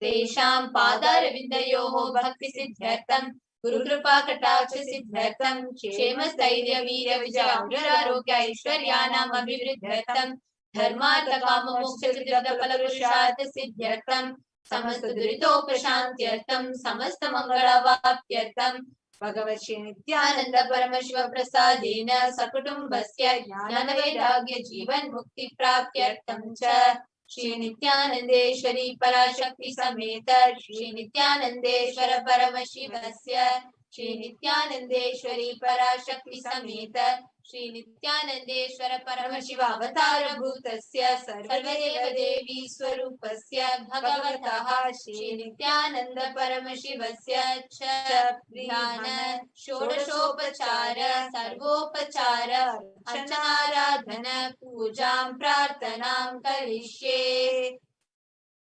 Tesham Padaravindayoho Bhakti Siddhyartham Guru Kripa Kataksha Siddhyartham Kshema Stairya Virya Vijaya Arogya Aishwaryanam Abhivriddhyartham Dharmartha Kama Moksha Siddhya Palavrushartha Siddhyartham Samasta Duritopashantyartham Samasta Mangala Vaptyartham Bhagavat Shri Nithyananda Paramashiva Prasadena Sakutumbasya Jnana Vairagya Jivan Mukti Praptyartham Cha Shri Nithyanandeshwari Parashakti Sameta Shri Nithyanandeshwara Paramashivasya Shri Nithyanandeshwari Parashakti Sameta Shri Nithyanandeshwara Paramashiva Avatara Bhutasya Sarvadeva Devi Swarupasya Bhagavataha Shri Nithyananda Paramashivasya Cha Priyana Shodashopachara Sarvopachara Archanaradhana Pujam Prarthanam Karishye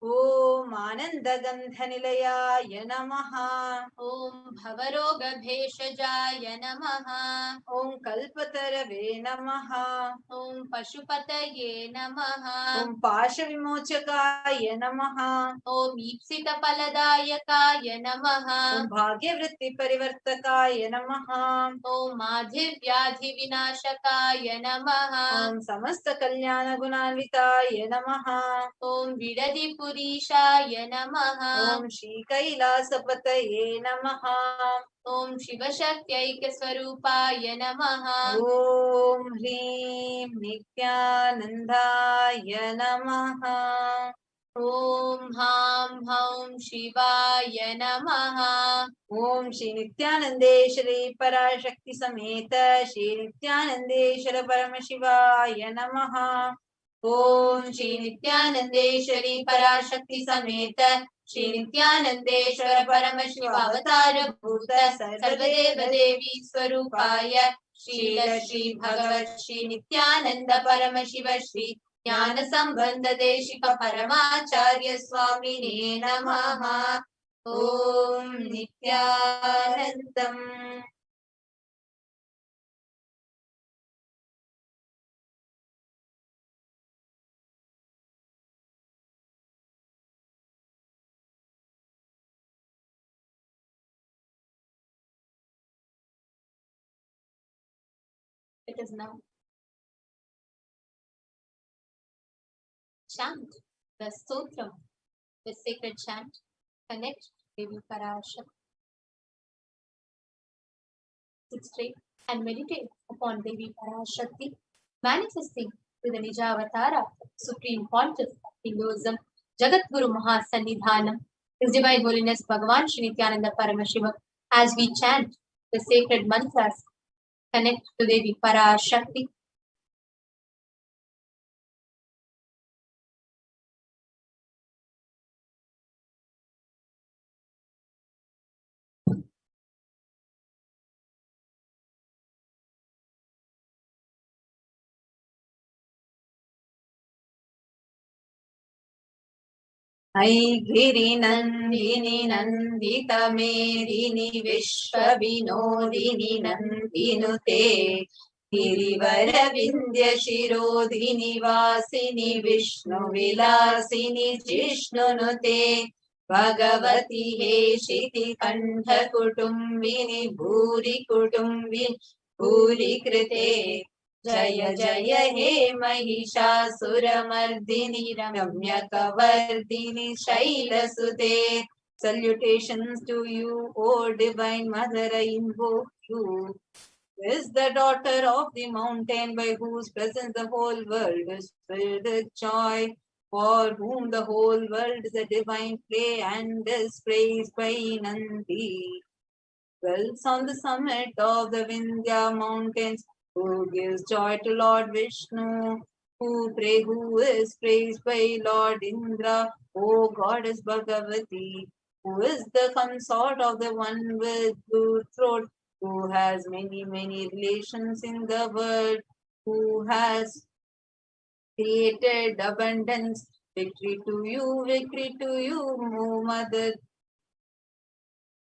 Om Anandagandhanilaya Namaha Om Bhavaroga Bheshajaya Namaha Om Kalpatarave Namaha Om Pashupataye Namaha Om Pashavimochakaya Namaha Om Ipsita Paladayakaya Namaha Om Bhagyavritti Parivartakaya Namaha Om Madhivyadhi Vinashakaya Namaha Om Samasta Kalyana Gunanvitaya Namaha Om Vidadi Purishaya Namaha Om Shri Kailasapataye Namaha Om Shiva Shakti Swarupaya Namaha Om Hrim Nithyanandaya Namaha Om Ham Ham Shivaya Namaha Om Shri Nithyanandeshwari Parashakti Sameta Shri Nithyanandeshwara Paramashivaya Namaha Om Shri Nithyanandeshwari Parashakti Sameta Shri Nithyanandeshwara Paramashiva Avatara Bhuta Sarvadeva Devi Swarupaya Srila Shri Bhagavat Shri Nithyananda Paramashiva Shri Jnana Sambandha Deshika Paramacharya Swamine Namaha Om Nithyanandam It is now. Chant the Stotram, the sacred chant, connect Devi Parashakti. Sit straight and meditate upon Devi Parashakti, manifesting with the Nijavatara, Supreme Pontiff of Hinduism, Jagat Guru Mahasannidhanam, His Divine Holiness Bhagavan Shri Nithyananda Paramashivam, as we chant the sacred mantras, connect to Devi Parashakti. ऐगिरि नन्दिनि नन्दित मेदिनि विश्व विनोदिनि नन्दिनुते गिरिवर विन्द्य शिरोधिनि वासिनि विष्णु विलासिनि जिष्णुनुते भगवति हेशिति कंठ कुटुम्बिनि भूरि कुटुम्बिनि भूरि कृते जय जय हे Mahishasuramardini रम्यकवर्दिनि शैलसुते. Salutations to you, O divine mother, I invoke you. Is the daughter of the mountain, by whose presence the whole world is filled with joy, for whom the whole world is a divine play and is praised by Nandi. Dwells on the summit of the Vindhya mountains, who gives joy to Lord Vishnu, who is praised by Lord Indra, O goddess Bhagavati, who is the consort of the one with blue throat, who has many, many relations in the world, who has created abundance. Victory to you, O Mother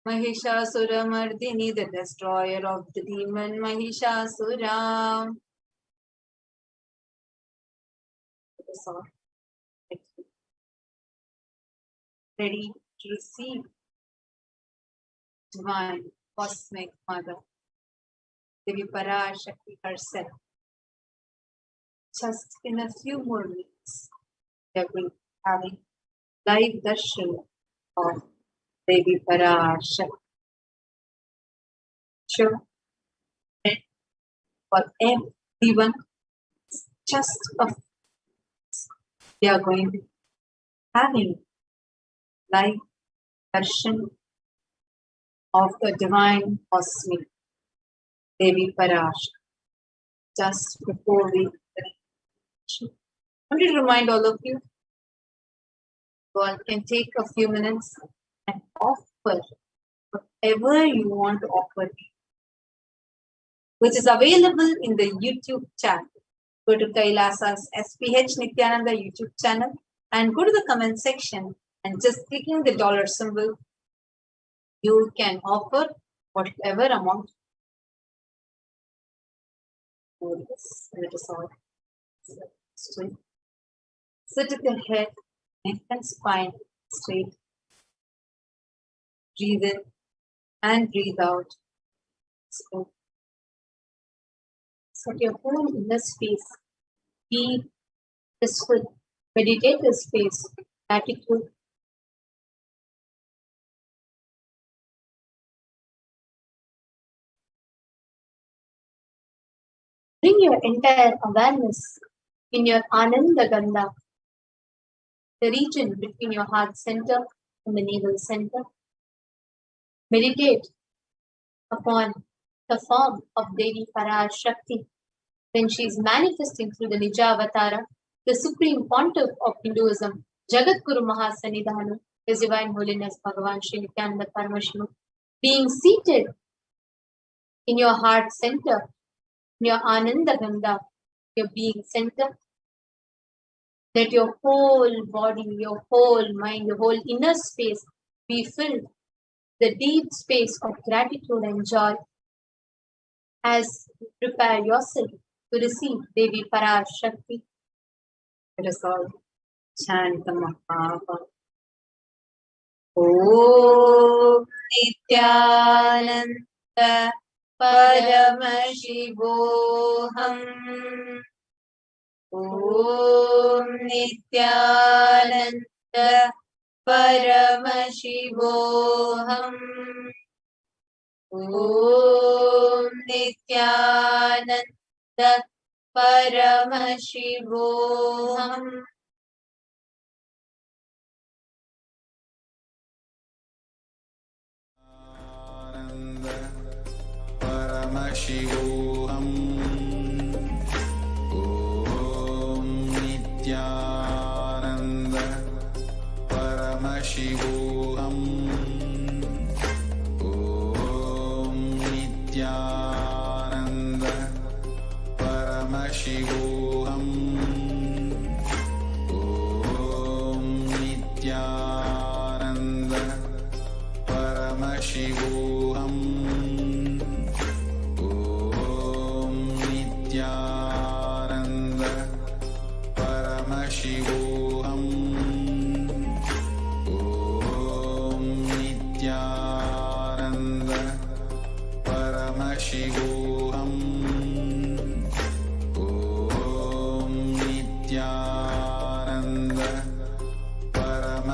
Mahishasuramardini, the destroyer of the demon Mahishasura. Ready to receive divine cosmic mother, Devi Parashakti herself. Just in a few more weeks, we are going to be having live darshan of Devi Parashakti. Sure. And for everyone, just a few weeks, we are going to be having live darshan of the divine cosmic Devi Parashakti. Just before we I want to remind all of you, one can take a few minutes and offer whatever you want to offer, which is available in the YouTube chat. Go to Kailasa's HDH Nithyananda YouTube channel and go to the comment section and just clicking the dollar symbol, you can offer whatever amount. Let us all sit with your head, neck and spine straight. Breathe in and breathe out. So, set your whole inner space. Be peaceful, meditative space, gratitude. Bring your entire awareness in your Ananda Gandha, the region between your heart center and the navel center. Meditate upon the form of Devi Parashakti when she is manifesting through the Nijavatara, the supreme pontiff of Hinduism, Jagat Guru Mahasanidhana, His Divine Holiness Bhagavan Sri Nithyananda Paramashivam, being seated in your heart center, in your Ananda Gandha, your being center. Let your whole body, your whole mind, your whole inner space be filled with the deep space of gratitude and joy as you prepare yourself to receive Devi Parashakti. Let us all chant the Mahava. Om Nithyananda Paramashivoham. Om Nithyananda Paramashivoham. Om Nithyananda Paramashivoham. Paramashivoham. Om Nithyananda Paramashivoham. Om Nithyananda Paramashivoham. Om Nithyananda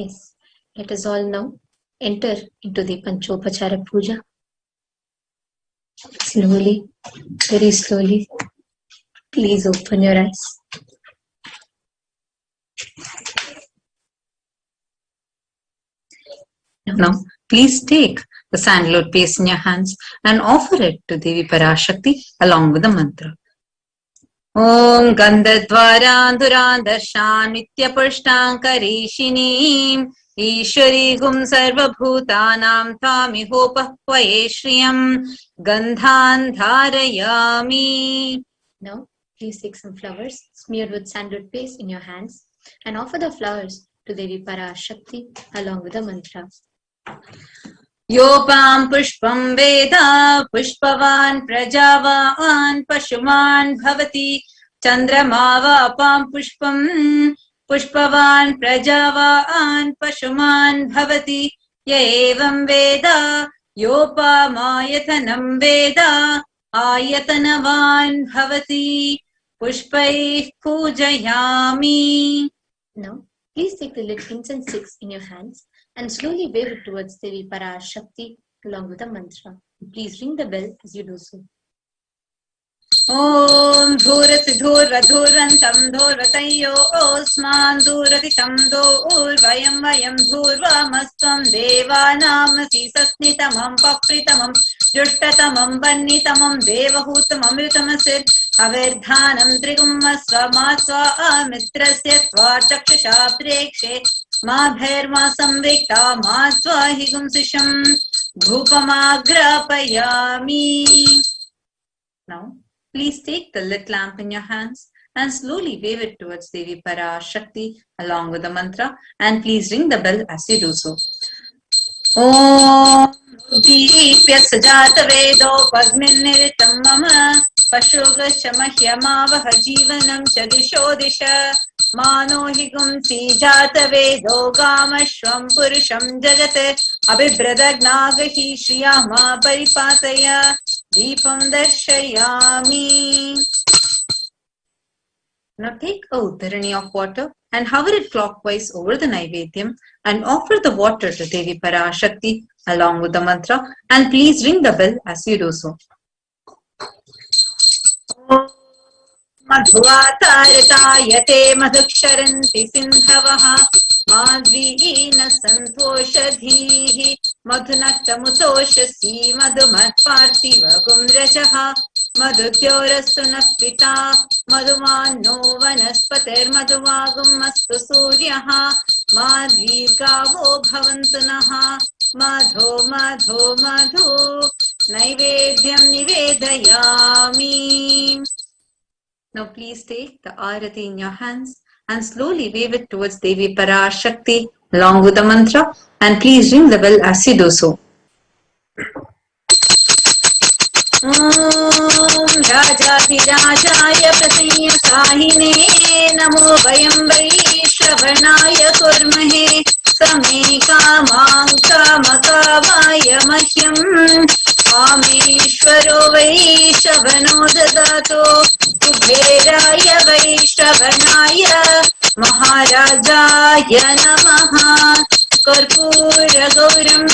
Yes, let us all now enter into the Panchopachara Puja. Slowly, very slowly, please open your eyes. Now, please take the sandalwood paste in your hands and offer it to Devi Parashakti along with the mantra. Om Gandhadvaran Darshan Nityapushtankarinshinim Ishwari Gum Sarva Bhutanam Tamihopah Shriyam Gandhan Dharayami. Now, please take some flowers smeared with sandalwood paste in your hands and offer the flowers to Devi Parashakti along with the mantra. Yopam pushpam veda pushpavan prajavan pashuman bhavati chandramava apam pushpam pushpavan prajavan pashuman bhavati yevam veda yopamayathanam veda ayatanavan bhavati pushpai pujayami. Now, please take the lit incense sticks in your hands and slowly wave it towards Devi Parashakti along with the mantra. Please ring the bell as you do so. Om Dhurati Dhurva Dhurvantam Dhurvatayyo Osman Dhuratitam Dhurvayam Vayam Dhurvamastam Devanamasi Sasnitamam Papritamam Jushtatamam Vannitamam Devahutamam Ritamasid Avirdhanam Trigummasva Masva Amitrasya Tvachaksha Prekshe Ma Bhairma Samvikta Ma Swahigum Sisham Bhupamagrapayami. Now, please take the lit lamp in your hands and slowly wave it towards Devi Parashakti along with the mantra, and please ring the bell as you do so. Om Deepya Sajata Vedo Pagminiritam Mama Pashogasha Mahyamavaha Jivanam Chadisho Disha Mano Higumsi Jata Vedo Gamashvam Purusham Jagate Abhibradagnaga Shriyama Paripataya Deepam Darshayami. Now take a udharani of water and hover it clockwise over the Naivedyam and offer the water to Devi Parashakti along with the mantra, and please ring the bell as you do so. Madhvatarayate madhuksharanti sindhavaha madhvina santoshadhihi madhunaktamutoshasi madhumatparthiva gumrajaha madhudyorasuna pita madhumanno vanaspatir madhumagum suryaha madhvirgavo bhavantunaha madho madho madho naivedyam nivedayami. Now please take the arati in your hands and slowly wave it towards Devi Parashakti along with the mantra, and please ring the bell as you do so. Om Rajadhirajaya Prasanya Sahine Namo Vayam Vaishravanaya Kurmahe Same Kamang Kamakamaya Mahyam Ameshwaro Vaishravano Dadato Kubheraya Vaishravanaya Maharajaya Namaha Karpura Gauram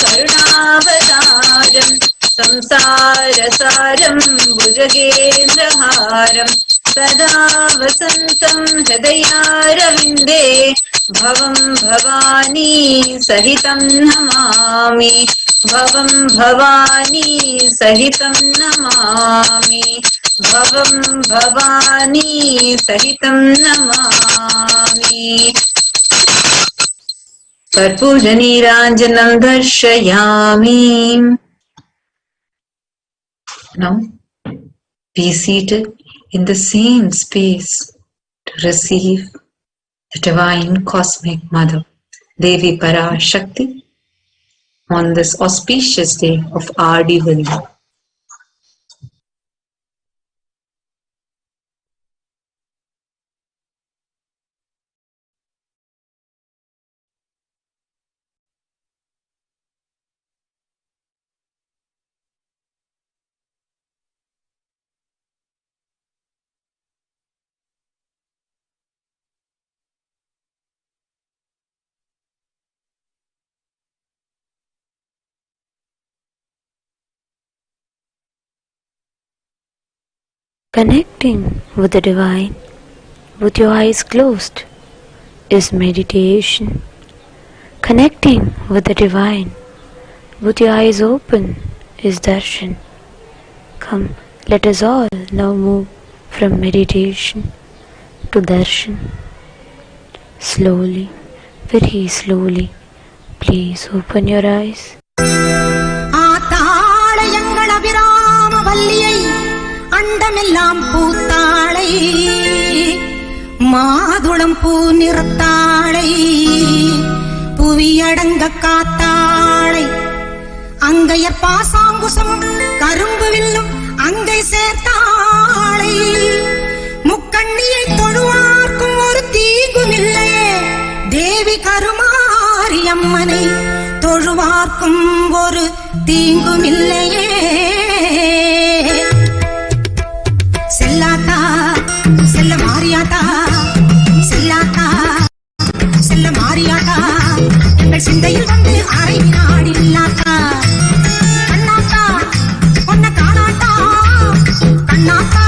Karunavadaram Samsarasaram Bhujagendraharam Sada Vasantam Hridayaravinде Bhavam Bhavani Sahitam Namami Bhavam Bhavani Sahitam Namami Bhavam Bhavani Sahitam Namami. Karpura Niranjanam Darshayami. Now, be seated in the same space to receive the Divine Cosmic Mother, Devi Parashakti, on this auspicious day of our Diwali. Connecting with the divine with your eyes closed is meditation. Connecting with the divine with your eyes open is darshan. Come, let us all now move from meditation to darshan. Slowly, very slowly, please open your eyes. அண்டமெல்லாம் பூத்தாளை மாதுளம் பூ நிறத்தாளை புவியடங்க காத்தாளை அங்கையர் பாசாங்குசம் கரும்பு வில்லும் அங்கை சேர்த்தாளை முக்கண்ணியை தொழுவார்க்கும் ஒரு தீங்கும் இல்லையே தேவி கருமாரி அம்மனை தொழுவார்க்கும் ஒரு தீங்கும் இல்லையே செல்லாத்தா செல்ல மாரியாத்தா செல்லாத்தா செல்ல மாரியாத்தா எங்கள் சிந்தையில் வந்து அரை வினாடி இல்லாத்தா கண்ணாத்தா பொன்ன காணாட்டா கண்ணாத்தா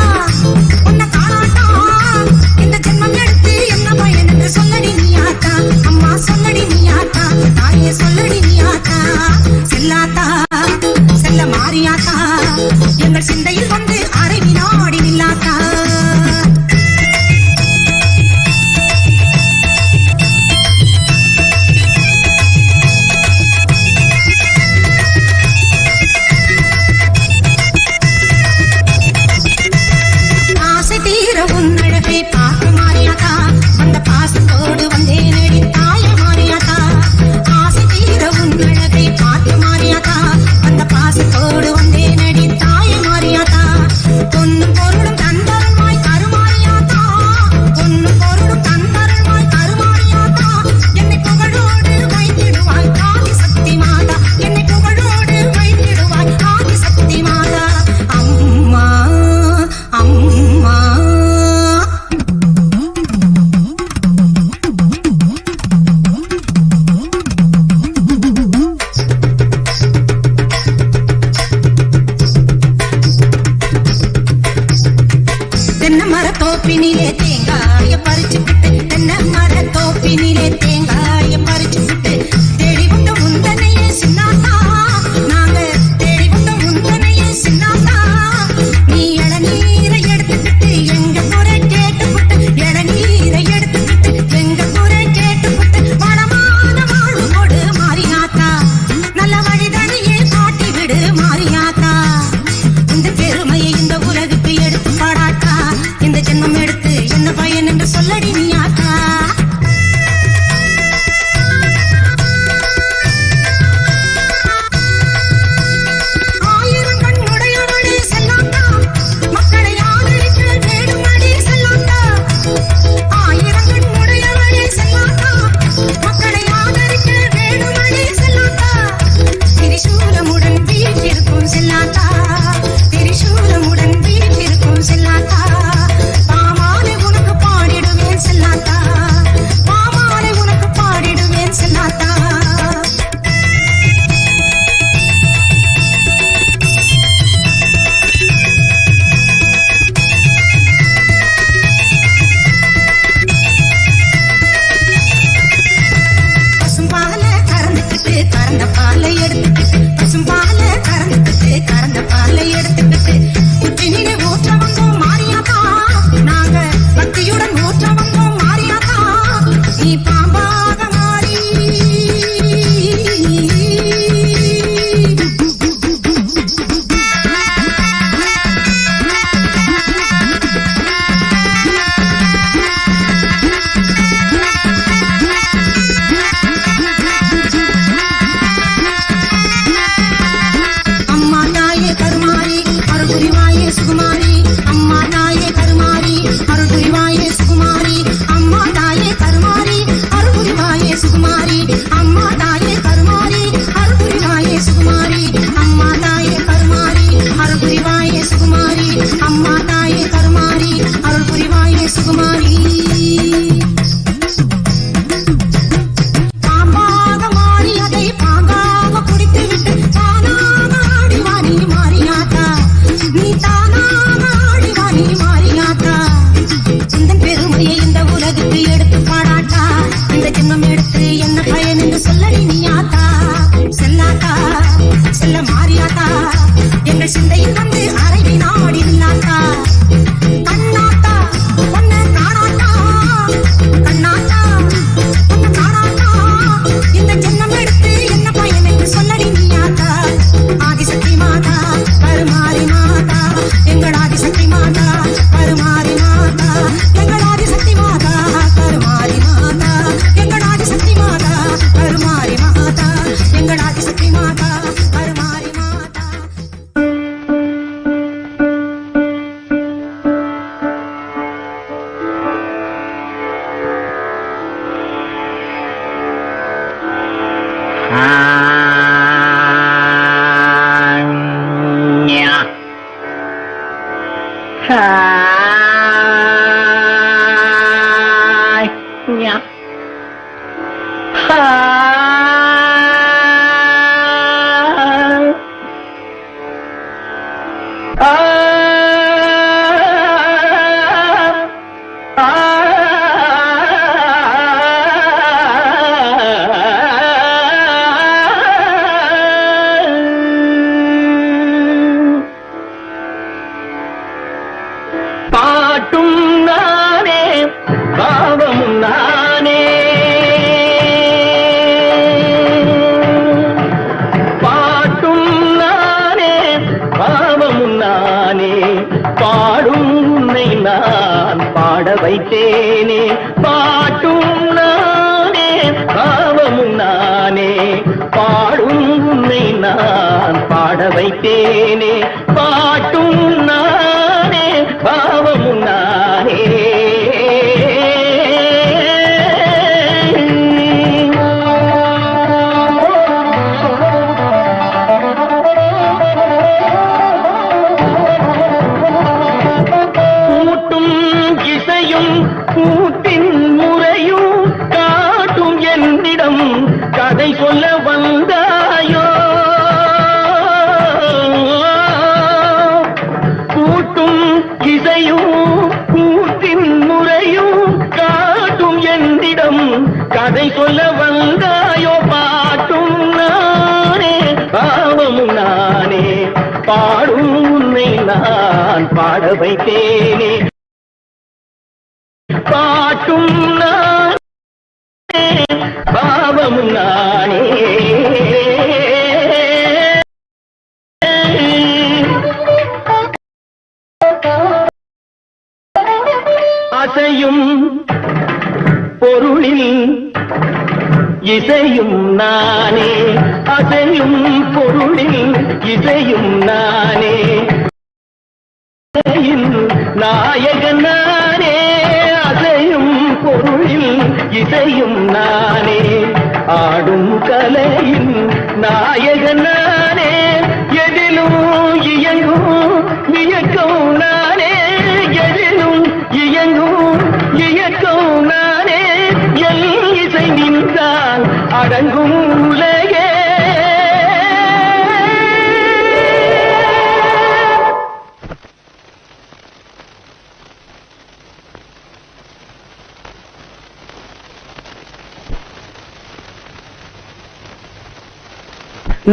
பொன்ன காணாட்டா இந்த ஜென்மம் எடுத்து என்ன பயன் என்று சொல்லடி நீயாத்தா அம்மா சொல்லடி நீயாத்தா தாயே சொல்லடி நீயாத்தா செல்லாத்தா செல்ல மாரியாத்தா எங்கள் சிந்தையில் வந்து அரை வினாடி நில்லாத்தா ஆசை தீர உன்னழகை பார்க்க மாறியாத்தா அந்த பாசத்தோடு வந்தே நடி தாய மாறியாத்தா ஆசை தீர உன்னழகை பார்க்க மாறியாத்தா அந்த பாசத்தோடு வந்தே நடி தாய மாறியாத்தா பொன்னும் பொருளும் தந்தருள்வாய் கருமாறியாத்தா பொன்னும் பொருளும் தந்தருள்வாய் கருமாறியாத்தா என்னை புகழோடு வைத்திடுவாய் ஆதி சக்தி மாதா என்னை புகழோடு வைத்திடுவாய் ஆதி சக்தி மாதா அம்மா அம்மா தென்னை மரத்தோப்பினிலே தேங்காய பறிச்சுக்கிட்டு தென்னை மரத்தோப்பினிலே தேங்காய பறிச்சுக்கிட்டு தேடி வந்த முந்தனையே சின்னாத்தா நாங்க தேடி வந்த முந்தனையே சின்னாத்தா நீ இளநீரை எடுத்துக்கிட்டு எங்க குறை கேட்டுக்கிட்டு இளநீரை எடுத்துக்கிட்டு எங்க குறை கேட்டுக்கிட்டு வளமான வாழ்வு கொடு மாறியாத்தா நல்ல வழிதனையே காட்டி விடு மாறியாத்தா இந்த பெருமையை இந்த உலகுக்கு எடுத்து பாடாட்டா இந்த ஜென்மம் எடுத்து என்ன பயன் என்று சொல்லடி நீயாத்தா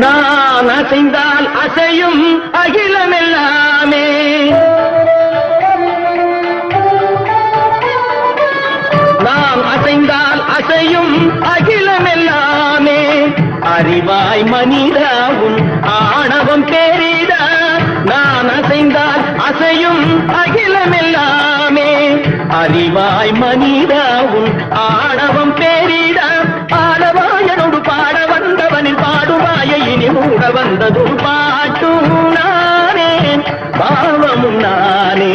நான் அசைந்தால் அசையும் அகிலமெல்லாமே. நான் அசைந்தால் அசையும் அகிலமெல்லாமே. அறிவாய் மனிதாவும் ஆணவம் பேரிடா. நான் அசைந்தால் அசையும் அகிலமெல்லாமே. அறிவாய் மனிதாவும் ஆணவம் பேரிடா. ஆடவாயனோடு பாட வந்தவனில் பாடுவாய இனி மூட வந்ததும் பாட்டும் நானே பாவமும் நானே.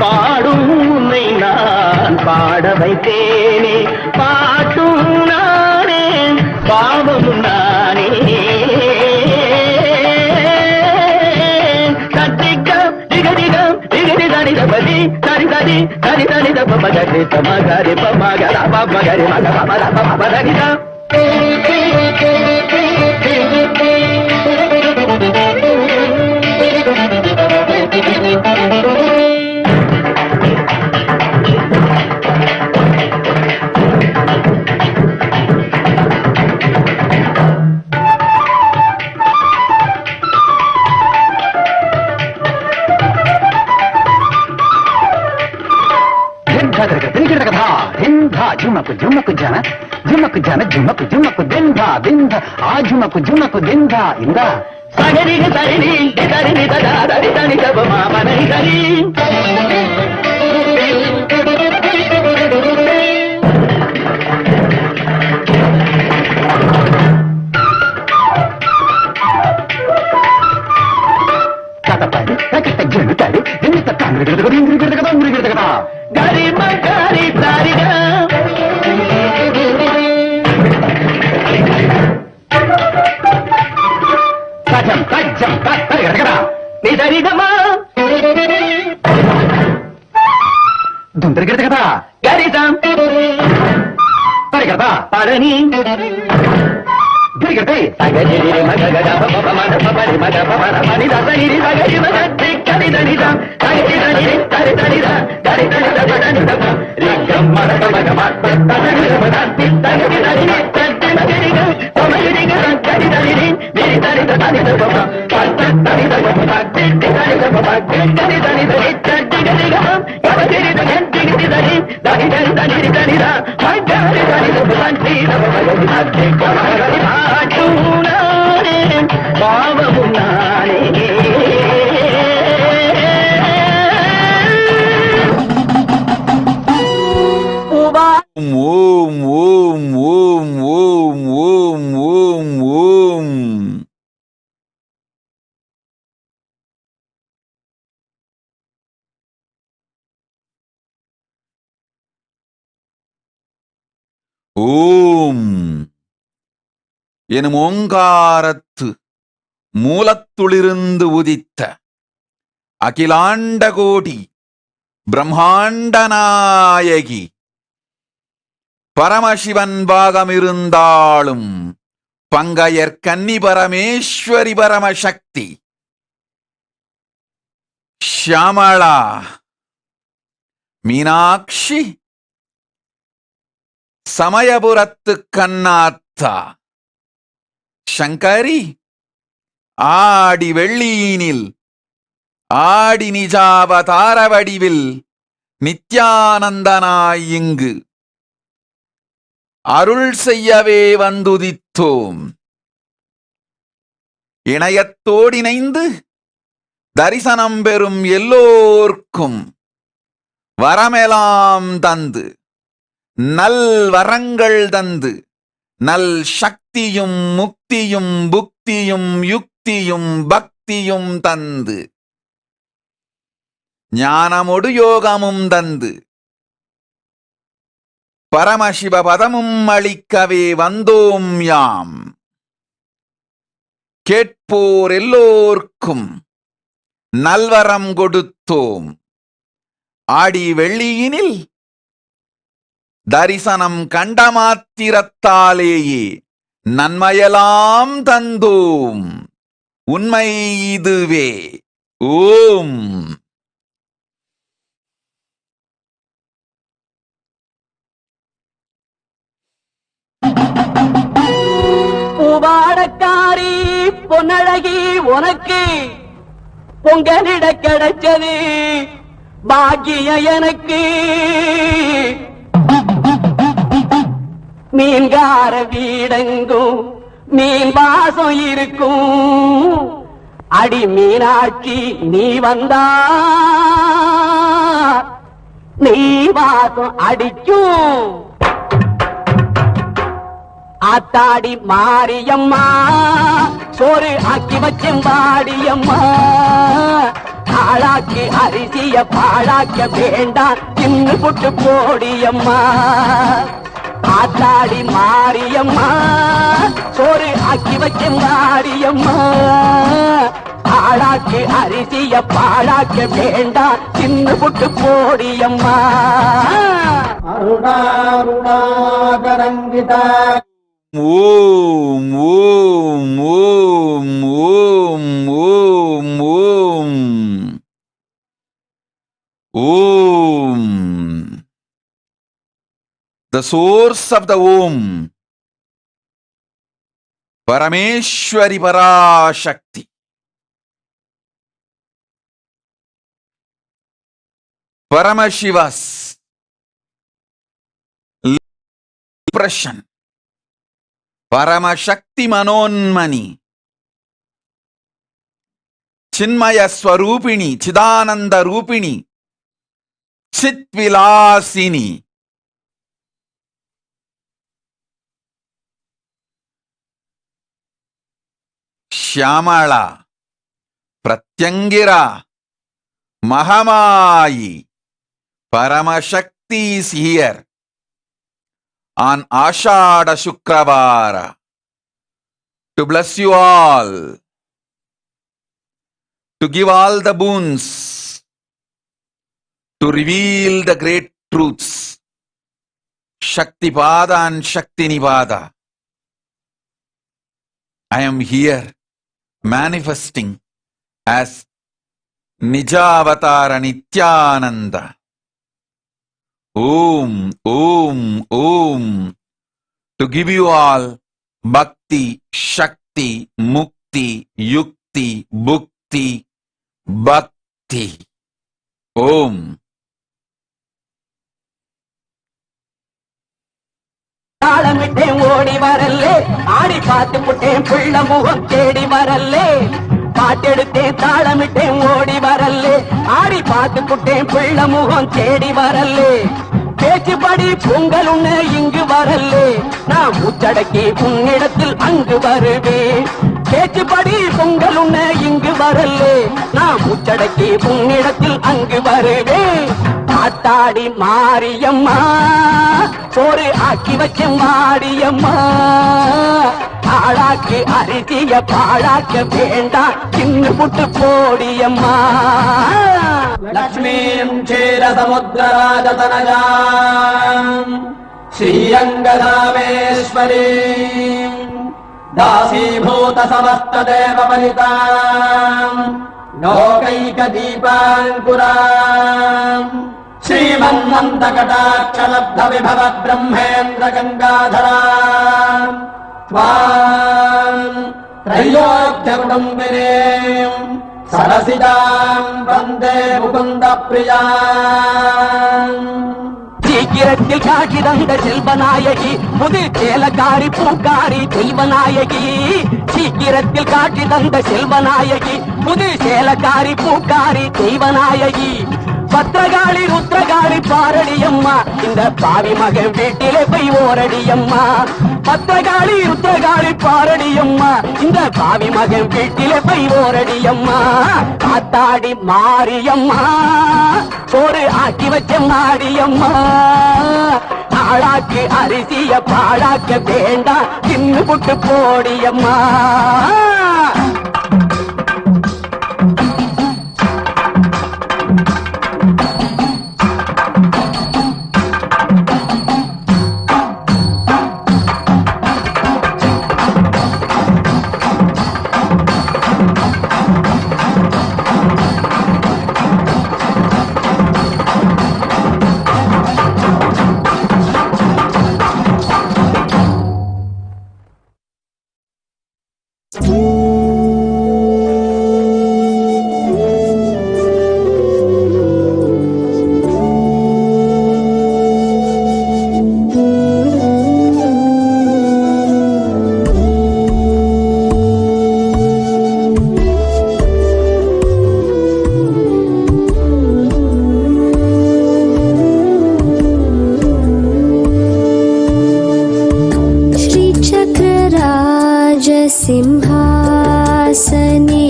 பாடும் உன்னை நான் பாட வைத்தேனே. பாட்டும் நானே பாவமும் நானே. தட்டிக்கம் திகதிகம் திகதி தனிதபதி தனி தனி தனி தனித பமகரி தமகரி பமகர பமகரி மக பமர பமகரிதா. झुमक झुमक जाना झुमक झुमक दिंधा दिंधा आ झुमक झुमक दिंधा इंदा सगरी सगरी दरी दरी दरी दब मामा नहीं करी ஓம் எனும் ஓங்காரத்து மூலத்துளிருந்து உதித்த அகிலாண்ட கோடி பிரம்மாண்ட நாயகி பரமசிவன் பாகமிருந்தாலும் பங்கையர் கன்னி பரமேஸ்வரி பரமசக்தி ஷியாமளா மீனாட்சி சமயபுரத்து கண்ணாத்தா சங்கரி ஆடி வெள்ளியினில் ஆடி நிஜாவதார வடிவில் நித்யானந்தனாய் இங்கு அருள் செய்யவே வந்துதித்தோம். இணையத்தோடிணைந்து தரிசனம் பெறும் எல்லோர்க்கும் வரமெலாம் தந்து நல் வரங்கள் தந்து நல் சக்தியும் முக்தியும் புக்தியும் யுக்தியும் பக்தியும் தந்து ஞானமொடு யோகமும் தந்து பரமசிவ பதமும் அளிக்கவே வந்தோம் யாம். கேட்போர் எல்லோர்க்கும் நல்வரம் கொடுத்தோம். ஆடி வெள்ளியினில் தரிசனம் கண்டமாத்திரத்தாலேயே நன்மையெல்லாம் தந்தோம். உண்மை இதுவே. ஓம். பூவாடக்காரி பொன்னழகி உனக்கு பொங்கலிட கிடைச்சது பாக்கிய எனக்கு. மீன்கார வீடெங்கும் மீன் வாசம் இருக்கும். அடி மீனாட்சி நீ வந்தா நீ வாசம் அடிக்கும். ஆத்தாடி மாரியம்மா சோறு ஆக்கி வச்சும் வாடியம்மா. ஆளாக்கி அரிசிய பாழாக்க வேண்டாம் தின்னு புட்டு போடியம்மா. ஆத்தாடி மாரியம்மா சோறு ஆக்கி வச்சும் வாடியம்மா. ஆளாக்கி அரிசிய பாழாக்க வேண்டாம் தின்னு புட்டு போடியம்மா. அருணாருணாகரங்கிதா ஓம் ஓம் ஓம் ஓம் ஓம் ஓம் ஓம். The source of the Om, Parameshwari Parashakti. Paramashiva's expression. Paramashakti Manonmani. Chinmaya Swarupini, Chidananda Rupini, Chitvilasini. Shyamala, Pratyangira, Mahamayi. Paramashakti is here on Ashada Shukravara to bless you all, to give all the boons, to reveal the great truths, Shaktipada and Shaktinipada. I am here manifesting as Nijavatara Nithyananda. Om, Om, Om, to give you all Bhakti, Shakti, Mukti, Yukti, Bhukti, Bhakti. Om. தாளமிட்டேன் ஓடி வரல்லே, ஆடி பார்த்து புட்டேன் புள்ள முகம் தேடி வரல்லே. பாட்டெடுத்தேன் தாளமிட்டேன் ஓடி வரல்லே, ஆடி பார்த்து புட்டேன் புள்ள முகம் தேடி வரல்லே. பேச்சுப்படி பொங்கல் உண்ண இங்கு வரல்லே, நான் முச்சடக்கி உன்னிடத்தில் அங்கு வருவேன். பேச்சுப்படி பொங்கல் உண்ண இங்கு வரல்லே, நான் முச்சடக்கி உன்னிடத்தில் அங்கு வருவேன். காத்தாடி மாரியம்மா, சோறு ஆக்கி வச்ச மாடியம்மா, ஆளாக்கு அரிசிய பாழாக்க வேண்டாம், சின்ன புட்டு போடியம்மா. லக்ஷ்மீம் சேர சமுத்திரராஜதனஜாம் ஸ்ரீரங்கதாமேஸ்வரீம் दासीभूत समस्त देव परिताम् लोकैक दीपाङ्कुराम् श्रीमन्मन्त कटाक्ष लब्ध विभव ब्रह्मेन्द्र गंगाधराम् त्वाम् त्रैलोक्य कुटुम्बिनीम् सरसिजाम् वन्दे मुकुन्द प्रियाम्. சீக்கிரத்தில் காட்சி தந்த செல்வநாயகி, புது சேலக்காரி பூக்காரி செல்வநாயகி. சீக்கிரத்தில் காட்சி தந்த செல்வநாயகி, புது சேலக்காரி பூக்காரி தெய்வநாயகி. பத்திரகாளி ருத்ரகாளி பாரடியம்மா, இந்த பாவி மகன் வீட்டிலே போய் ஓரடியம்மா. பத்திரகாளி ருத்ரகாளி பாரடியம்மா, இந்த பாவி மகன் வீட்டிலே போய் ஓரடியம்மா. காத்தாடி மாரியம்மா, சோறு ஆக்கி வச்ச மாடியம்மா, ஆளாக்கு அரிசிய பாழாக்க வேண்டாம், தின்னு புட்டு போடியம்மா.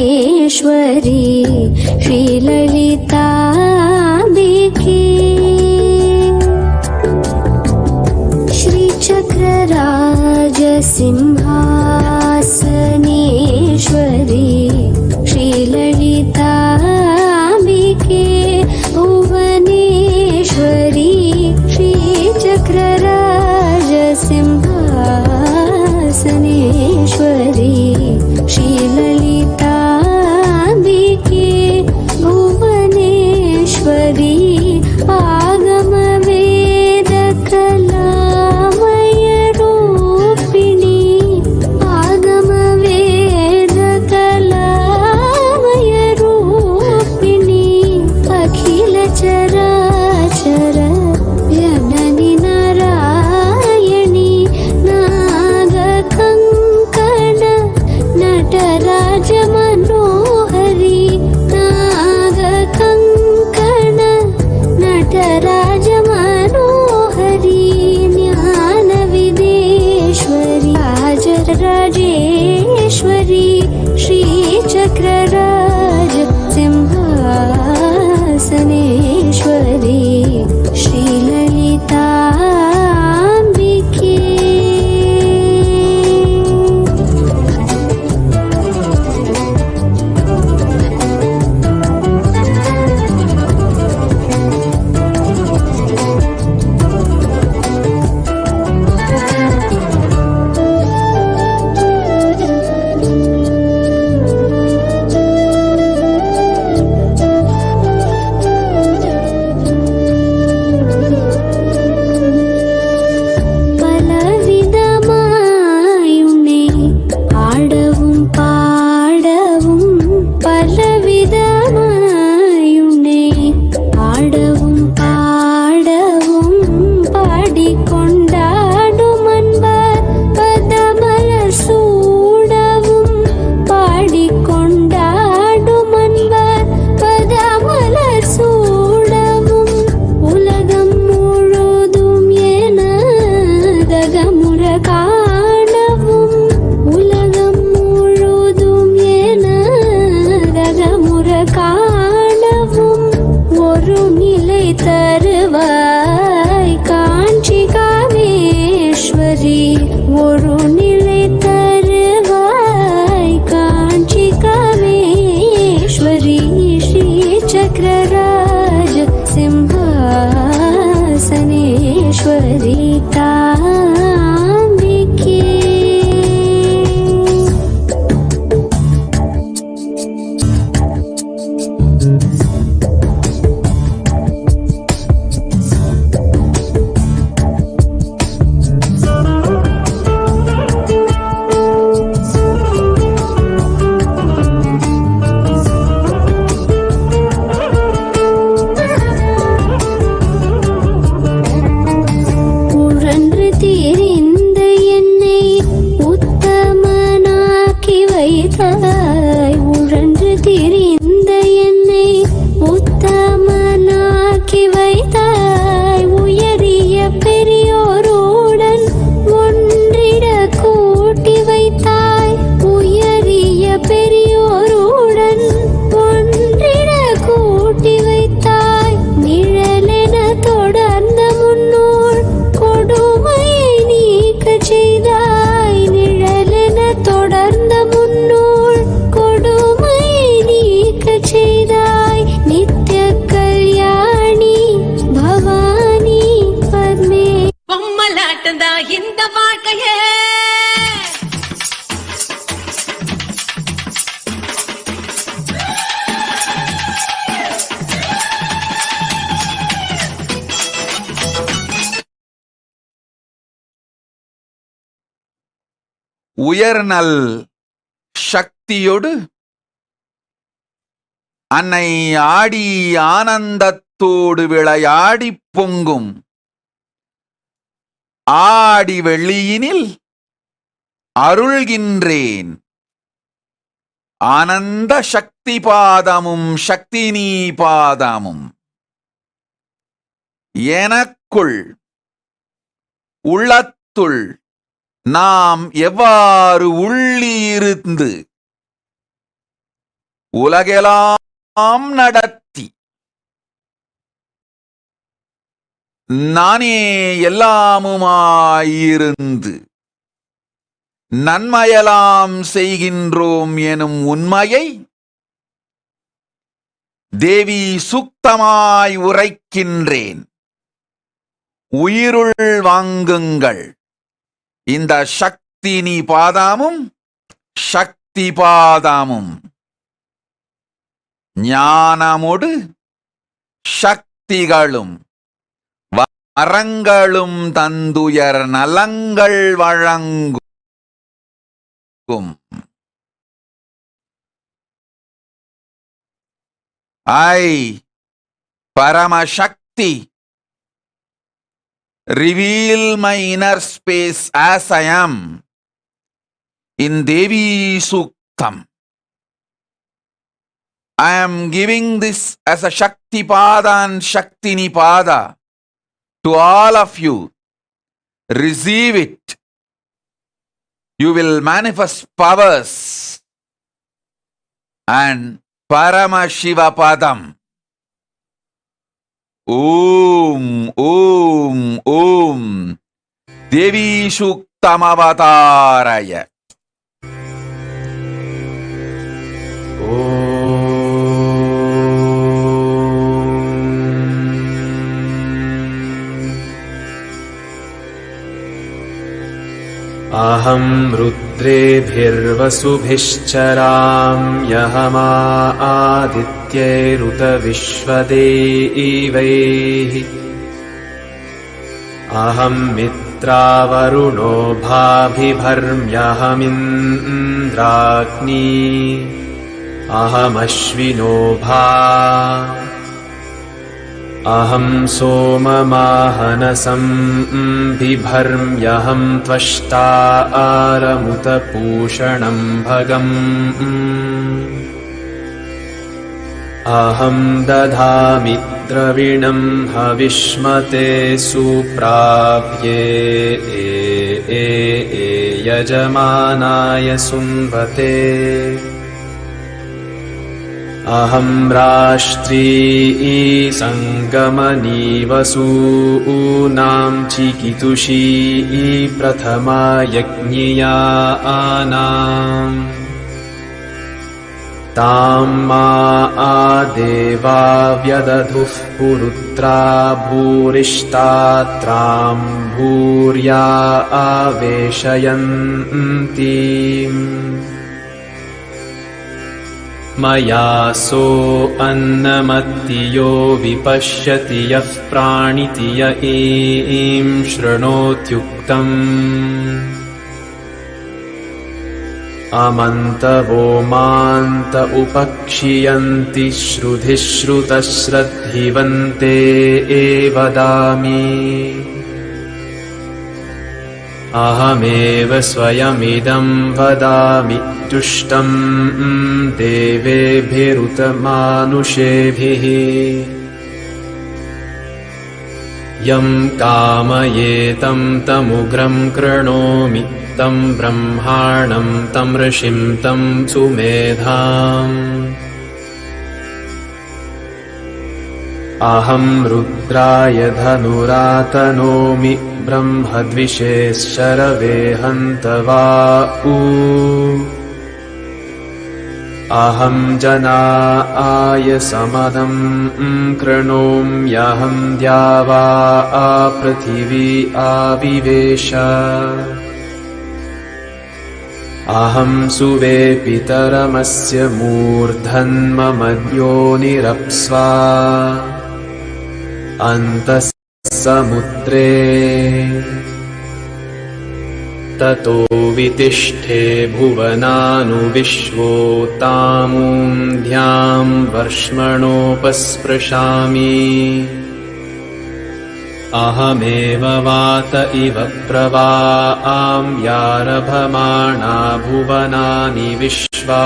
सिंहासनेश्वरी श्रीललिताम्बिके श्रीचक्रराज सिंहासनेश्वरी श्रीललिताम्बिके भुवनेश्वरी श्रीचक्रराज सिंहासनेश्वरी श्रीललिताम्बिके भुवनेश्वरी आगमवेदकलामयरूपिणी आगमवेदकलामयरूपिणी நிலை தருவாய் காஞ்சி காமேஸ்வரி ஒரு நிலை தருவாய் காஞ்சி காமேஸ்வரி ஸ்ரீ சக்கரராஜ சிம்ஹாசனேஸ்வரி தாம்பிகே. உழன்று தீரிந்த என்னை உத்தமனாக்கி வைத்தாய் உழன்று தீரிந்த என்னை உத்தமனாக்கி வைத்தாய் உயரிய பெரியோருடன் ஒன்றிட கூட்டி வைத்தாய் உயரிய பெரியோருடன் ஒன்றிட கூட்டி வைத்தாய் நிழலென தொடர்ந்த முன்னோர் கொடுமையை நீக்க செய்தாய் நிழலென தொடர்ந்த முன்னோர் கொடுமையை நீக்க செய்தாய் நித்ய கல்யாணி பவானி பத்மே. பொம்மலாட்டந்தா இந்த வாழ்க்கையே உயர்நல் சக்தியோடு அன்னை ஆடி ஆனந்தத்தோடு விளையாடி பொங்கும் ஆடி வெள்ளியினில் அருள்கின்றேன் ஆனந்த சக்தி பாதமும் சக்தினி பாதமும் எனக்குள் உள்ளத்துள் நாம் எவ்வாறு உள்ளிருந்து உலகெல்லாம் நடத்தி நானே எல்லாமுமாயிருந்து நன்மையெல்லாம் செய்கின்றோம் எனும் உண்மையை தேவி சுக்தமாய் உரைக்கின்றேன். உயிருள் வாங்குங்கள் இந்த சக்தினி பாதமும் சக்தி பாதமும் ஞானமோடு சக்திகளும் வரங்களும் தந்துயர் நலங்கள் வழங்கும். ஐ Paramasakti, reveal my inner space as I am in Devi Suktam. I am giving this as a Shakti Pada and Shaktini Pada to all of you. Receive it. You will manifest powers and Paramashiva Padam. Om, Om, Om. Devi Suktamavataraya. अहं रुद्रेभिर्वसुभिश्चराम्यहमा आदित्यैरुत विश्वदेवैः अहं मित्रावरुणो भाभिभर्म्यहमिन्द्राग्नी अहमश्विनो भा अहं सोममाहनसं बिभर्म्यहं त्वष्टा आरमुतपूषणं भगम् अहं दधामि द्रविणं हविष्मते सुप्राप्ये यजमानाय सुन्वते अहं राष्ट्री सङ्गमनीवसूनां चिकितुषी प्रथमा यज्ञियानाम् तां मा आदेवा व्यदधुः पुरुत्रा भूरिष्टात्रां भूर्या आवेशयन्तीम् मया सो अन्नमत्ति यो विपश्यति यः प्राणिति य ईं शृणोत्युक्तम् अमन्तवो मान्त उपक्षियन्ति श्रुधिः श्रुतश्रद्धिवन्ते वदामि अहमेव स्वयमिदं वदामि तुष्टं देवेभिरुतमानुषेभिः यं कामयेतं तमुग्रं कृणोमि तं ब्रह्माणं तं ऋषिं तं सुमेधाम् अहं रुद्राय धनुरातनोमि ब्रह्मद्विषे शरवे हन्तवा अहं जनाय समदं कृणोम्यहं द्यावा पृथिवी आविवेश अहं सुवे पितरमस्य मूर्धन्ममद्योनिरप्स्वा अन्तः समुद्रे ततो वितिष्ठे भुवनानुविश्वो तामून्ध्यां वर्ष्मणोपस्पृशामि अहमेव वात इव प्रवाम्यारभमाणा भुवनानि विश्वा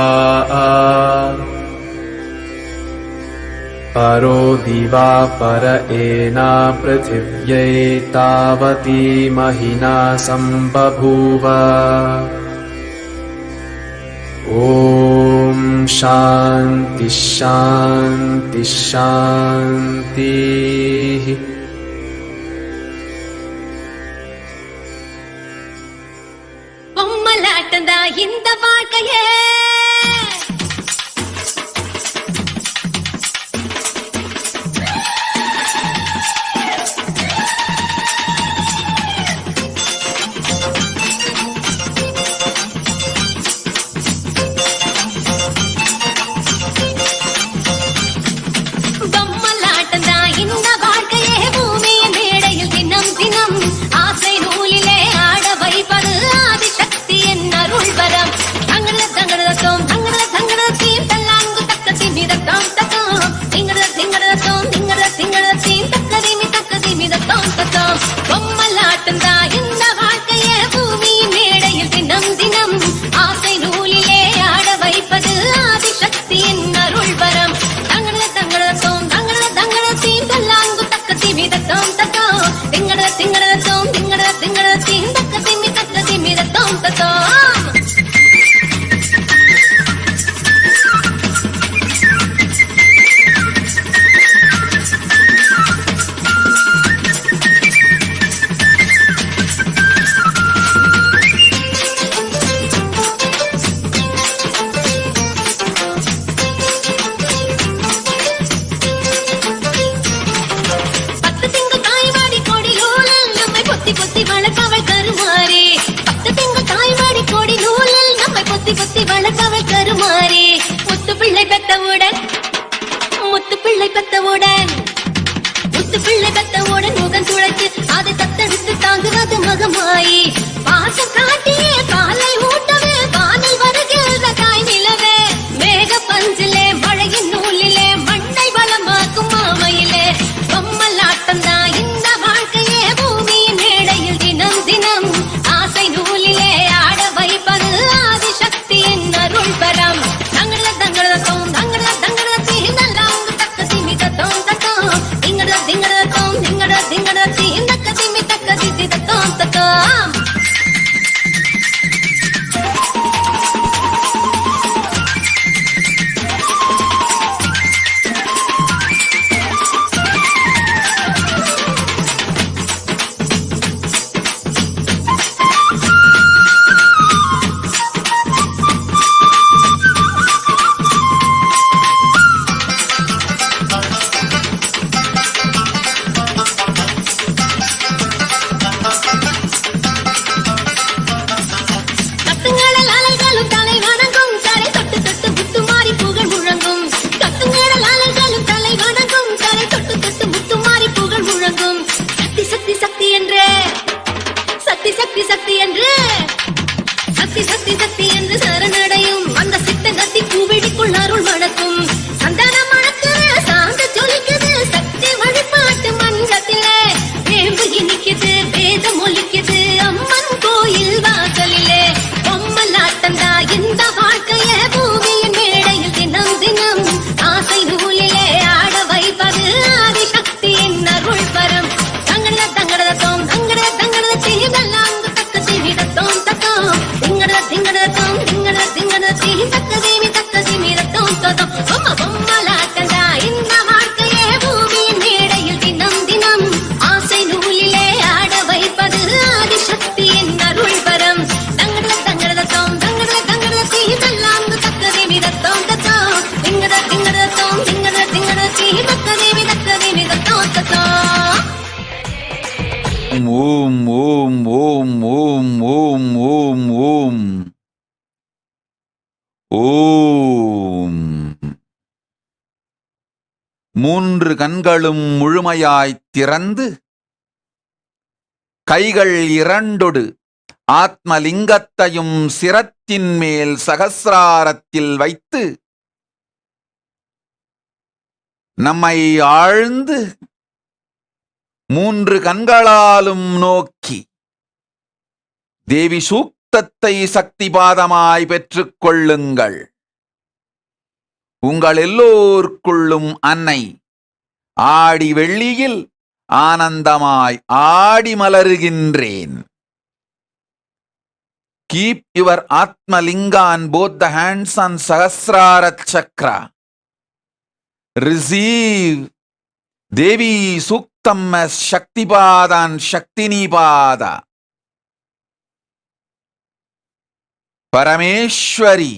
परो दिवा पर एना पृथिव्यै तावती महिना सम्बभूव ॐ शान्ति शान्ति शान्तिः பொம்மலாட்டந்தா இந்த வாழ்க்கையே Om, Om, Om, Om, Om, Om. Om. மூன்று கண்களும் முழுமையாய் திறந்து கைகள் இரண்டொடு ஆத்மலிங்கத்தையும் சிரத்தின் மேல் சகசிராரத்தில் வைத்து நம்மை ஆழ்ந்து மூன்று கண்களாலும் நோக்கி தேவி சூக்தத்தை சக்திபாதமாய் பெற்றுக் கொள்ளுங்கள். உங்கள் எல்லோருக்குள்ளும் அன்னை ஆடி வெள்ளியில் ஆனந்தமாய் ஆடி மலருகின்றேன். Keep your Atmalinga on both the hands on Sahasrara Chakra. Receive Devi Suktam as Shaktipada and Shaktinipada. Parameshwari,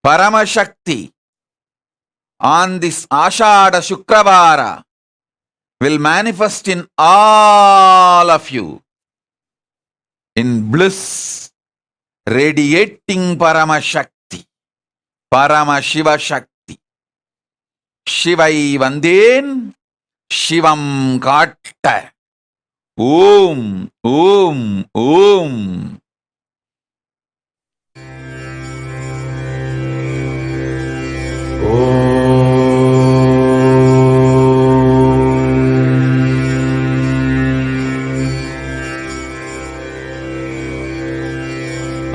Paramashakti, on this Ashada Shukravara will manifest in all of you in bliss, radiating Paramashakti, Paramashiva Shakti. Shivai Vandeen, Shivam Katta. Om, Om, Om.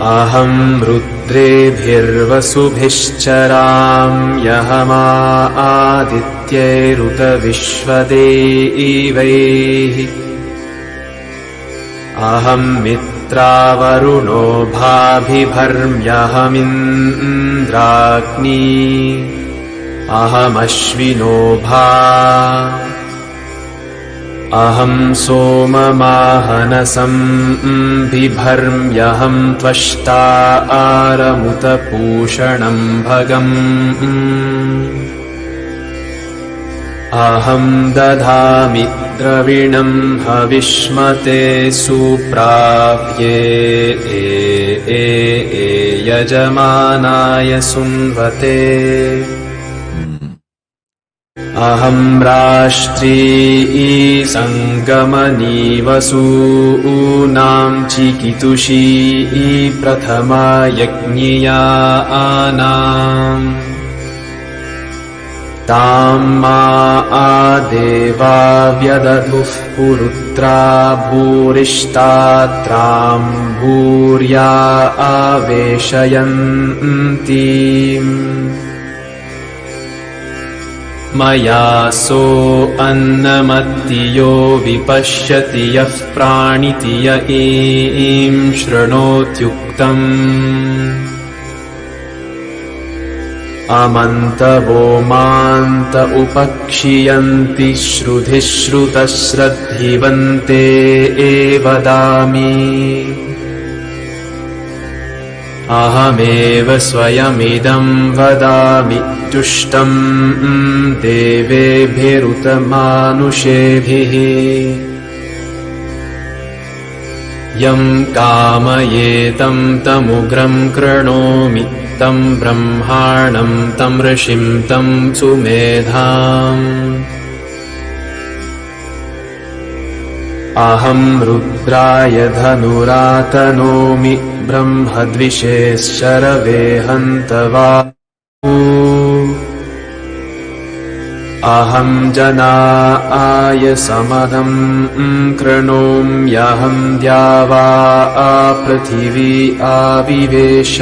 अहं रुद्रेभिर्वसुभिश्चराम्यहमा आदित्यैरुत विश्वदेवैः अहं मित्रावरुणो भाभिभर्म्यहमिन्द्राग्नी अहमश्विनो भा अहं सोममाहनसं बिभर्म्यहं त्वष्टा आरमुतपूषणं भगम् अहं दधामि द्रविणं हविष्मते सुप्राप्ये यजमानाय सुन्वते अहं राष्ट्री सङ्गमनीवसूनां चिकितुषी प्रथमा यज्ञियानाम् तां मा आदेवा व्यदधुः पुरुत्रा भूरिष्टात्रां भूर्या आवेशयन्तीम् मया सो अन्नमत्तियो विपश्यति यः प्राणिति य ईं शृणोत्युक्तम् अमन्तवो मान्त उपक्षियन्ति श्रुधिः श्रुतश्रद्धिवन्ते वदामि अहमेव स्वयमिदं वदामि तुष्टं देवेभिरुतमानुषेभिः यं कामयेतं तमुग्रं कृणोमि तं ब्रह्माणं तं ऋषिं तं सुमेधाम् अहं रुद्राय धनुरातनोमि ब्रह्मद्विषेश्चरवे हन्तवा अहं जनाय समदं कृणोम्यहं द्यावा पृथिवी आविवेश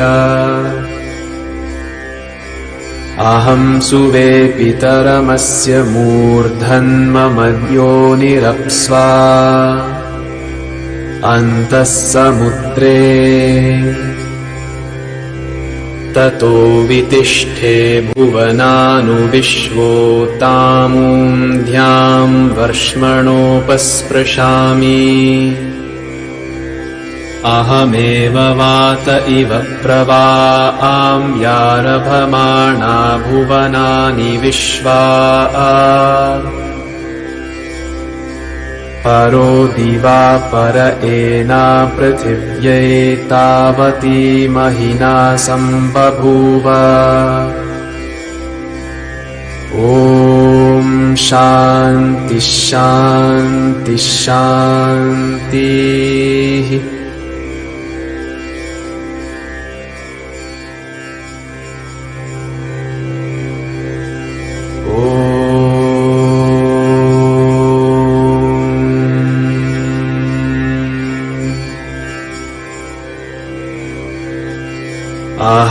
अहं सुवे पितरमस्य मूर्धन्ममद्योनिरप्स्वा अन्तः समुद्रे ततो वितिष्ठे भुवनानुविश्वोतामून्ध्यां वर्ष्मणोपस्पृशामि अहमेव वात इव प्रवाम्यारभमाणा भुवनानि विश्वा परो दिवा पर एना पृथिव्यै तावती महिना सम्बभूव ॐ शान्ति शान्ति शान्तिः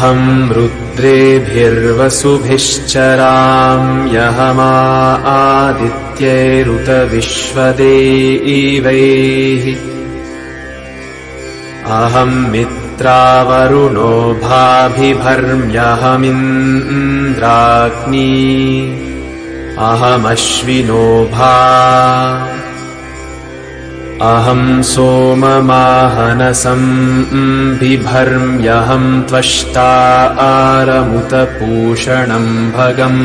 अहं रुद्रेभिर्वसुभिश्चराम्यहमा आदित्यैरुत विश्वदेवैः अहं मित्रावरुणो भाभिभर्म्यहमिन्द्राग्नी अहमश्विनो भा अहं सोममाहनसं बिभर्म्यहं त्वष्टा आरमुतपूषणं भगम्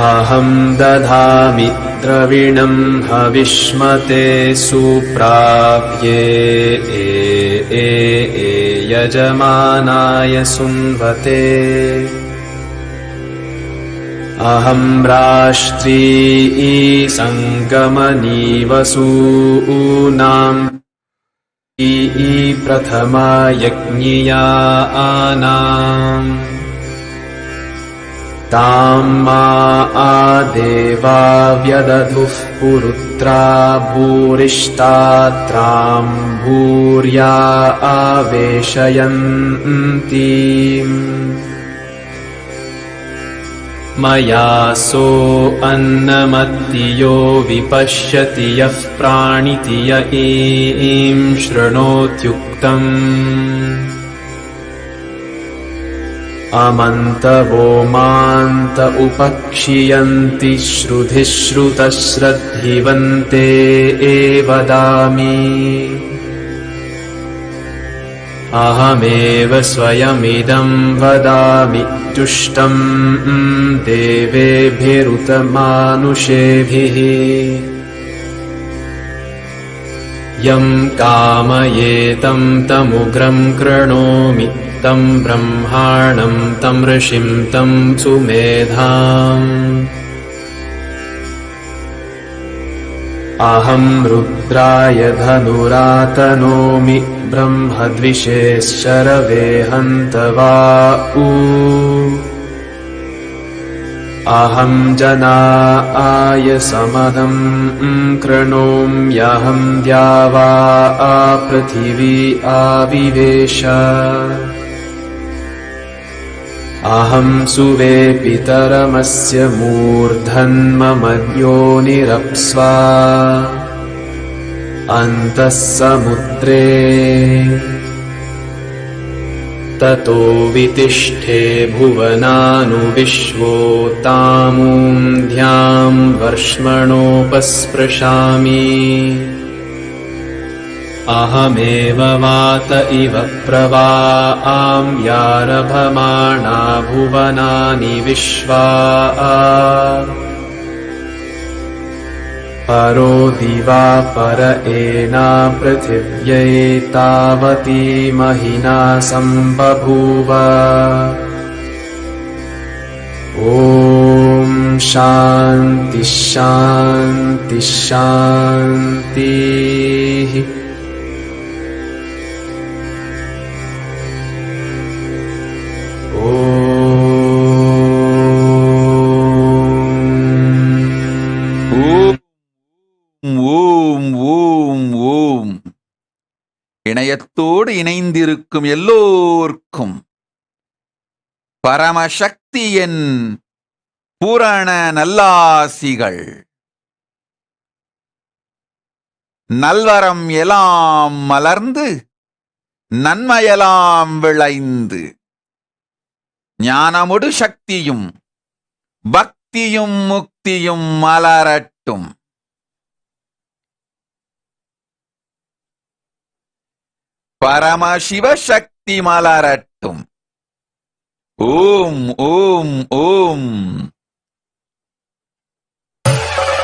अहं दधामि द्रविणं हविष्मते सुप्राप्ये यजमानाय सुन्वते अहं राष्ट्री सङ्गमनीवसूनां प्रथमा यज्ञियानाम् तां मा आदेवा व्यदधुः पुरुत्रा भूरिष्टात्रां भूर्या आवेशयन्तीम् मया सो अन्नमत्तियो विपश्यति यः प्राणिति य ईं शृणोत्युक्तम् अमन्तवो मान्त उपक्षियन्ति श्रुधिः श्रुतश्रद्धिवन्ते वदामि अहमेव स्वयमिदं वदामि जुष्टं देवेभिरुतमानुषेभिः यं कामयेतं तमुग्रं कृणोमि तं ब्रह्माणं तं ऋषिं तं सुमेधाम् अहं रुद्राय धनुरातनोमि ब्रह्मद्विषे शरवे हन्तवा अहं जनाय समदं कृणोम्यहं द्यावा पृथिवी आविवेश अहं सुवे पितरमस्य मूर्धन्ममद्योनिरप्स्वा अन्तः समुद्रे ततो वितिष्ठे भुवनानुविश्वोतामून्ध्यां वर्ष्मणोपस्पृशामि अहमेव वात इव प्रवाम्यारभमाणा भुवनानि विश्वा परो दिवा पर एना पृथिव्यै तावती महिना सम्बभूव ॐ शान्ति शान्ति शान्तिः இணையத்தோடு இணைந்திருக்கும் எல்லோர்க்கும் பரமசக்தியின் பூரண நல்லாசிகள். நல்வரம் எல்லாம் மலர்ந்து நன்மையெல்லாம் விளைந்து ஞானமுடு சக்தியும் பக்தியும் முக்தியும் மலரட்டும். பரமசிவ சக்தி மலரட்டும். ஓம் ஓம் ஓம்.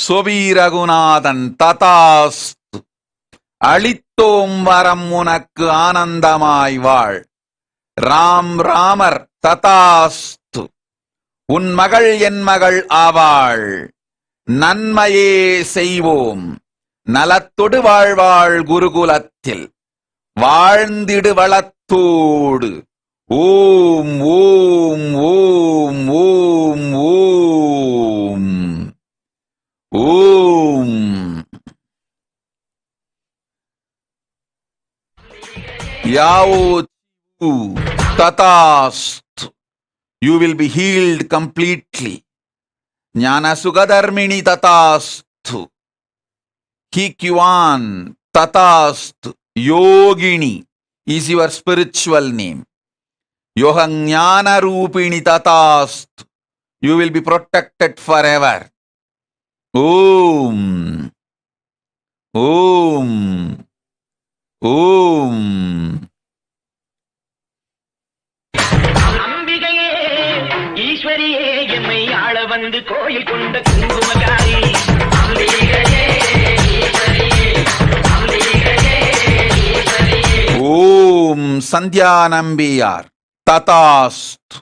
சொவி ரகுநாதன் ததாஸ்து. அளித்தோம் வரம் உனக்கு ஆனந்தமாய் வாழ். ராம் ராமர் ததாஸ்து. உன் மகள் என் மகள் ஆவாள். நன்மையே செய்வோம். நலத்தொடு வாழ்வாள் குருகுலத்தில். வாழ்ந்திடு வளத்தோடு. ஓம் ஓம் ஓம் ஓம் ஓம் ஓம். யாவோ ததாஸ்து. You will be healed completely. Jnana Sugadharmini tatastu. Hikyuan tatastu. Yogini is your spiritual name. Yohajnana Rupini tatastu. You will be protected forever. Om. Om. Om. ஈஸ்வரியே எம்மை ஆள வந்து கோயில் கொண்ட குங்குமகாரி. ஓம் Sandhya Nambiar ததாஸ்து.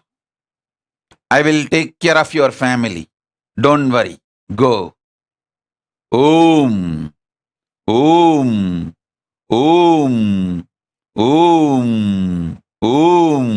I will take care of your family. Don't worry. Go. Om. Om. Om. Om. Om.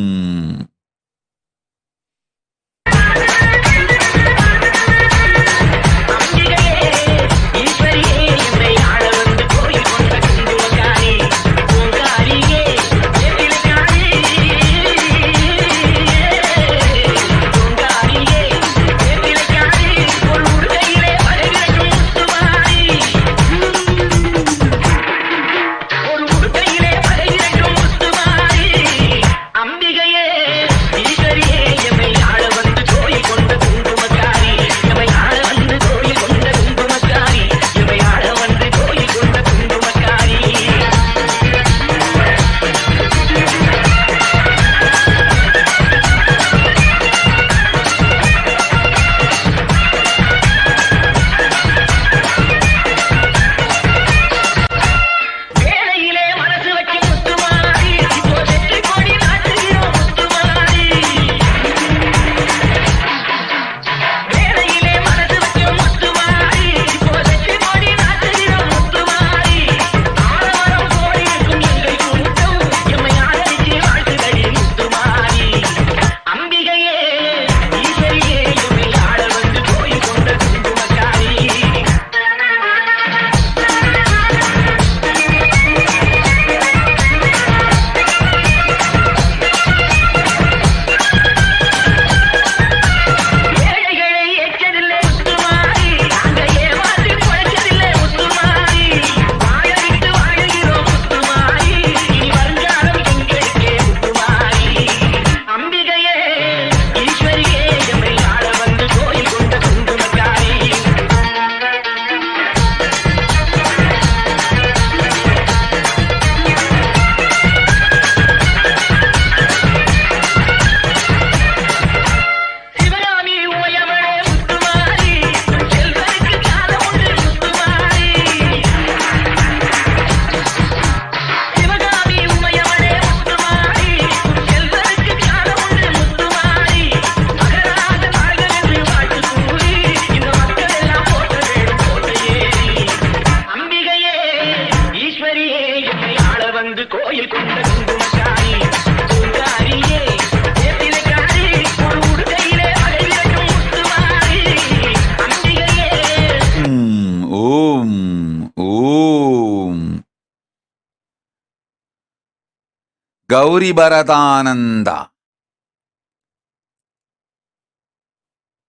Gowri பரதானந்தா.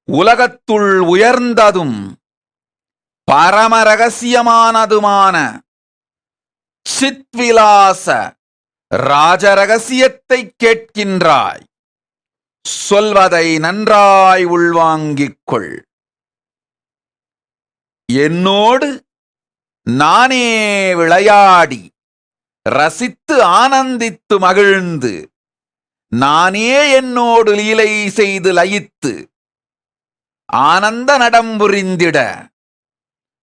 உலகத்துள் உயர்ந்ததும் பரம ரகசியமானதுமான சித்விலாச ராஜரகசியத்தை கேட்கின்றாய். சொல்வதை நன்றாய் உள்வாங்கிக் கொள். என்னோடு நானே விளையாடி ரசித்து ஆனந்தித்து மகிழ்ந்து நானே என்னோடு லீலை செய்து லயித்து ஆனந்த நடம் புரிந்திட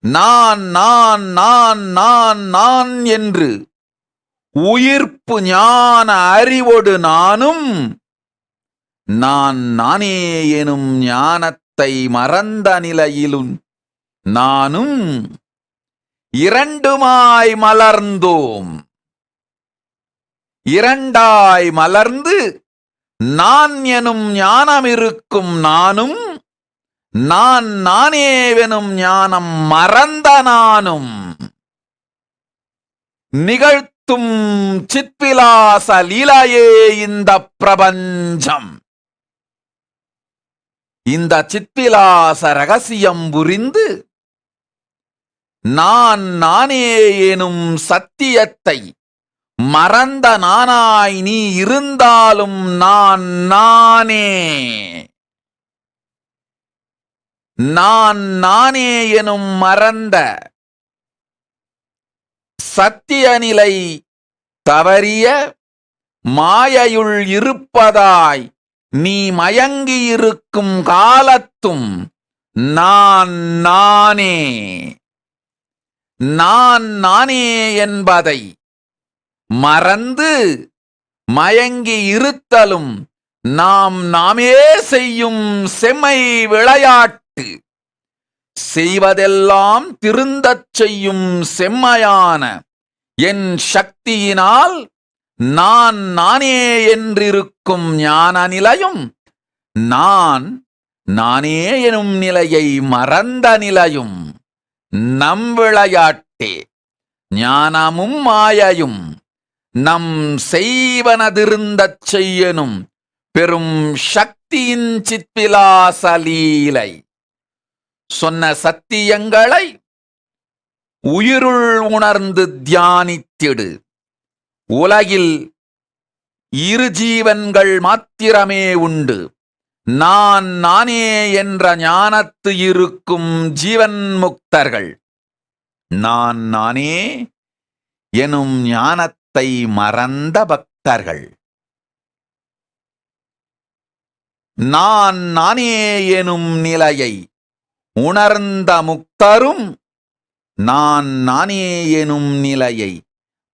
நான் நான் நான் நான் நான் என்று உயிர்ப்பு ஞான அறிவொடு நானும் நான் நானே எனும் ஞானத்தை மறந்த நிலையிலும் நானும் இரண்டுமாய் மலர்ந்தோம். இரண்டாய் மலர்ந்து நான் எனும் ஞானம் இருக்கும் நானும் நான் நானேவெனும் ஞானம் மறந்த நானும் நிகழ்த்தும் சித்விலாச லீலையே இந்த பிரபஞ்சம். இந்த சித்விலாச ரகசியம் புரிந்து நான் நானே எனும் சத்தியத்தை மறந்த நானாய் நீ இருந்தாலும் நான் நானே. நான் நானே எனும் மறந்த சத்திய நிலை தவறிய மாயையுள் இருப்பதாய் நீ மயங்கியிருக்கும் காலத்தும் நான் நானே. நான் நானே என்பதை மறந்து மயங்கி இருத்தலும் நாம் நாமே செய்யும் செம்மை விளையாட்டு. செய்வதெல்லாம் திருந்தச் செய்யும் செம்மையான என் சக்தியினால் நான் நானே என்றிருக்கும் ஞான நிலையும் நான் நானே எனும் நிலையை மறந்த நிலையும் நம் விளையாட்டே. ஞானமும் மாயையும் நம் செய்வனதிருந்தச் செய்யனும் பெரும் சக்தியின் சித்விலாச லீலை. சொன்ன சத்தியங்களை உயிருள் உணர்ந்து தியானித்திடு. உலகில் இரு ஜீவன்கள் மாத்திரமே உண்டு. நான் நானே என்ற ஞானத்து இருக்கும் ஜீவன் முக்தர்கள். நான் நானே எனும் ஞானத்தை மறந்த பக்தர்கள். நான் நானே எனும் நிலையை உணர்ந்த முக்தரும் நான் நானே எனும் நிலையை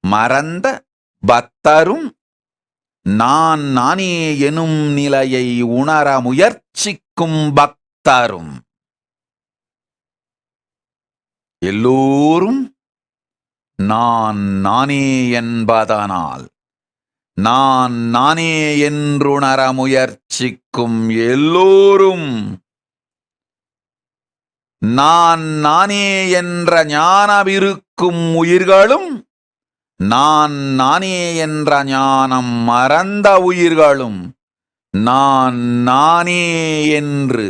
மறந்த பக்தரும் நான் நானே எனும் நிலையை உணர முயற்சிக்கும் பக்தரும் எல்லோரும் நான் நானே என்பதனால் நான் நானே என்றுணர முயற்சிக்கும் எல்லோரும் நான் நானே என்ற ஞானமிருக்கும் உயிர்களும் நான் நானே என்ற ஞானம் மறந்த உயிர்களும் நான் நானே என்று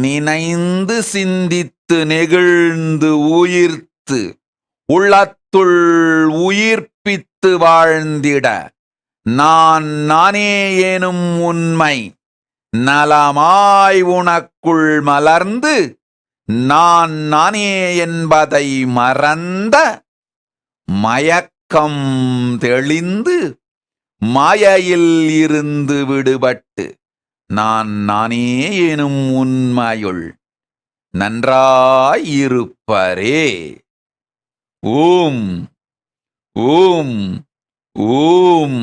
நினைந்து சிந்தித்து நெகிழ்ந்து உயிர்த்து உள்ளத்துள் உயிர்ப்பித்து வாழ்ந்திட நான் நானே எனும் உண்மை நலமாய் உனக்குள் மலர்ந்து நான் நானே என்பதை மறந்த மயக்கம் தெளிந்து மாயையில் இருந்து விடுபட்டு நான் நானே எனும் உண்மையுள் நன்றாயிருப்பரே. ஓம் ஓம் ஓம்.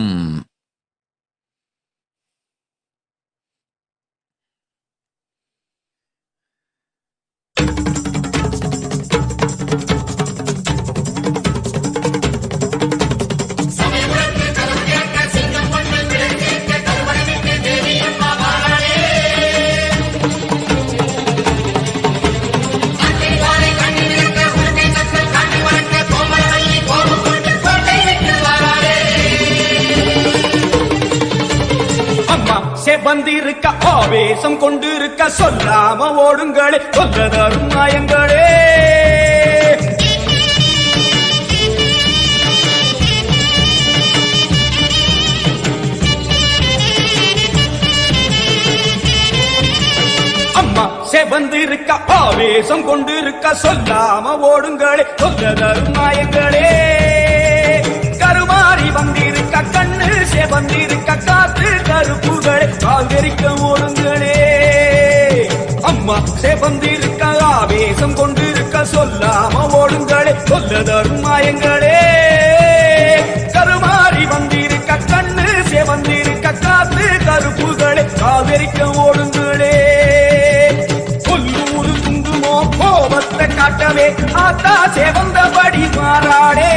வந்திருக்க ஆவேசம் கொண்டிருக்க சொல்லாம ஓடுங்களே சொல்லதரும் மாயங்களே. அம்மா செவந்திருக்க ஆவேசம் கொண்டிருக்க சொல்லாம ஓடுங்களே சொல்லதரும் மாயங்களே. கருமாறி வந்திருக்க கண்ணு செவந்திருக்க காத்து கருப்புகளே கால்வெறிக்க ஓடுங்களே. அம்மா சேவந்திருக்க ஆவேசம் கொண்டிருக்க சொல்லாம ஓடுங்களே சொல்ல தரும் மாயங்களே கருமாறி வந்திருக்க கண்ணு சேவந்திருக்க காத்து கருப்புகளே காவிரிக்க ஓடுங்களே கொல்லூரு குங்குமோ கோபத்தை காட்டவே ஆத்தா சேவந்தபடி மாறாடே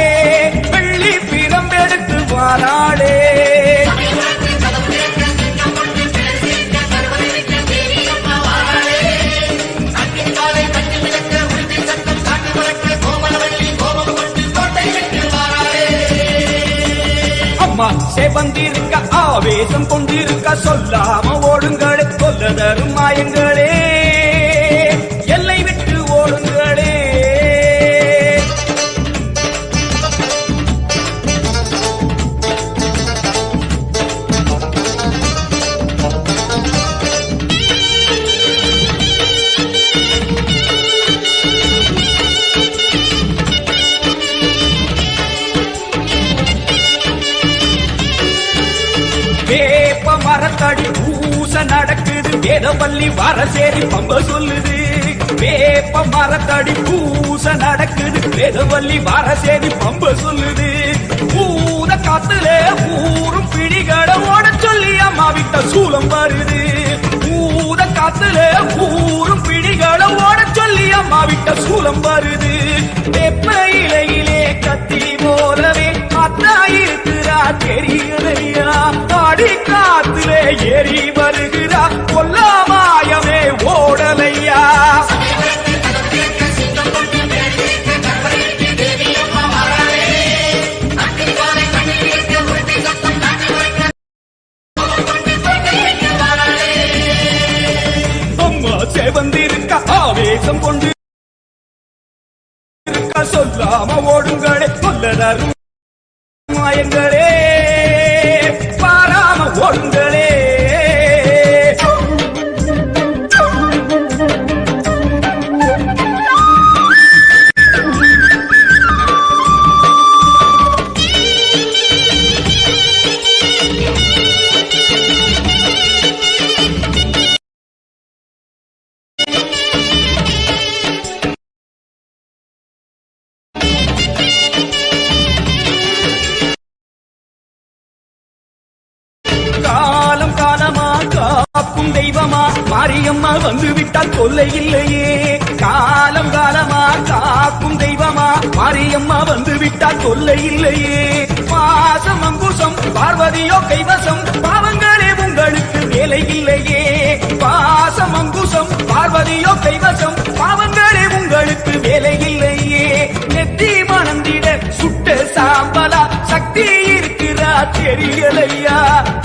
வெள்ளி பிறம்பெடுத்து மாறாடே அம்மா சேவந்திருக்க ஆவேசம் கொண்டிருக்க சொல்லாம ஓடுங்களே சொல்ல தரும் மாயங்களே எல்லை விட்டு ஓடுங்களே வேப்ப மரத்தடி பூச நடக்குது வேதவல்லி வரசேரி பம்ப சொல்லுது வேப்ப மரத்தடி பூச நடக்குது வேதவல்லி வரசேரி பம்ப சொல்லுது பூத காத்துல ஊரும் பிடிகளை ஓட சொல்லி அம்மா விட்ட சூலம் வருது பூத காத்துல ஊரும் பிடிகளை ஓட சொல்லி அம்மா விட்ட சூலம் வருது வேப்ப இலையிலே கத்தி போலவே காத்தா இருக்கிறா தெரியலையா ஆடி காத்திலே ஏறி வருகிறா கொல்லாமாயமே ஓடலையா அம்மா சேவந்திருக்க ஆவேசம் கொண்டு சொல்லாம ஓடுங்களே சொல்லதரும் மாயங்களே பாராம ஓடுங்களே காலம் காலமா காக்கும் தெய்வமா மாரியம்மா வந்து விட்டால் தொல்லை இல்லையே காலம் காலமா காக்கும் தெய்வமா மாரியம்மா வந்து விட்டால் தொல்லை இல்லையே பாசம் அங்குசம் பார்வதியோ கைவசம் பாவங்களே உங்களுக்கு வேலை இல்லையே பாசம் அங்குசம் பார்வதியோ கைவசம் பாவங்களே உங்களுக்கு வேலை இல்லையே நெத்தி மணந்திட சுட்ட சாம்பலா சக்தி இருக்கிறா தெரியலையா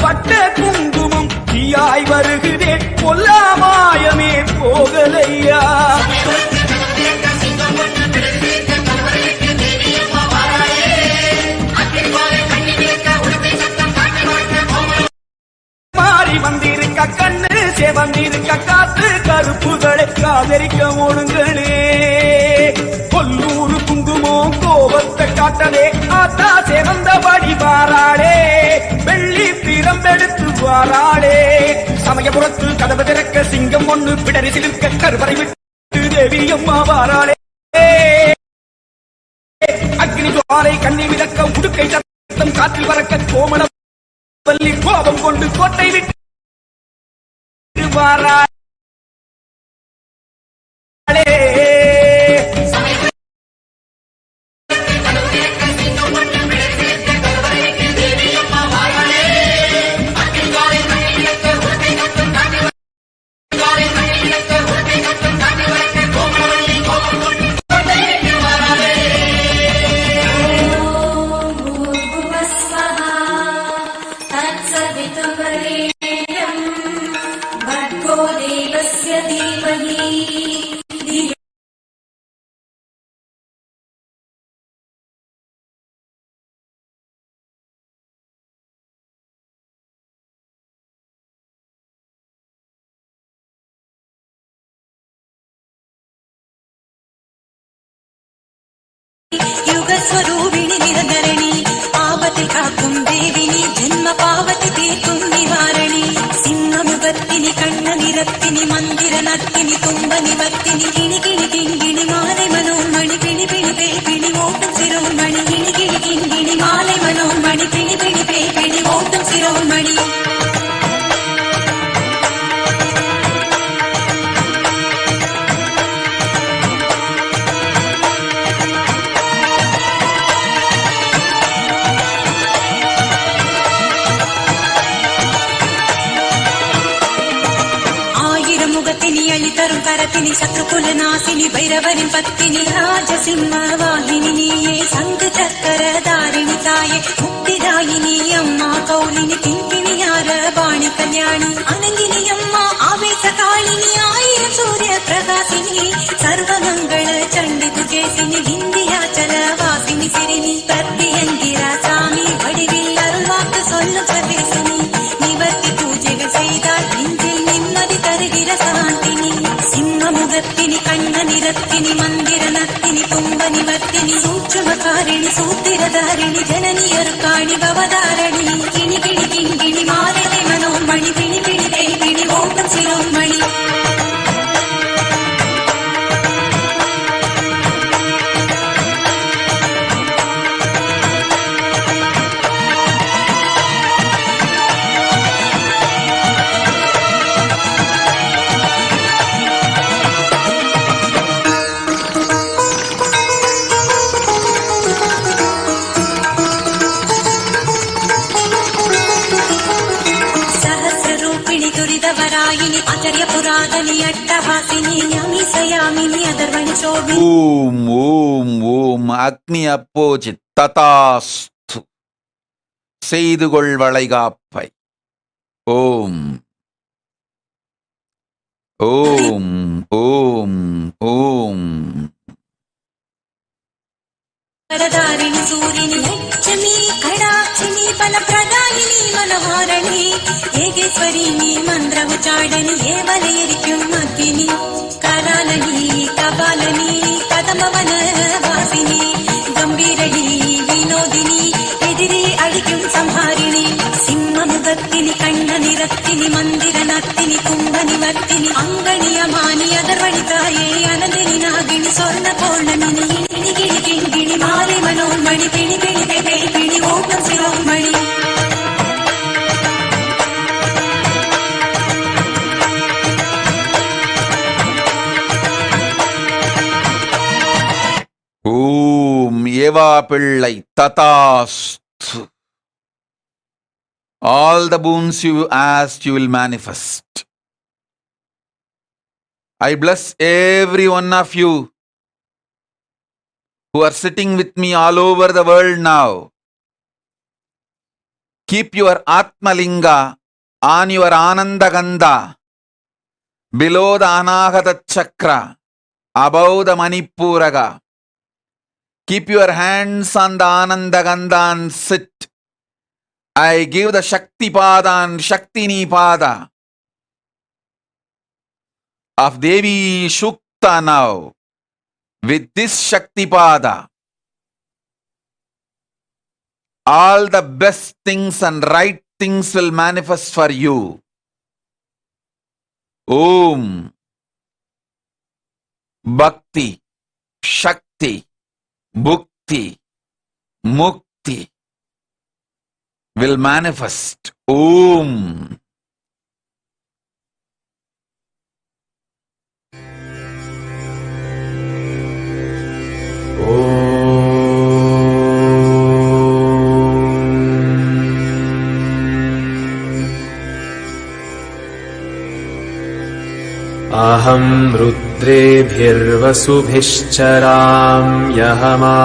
பட்ட குங்குமம் தீயாய் வருகிறே கொல்லாமாயமே போகலையா மாறி வந்திருக்க கண்ணு சேவந்திருக்க காத்து கருப்புகளை காதரிக்க ஓடுங்களே கொல்லூரு குங்குமோ கோபத்தை காட்டவே ஆத்தா சேவந்தபடி வாராளே வெள்ளி பிரம்பெடுத்து வாராளே சமயபுரத்து கதவு திறக்க சிங்கம் ஒண்ணு பிடரி சிலிர்க்க கருவறை விட்டு தேவி அம்மா வாராளே அக்னி ஜுவாலை கண்ணி மிதக்க உடுக்கை சத்தம் காற்றில் பறக்க கோமண வள்ளி கோபம் கொண்டு கோட்டை விட்டு வாராளே யுகஸ்வரூபிணி நிரந்தரணி ஆபத்தில் காக்கும் தேவினி ஜென்ம பாவத்தை தீர்க்கும் நிவாரணி சிம்ம முகத்தினி கண்ண நிற நிறத்தினி மந்திர நத்தினி தும்ப நிவர்த்தினி கிணி கிணி கிண்கிணி மாலை மனோன்மணி பிணி பிணி பே பிணி ஓட்டும் சிரோன்மணி கிணி கிணி கிண்கிணி மாலை மனோன்மணி பிணி பிணி பே பிணி ஓட்டும் சிரோன்மணி முகத்தினி அழி தரும் கரத்தினி சத்ருகுல நாசினி பைரவரின் பத்தினி ராஜசிம்ம வாகினி நீயே சங்கு சக்கர தாரிணி தாயே முக்திதாயினி அம்மா கௌலினி கிங்கிணியார வாணி கல்யாணி அனங்கினி அம்மா ஆவேச காளினி ஆயிரம் சூரிய பிரகாசினி சர்வமங்கள சண்டி துகேசினி விந்தியாச்சல வாசினி சிறினி பிரத்யங்கிர சாமி வடிவில் அருள்வாக்கு சொல்லும் சர்வேசினி நிவர்த்தி பூஜைகள் செய்தால் நெஞ்சில் நிம்மதி தருகிற சாந்தினி சிம்ம முகத்தினி கண்ண நிறத்தினி மந்திர நத்தினி தும்ப நிவர்த்தினி சூட்சுமகாரிணி சூத்திரதாரிணி ஜனனி அருக்காணி பவதாரணி கிணி கிணி கிண்கிணி மாலை மனோன்மணி பிணி பிணி பே பிணி ஓட்டம் சிரோன்மணி आचार्य पुरादनी अट्टहासिनी यमीसयामिनी अदर्वणि शोभिनी ஓம் ஓம் ஓம் அக்னி அப்போஜி ததாஸ்து செய்து கொள் வளைகாப்பை ஓம் ஓம் ஓம் ஓம் वरदारिणि सूरिणि लक्ष्मी कडाक्षिणी फलप्रदायिनी मनोहारिणी येगेश्वरिणी मन्त्र उच्चाडनि येवलेरिक्कुम अग्नि करालनी कपालनी कदमवन वासिनी गंभीरणी विनोदिनी एदिरे अडिक्कुम संहारिणी सिंहमुगत्तिनि कण्ण निरत्तिनि मन्दिर नत्तिनि कुम्भ निवर्तिनि अङ्गणियमानि अदर्वणि ताये अनन्दिनि नागिनि स्वर्ण पौर्णमिनि गिणि गिणि किङ्गिणि माले मनोन्मणि पिणि पिणि पे पे पिणि ओटं शिरोमणि ஓம் ஏவா பிள்ளை ததாஸ்து. All the boons you asked you will manifest. I bless every one of you who are sitting with me all over the world now. Keep your Atmalinga on your Anandagandha, below the Anahata Chakra, above the Manipuraga. Keep your hands on the Anandagandha and sit. I give the Shakti Pada and Shaktini Pada of Devi Shukta now. With this Shakti Pada, all the best things and right things will manifest for you. Om Bhakti, Shakti, Bhukti, Mukti will manifest. Om. अहं रुद्रेभिर्वसुभिश्चराम्यहमा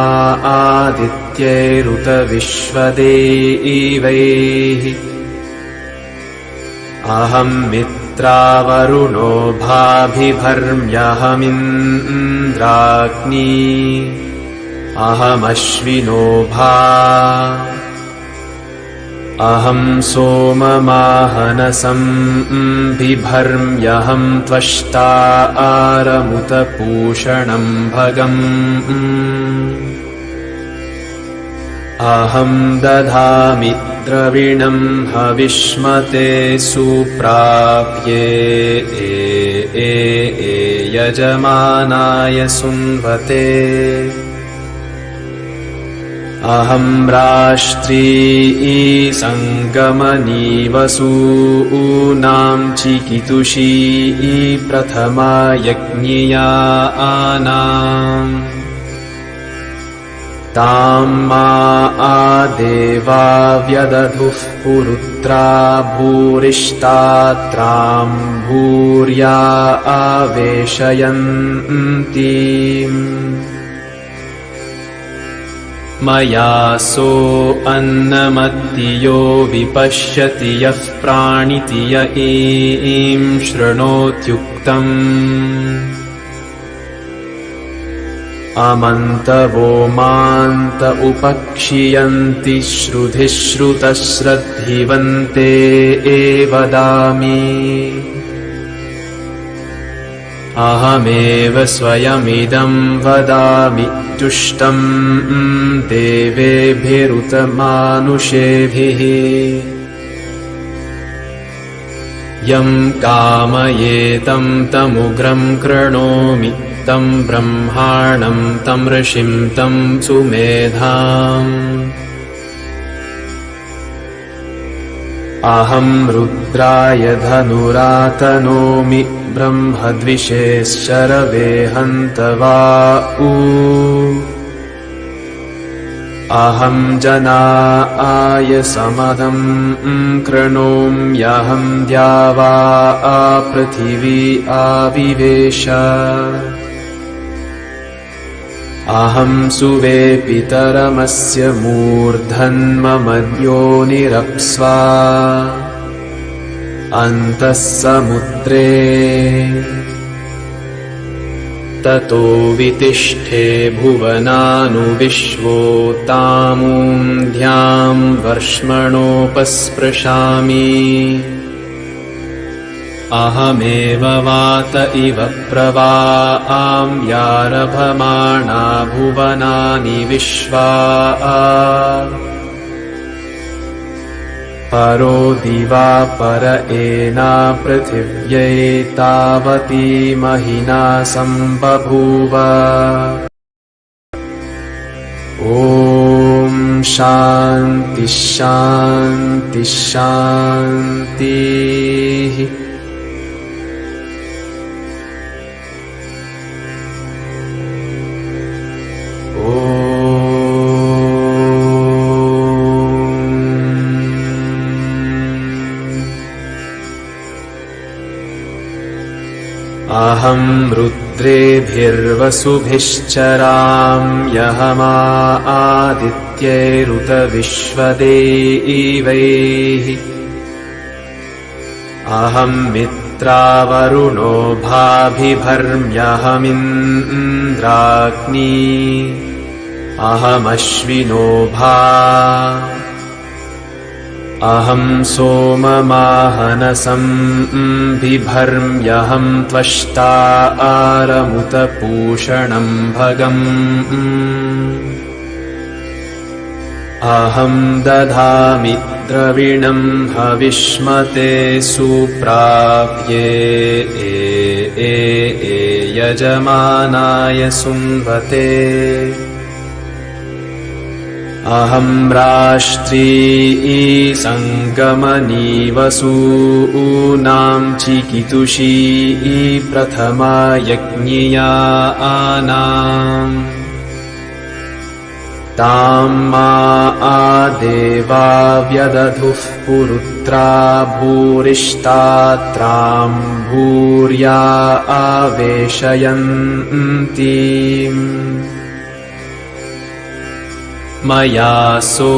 आदित्यैरुत विश्वदेवैः अहं मित्रावरुणो भाभिभर्म्यहमिन्द्राग्नी अहमश्विनो भा अहं सोममाहनसं बिभर्म्यहं त्वष्टा आरमुतपूषणं भगम् अहं दधामि द्रविणं हविष्मते सुप्राप्ये यजमानाय सुन्वते अहं राष्ट्री सङ्गमनीवसूनां चिकितुषी प्रथमा यज्ञिया आनाम् तां मा आदेवा व्यदधुः पुरुत्रा भूरिष्टात्रां भूर्या आवेशयन्तीम् मया सो अन्नमत्तियो विपश्यति यः प्राणिति य ईं शृणोत्युक्तम् अमन्तवो मान्त उपक्षियन्ति श्रुधिः श्रुतश्रद्धिवन्ते वदामि अहमेव स्वयमिदं वदामि तुष्टं देवेभिरुतमानुषेभिः यं कामयेतं तमुग्रं कृणोमि तं ब्रह्माणं तं ऋषिं तं सुमेधाम् अहं रुद्राय धनुरातनोमि ब्रह्मद्विषेश्चरवे हन्तवा अहं जनाय समदं कृणोम्यहं द्यावा पृथिवी आविवेश अहं सुवे पितरमस्य मूर्धन्ममद्योनिरप्स्वा अन्तः समुद्रे ततो वितिष्ठे भुवनानुविश्वोतामून्ध्यां वर्ष्मणोपस्पृशामि अहमेव वात इव प्रवाम्यारभमाणा भुवनानि विश्वा परो दिवा पर एना पृथिव्यै तावती महिना सम्बभूव ॐ शान्ति शान्ति शान्तिः अहं रुद्रेभिर्वसुभिश्चराम्यहमा आदित्यैरुतविश्वदेवैः अहं मित्रावरुणो भाभिभर्म्यहमिन्द्राग्नी अहमश्विनो भा अहं सोममाहनसं बिभर्म्यहं त्वष्टा आरमुतपूषणं भगम् अहं दधामि द्रविणं हविष्मते सुप्राप्ये यजमानाय सुन्वते अहं राष्ट्री सङ्गमनीवसूनां चिकितुषी प्रथमा यज्ञिया आनाम् तां मा आदेवा व्यदधुः पुरुत्रा भूरिष्टात्रां भूर्या आवेशयन्तीम् मया सो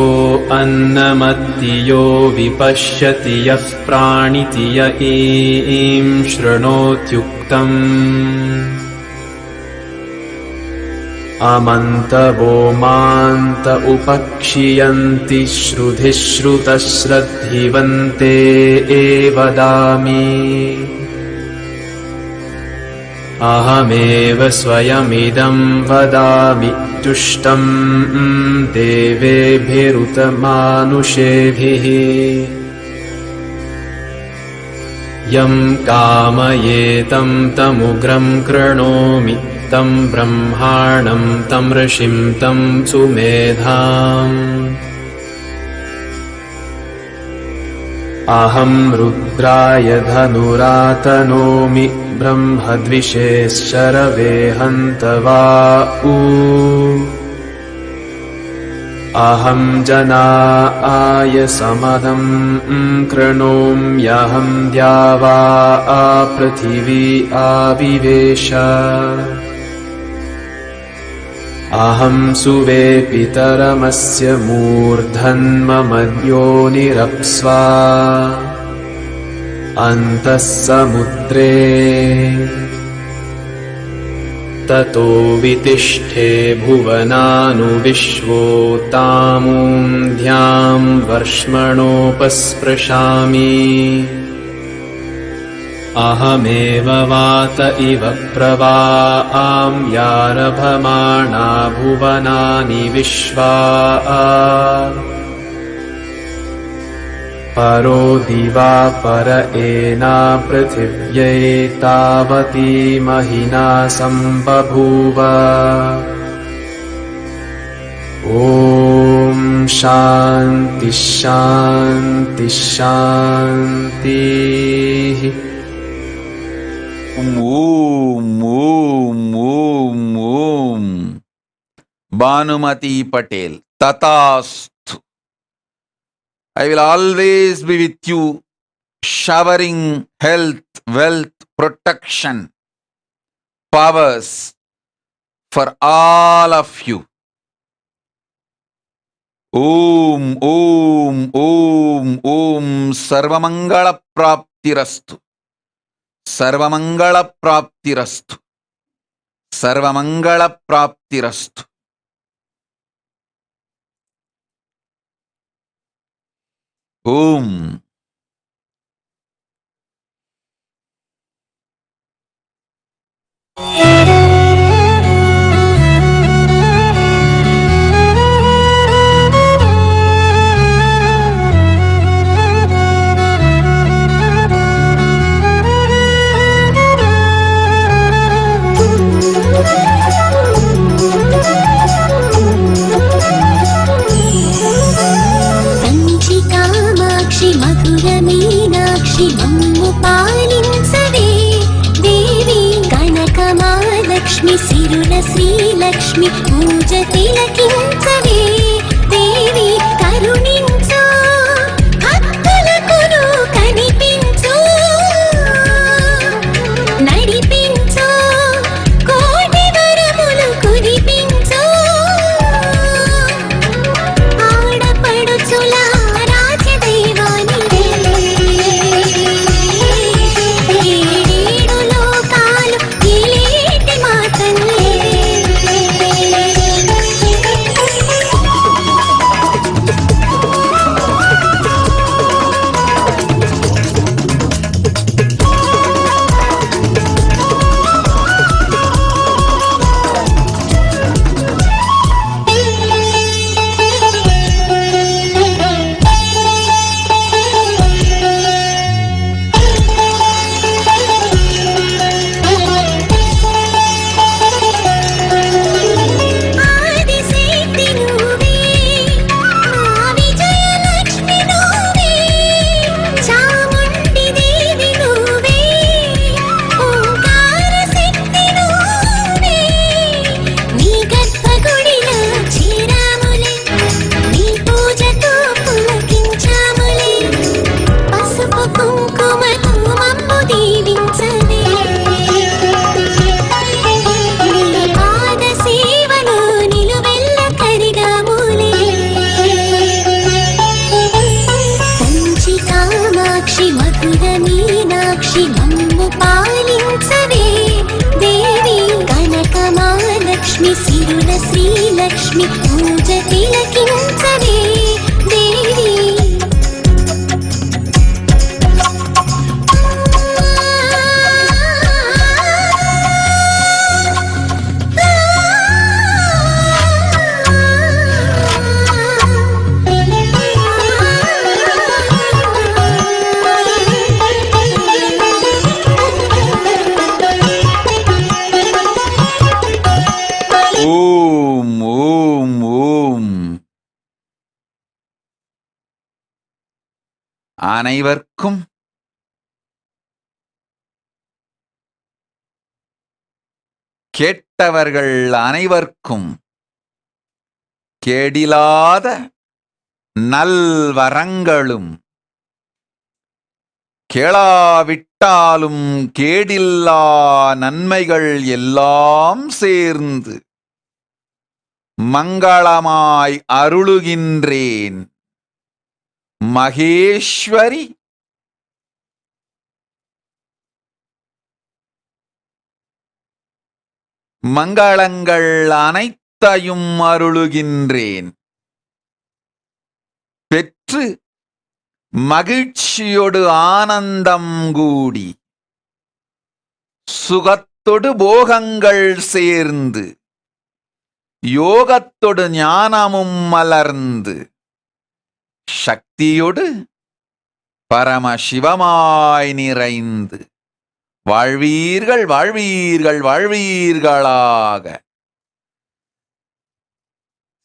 अन्नमत्तियो विपश्यति यः प्राणिति य ईं शृणोत्युक्तम् अमन्तवो मान्त उपक्षियन्ति श्रुधिः श्रुतश्रद्धिवन्ते वदामि अहमेव स्वयमिदं वदामि तुष्टं देवेभिरुतमानुषेभिः यं कामयेतं तमुग्रं कृणोमि तं ब्रह्माणं तं ऋषिं तं सुमेधाम् अहं रुद्राय धनुरातनोमि ब्रह्मद्विषेश्चरवे हन्तवा अहं जनाय समदं कृणोम्यहं द्यावा पृथिवी आविवेश अहं सुवे पितरमस्य मूर्धन्ममद्योनिरप्स्वा अन्तः समुद्रे ततो वितिष्ठे भुवनानुविश्वोतामून्ध्यां वर्ष्मणोपस्पृशामि अहमेव वात इव प्रवाम्यारभमाणा भुवनानि विश्वा परो दिवा पर एना पृथिव्यै तावती महिना सम्बभूव ॐ शान्ति शान्ति शान्तिः Om Om Om Bhanumati Patel Tatasthu. I will always be with you, showering health, wealth, protection, powers for all of you. Om Om Om Om Sarvamangala Praptirastu. Sarvamangala Praptirastu. Sarvamangala Praptirastu. Om. Lakshmi సిరుల శ్రీలక్ష్మి పూజ తిలకించవే దేవి కరుణించు భక్తులకును కనిపించు నడిపించు కోటి వరములు కురిపించు ఆడపడుచుల రాజదైవాని ఏడేడు లోకాలు ఏలేటి మాతల్లే లక్ష్మి సిరుల శ్రీలక్ష్మి పూజ తిలకించవే దేవి அனைவர்க்கும் கேட்டவர்கள் அனைவர்க்கும் கேடிலாத நல்வரங்களும் கேளாவிட்டாலும் கேடில்லா நன்மைகள் எல்லாம் சேர்ந்து மங்களமாய் அருளுகின்றேன். மகேஸ்வரி மங்களங்கள் அனைத்தையும் அருளுகின்றேன். பெற்று மகிழ்ச்சியோடு ஆனந்தம் கூடி சுகத்தொடு போகங்கள் சேர்ந்து யோகத்தொடு ஞானமும் மலர்ந்து சக்தியொடு பரமசிவமாய் நிறைந்து வாழ்வீர்கள் வாழ்வீர்கள் வாழ்வீர்களாக.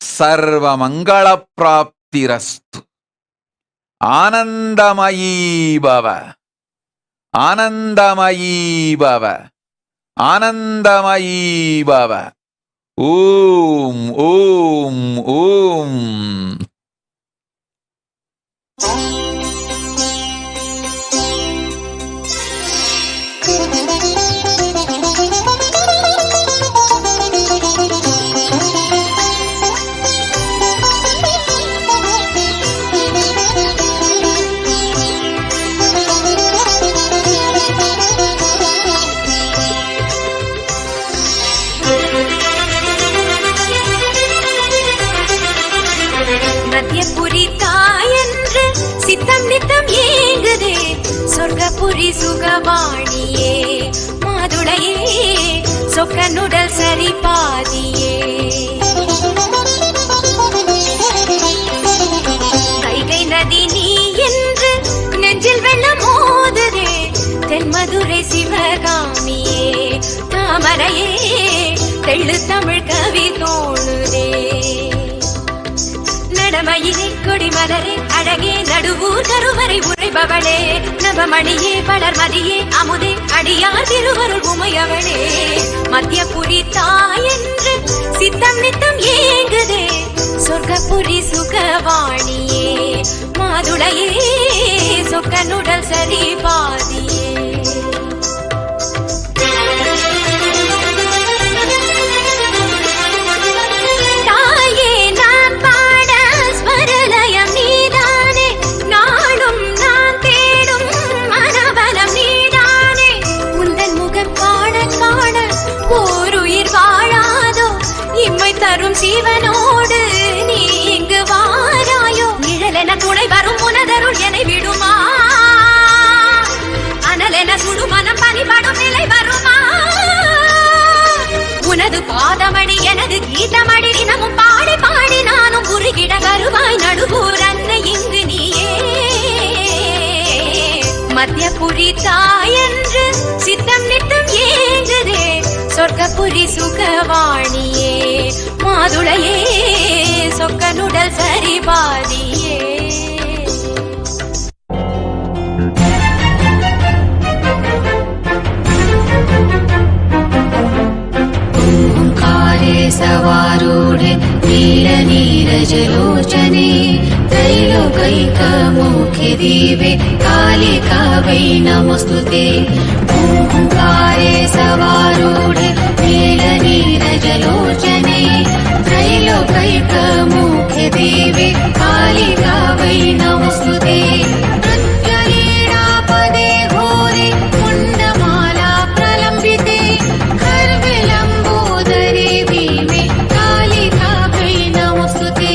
சர்வ மங்கள பிராப்திரஸ்து. ஆனந்தமயீ பவ ஆனந்தமயீ பவ ஆனந்தமயீ பவ. ஓம் ஓம் ஓம். சித்தம் நித்தம் ஏங்குதே சொர்க்கபுரி சுகவாணியே மாதுளையே சொக்கனுடல் சரி பாதியே. கைகை நதி நீ என்று நெஞ்சில் வெள்ளம் மோதுதே தென்மதுரை சிவகாமியே தாமரையே தெள்ளு தமிழ் கவி தோணுதே. நடமயிலே கொடிமலரே அழகே நடுவூர் கருவறை உரைபவளே நவமணியே வளர்மதியே அமுதே அடியார் திருவருள் உமையவளே. மத்தியபுரி தாயென்று சித்தம் நித்தம் ஏங்குதே சொர்க்கபுரி சுகவாணியே மாதுளையே சொக்கனுடல் சரி பாதியே. தரும் சீவனோடு நீ இங்கு வாராயோ நிழலென துணை வரும் உனதருள் என விடுமா அனலென சுடு மனம் பனிபடும் நிலை வருமா. உனது பாதமடி எனது கீதமடி தினமும் பாடி பாடி நானும் குறுகிட வருவாய் நடுவூர் அன்னை இங்கு நீயே. மத்தியபுரி தாயென்று சித்தம் நித்தம் ஏங்குதே சொர்க்கபுரி சுகவாணியே மாதுளையே சொக்கனுடல் சரி பாதியே. ओंकारे सवारूढे नीलनीरजलोचने त्रैलोकैकमुखे दिवे कालिकावै नमोस्तुते. ओंकारे सवारूढे नीलनीरजलोचने त्रैलोकैकमुखे दिवे कालिकावै नमोस्तुते. प्रत्यलीडापदे घोरे कुण्डमाला प्रलम्बिते खर्विलम्बोदरे भीमे कालिकावै नमोस्तुते.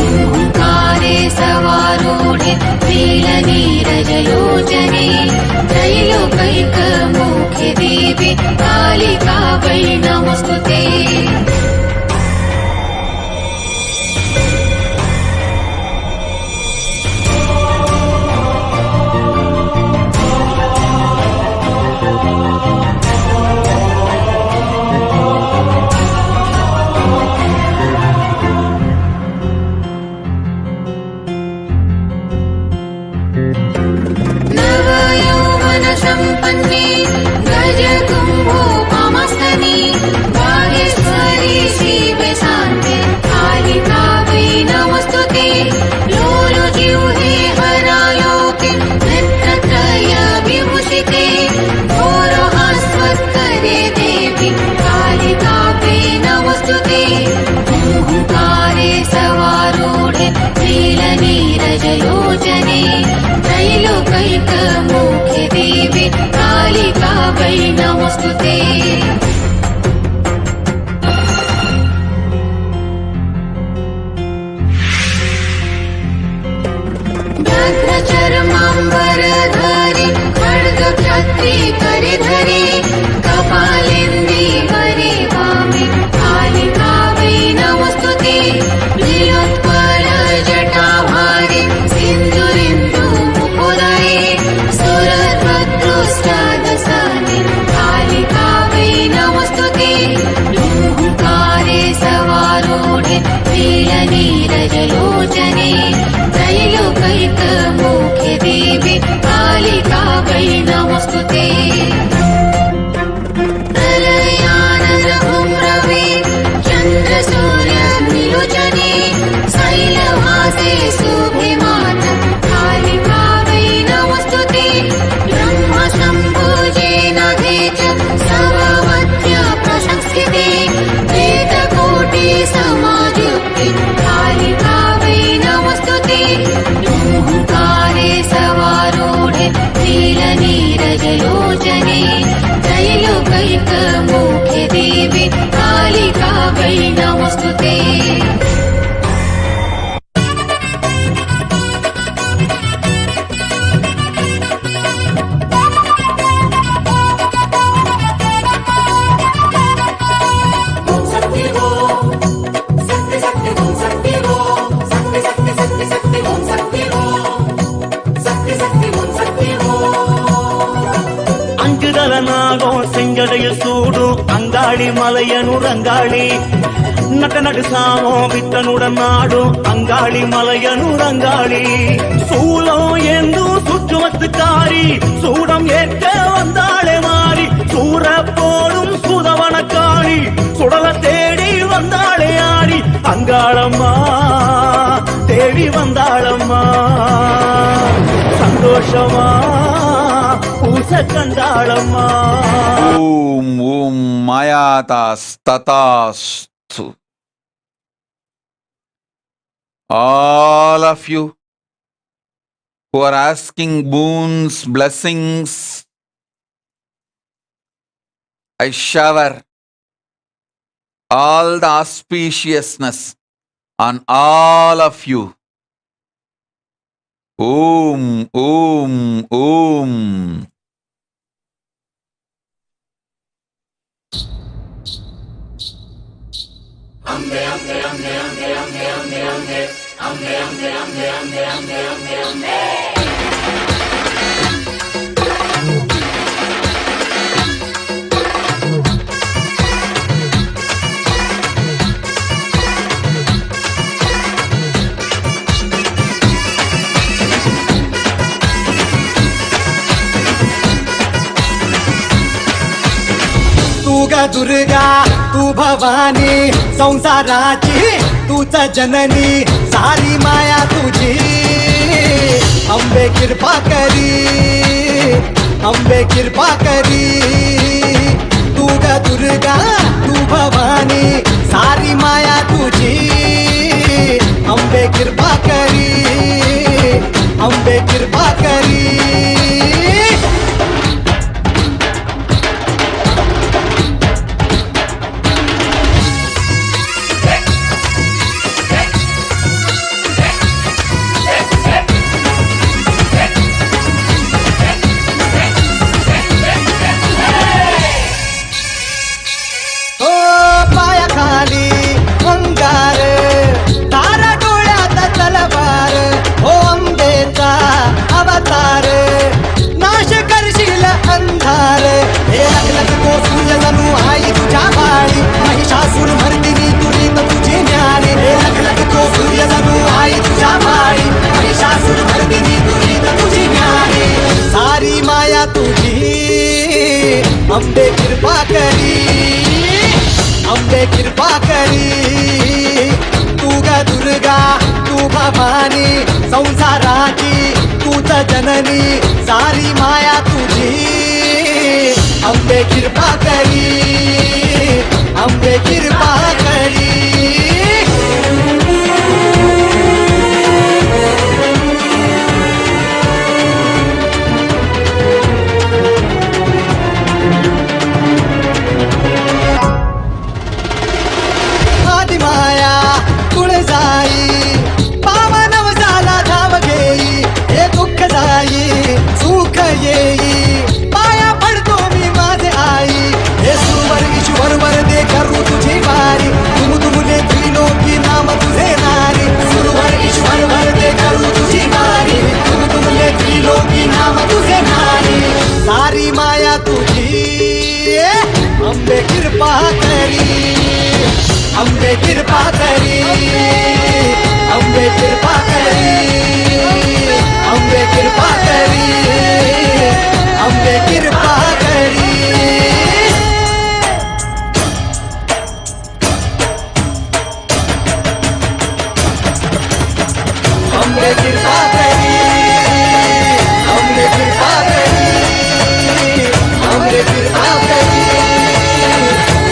ओंकारे सवारूढे नीलनीरजलोचने त्रैलोकैकमुखे दिवे कालिकावै नमोस्तुते. मुखे धरे कपालेन्दे करे वामे कालिका वै नमोस्तुते नीलोत्पल जटाभारे सिन्दूरिन्दु मुकुरये सुरभद्रोष्टादशाने कालिका वै नमोस्तुते ओंकारे सवारूढे नीलनीरजलोचने त्रैलोक्यमुखे देवी कालिका वै नमोस्तुते प्रलयानन्दभूम्रवे चन्द्रसूर्यनिलोचने शैलवासे शुभे माता कालिका वै नमोस्तुते ब्रह्मशम्भुजेनाधे च सर्ववत्या प्रशंसिते वेदकोटि समायुक्ते कालिका वै नमोस्तुते ओंकारे सवारूढे नीलनीरजलोचने त्रैलोक्यमुखे देवी कालिका वै नमोस्तुते ಅಂಕುದಲನಾಗೋ ಸೆಂಗಡೆಯ ಸೂಡು ಅಂಗಾಳಿ ಮಲಯನು ರಂಗಾಳಿ ನಟ ನಡುಸಾವೋ வித்தனுடனாடு அங்காளி மலையனு ரங்காளி சூளோ என்று சுற்றுமத்துக்காரி சூடம் ஏற்க வந்தாளே மாறி சூற போடும் சுதவனக்காளி சுடல தேடி வந்தாளே ஆடி அங்காளம்மா தேடி வந்தாளம்மா சந்தோஷமா பூச கண்டாளம்மா Om Om Mayatastastu. All of you who are asking boons, blessings, I shower all the auspiciousness on all of you. Om Om Om. तू ग दुर्गा तू भवानी संसाराची तूच जननी सारी माया तुझी अंबे कृपा करी अंबे कृपा करी तू ग दुर्गा तू भवानी सारी माया तुझी अंबे कृपा करी अंबे कृपा करी अंबे कृपा करी अंबे कृपा करी तू ग दुर्गा तू भवानी संसाराची तूच जननी सारी माया तुझी अंबे कृपा करी अंबे कृपा करी सुख येई पाया पडतो मी अम्बे कृपा करी अम्बे कृपा करी अम्बे कृपा करी अम्बे कृपा करी अम्बे कृपा करी अम्बे कृपा करी अम्बे कृपा करी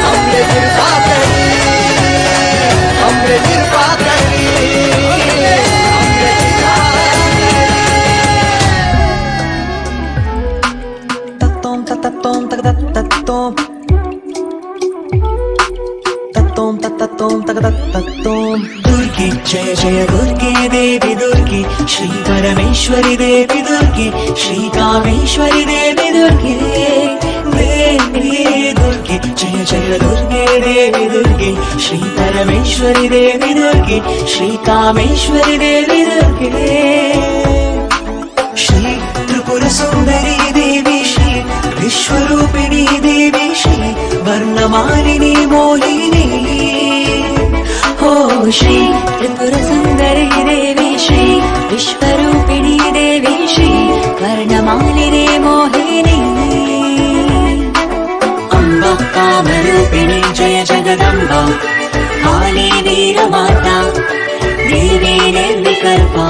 अम्बे कृपा करी अम्बे कृपा करी अम्बे कृपा तत्तोम तत्तोम तत्तोम तत्तोम तत्तोम तत्तोम दुर्गे जय जय दुर्गे देवी दुर्गे श्री परमेश्वरी देवी दुर्गे श्री कामेश्वरी देवी दुर्गे देवी दुर्गे जय जय दुर्गे देवी दुर्गे श्री परमेश्वरी देवी दुर्गे श्री कामेश्वरी देवी दुर्गे श्री त्रिपुर सुंदरी देवी श्री विश्वरूपिणी देवी श्री वर्णमालिनी मोहिनी हो श्री त्रिपुर सुंदरी देवी श्री विश्वरूपिणी देवी श्री वर्णमालिनी मोहिनी अम्बा कामरूपिणी जय जगदम्बा काली वीरमाता देवी निर्विकल्पा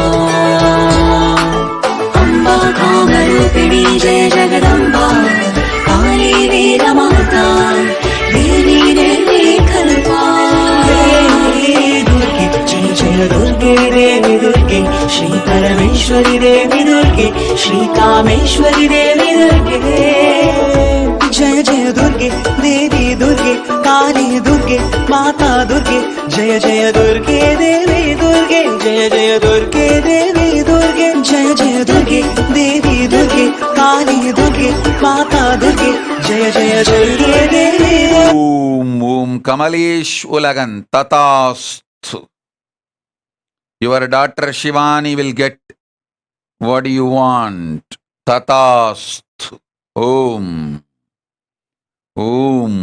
अम्बा कामरूपिणी जय जगदम्बा काली वीरमाता देवी निर्विकल्पा दुर्गे जय जय दुर्गे देवी दुर्गे श्री परमेश्वरी देवी दुर्गे श्री कामेश्वरी देवी दुर्गे जय जय दुर्गे देवी दुर्गे काली दुर्गे माता दुर्गे जय जय दुर्गे देवी दुर्गे जय जय दुर्गे देवी दुर्गे जय जय दुर्गे देवी दुर्गे काली दुर्गे माता दुर्गे जय जय दुर्गे देवी Om Om Kamalesh Ulagan Tatasthu. Your daughter Shivani will get what you want. Tatasthu. Om Om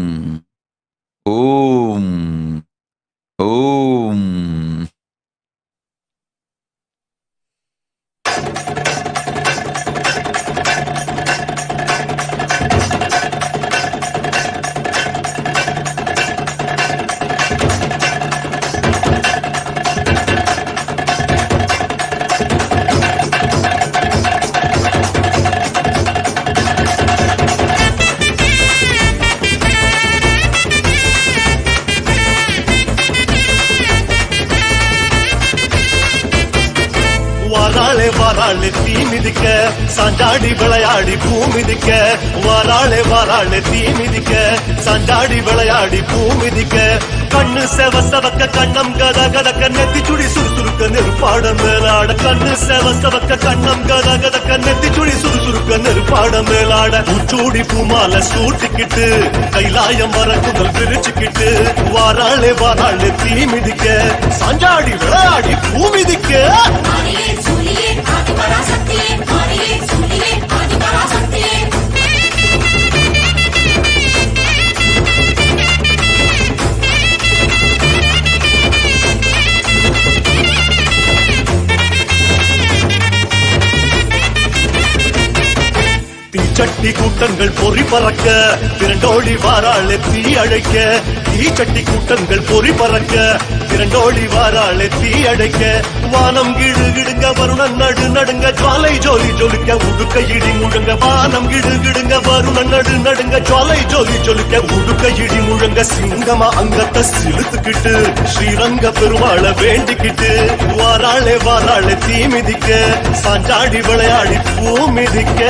Om Om. வாராளே வாராளே தீ மிதிக்க சாஞ்சாடி விளையாடி பூ மிதிக்க வாராளே வாராளே தீ மிதிக்க சாஞ்சாடி விளையாடி பூ மிதிக்க கண்ணு செவ செவக்க கண்ணம் கத கதக்க நெத்தி சுடி சுறுசுறுக்க நெருப்பாட மேலாட கண்ணு செவ செவக்க கண்ணம் கத கதக்க நெத்தி சுடி சுறுசுறுக்க நெருப்பாட மேலாட உச்சூடி பூமால சூட்டிக்கிட்டு கைலாயம் வர குதல் பிரிச்சுக்கிட்டு வாராளே வாராளே தீ மிதிக்க சாஞ்சாடி விளையாடி பூ மிதிக்க தீச்சட்டி கூட்டங்கள் பொறி பறக்க திரண்டோடி வாராளே தீ அழைக்க தீச்சட்டி கூட்டங்கள் பொறி பறக்க திரண்டோடி வாராளே தீ அழைக்க வானம் கிடு கிடுங்க வருணன் நடு நடுங்க ஜுவாலை ஜோலி ஜொலிக்க உடுக்க இடி முழங்க வானம் கிடு கிடுங்க வருணன் நடு நடுங்க ஜுவாலை ஜோலி ஜொலிக்க உடுக்க இடி முழங்க சிங்கமா அங்கத்தை சிலுத்துக்கிட்டு ஸ்ரீரங்க பெருமாளை வேண்டிக்கிட்டு வாராளே வாராளே தீ மிதிக்க சாஞ்சாடி விளையாடி பூ மிதிக்க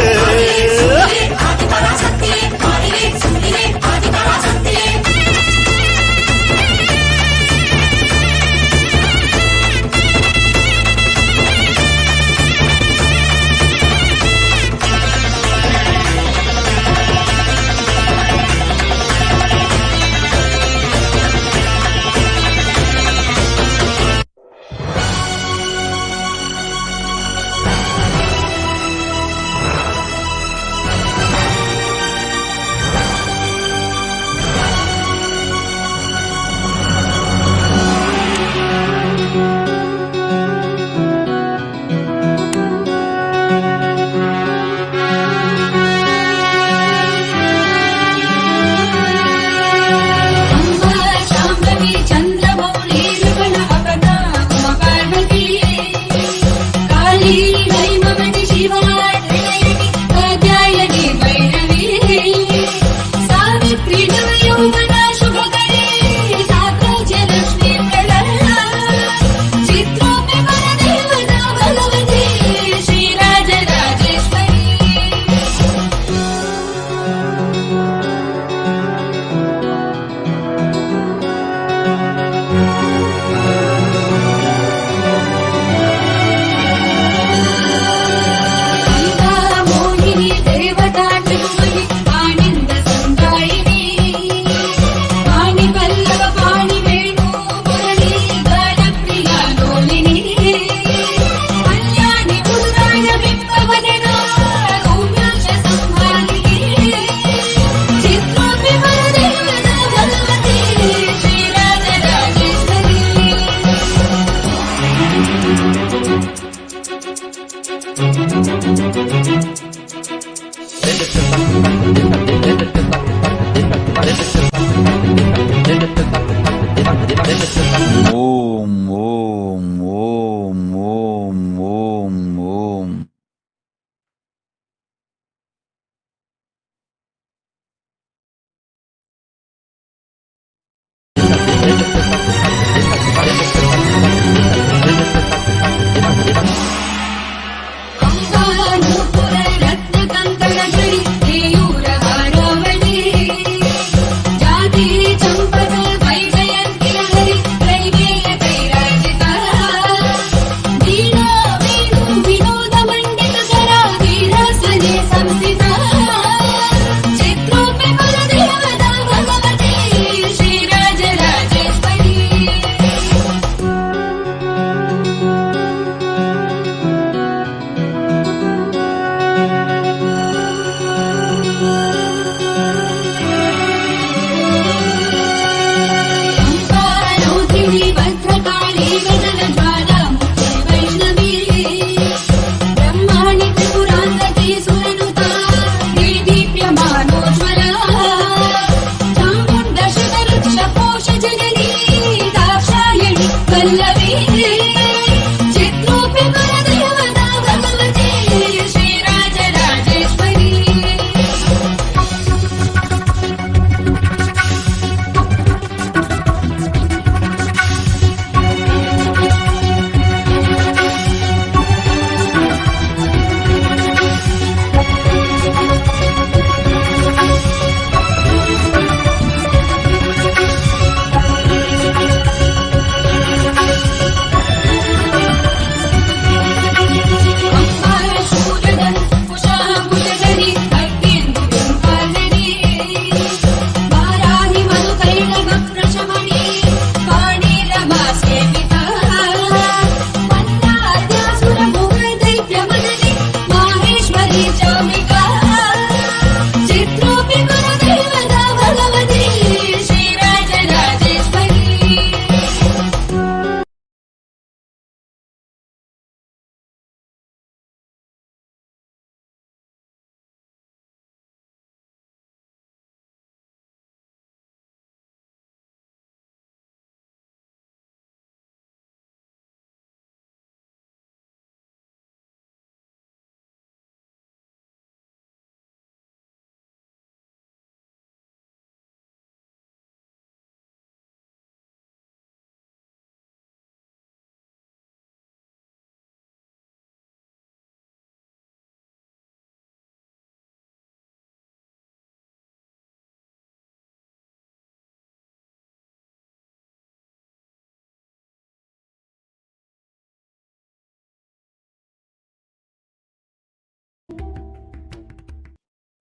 Om, Om, Om, Om, Om, Om.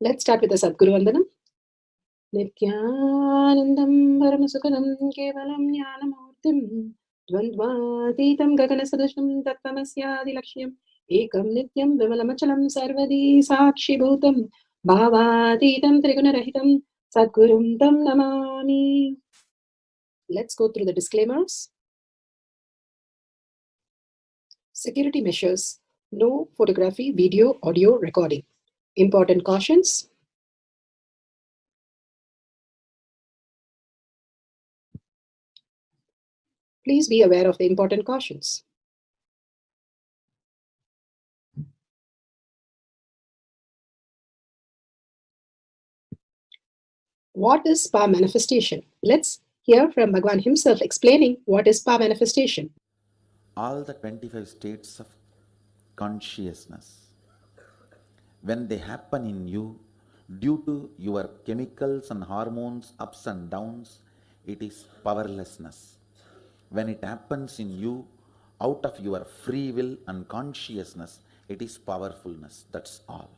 Let's start with the Sadguru Vandanam. Nithyanandam Paramashivoham Kevalam Jnanamurtim Dvandvatitam Gaganasadusham Tattvamasyaadi Lakshyam Ekam Nityam Vimalamachalam Sarvadi Sakshi Bhutam Bhavatitam Trigunarahitam Sadgurum Tam Namami. Let's go through the disclaimers. Security measures. No photography, video, audio recording. Important cautions. Please be aware of the important cautions. What is spa manifestation? Let's hear from Bhagwan himself explaining what is spa manifestation. All the 25 states of consciousness, when they happen in you, due to your chemicals and hormones ups and downs, it is powerlessness. When it happens in you, out of your free will and consciousness, it is powerfulness. That's all.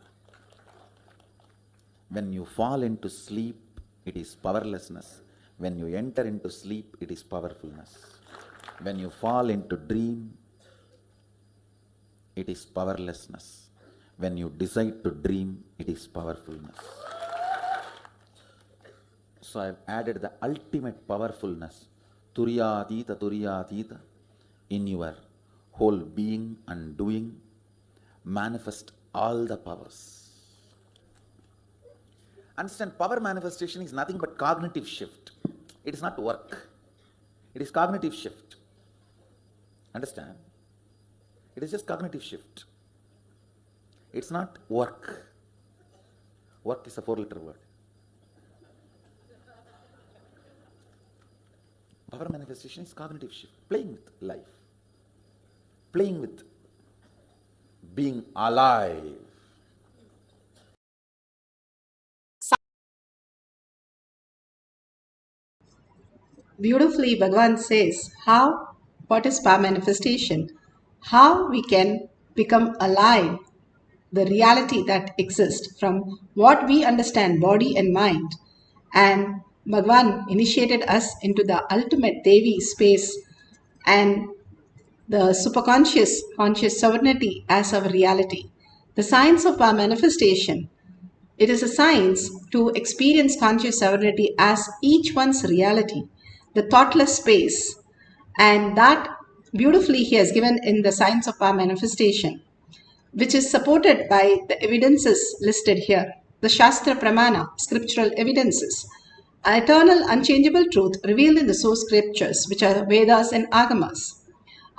When you fall into sleep, it is powerlessness. When you enter into sleep, it is powerfulness. When you fall into dream, it is powerlessness. When you decide to dream, it is powerfulness. So I have added the ultimate powerfulness, Turiyatita, in your whole being and doing. Manifest all the powers. Understand, power manifestation is nothing but cognitive shift. It is not work. It is cognitive shift. Understand? It is just cognitive shift. It's not work. Work is a 4-letter word. Power manifestation is cognitive shift, playing with life, playing with being alive. Beautifully, Bhagavan says what is power manifestation, how we can become alive, the reality that exists from what we understand, body and mind. And Bhagavan initiated us into the ultimate Devi space and the superconscious, conscious sovereignty as our reality. The science of our manifestation, it is a science to experience conscious sovereignty as each one's reality, the thoughtless space. And that beautifully he has given in the science of our manifestation, which is supported by the evidences listed here. The Shastra Pramana, scriptural evidences, eternal unchangeable truth revealed in the source scriptures, which are Vedas and Agamas.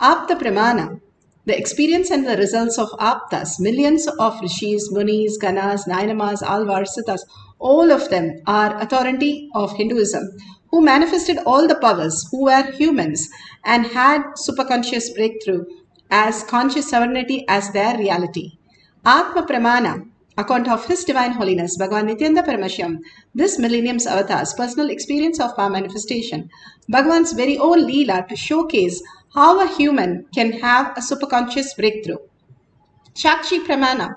Apta Pramana, the experience and the results of Aptas, millions of Rishis, Munis, Ganas, Nainamas, Alvars, Siddhas, all of them are authority of Hinduism, who manifested all the powers, who were humans and had superconscious breakthrough as conscious sovereignty as their reality. Atma Pramana, account of His Divine Holiness, Bhagavan Nithyananda Paramashivam, this millennium's avatar's personal experience of power manifestation, Bhagavan's very own Leela to showcase how a human can have a superconscious breakthrough. Shakshi Pramana,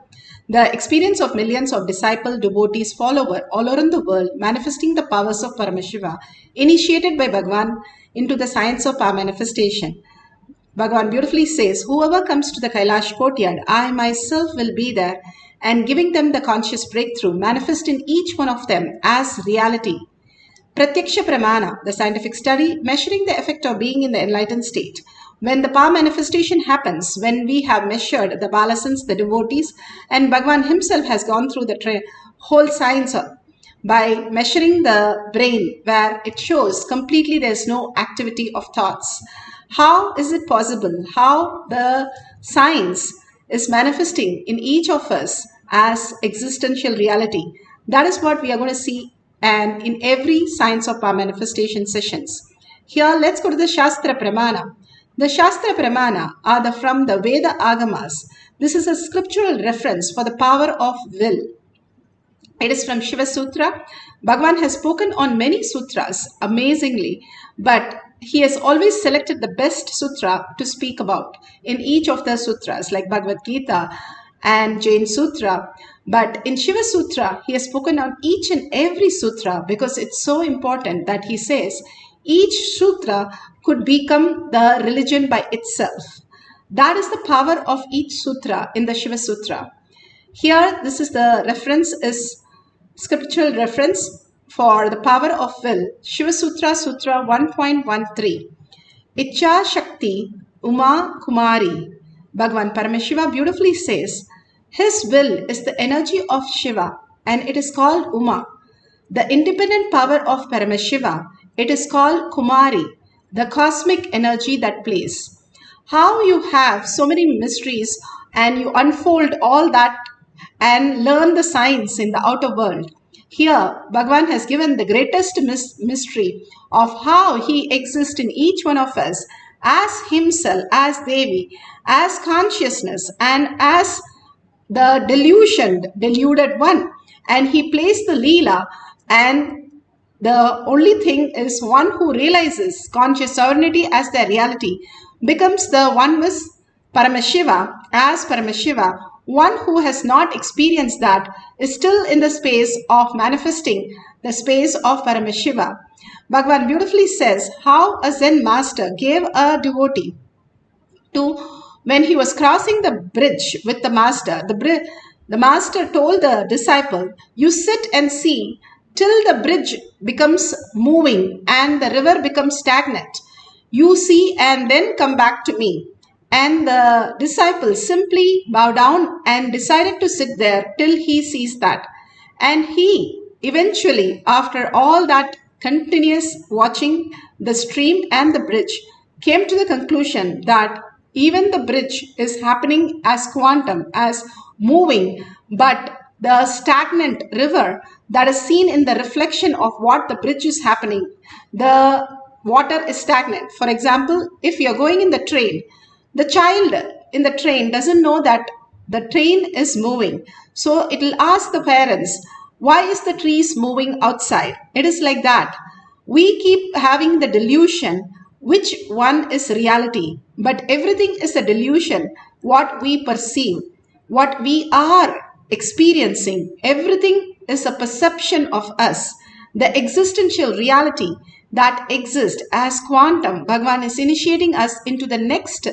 the experience of millions of disciple, devotees, followers all around the world manifesting the powers of Paramashiva, initiated by Bhagavan into the science of power manifestation. Bhagavan beautifully says, whoever comes to the Kailasa courtyard, I myself will be there and giving them the conscious breakthrough, manifest in each one of them as reality. Pratyaksha Pramana, the scientific study measuring the effect of being in the enlightened state. When the power manifestation happens, when we have measured the balasans, the devotees, and Bhagavan himself has gone through the whole science by measuring the brain, where it shows completely there is no activity of thoughts. How is it possible? How the science is manifesting in each of us as existential reality? That is what we are going to see and in every science of power manifestation sessions. Here, let's go to the Shastra Pramana. The Shastra Pramana are from the Veda Agamas. This is a scriptural reference for the power of will. It is from Shiva Sutra. Bhagavan has spoken on many sutras amazingly, but he has always selected the best sutra to speak about in each of the sutras, like Bhagavad Gita and Jain Sutra. But in Shiva Sutra, he has spoken on each and every sutra because it's so important that he says each sutra could become the religion by itself. That is the power of each sutra in the Shiva Sutra. Here, this is the reference, is scriptural reference for the power of will. Shiva Sutra, Sutra 1.13. Icha Shakti Uma Kumari. Bhagavan Paramashiva beautifully says, his will is the energy of Shiva and it is called Uma. The independent power of Paramashiva, it is called Kumari, the cosmic energy that plays. How you have so many mysteries and you unfold all that and learn the science in the outer world. Here, Bhagavan has given the greatest mystery of how he exists in each one of us as himself, as Devi, as consciousness and as the deluded one. And he plays the Leela, and the only thing is one who realizes conscious sovereignty as their reality becomes the one with Paramashiva as Paramashiva. One who has not experienced that is still in the space of manifesting the space of Paramashiva. Bhagavan beautifully says how a Zen master gave a devotee to, when he was crossing the bridge with the master, the master told the disciple, you sit and see till the bridge becomes moving and the river becomes stagnant. You see and then come back to me. And the disciple simply bowed down and decided to sit there till he sees that. And he eventually, after all that continuous watching the stream and the bridge, came to the conclusion that even the bridge is happening as quantum, as moving, but the stagnant river that is seen in the reflection of what the bridge is happening, the water is stagnant. For example, if you're going in the train, the child in the train doesn't know that the train is moving. So it will ask the parents, why is the trees moving outside? It is like that. We keep having the delusion which one is reality, but everything is a delusion. What we perceive, what we are experiencing, everything is a perception of us. The existential reality that exists as quantum, Bhagavan is initiating us into the next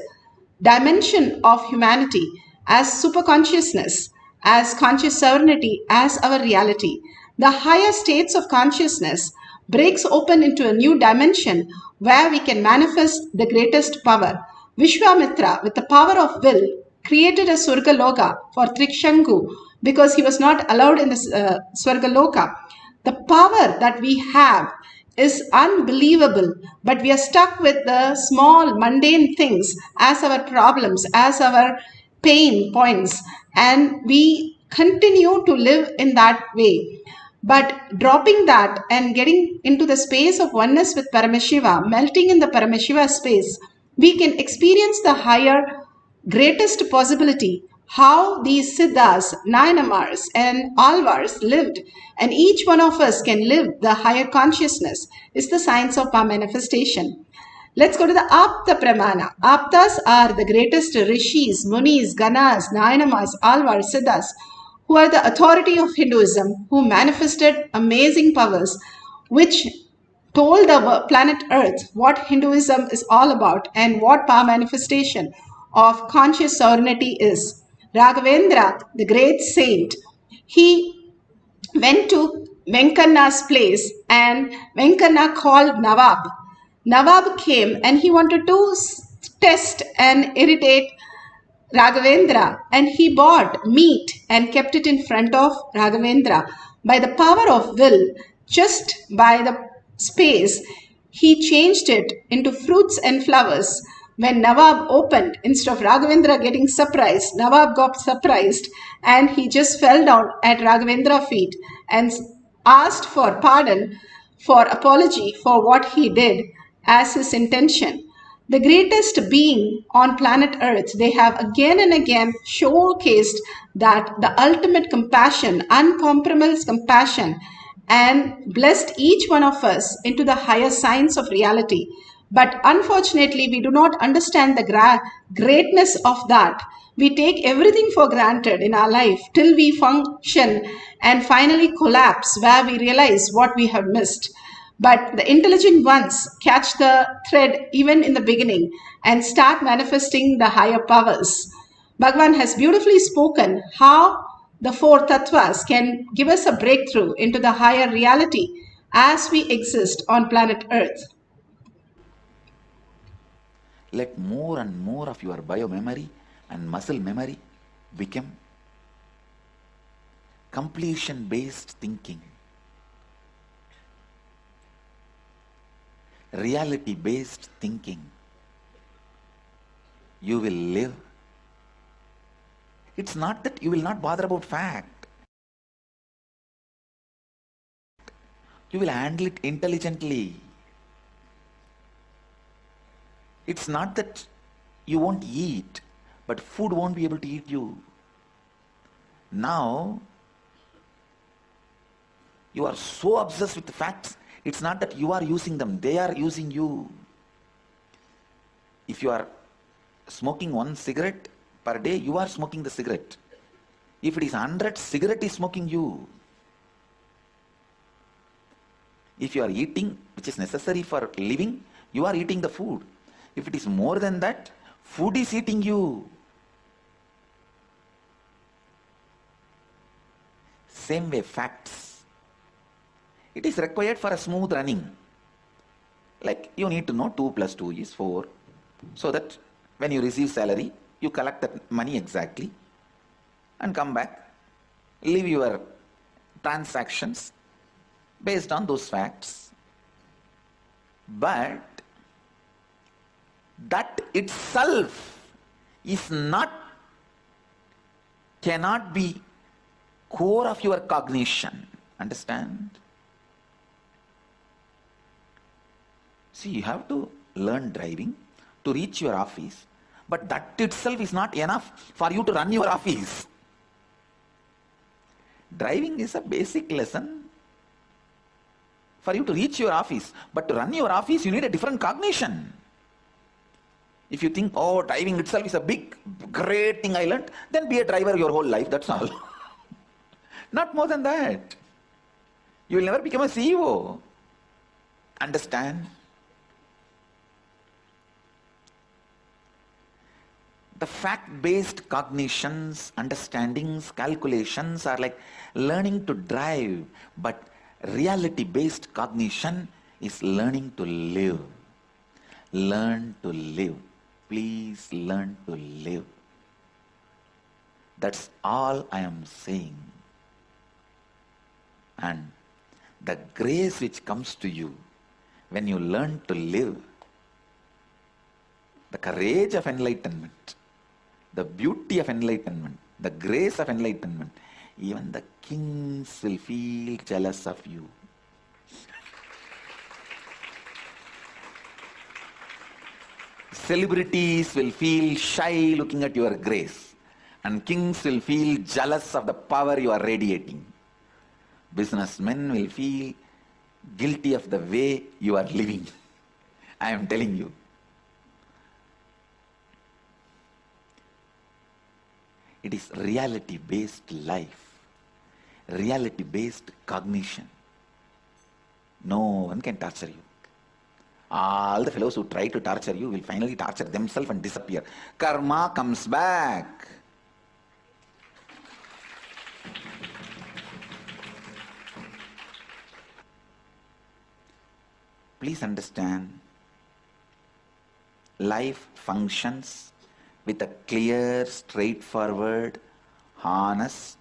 dimension of humanity as superconsciousness, as conscious sovereignty, as our reality. The higher states of consciousness breaks open into a new dimension where we can manifest the greatest power. Vishwamitra, with the power of will, created a Swargaloka for Trikshangu because he was not allowed in the Swargaloka. The power that we have is unbelievable, but we are stuck with the small mundane things as our problems, as our pain points, and we continue to live in that way. But dropping that and getting into the space of oneness with Paramashiva, melting in the Paramashiva space, we can experience the higher, greatest possibility, how these Siddhas, Nayanamars and Alvars lived, and each one of us can live the higher consciousness, is the science of power manifestation. Let's go to the Apta Pramana. Aptas are the greatest rishis, munis, ganas, Nayanamars, Alvars, Siddhas, who are the authority of Hinduism, who manifested amazing powers, which told the planet Earth what Hinduism is all about and what power manifestation of conscious sovereignty is. Raghavendra, the great saint, he went to Venkanna's place and Venkanna called Nawab. Nawab came and he wanted to test and irritate Raghavendra, and he bought meat and kept it in front of Raghavendra. By the power of will, just by the space, he changed it into fruits and flowers. When Nawab opened, instead of Raghavendra getting surprised, Nawab got surprised and he just fell down at Raghavendra's feet and asked for pardon, for apology for what he did as his intention. The greatest being on planet Earth, they have again and again showcased that the ultimate compassion, uncompromised compassion, and blessed each one of us into the higher science of reality. But unfortunately, we do not understand the greatness of that. We take everything for granted in our life till we function and finally collapse, where we realize what we have missed. But the intelligent ones catch the thread even in the beginning and start manifesting the higher powers. Bhagavan has beautifully spoken how the four tattvas can give us a breakthrough into the higher reality as we exist on planet Earth. Let more and more of your bio-memory and muscle memory become completion-based thinking, reality-based thinking. You will live. It's not that you will not bother about fact. You will handle it intelligently. It's not that you won't eat, but food won't be able to eat you. Now, you are so obsessed with the facts, it's not that you are using them, they are using you. If you are smoking 1 cigarette per day, you are smoking the cigarette. If it is 100, cigarette is smoking you. If you are eating, which is necessary for living, you are eating the food. If it is more than that, food is eating you. Same way, facts. It is required for a smooth running. Like you need to know 2 plus 2 is 4. So that when you receive salary, you collect that money exactly and come back, live your transactions based on those facts. But that itself is not, cannot be core of your cognition. Understand? See, you have to learn driving to reach your office, but that itself is not enough for you to run your office. Driving is a basic lesson for you to reach your office, but to run your office you need a different cognition. If you think, oh, driving itself is a big, great thing I learned, then be a driver your whole life, that's all. Not more than that. You will never become a CEO. Understand? The fact-based cognitions, understandings, calculations are like learning to drive, but reality-based cognition is learning to live. Learn to live. Please learn to live. That's all I am saying. And the grace which comes to you when you learn to live, the courage of enlightenment, the beauty of enlightenment, the grace of enlightenment, even the kings will feel jealous of you. Celebrities will feel shy looking at your grace, and kings will feel jealous of the power you are radiating. Businessmen will feel guilty of the way you are living. I am telling you. It is reality-based life, reality-based cognition. No one can torture you. All the fellows who try to torture you will finally torture themselves and disappear. Karma comes back. Please understand, life functions with a clear, straightforward, honest,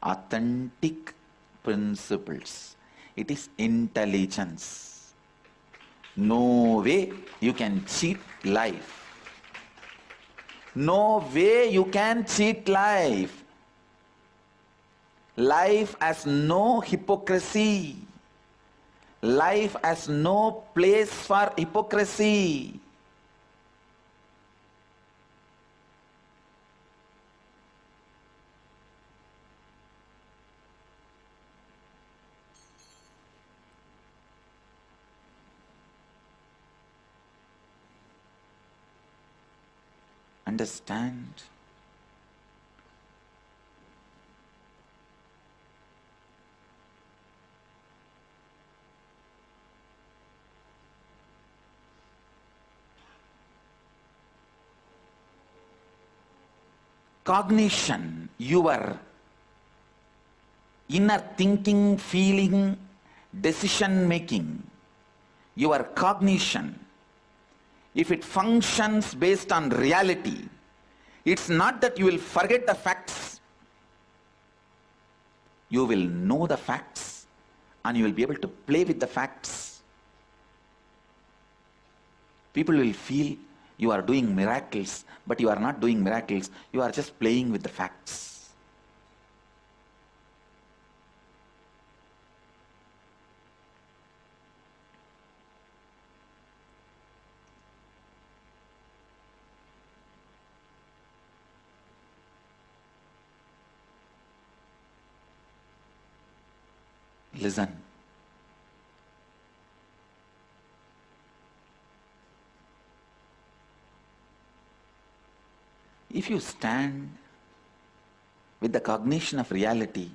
authentic principles. It is intelligence. No way you can cheat life. No way you can cheat life. Life has no hypocrisy. Life has no place for hypocrisy. Understand? Cognition, your inner thinking, feeling, decision making, your cognition, if it functions based on reality, it's not that you will forget the facts. You will know the facts and you will be able to play with the facts. People will feel you are doing miracles, but you are not doing miracles. You are just playing with the facts. Listen. If you stand with the cognition of reality,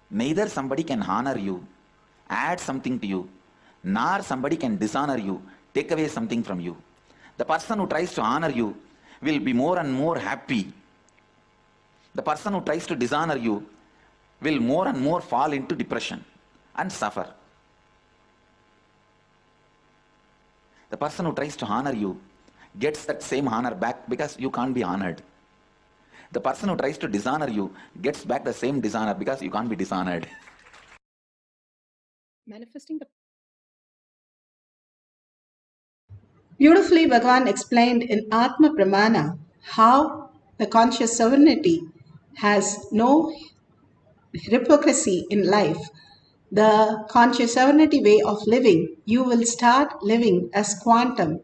neither somebody can honor you, add something to you, nor somebody can dishonor you, take away something from you. The person who tries to honor you will be more and more happy. The person who tries to dishonor you will more and more fall into depression and suffer. The person who tries to honor you gets that same honor back because you can't be honored. The person who tries to dishonor you gets back the same dishonor because you can't be dishonored. manifesting the Beautifully, Bhagavan explained in Atma Pramana how the conscious sovereignty has no hypocrisy in life. The conscious sovereignty way of living, you will start living as quantum,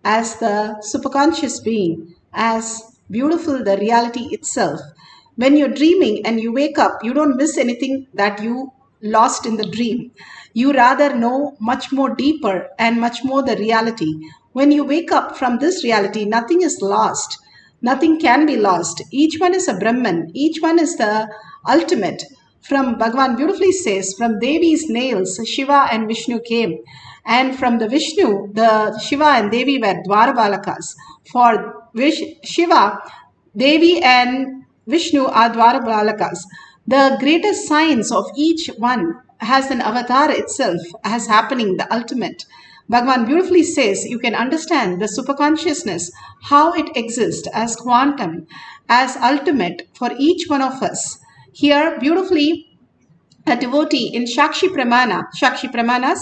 as the superconscious being, as beautiful the reality itself. When you're dreaming and you wake up, you don't miss anything that you lost in the dream. You rather know much more deeper and much more the reality. When you wake up from this reality, nothing is lost. Nothing can be lost. Each one is a Brahman. Each one is the ultimate. From Bhagavan beautifully says, from Devi's nails, Shiva and Vishnu came. And from the Vishnu, the Shiva and Devi were Dwarabalakas. For Shiva, Devi and Vishnu are Dwarabalakas. The greatest science of each one has an avatar itself as happening, the ultimate. Bhagavan beautifully says you can understand the superconsciousness, how it exists as quantum, as ultimate for each one of us. Here, beautifully, a devotee in Shakshi Pramanas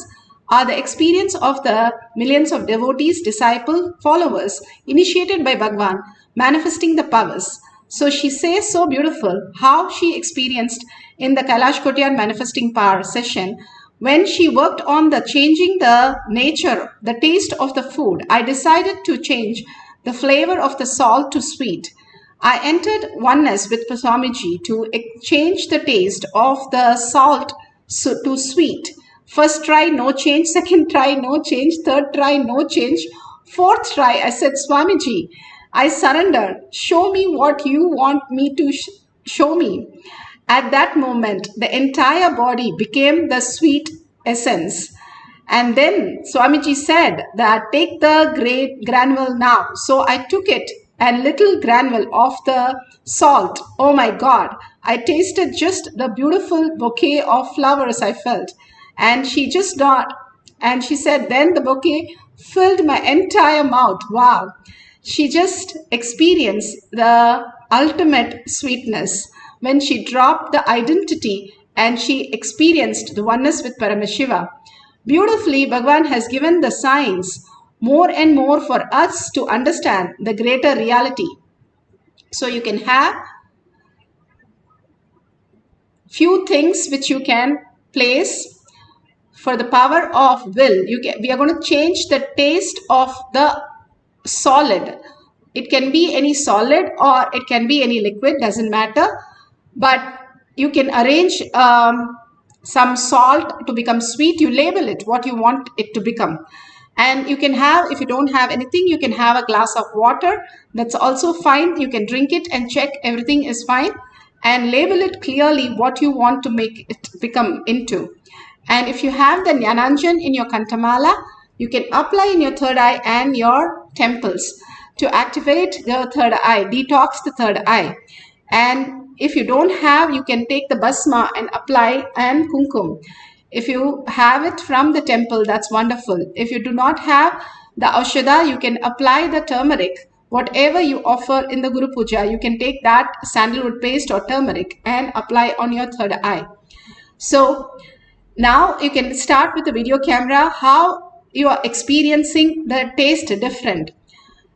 are the experience of the millions of devotees, disciples, followers, initiated by Bhagavan, manifesting the powers. So she says so beautiful how she experienced in the Kailash Kotiyar manifesting power session. When she worked on the changing the nature, the taste of the food, I decided to change the flavor of the salt to sweet. I entered oneness with Swamiji to change the taste of the salt to sweet. First try, no change. Second try, no change. Third try, no change. Fourth try, I said, Swamiji, I surrender. Show me what you want me to show me. At that moment, the entire body became the sweet essence. And then Swamiji said that take the great granule now. So I took it and little granule of the salt. Oh my God, I tasted just the beautiful bouquet of flowers I felt. And she just got, and she said, then the bouquet filled my entire mouth. Wow. She just experienced the ultimate sweetness when she dropped the identity and she experienced the oneness with Paramashiva. Beautifully, Bhagavan has given the signs more and more for us to understand the greater reality. So you can have few things which you can place for the power of will. We are going to change the taste of the solid. It can be any solid or it can be any liquid, doesn't matter. But you can arrange some salt to become sweet. You label it what you want it to become. And you can have, if you don't have anything, you can have a glass of water. That's also fine. You can drink it and check everything is fine. And label it clearly what you want to make it become into. And if you have the Jnananjan in your Kantamala, you can apply in your third eye and your temples to activate the third eye, detox the third eye. And if you don't have, you can take the Basma and apply and Kumkum. If you have it from the temple, that's wonderful. If you do not have the Aushadha, you can apply the turmeric. Whatever you offer in the Guru Puja, you can take that sandalwood paste or turmeric and apply on your third eye. So now you can start with the video camera, how you are experiencing the taste different.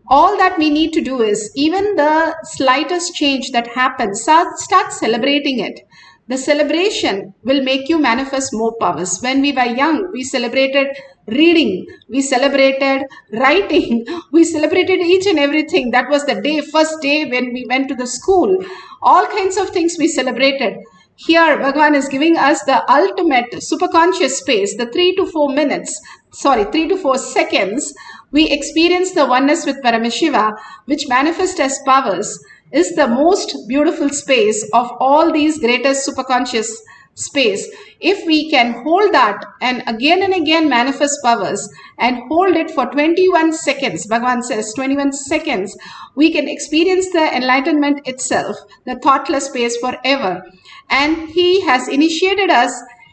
All that we need to do is, even the slightest change that happens, start celebrating it. The celebration will make you manifest more powers. When we were young, we celebrated reading, we celebrated writing, we celebrated each and everything. That was the day, first day when we went to the school. All kinds of things we celebrated. Here, Bhagavan is giving us the ultimate superconscious space, the 3 to 4 seconds. We experience the oneness with Paramashiva, which manifests as powers, is the most beautiful space of all these greatest superconscious space. If we can hold that and again manifest powers and hold it for 21 seconds, Bhagavan says 21 seconds, we can experience the enlightenment itself, the thoughtless space forever. And he has initiated us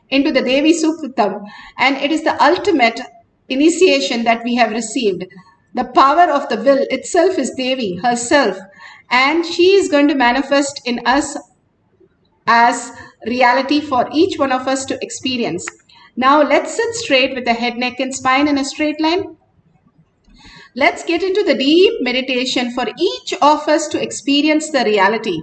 into the Devi Sukritam, and it is the ultimate initiation that we have received. The power of the will itself is Devi herself, and she is going to manifest in us as reality for each one of us to experience. Now let's sit straight with the head, neck and spine in a straight line. Let's get into the deep meditation for each of us to experience the reality.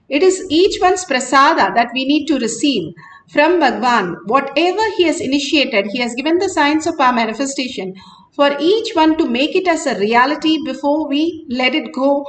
It is each one's prasada that we need to receive from Bhagwan. Whatever he has initiated, he has given the signs of our manifestation for each one to make it as a reality before we let it go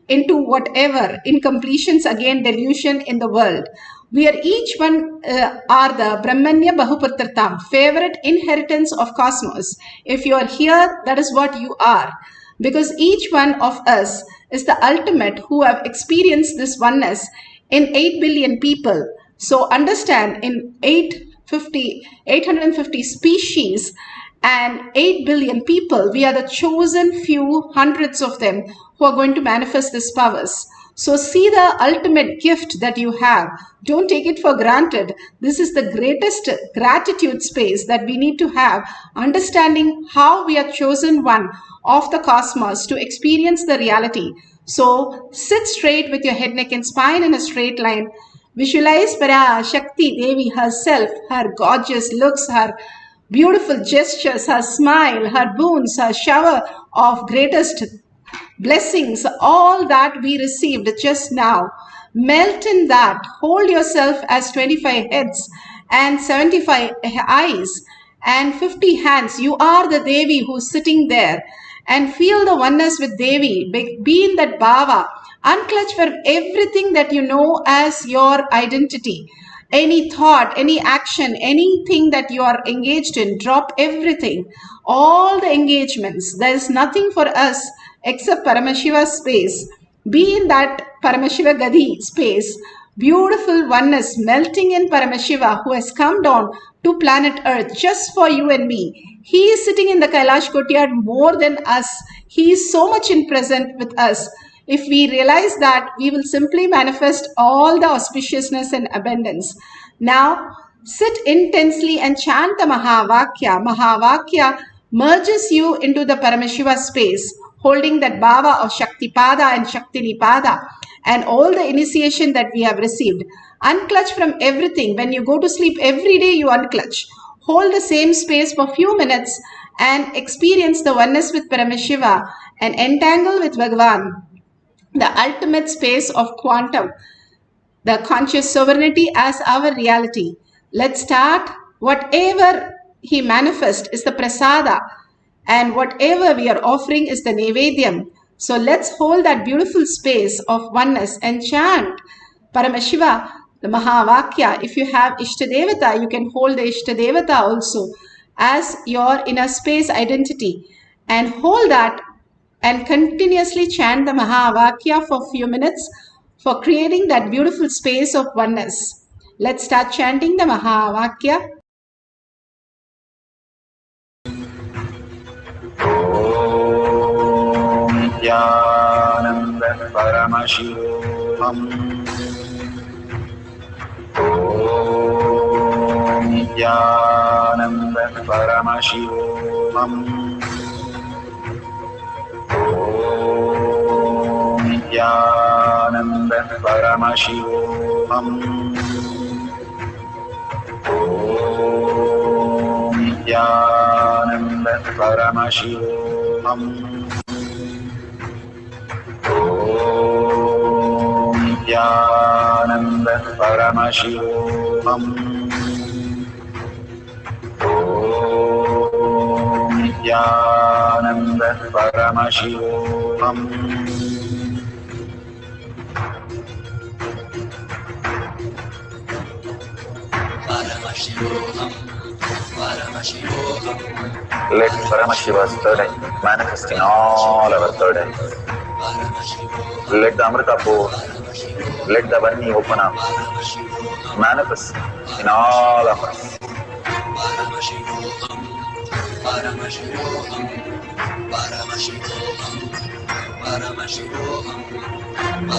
into whatever incompletions, again delusion in the world. We are each one are the Brahmanya Bahuputratam, favorite inheritance of cosmos. If you are here, that is what you are. Because each one of us is the ultimate who have experienced this oneness in 8 billion people. So understand, in 850 species and 8 billion people, we are the chosen few, hundreds of them who are going to manifest these powers. So see the ultimate gift that you have. Don't take it for granted. This is the greatest gratitude space that we need to have, understanding how we are chosen one of the cosmos to experience the reality. So sit straight with your head, neck and spine in a straight line. Visualize Para Shakti Devi herself, her gorgeous looks, her beautiful gestures, her smile, her boons, her shower of greatest blessings, all that we received just now. Melt in that. Hold yourself as 25 heads and 75 eyes and 50 hands. You are the Devi who's sitting there. And feel the oneness with Devi. Be in that bhava. Unclutch for everything that you know as your identity. Any thought, any action, anything that you are engaged in, drop everything. All the engagements. There is nothing for us except Paramashiva's space. Be in that Paramashiva Gadi space. Beautiful oneness melting in Paramashiva, who has come down to planet Earth just for you and me. He is sitting in the Kailash courtyard more than us. He is so much in present with us. If we realize that, we will simply manifest all the auspiciousness and abundance. Now, sit intensely and chant the Mahavakya. Mahavakya merges you into the Paramashiva space, holding that bhava of Shaktipada and Shaktinipada and all the initiation that we have received. Unclutch from everything. When you go to sleep every day, you unclutch. Hold the same space for a few minutes and experience the oneness with Paramashiva and entangle with Bhagavan, the ultimate space of quantum, the conscious sovereignty as our reality. Let's start. Whatever he manifests is the prasada, and whatever we are offering is the nevedyam. So let's hold that beautiful space of oneness and chant Paramashiva, the Mahavakya. If you have Ishtadevata, you can hold the Ishtadevata also as your inner space identity, and hold that and continuously chant the Mahavakya for a few minutes for creating that beautiful space of oneness. Let's start chanting the Mahavakya. Nithyananda Paramashivoham. Om Nithyananda Paramashivoham. Om Nithyananda Paramashivoham. Om Nithyananda Paramashivoham. Om Nithyananda Paramashivoham. Om Nithyananda Paramashivoham. Paramashivoham, Paramashivoham. Let Paramashiva's third eye manifest in all our third eyes. Let the Amrita pour, let the Vani open up, manifest in all of us. Paramashivoham, Paramashivoham, Paramashivoham, Paramashivoham.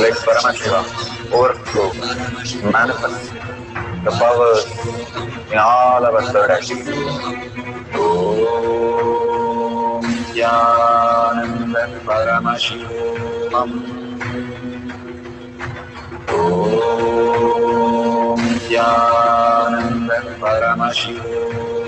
Let Paramashiva overflow, manifest the powers in all our third eyes. Om Nithyananda Paramashivoham. Om Nithyananda Paramashivoham.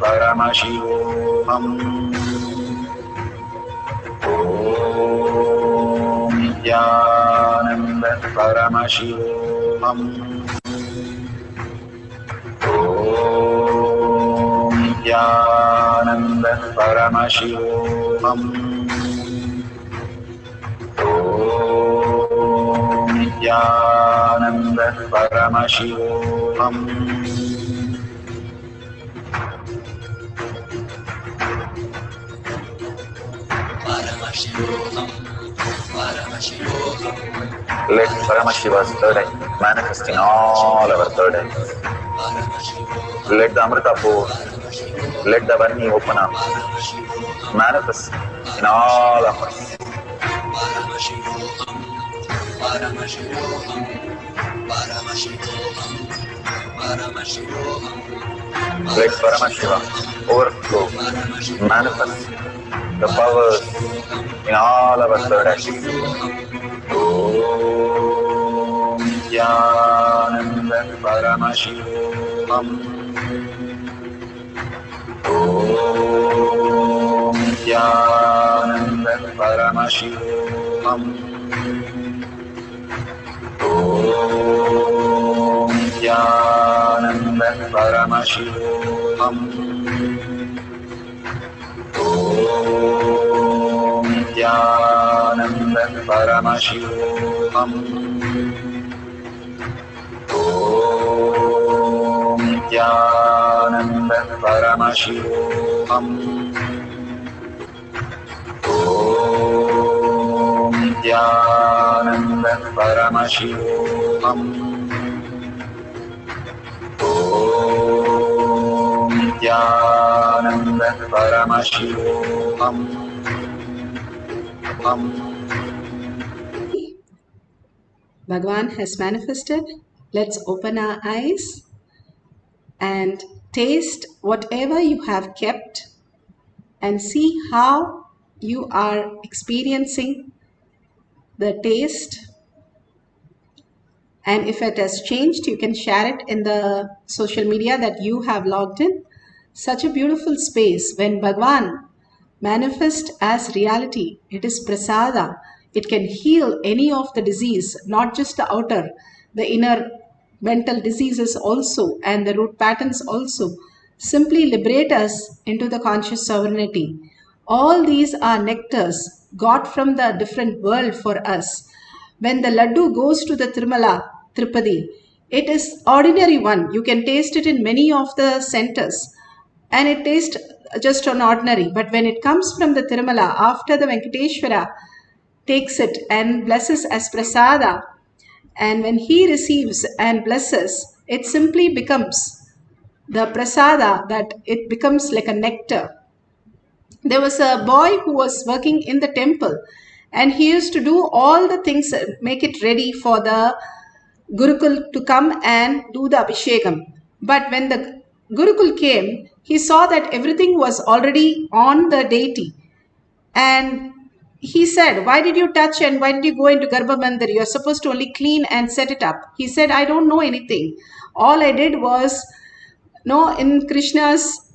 Paramashivoham. Om Nithyananda Paramashivoham. Om Nithyananda Paramashivoham. Om Nithyananda Paramashivoham. Let Paramashiva's third eye manifest in all our third eyes. Let the Amrita pour, let the Varni open up, manifest in all of us. Let Paramashiva overflow, manifest the powers in all our third eyes. Om Nithyananda Paramashivoham. Om Nithyananda Paramashivoham. Om Nithyananda Paramashivoham. Om Nithyananda Paramashivoham. Om Nithyananda Paramashivoham. Om Nithyananda Paramashivoham. Om Nithyananda Paramashivoham. Bhagavan has manifested. Let's open our eyes and taste whatever you have kept and see how you are experiencing the taste. And if it has changed, you can share it in the social media that you have logged in. Such a beautiful space when Bhagavan manifests as reality. It is prasada. It can heal any of the disease, not just the outer, the inner mental diseases also, and the root patterns also. Simply liberate us into the conscious sovereignty. All these are nectars got from the different world for us. When the laddu goes to the Tirupati, it is ordinary one. You can taste it in many of the centers and it tastes just an ordinary. But when it comes from the Tirumala, after the Venkateshwara takes it and blesses as prasada, and when he receives and blesses, it simply becomes the prasada, that it becomes like a nectar. There was a boy who was working in the temple and he used to do all the things, make it ready for the Gurukul to come and do the Abhishekam. But when the Gurukul came, he saw that everything was already on the deity. And he said, why did you touch and why did you go into Garbha Mandir? You are supposed to only clean and set it up. He said, I don't know anything. All I did was, in Krishna's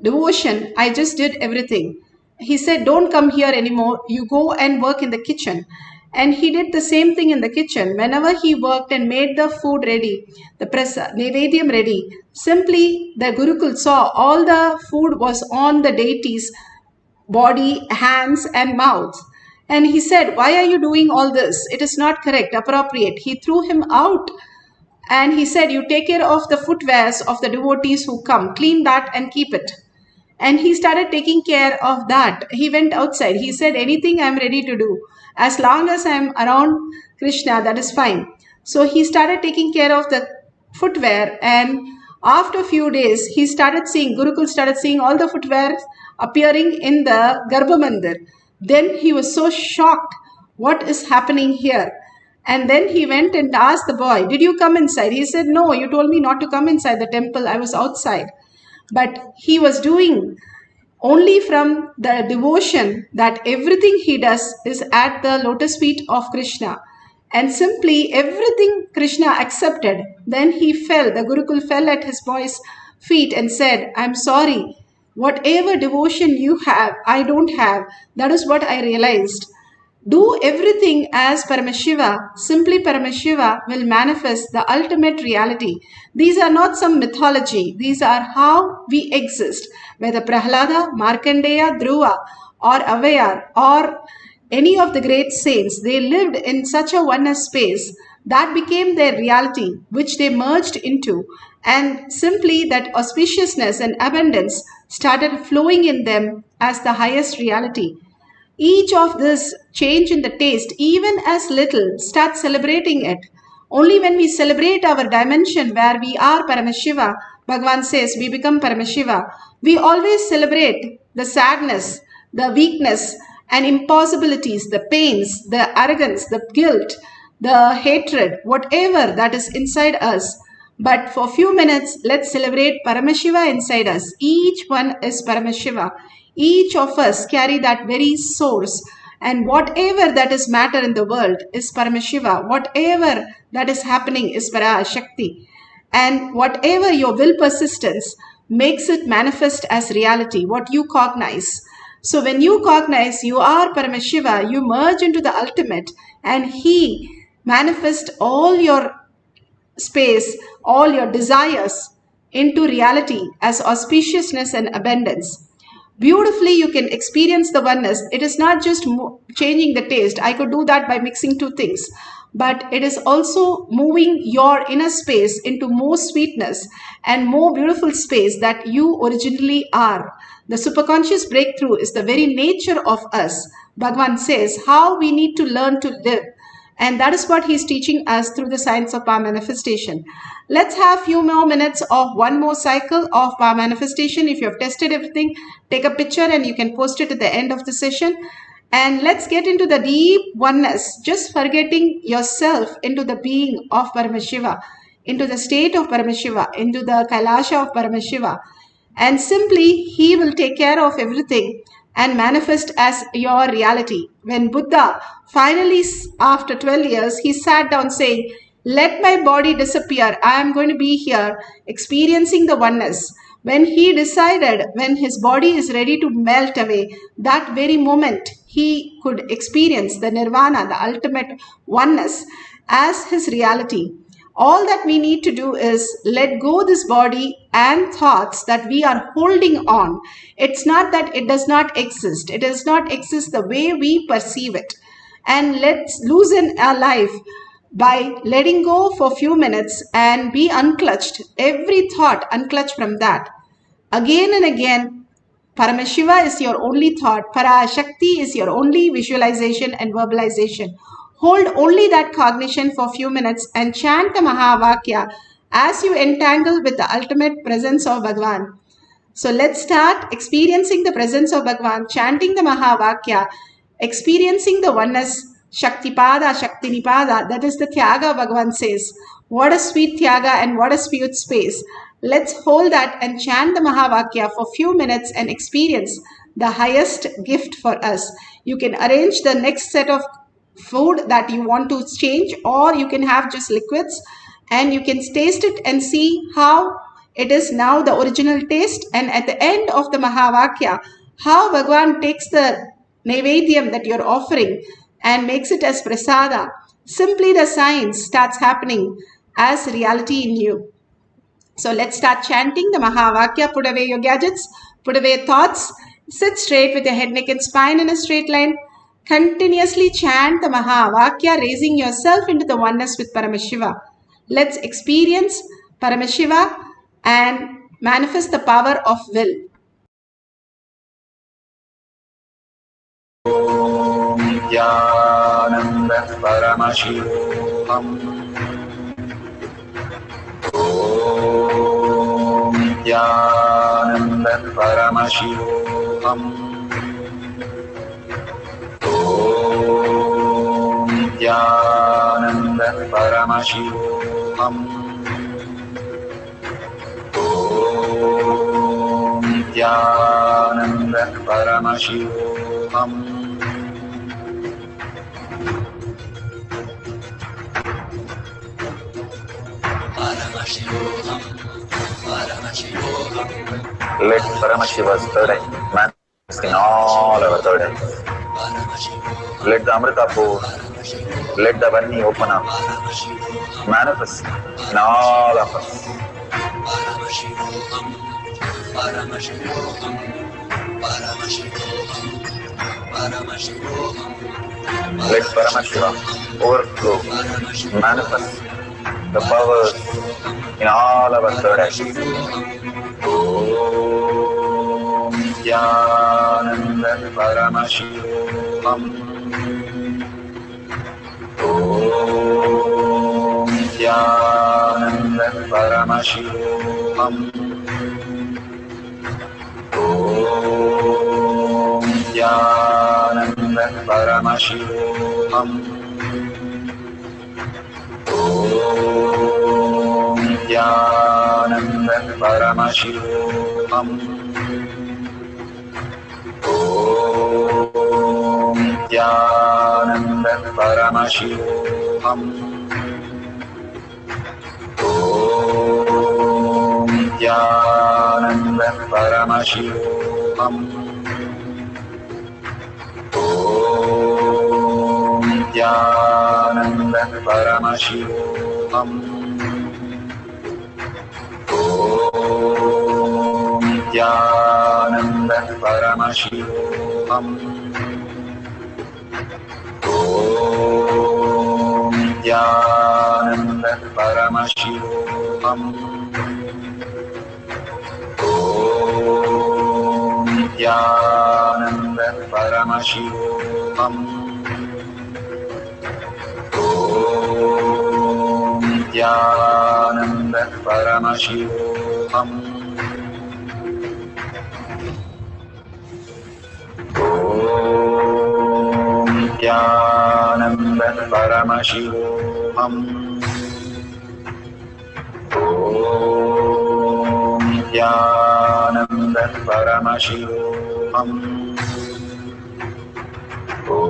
devotion, I just did everything. He said, don't come here anymore. You go and work in the kitchen. And he did the same thing in the kitchen. Whenever he worked and made the food ready, the Nevedyam ready, simply the Gurukul saw all the food was on the deity's body, hands and mouth. And he said, why are you doing all this? It is not correct, appropriate. He threw him out. And he said, you take care of the footwears of the devotees who come, clean that and keep it. And he started taking care of that. He went outside. He said, anything I'm ready to do. As long as I'm around Krishna, that is fine. So he started taking care of the footwear. And after a few days, he started seeing, Gurukul started seeing all the footwear appearing in the Garbha Mandir. Then he was so shocked. What is happening here? And then he went and asked the boy, did you come inside? He said, no, you told me not to come inside the temple. I was outside. But he was doing only from the devotion that everything he does is at the lotus feet of Krishna. And simply everything Krishna accepted. Then he fell, the Gurukul fell at his boy's feet and said, I'm sorry. Whatever devotion you have, I don't have. That is what I realized. Do everything as Paramashiva. Simply Paramashiva will manifest the ultimate reality. These are not some mythology. These are how we exist. Whether Prahlada, Markandeya, Dhruva or Avayar or any of the great saints, they lived in such a oneness space that became their reality, which they merged into, and simply that auspiciousness and abundance started flowing in them as the highest reality. Each of this change in the taste, even as little, start celebrating it. Only when we celebrate our dimension where we are Paramashiva, Bhagavan says we become Paramashiva, we always celebrate the sadness, the weakness and impossibilities, the pains, the arrogance, the guilt, the hatred, whatever that is inside us. But for a few minutes, let's celebrate Paramashiva inside us. Each one is Paramashiva. Each of us carry that very source, and whatever that is matter in the world is Paramashiva. Whatever that is happening is Parashakti. And whatever your will persistence makes it manifest as reality, what you cognize. So when you cognize you are Paramashiva, you merge into the ultimate and he manifests all your space, all your desires into reality as auspiciousness and abundance. Beautifully, you can experience the oneness. It is not just changing the taste. I could do that by mixing two things. But it is also moving your inner space into more sweetness and more beautiful space that you originally are. The superconscious breakthrough is the very nature of us. Bhagavan says how we need to learn to live. And that is what he's teaching us through the science of power manifestation. Let's have a few more minutes of one more cycle of power manifestation. If you have tested everything, take a picture and you can post it at the end of the session. And let's get into the deep oneness, just forgetting yourself into the being of Paramashiva, into the state of Paramashiva, into the Kailasa of Paramashiva. And simply, he will take care of everything and manifest as your reality. When Buddha finally, after 12 years, he sat down saying, let my body disappear. I am going to be here experiencing the oneness. When he decided, when his body is ready to melt away, that very moment he could experience the nirvana, the ultimate oneness as his reality. All that we need to do is let go this body and thoughts that we are holding on. It's not that it does not exist. It does not exist the way we perceive it. And let's loosen our life by letting go for a few minutes and be unclutched. Every thought unclutched from that. Again and again, Paramashiva is your only thought. Parashakti is your only visualization and verbalization. Hold only that cognition for a few minutes and chant the Mahavakya as you entangle with the ultimate presence of Bhagavan. So let's start experiencing the presence of Bhagavan, chanting the Mahavakya, experiencing the oneness, Shaktipada, Shaktinipada, that is the Tyaga Bhagavan says. What a sweet Tyaga and what a sweet space. Let's hold that and chant the Mahavakya for a few minutes and experience the highest gift for us. You can arrange the next set of food that you want to change, or you can have just liquids and you can taste it and see how it is now the original taste. And at the end of the Mahavakya, how Bhagavan takes the Naivedyam that you're offering and makes it as prasada. Simply the science starts happening as reality in you. So let's start chanting the Mahavakya. Put away your gadgets, put away thoughts, sit straight with your head, neck and spine in a straight line. Continuously chant the Mahavakya, raising yourself into the oneness with Paramashiva. Let's experience Paramashiva and manifest the power of will. Om Nithyananda Paramashivoham. Om Nithyananda Paramashivoham. Om Nithyananda Paramashivoham. Om Nithyananda Paramashivoham. Paramashivoham. Let Paramashiva's third eye manifest in all our third eyes. Let the Amrita pour, let the Vani open up, manifest in all of us. Paramashivoham, Paramashivoham, Paramashivoham, Paramashivoham. Let Paramashiva overflow, manifest the powers in all our third eyes. Om Nithyananda Paramashivam. Om Nithyananda Paramashivam. Om Nithyananda Paramashivam. Om Nithyananda Paramashivoham. Om Nithyananda Paramashivoham. Om Nithyananda Paramashivoham. Om Nithyananda Paramashivoham. Om Nithyananda Paramashivoham. Om Nithyananda Paramashivoham. Om Nithyananda Paramashivoham. Om Nithyananda Paramashivoham. Om Nithyananda Paramashivoham. Om Nithyananda Paramashivoham. Om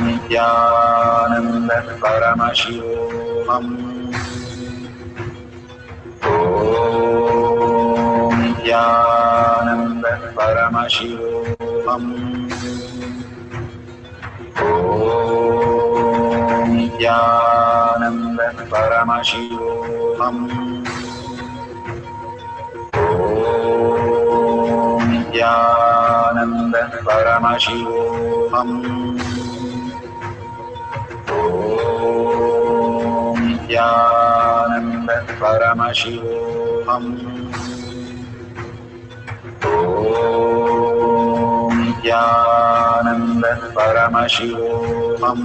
Nithyananda Paramashivoham. Om Nithyananda Paramashivoham. Om Nithyananda Paramashivoham. Om Nithyananda Paramashivoham. Om Nithyananda Paramashivoham. Om Nithyananda Paramashivoham.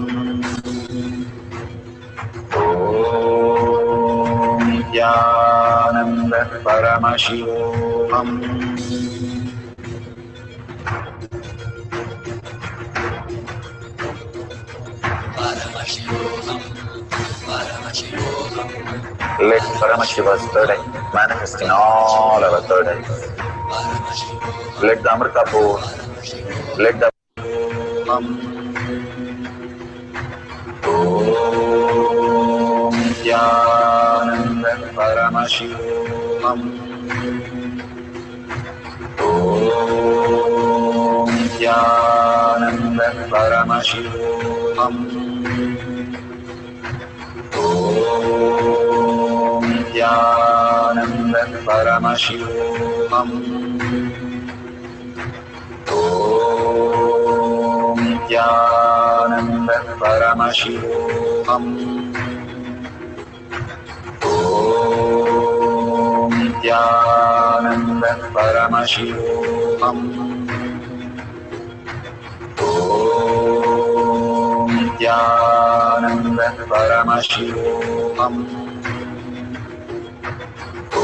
Om Nithyananda Paramashivoham. Let Paramashiva's third eye manifest in all our third eyes. Let the Amrita pour, let the Om Nithyananda Paramashivoham. Om Nithyananda Paramashivoham. Om Nithyananda Paramashivoham. Om Nithyananda Paramashivoham. Om Nithyananda Paramashivoham. Om Nithyananda Paramashivoham.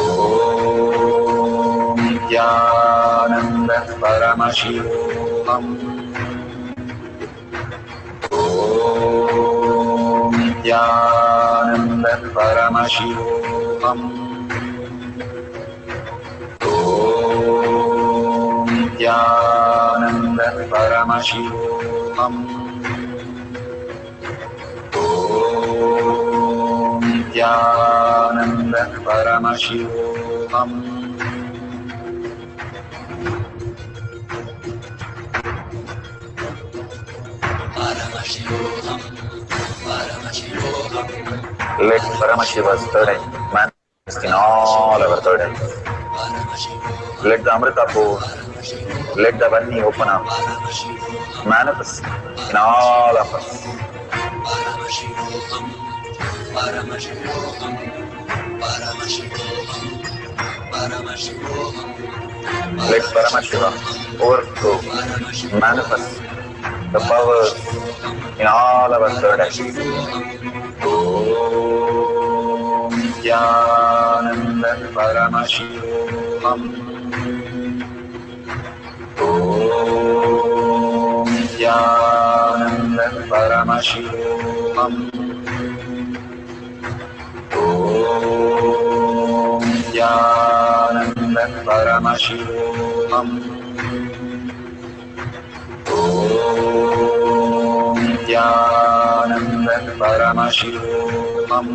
Om Nithyananda Paramashivoham. Om Nithyananda Paramashivoham. Om Nithyananda Paramashivoham. Om Nithyananda Nithyananda Paramashivoham. Paramashivoham, Paramashivoham, Let Paramashiva's third eye manifest in all our third eyes. Let the Amrita pour, let the Vani open up, manifest in all of us. Paramashivoham, Paramashivoham, Paramashivoham, Paramashivoham. Let Paramashiva overflow, manifest the powers in all our third eyes. Om Nithyananda Paramashivoham. Om Nithyananda Paramashivoham. Om Nithyananda Paramashivoham. Om Nithyananda Paramashivoham.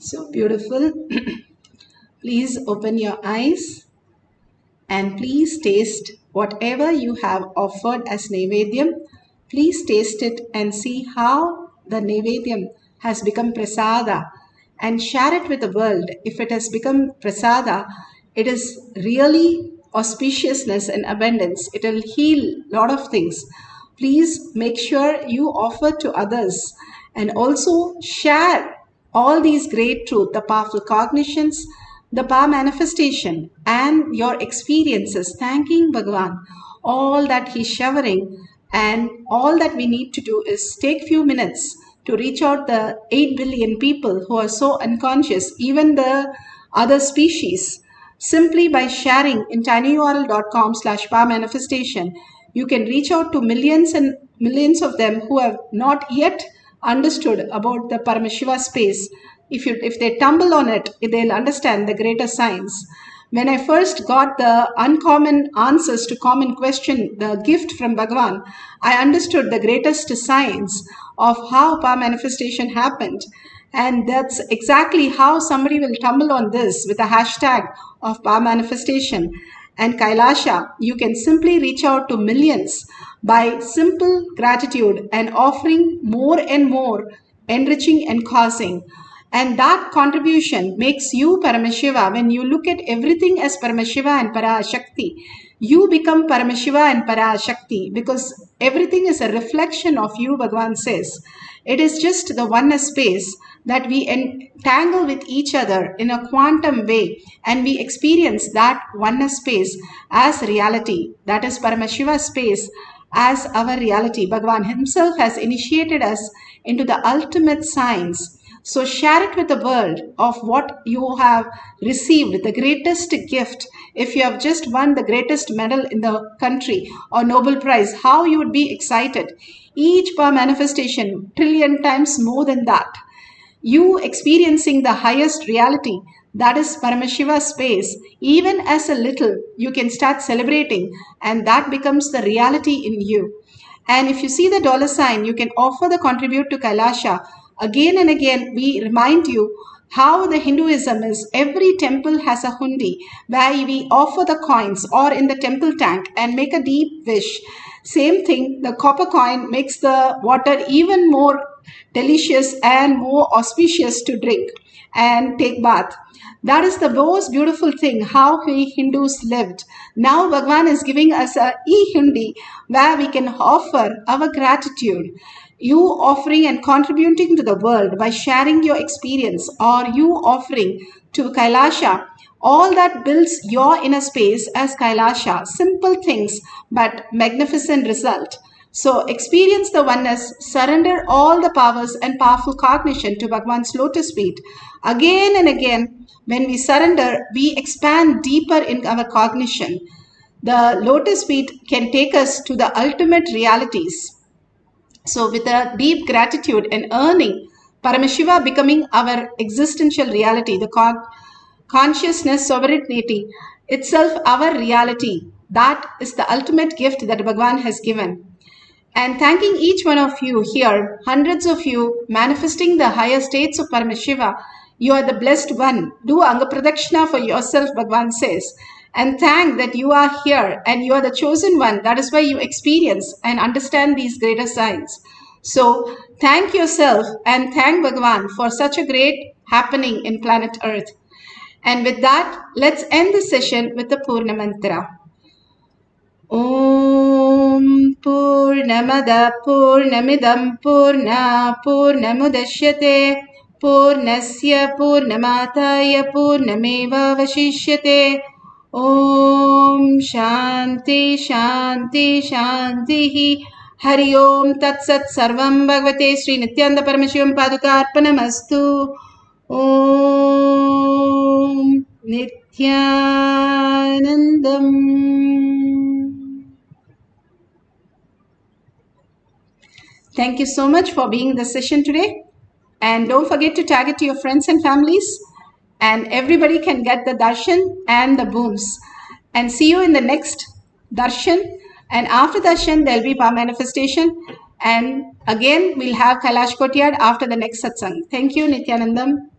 So beautiful. Please open your eyes and please taste whatever you have offered as Naivedyam. Please taste it and see how the Naivedyam has become prasada and share it with the world. If it has become prasada, it is really auspiciousness and abundance. It will heal a lot of things. Please make sure you offer to others and also share all these great truths, the powerful cognitions, the power manifestation, and your experiences, thanking Bhagavan, all that he's showering. And all that we need to do is take few minutes to reach out the 8 billion people who are so unconscious, even the other species. Simply by sharing in tinyurl.com/power manifestation, you can reach out to millions and millions of them who have not yet understood about the Paramashiva space. If they tumble on it, they'll understand the greater science. When I first got the uncommon answers to common question, the gift from Bhagavan, I understood the greatest science of how power manifestation happened. And that's exactly how somebody will tumble on this with a hashtag of power manifestation. And Kailasa, you can simply reach out to millions by simple gratitude and offering more and more, enriching and causing. And that contribution makes you Paramashiva. When you look at everything as Paramashiva and Parashakti, you become Paramashiva and Parashakti because everything is a reflection of you, Bhagavan says. It is just the oneness space that we entangle with each other in a quantum way and we experience that oneness space as reality. That is Paramashiva space as our reality. Bhagavan himself has initiated us into the ultimate science. So share it with the world of what you have received, the greatest gift. If you have just won the greatest medal in the country or Nobel Prize, how you would be excited. Each power manifestation, trillion times more than that. You experiencing the highest reality, that is Paramashiva space, even as a little, you can start celebrating and that becomes the reality in you. And if you see the dollar sign, you can offer the contribute to Kailasa. Again and again, we remind you how the Hinduism is. Every temple has a hundi where we offer the coins or in the temple tank and make a deep wish. Same thing, the copper coin makes the water even more delicious and more auspicious to drink and take bath. That is the most beautiful thing, how we Hindus lived. Now Bhagavan is giving us a e-hundi where we can offer our gratitude. You offering and contributing to the world by sharing your experience or you offering to Kailasa, all that builds your inner space as Kailasa. Simple things but magnificent result. So experience the oneness, surrender all the powers and powerful cognition to Bhagavan's lotus feet. Again and again, when we surrender, we expand deeper in our cognition. The lotus feet can take us to the ultimate realities. So with a deep gratitude and earning, Paramashiva becoming our existential reality, the consciousness, sovereignty, itself our reality. That is the ultimate gift that Bhagavan has given. And thanking each one of you here, hundreds of you manifesting the higher states of Paramashiva. You are the blessed one. Do Anga Pradakshina for yourself, Bhagavan says. And thank that you are here and you are the chosen one. That is why you experience and understand these greater signs. So thank yourself and thank Bhagavan for such a great happening in planet Earth. And with that, let's end the session with the Purna Mantra. Om Purnamada Purnamidam Purna Purnamudashyate Purnasya Purnamataya Purnameva Vashishyate. Om Shanti Shanti Shanti Hari Om Tat Sat Sarvam Bhagavate Sri Nithyananda Paramashivam Padukarpanamastu. Om Nithyanandam. Thank you so much for being in the session today. And don't forget to tag it to your friends and families. And everybody can get the darshan and the booms. And see you in the next darshan. And after darshan, there'll be power manifestation. And again, we'll have Kailash Kotyad after the next satsang. Thank you, Nithyanandam.